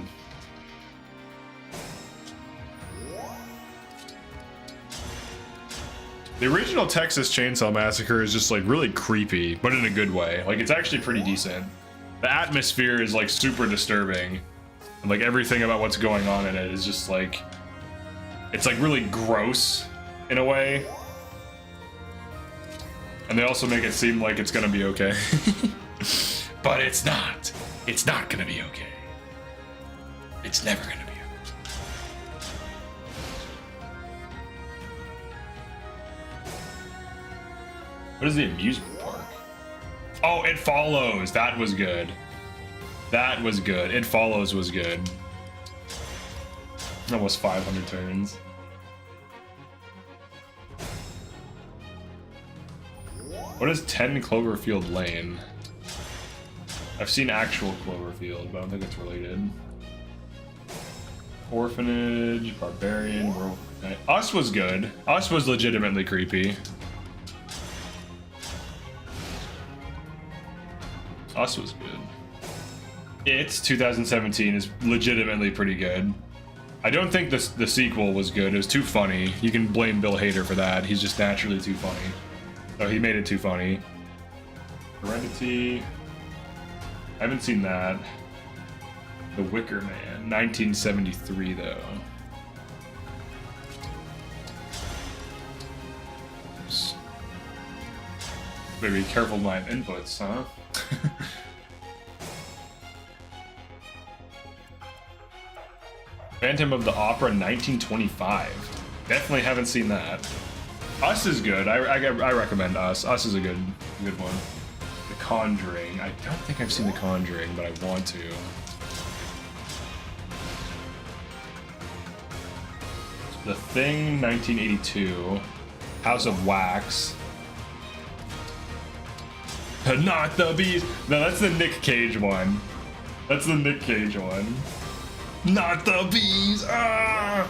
The original Texas Chainsaw Massacre is just like really creepy, but in a good way. Like, it's actually pretty decent. The atmosphere is like super disturbing. And like everything about what's going on in it is just like, it's like really gross in a way. And they also make it seem like it's gonna be okay. But it's not. It's not gonna be okay. It's never gonna be okay. What is the amusement park? Oh, It Follows. That was good. That was good. It Follows was good. Almost 500 turns. What is 10 Cloverfield Lane? I've seen actual Cloverfield, but I don't think it's related. Orphanage, Barbarian, World. Us was good. Us was legitimately creepy. Us was good. It's 2017 is legitimately pretty good. I don't think the sequel was good. It was too funny. You can blame Bill Hader for that. He's just naturally too funny. So he made it too funny. Heredity. I haven't seen that. The Wicker Man. 1973 though. Oops. Better be careful with my inputs, huh? Phantom of the Opera 1925. Definitely haven't seen that. Us is good. I recommend Us. Us is a good one. The Conjuring. I don't think I've seen The Conjuring, but I want to. The Thing 1982. House of Wax. Not the Bees. No, that's the Nick Cage one. That's the Nick Cage one. Not the bees! Ah!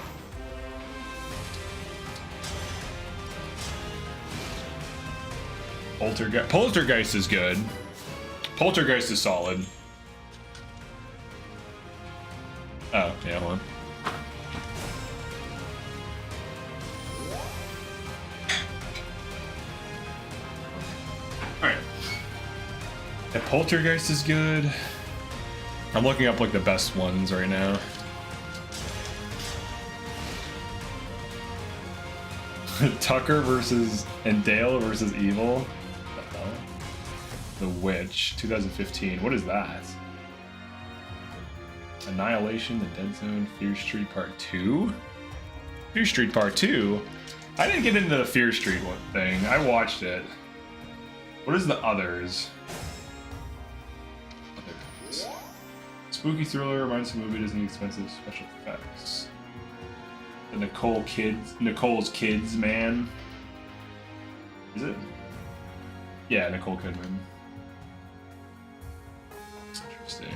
Poltergeist is good. Poltergeist is solid. Oh, yeah, one. Alright. The Poltergeist is good. I'm looking up like the best ones right now. Tucker versus and Dale versus Evil. What the hell? The Witch, 2015. What is that? Annihilation, The Dead Zone, Fear Street Part 2? Fear Street Part 2? I didn't get into the Fear Street one thing. I watched it. What is the others? Spooky thriller reminds me of a movie doesn't need expensive special effects. The Nicole's Kids Man. Is it? Yeah, Nicole Kidman. Interesting.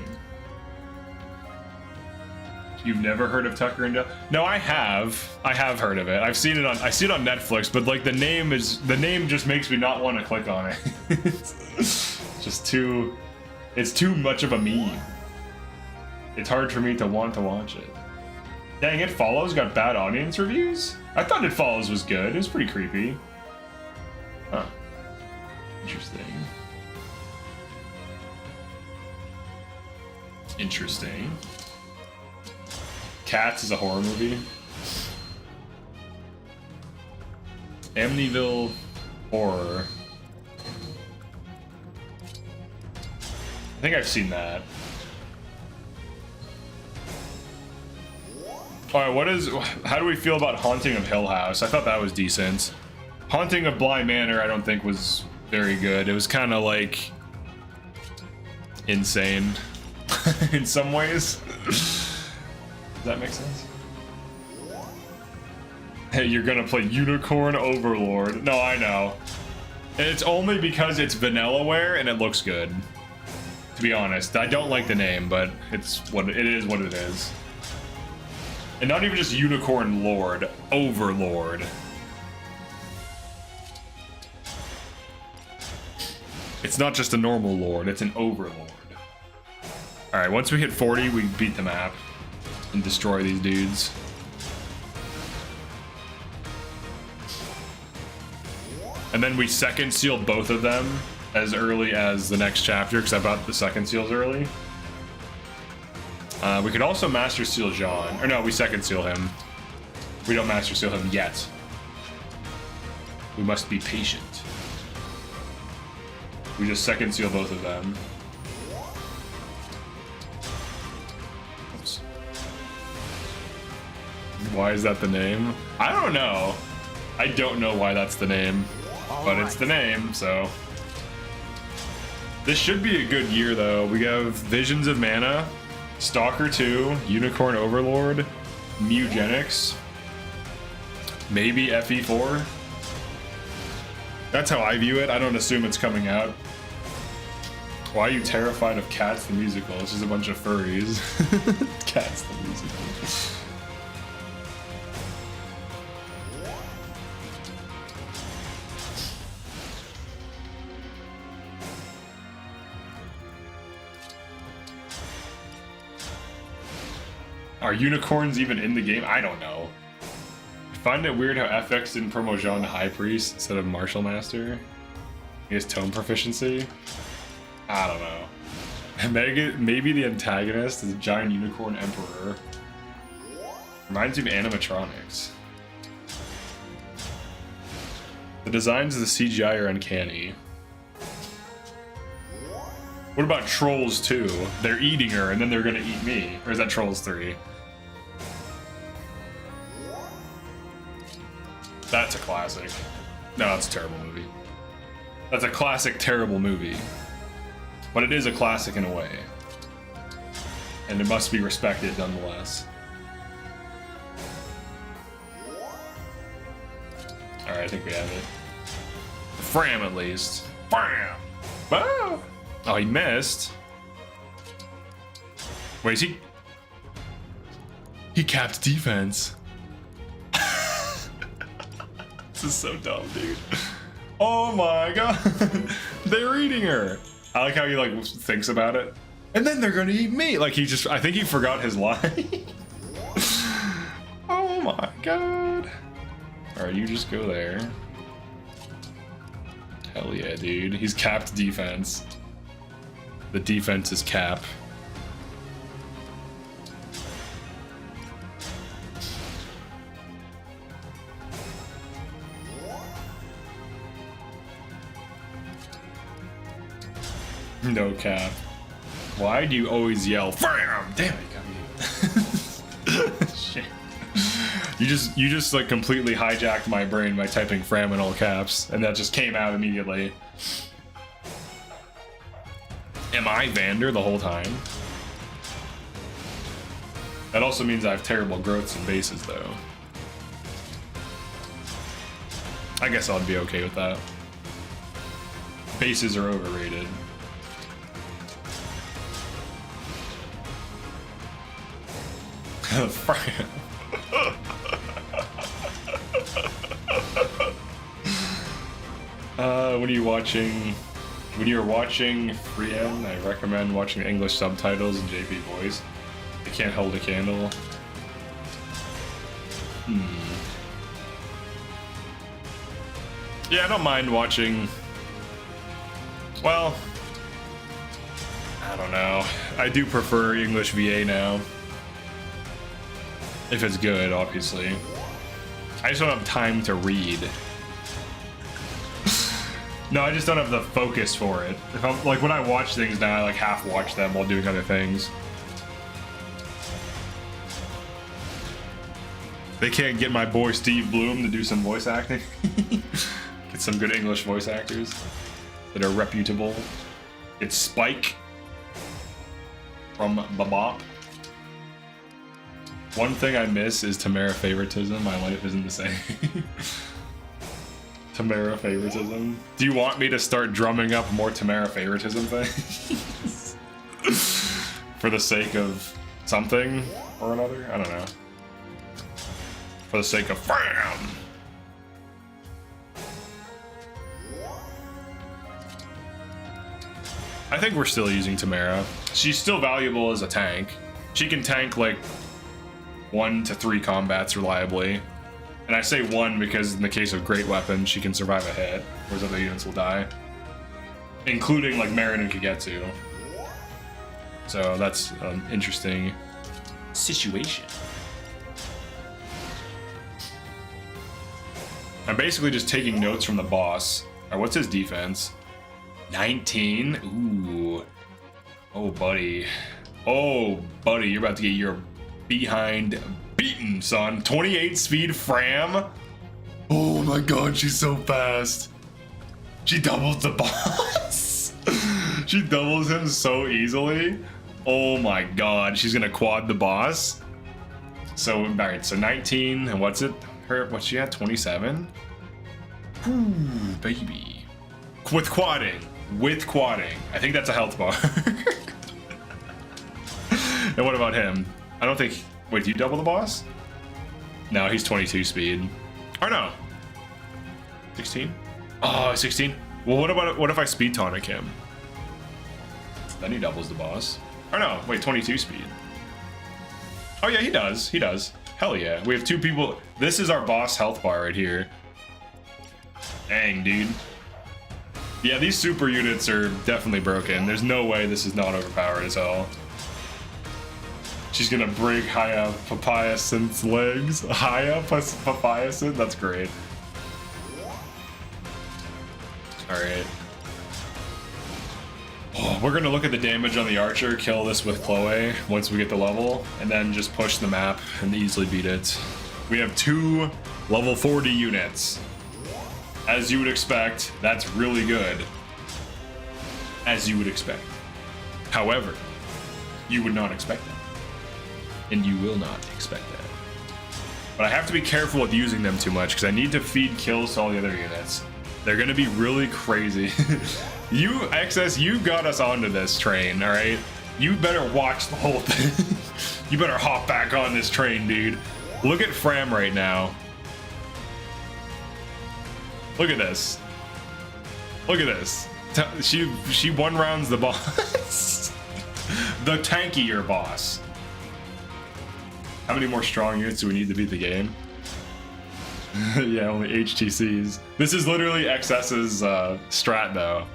You've never heard of Tucker and Dale? No, I have. I have heard of it. I see it on Netflix, but like the name just makes me not want to click on it. It's just too much of a meme. It's hard for me to want to watch it. Dang, It Follows got bad audience reviews? I thought It Follows was good. It was pretty creepy. Huh. Interesting. Interesting. Cats is a horror movie. Amityville Horror. I think I've seen that. Alright, how do we feel about Haunting of Hill House? I thought that was decent. Haunting of Bly Manor I don't think was very good. It was kind of like insane in some ways. Does that make sense? Hey, you're gonna play Unicorn Overlord. No, I know. And it's only because it's Vanillaware and it looks good. To be honest, I don't like the name, but it is what it is. And not even just Unicorn Lord, Overlord. It's not just a normal lord, it's an overlord. Alright, once we hit 40, we beat the map and destroy these dudes. And then we second seal both of them as early as the next chapter, because I bought the second seals early. We could also master seal Jean. Or no, we second seal him. We don't master seal him yet. We must be patient. We just second seal both of them. Oops. Why is that the name? I don't know. I don't know why that's the name. But it's the name, so. This should be a good year, though. We have Visions of Mana, Stalker 2, Unicorn Overlord, Mugenics, maybe FE4. That's how I view it. I don't assume it's coming out. Why are you terrified of Cats the Musical? It's just a bunch of furries. Cats the Musical. Are unicorns even in the game? I don't know. I find it weird how FX didn't promo Jean to High Priest instead of Martial Master. He has tome proficiency. I don't know. Maybe the antagonist is a giant unicorn emperor. Reminds me of animatronics. The designs of the CGI are uncanny. What about Trolls 2? They're eating her and then they're gonna eat me. Or is that Trolls 3? That's a classic. No, that's a terrible movie. That's a classic, terrible movie. But it is a classic in a way. And it must be respected nonetheless. Alright, I think we have it. Fram at least. Fram! Ah! Oh, he missed. Wait, is he? He capped defense. This is so dumb, dude. Oh my god. They're eating her. I like how he like thinks about it. And then they're gonna eat me. Like he just, I think he forgot his line. Oh my god. Alright, you just go there. Hell yeah, dude. He's capped defense. The defense is cap. No cap. Why do you always yell, "Fram!" Damn it, got me. Shit. You just like completely hijacked my brain by typing "Fram" in all caps, and that just came out immediately. Am I Vander the whole time? That also means I have terrible growths and bases, though. I guess I'd be okay with that. Bases are overrated. When are you watching? When you're watching Freeman, I recommend watching the English subtitles and JP voice. They can't hold a candle. Yeah, I don't mind watching. Well, I don't know. I do prefer English VA now. If it's good, obviously. I just don't have time to read. No, I just don't have the focus for it. If I'm like when I watch things now, I like half watch them while doing other things. They can't get my boy Steve Bloom to do some voice acting. Get some good English voice actors that are reputable. It's Spike from Bebop. One thing I miss is Tamara favoritism. My life isn't the same. Tamara favoritism. Do you want me to start drumming up more Tamara favoritism things? For the sake of something or another? I don't know. For the sake of fam. I think we're still using Tamara. She's still valuable as a tank. She can tank like 1 to 3 combats reliably. And I say 1 because in the case of great weapons, she can survive a hit, whereas other units will die. Including like Marin and Kagetsu. So that's an interesting situation. I'm basically just taking notes from the boss. Alright, what's his defense? 19? Ooh. Oh, buddy. Oh, buddy, you're about to get your behind beaten, son. 28 speed Fram. Oh my god, she's so fast. She doubles the boss. She doubles him so easily. Oh my god, she's gonna quad the boss. So, alright, so 19, and what's it? What's she at? 27? Ooh, baby. With quadding. With quadding. I think that's a health bar. And what about him? I don't think... Wait, do you double the boss? No, he's 22 speed. Or no. 16? Oh, 16? Well, what if I speed tonic him? Then he doubles the boss. Or no, wait, 22 speed. Oh yeah, he does. He does. Hell yeah. We have 2 people. This is our boss health bar right here. Dang, dude. Yeah, these super units are definitely broken. There's no way this is not overpowered as hell. She's gonna break Haya Papayasyn's legs. Haya Papayasyn? That's great. Alright. Oh, we're gonna look at the damage on the archer, kill this with Chloe once we get the level, and then just push the map and easily beat it. We have 2 level 40 units. As you would expect, that's really good. As you would expect. However, you would not expect that. And you will not expect that. But I have to be careful with using them too much because I need to feed kills to all the other units. They're gonna be really crazy. You, XS, you got us onto this train, alright? You better watch the whole thing. You better hop back on this train, dude. Look at Fram right now. Look at this. Look at this. She one rounds the boss. The tankier boss. How many more strong units do we need to beat the game? Yeah, only HTCs. This is literally XS's strat though.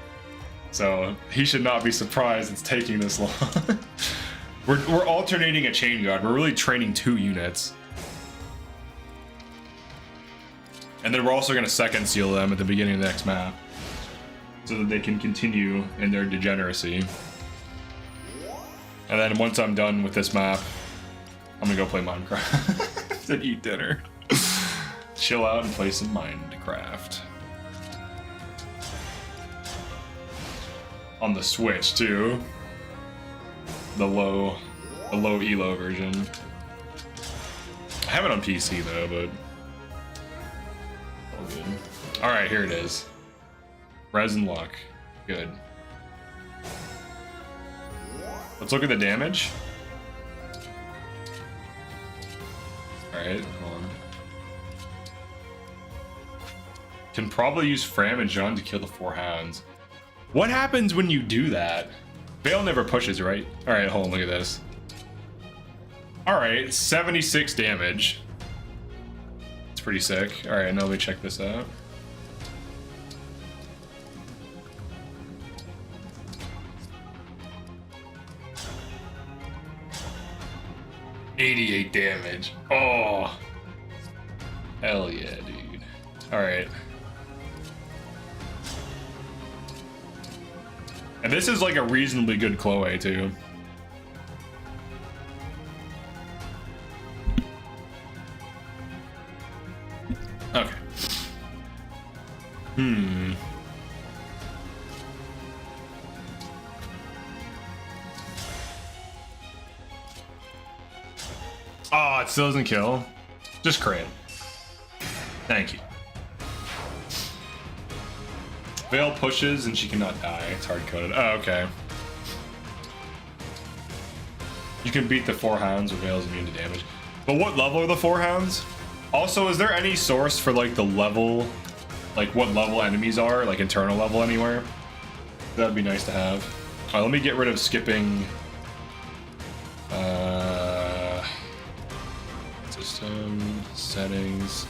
So he should not be surprised it's taking this long. We're alternating a chain guard. We're really training 2 units. And then we're also going to second seal them at the beginning of the next map. So that they can continue in their degeneracy. And then once I'm done with this map, I'm going to go play Minecraft and eat dinner. Chill out and play some Minecraft. On the Switch too. The low ELO version. I have it on PC though, but all good. All right, here it is. Resin luck, good. Let's look at the damage. All right, hold on. Can probably use Fram and Jean to kill the 4 hounds. What happens when you do that? Vale never pushes, right? All right, hold on, look at this. All right, 76 damage. It's pretty sick. All right, now let me check this out. $88 damage. Oh, hell yeah, dude. All right. And this is like a reasonably good Chloe too. Okay. Oh, it still doesn't kill. Just crit. Thank you. Vale pushes and she cannot die. It's hard coded. Oh, okay. You can beat the 4 hounds with Vale's immune to damage. But what level are the 4 hounds? Also, is there any source for like the level, like what level enemies are, like internal level anywhere? That'd be nice to have. Alright, let me get rid of skipping. System settings.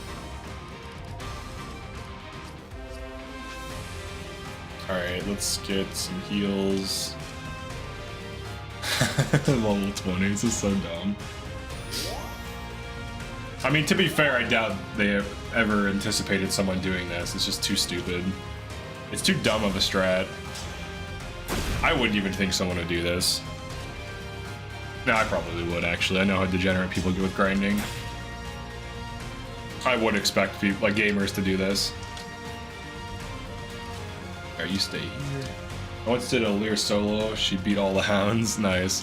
Alright, let's get some heals. Level 20, this is so dumb. I mean, to be fair, I doubt they have ever anticipated someone doing this. It's just too stupid. It's too dumb of a strat. I wouldn't even think someone would do this. No, I probably would, actually. I know how degenerate people get with grinding. I would expect people, like gamers to do this. Alright, you stay here. I once did a Lear solo. She beat all the hounds. Nice.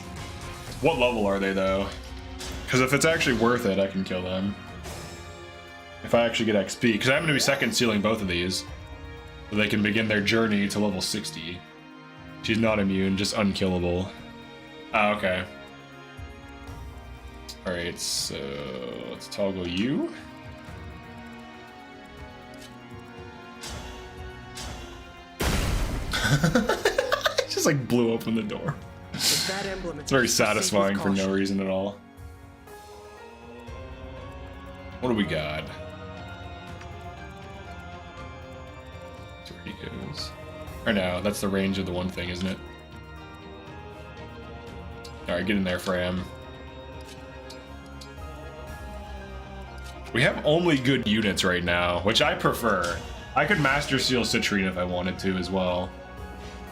What level are they, though? Because if it's actually worth it, I can kill them. If I actually get XP. Because I'm going to be second sealing both of these. So they can begin their journey to level 60. She's not immune, just unkillable. Ah, okay. Alright, so let's toggle you. Just like blew open the door. It's very satisfying for no reason at all. What do we got? That's where he goes. Or no, that's the range of the one thing, isn't it? Alright, get in there, Fram. We have only good units right now, which I prefer. I could Master Seal Citrine if I wanted to as well.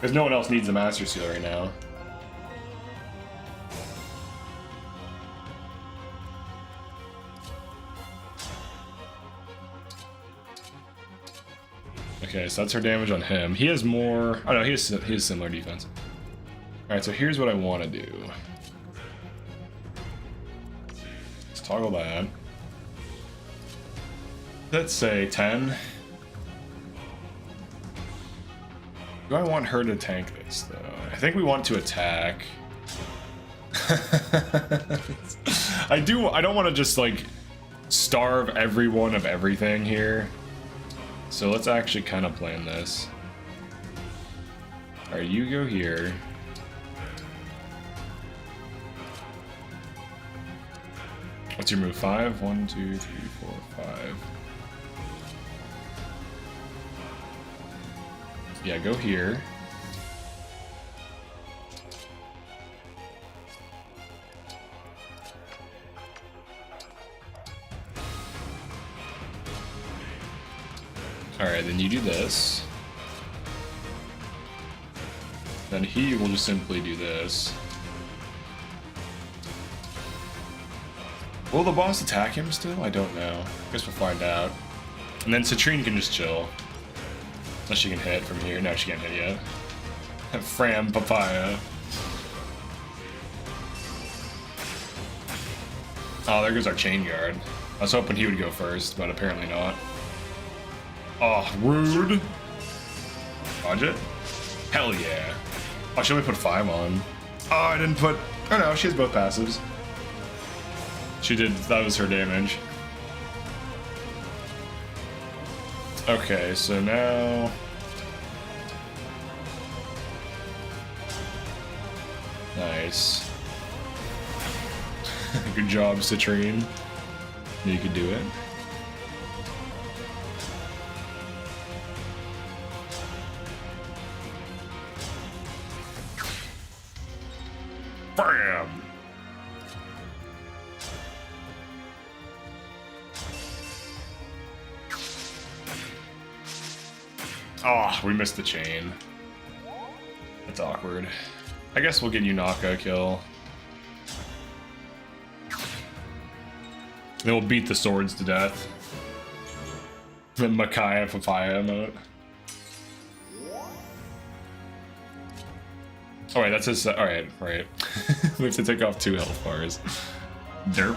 Because no one else needs a Master Seal right now. Okay, so that's her damage on him. He has more... Oh no, he has similar defense. Alright, so here's what I want to do. Let's toggle that. Let's say 10. Do I want her to tank this, though? I think we want to attack. I don't want to just, like, starve everyone of everything here. So let's actually kind of plan this. Alright, you go here. What's your move? 5? 1, 2, 3, 4, 5. Yeah, go here. Alright, then you do this. Then he will just simply do this. Will the boss attack him still? I don't know. Guess we'll find out. And then Citrine can just chill. Unless she can hit from here. No, she can't hit yet. Fram Papaya. Oh, there goes our chain guard. I was hoping he would go first, but apparently not. Oh, rude. Dodge it? Hell yeah. Oh, should we put 5 on? Oh, I didn't put... Oh no, she has both passives. She did, that was her damage. Okay, so now... Nice. Good job, Citrine. You could do it. Bam! Oh, we missed the chain. That's awkward. I guess we'll get Unaka a kill. Then we'll beat the swords to death. The Makaya Papaya emote. Oh wait, that's his. Alright, right. We have to take off 2 health bars. Derp.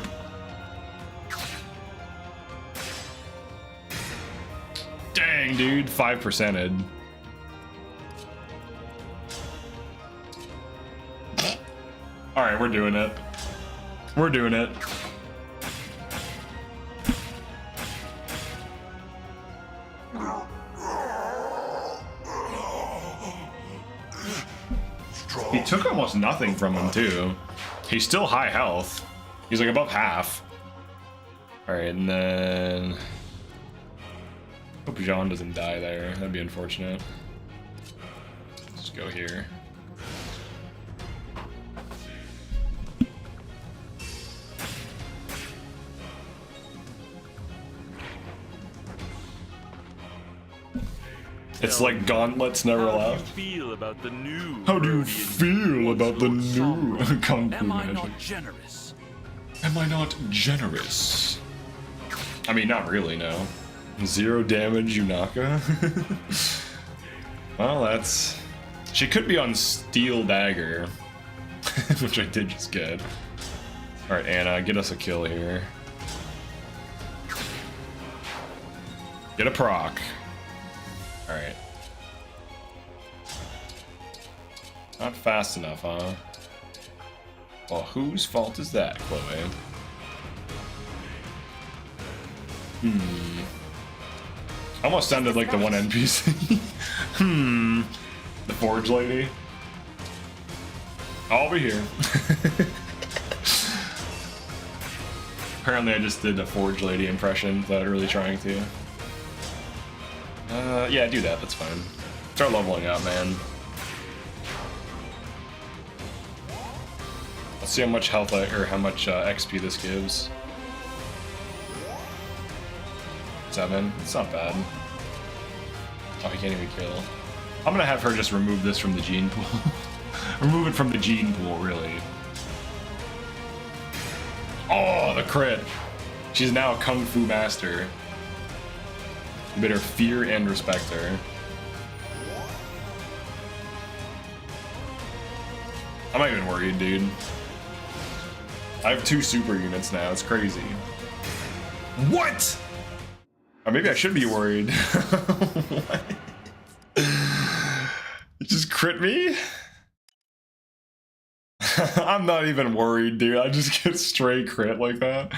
Dang, dude, 5%ed. Alright, we're doing it. We're doing it. He took almost nothing from him, too. He's still high health. He's like above half. Alright, and then... Hope Jean doesn't die there. That'd be unfortunate. Let's go here. It's like gauntlets never left. How do you feel about the new? How do you feel about the new Kung Fu Am I magic? not generous? Am I not generous? I mean, not really, no. 0 damage, Unaka. Well, that's... She could be on Steel Dagger, which I did just get. Alright, Anna, get us a kill here. Get a proc. Alright. Not fast enough, huh? Well, whose fault is that, Chloe? Almost sounded like the one NPC. The Forge Lady. I'll be here. Apparently I just did a Forge Lady impression without really trying to. Yeah, do that, that's fine. Start leveling up, man. Let's see how much health or how much XP this gives. 7. It's not bad. Oh, he can't even kill. I'm gonna have her just remove this from the gene pool. Remove it from the gene pool, really. Oh, the crit. She's now a Kung Fu master. You better fear and respect her. I'm not even worried, dude. I have 2 super units now. It's crazy. What? Or maybe I should be worried. What? You just crit me? I'm not even worried, dude. I just get straight crit like that.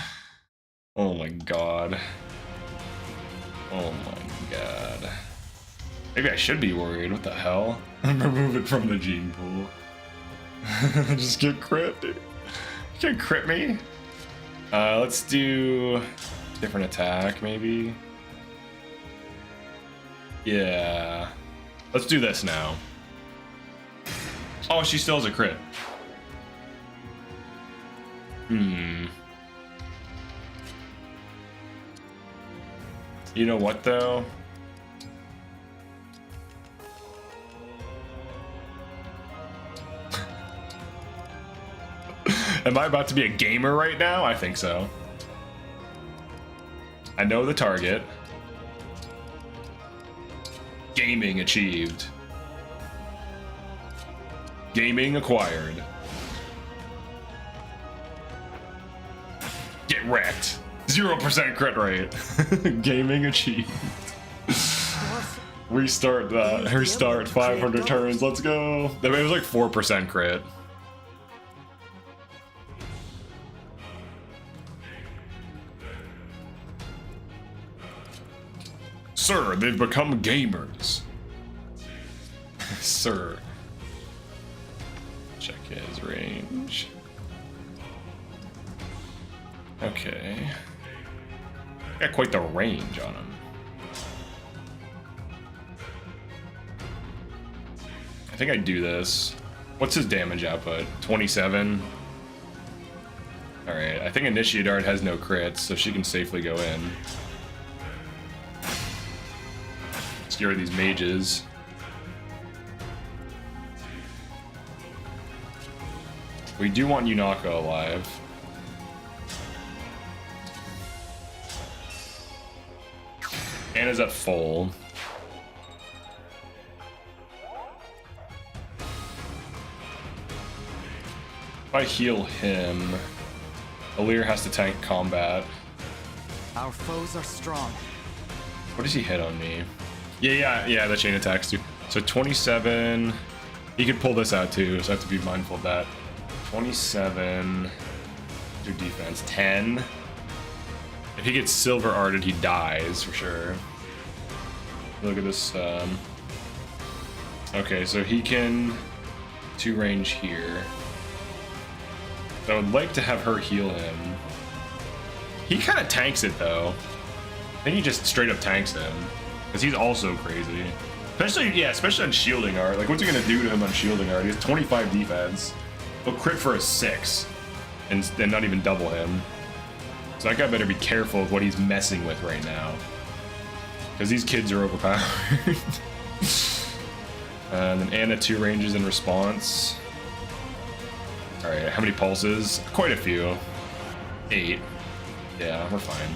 Oh my god. Oh my god. Maybe I should be worried. What the hell? Remove it from the gene pool. Just get crit, dude. You can't crit me. Let's do different attack, maybe. Yeah. Let's do this now. Oh, she still has a crit. You know what, though? Am I about to be a gamer right now? I think so. I know the target. Gaming achieved. Gaming acquired. wrecked. 0% crit rate. Gaming achieved. Restart that. Restart 500 turns. Let's go. It was like 4% crit. Sir, they've become gamers. Sir. Check his range. Okay. Got quite the range on him. I think I do this. What's his damage output? 27. Alright, I think Initiate Art has no crits, so she can safely go in. Scare these mages. We do want Yunaka alive. Anna's at full. If I heal him, Alir has to tank combat. Our foes are strong. What does he hit on me? Yeah, the chain attacks too. So 27. He could pull this out too, so I have to be mindful of that. 27. Do defense. 10. If he gets silver arted, he dies for sure. Look at this. Okay, so he can 2 range here. So I would like to have her heal him. He kind of tanks it though. I think he just straight up tanks him. Because he's also crazy. Especially on shielding art. Like, what's he gonna do to him on shielding art? He has 25 defense. He'll crit for a 6. And then not even double him. So that guy better be careful of what he's messing with right now. Because these kids are overpowered. And then Anna 2 ranges in response. Alright, how many pulses? Quite a few. 8. Yeah, we're fine.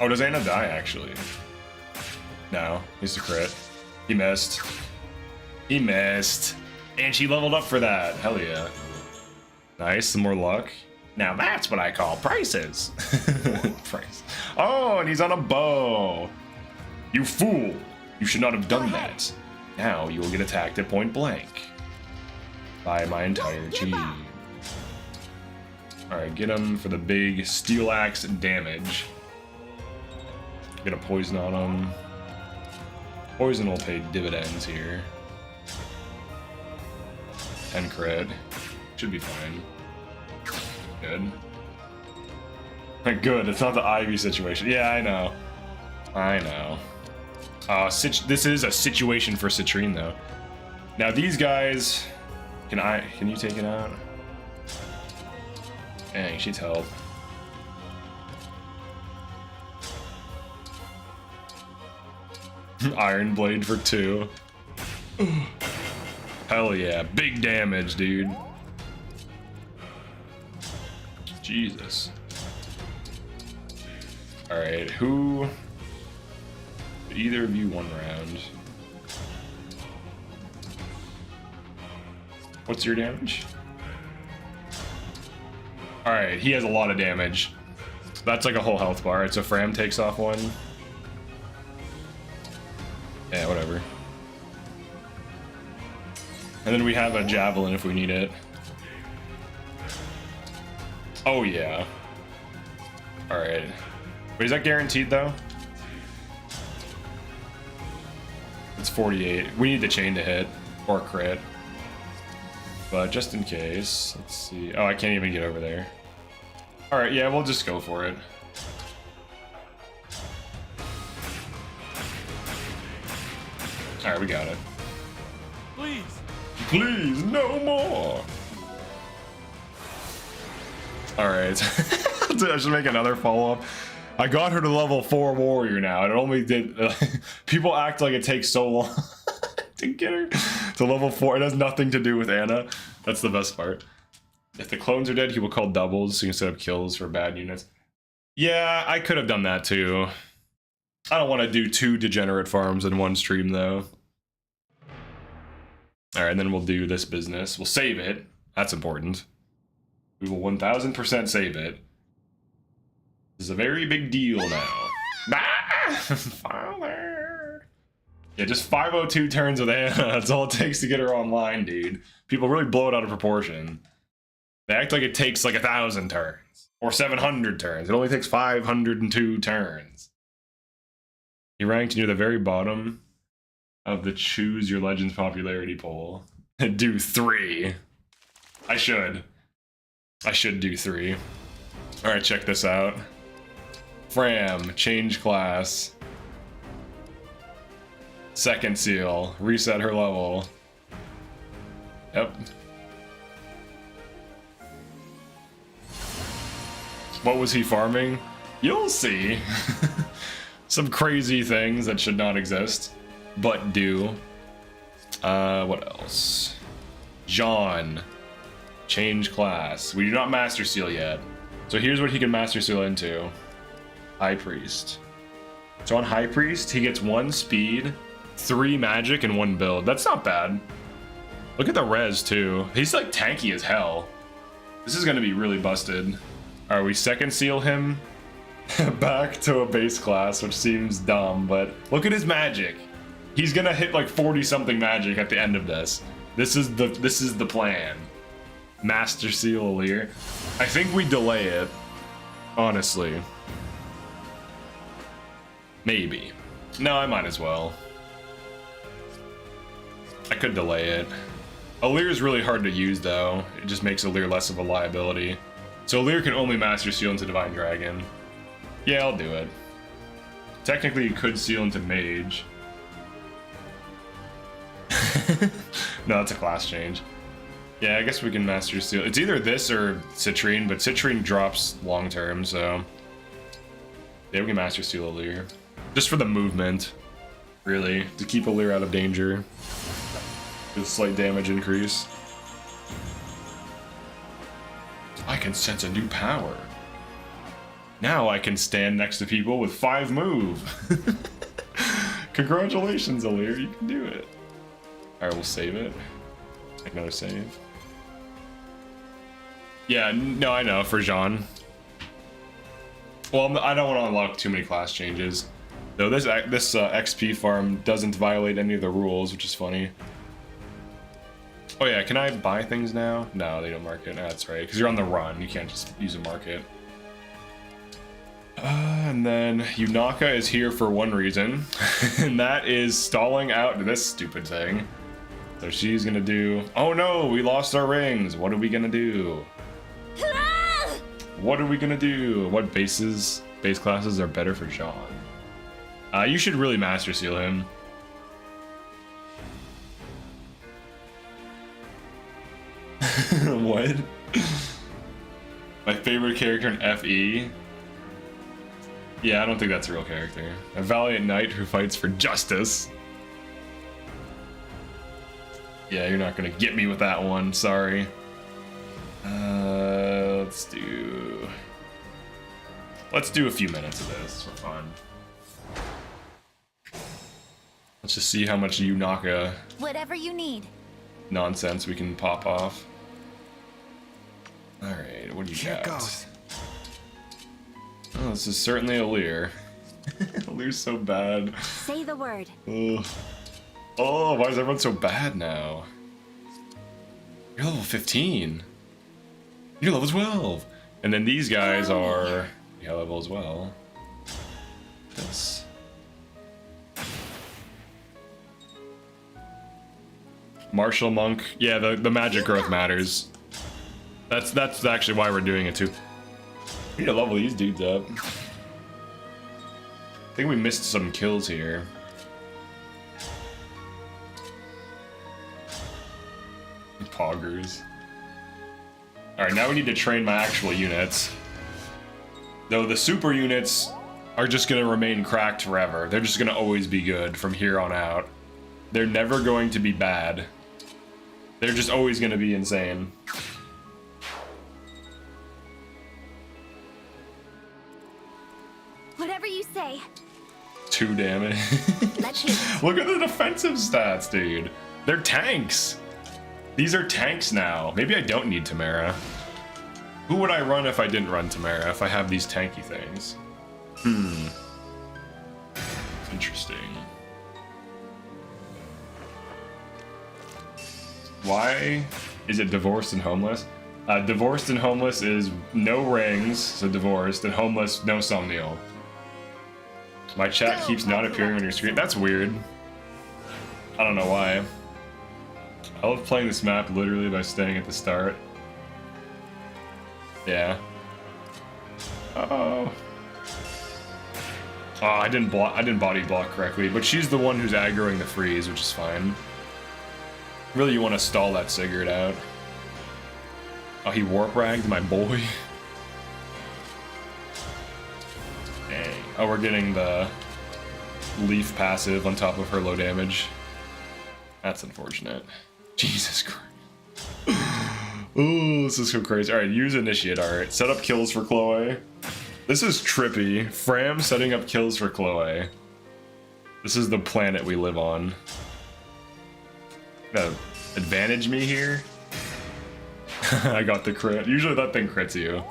Oh, does Anna die, actually? No, he's a crit. He missed. He missed. And she leveled up for that. Hell yeah. Nice, some more luck. Now that's what I call prices. Price. Oh, and he's on a bow. You fool. You should not have done that. Now you will get attacked at point blank. By my entire team. Alright, get him for the big steel axe damage. Get a poison on him. Poison will pay dividends here. 10 crit. Should be fine. Good. Good, it's not the Ivy situation. Yeah, I know. I know. This is a situation for Citrine, though. Now, these guys... Can you take it out? Dang, she's help. Iron Blade for 2. Hell yeah, big damage, dude. Jesus. Alright, who... Either of you 1 round. What's your damage? Alright, he has a lot of damage. That's like a whole health bar. Alright, so Fram takes off 1. Yeah, whatever. And then we have a javelin if we need it. Oh yeah. Alright. Wait, is that guaranteed though? It's 48. We need the chain to hit. Or crit. But just in case, let's see. Oh, I can't even get over there. Alright, yeah, we'll just go for it. Alright, we got it. Please. Please, no more! Alright. I should make another follow-up. I got her to level 4 warrior now, and it only did... people act like it takes so long to get her to level 4. It has nothing to do with Anna. That's the best part. If the clones are dead, he will call doubles, so you can set up kills for bad units. Yeah, I could have done that too. I don't want to do 2 degenerate farms in 1 stream, though. Alright, and then we'll do this business. We'll save it. That's important. We will 1000% save it. This is a very big deal now. Father. Yeah, just 502 turns with Anna. That's all it takes to get her online, dude. People really blow it out of proportion. They act like it takes like 1,000 turns or 700 turns. It only takes 502 turns. He ranked near the very bottom of the Choose Your Legends popularity poll. Do 3. I should do 3. All right, check this out. Fram, change class. Second seal, reset her level. Yep. What was he farming? You'll see. Some crazy things that should not exist, but do. What else? John, change class. We do not master seal yet. So here's what he can master seal into. High Priest. So on High Priest, he gets 1 speed, 3 magic, and 1 build. That's not bad. Look at the res too. He's like tanky as hell. This is gonna be really busted. Alright, we second seal him back to a base class, which seems dumb, but look at his magic. He's gonna hit like 40 something magic at the end of this. This is the plan. Master seal Alir. I think we delay it, honestly. Maybe. No, I might as well. I could delay it. Alir is really hard to use though. It just makes Alir less of a liability. So Alir can only master seal into Divine Dragon. Yeah, I'll do it. Technically you could seal into Mage. No, that's a class change. Yeah, I guess we can master seal. It's either this or Citrine, but Citrine drops long term, so yeah, we can master seal Alir. Just for the movement, really, to keep Alir out of danger. With slight damage increase. I can sense a new power. Now I can stand next to people with 5 move. Congratulations, Alir, you can do it. Alright, we'll save it. Make another save. Yeah, no, I know, for Jean. Well, I don't want to unlock too many class changes. Though this XP farm doesn't violate any of the rules, which is funny. Oh yeah, can I buy things now? No, they don't market. No, that's right, because you're on the run. You can't just use a market. And then Yunaka is here for one reason, and that is stalling out this stupid thing. So she's gonna do... Oh no, we lost our rings. What are we gonna do? What are we gonna do? What base classes are better for John? You should really master seal him. What? My favorite character in FE? Yeah, I don't think that's a real character. A valiant knight who fights for justice. Yeah, you're not gonna get me with that one, sorry. Let's do a few minutes of this for fun. Let's just see how much Yunaka Whatever you need. nonsense we can pop off. Alright, what do you Here got? goes. Oh, this is certainly Alir. Alir's so bad. Say the word. Ugh. Oh, why is everyone so bad now? You're level 15. You're level 12. And then these guys are yeah, level as well. This. Martial Monk. Yeah, the magic growth matters. That's actually why we're doing it too. We need to level these dudes up. I think we missed some kills here. Poggers. Alright, now we need to train my actual units. Though the super units are just gonna remain cracked forever. They're just gonna always be good from here on out. They're never going to be bad. They're just always gonna be insane. Whatever you say. 2 damage. Let's hear it. Look at the defensive stats, dude. They're tanks. These are tanks now. Maybe I don't need Tamara. Who would I run if I didn't run Tamara, if I have these tanky things? Interesting. Why is it divorced and homeless? Divorced and homeless is no rings, so divorced, and homeless, no Somniel. My chat keeps not appearing on your screen. That's weird. I don't know why. I love playing this map literally by staying at the start. Yeah. Oh. Oh, I didn't body block correctly, but she's the one who's aggroing the freeze, which is fine. Really, you want to stall that Sigurd out. Oh, he warp ragged my boy. Dang. Oh, we're getting the leaf passive on top of her low damage. That's unfortunate. Jesus Christ. Ooh, this is so crazy. Alright, use initiate art. Set up kills for Chloe. This is trippy. Fram setting up kills for Chloe. This is the planet we live on. Gonna advantage me here? I got the crit. Usually that thing crits you.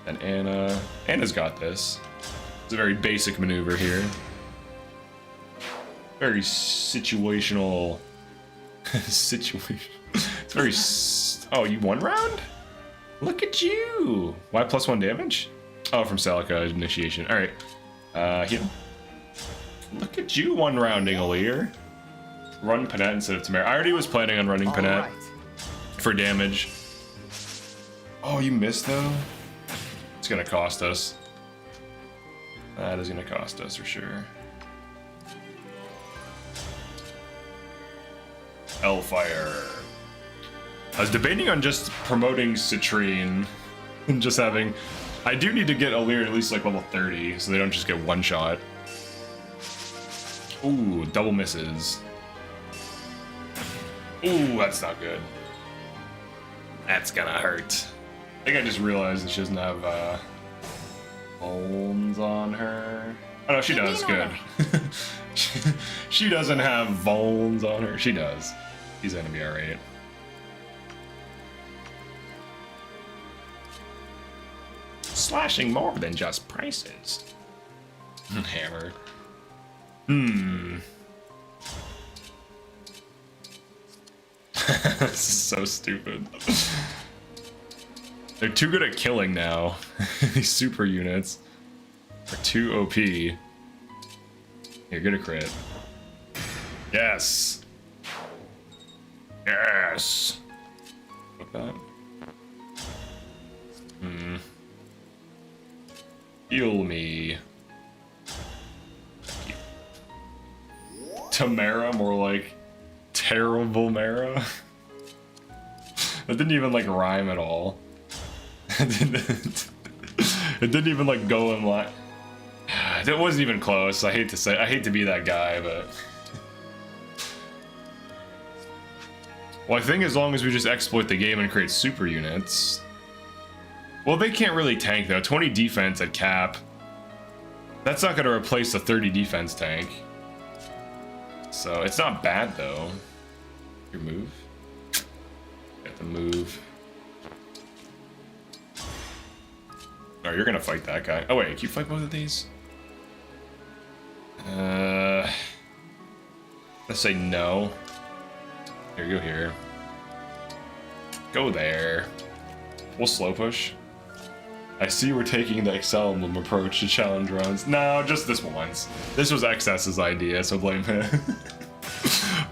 And Anna's got this. It's a very basic maneuver here. Very situational. Situation. It's very. Oh, you won round? Look at you. Why +1 damage? Oh, from Celica initiation. All right. Heal. Look at you, one rounding Alir. Run Panette instead of Tamara. I already was planning on running Panette Right. for damage. Oh, you missed though? It's gonna cost us. That is gonna cost us for sure. Hellfire. I was debating on just promoting Citrine and just having... I do need to get Alir at least like level 30 so they don't just get one shot. Ooh, double misses. Ooh, that's not good. That's gonna hurt. I think I just realized that she doesn't have vulns on her. Oh no, she does, good. She doesn't have vulns on her. She does. He's gonna be alright. Slashing more than just prices. Hammer. This is so stupid. They're too good at killing now. These super units are too OP. Here, get a crit. Yes. Yes. Look that. Heal me. Thank you. Tamara, more like terrible Mara. That didn't even like rhyme at all. It didn't even like go in line. It wasn't even close. I hate to be that guy, but well, I think as long as we just exploit the game and create super units. Well, they can't really tank though. 20 defense at cap. That's not gonna replace the 30 defense tank. So it's not bad though. Your move. Get the move. Oh, you're gonna fight that guy. Oh wait, can you fight both of these? Let's say no. Here, go here. Go there. We'll slow push. I see we're taking the Excel emblem approach to challenge runs. No, just this once. This was XS's idea, so blame him.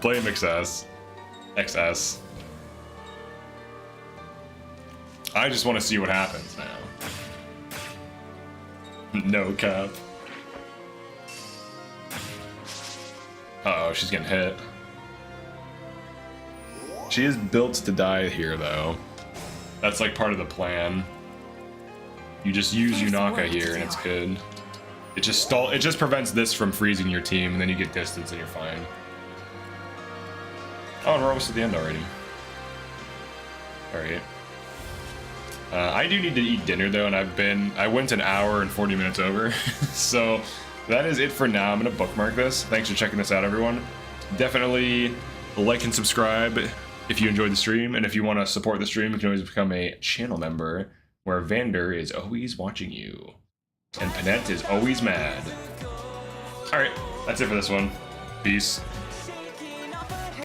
Blame XS. XS. I just want to see what happens now. No cap. Uh-oh, she's getting hit. She is built to die here, though. That's like part of the plan. You just use Unaka here, and it's good. It just prevents this from freezing your team, and then you get distance, and you're fine. Oh, and we're almost at the end already. All right. I do need to eat dinner though, and I went an hour and 40 minutes over. So that is it for now. I'm gonna bookmark this. Thanks for checking this out, everyone. Definitely like and subscribe if you enjoyed the stream, and if you want to support the stream, you can always become a channel member, where Vander is always watching you, and Panette is always mad. Alright, that's it for this one. Peace.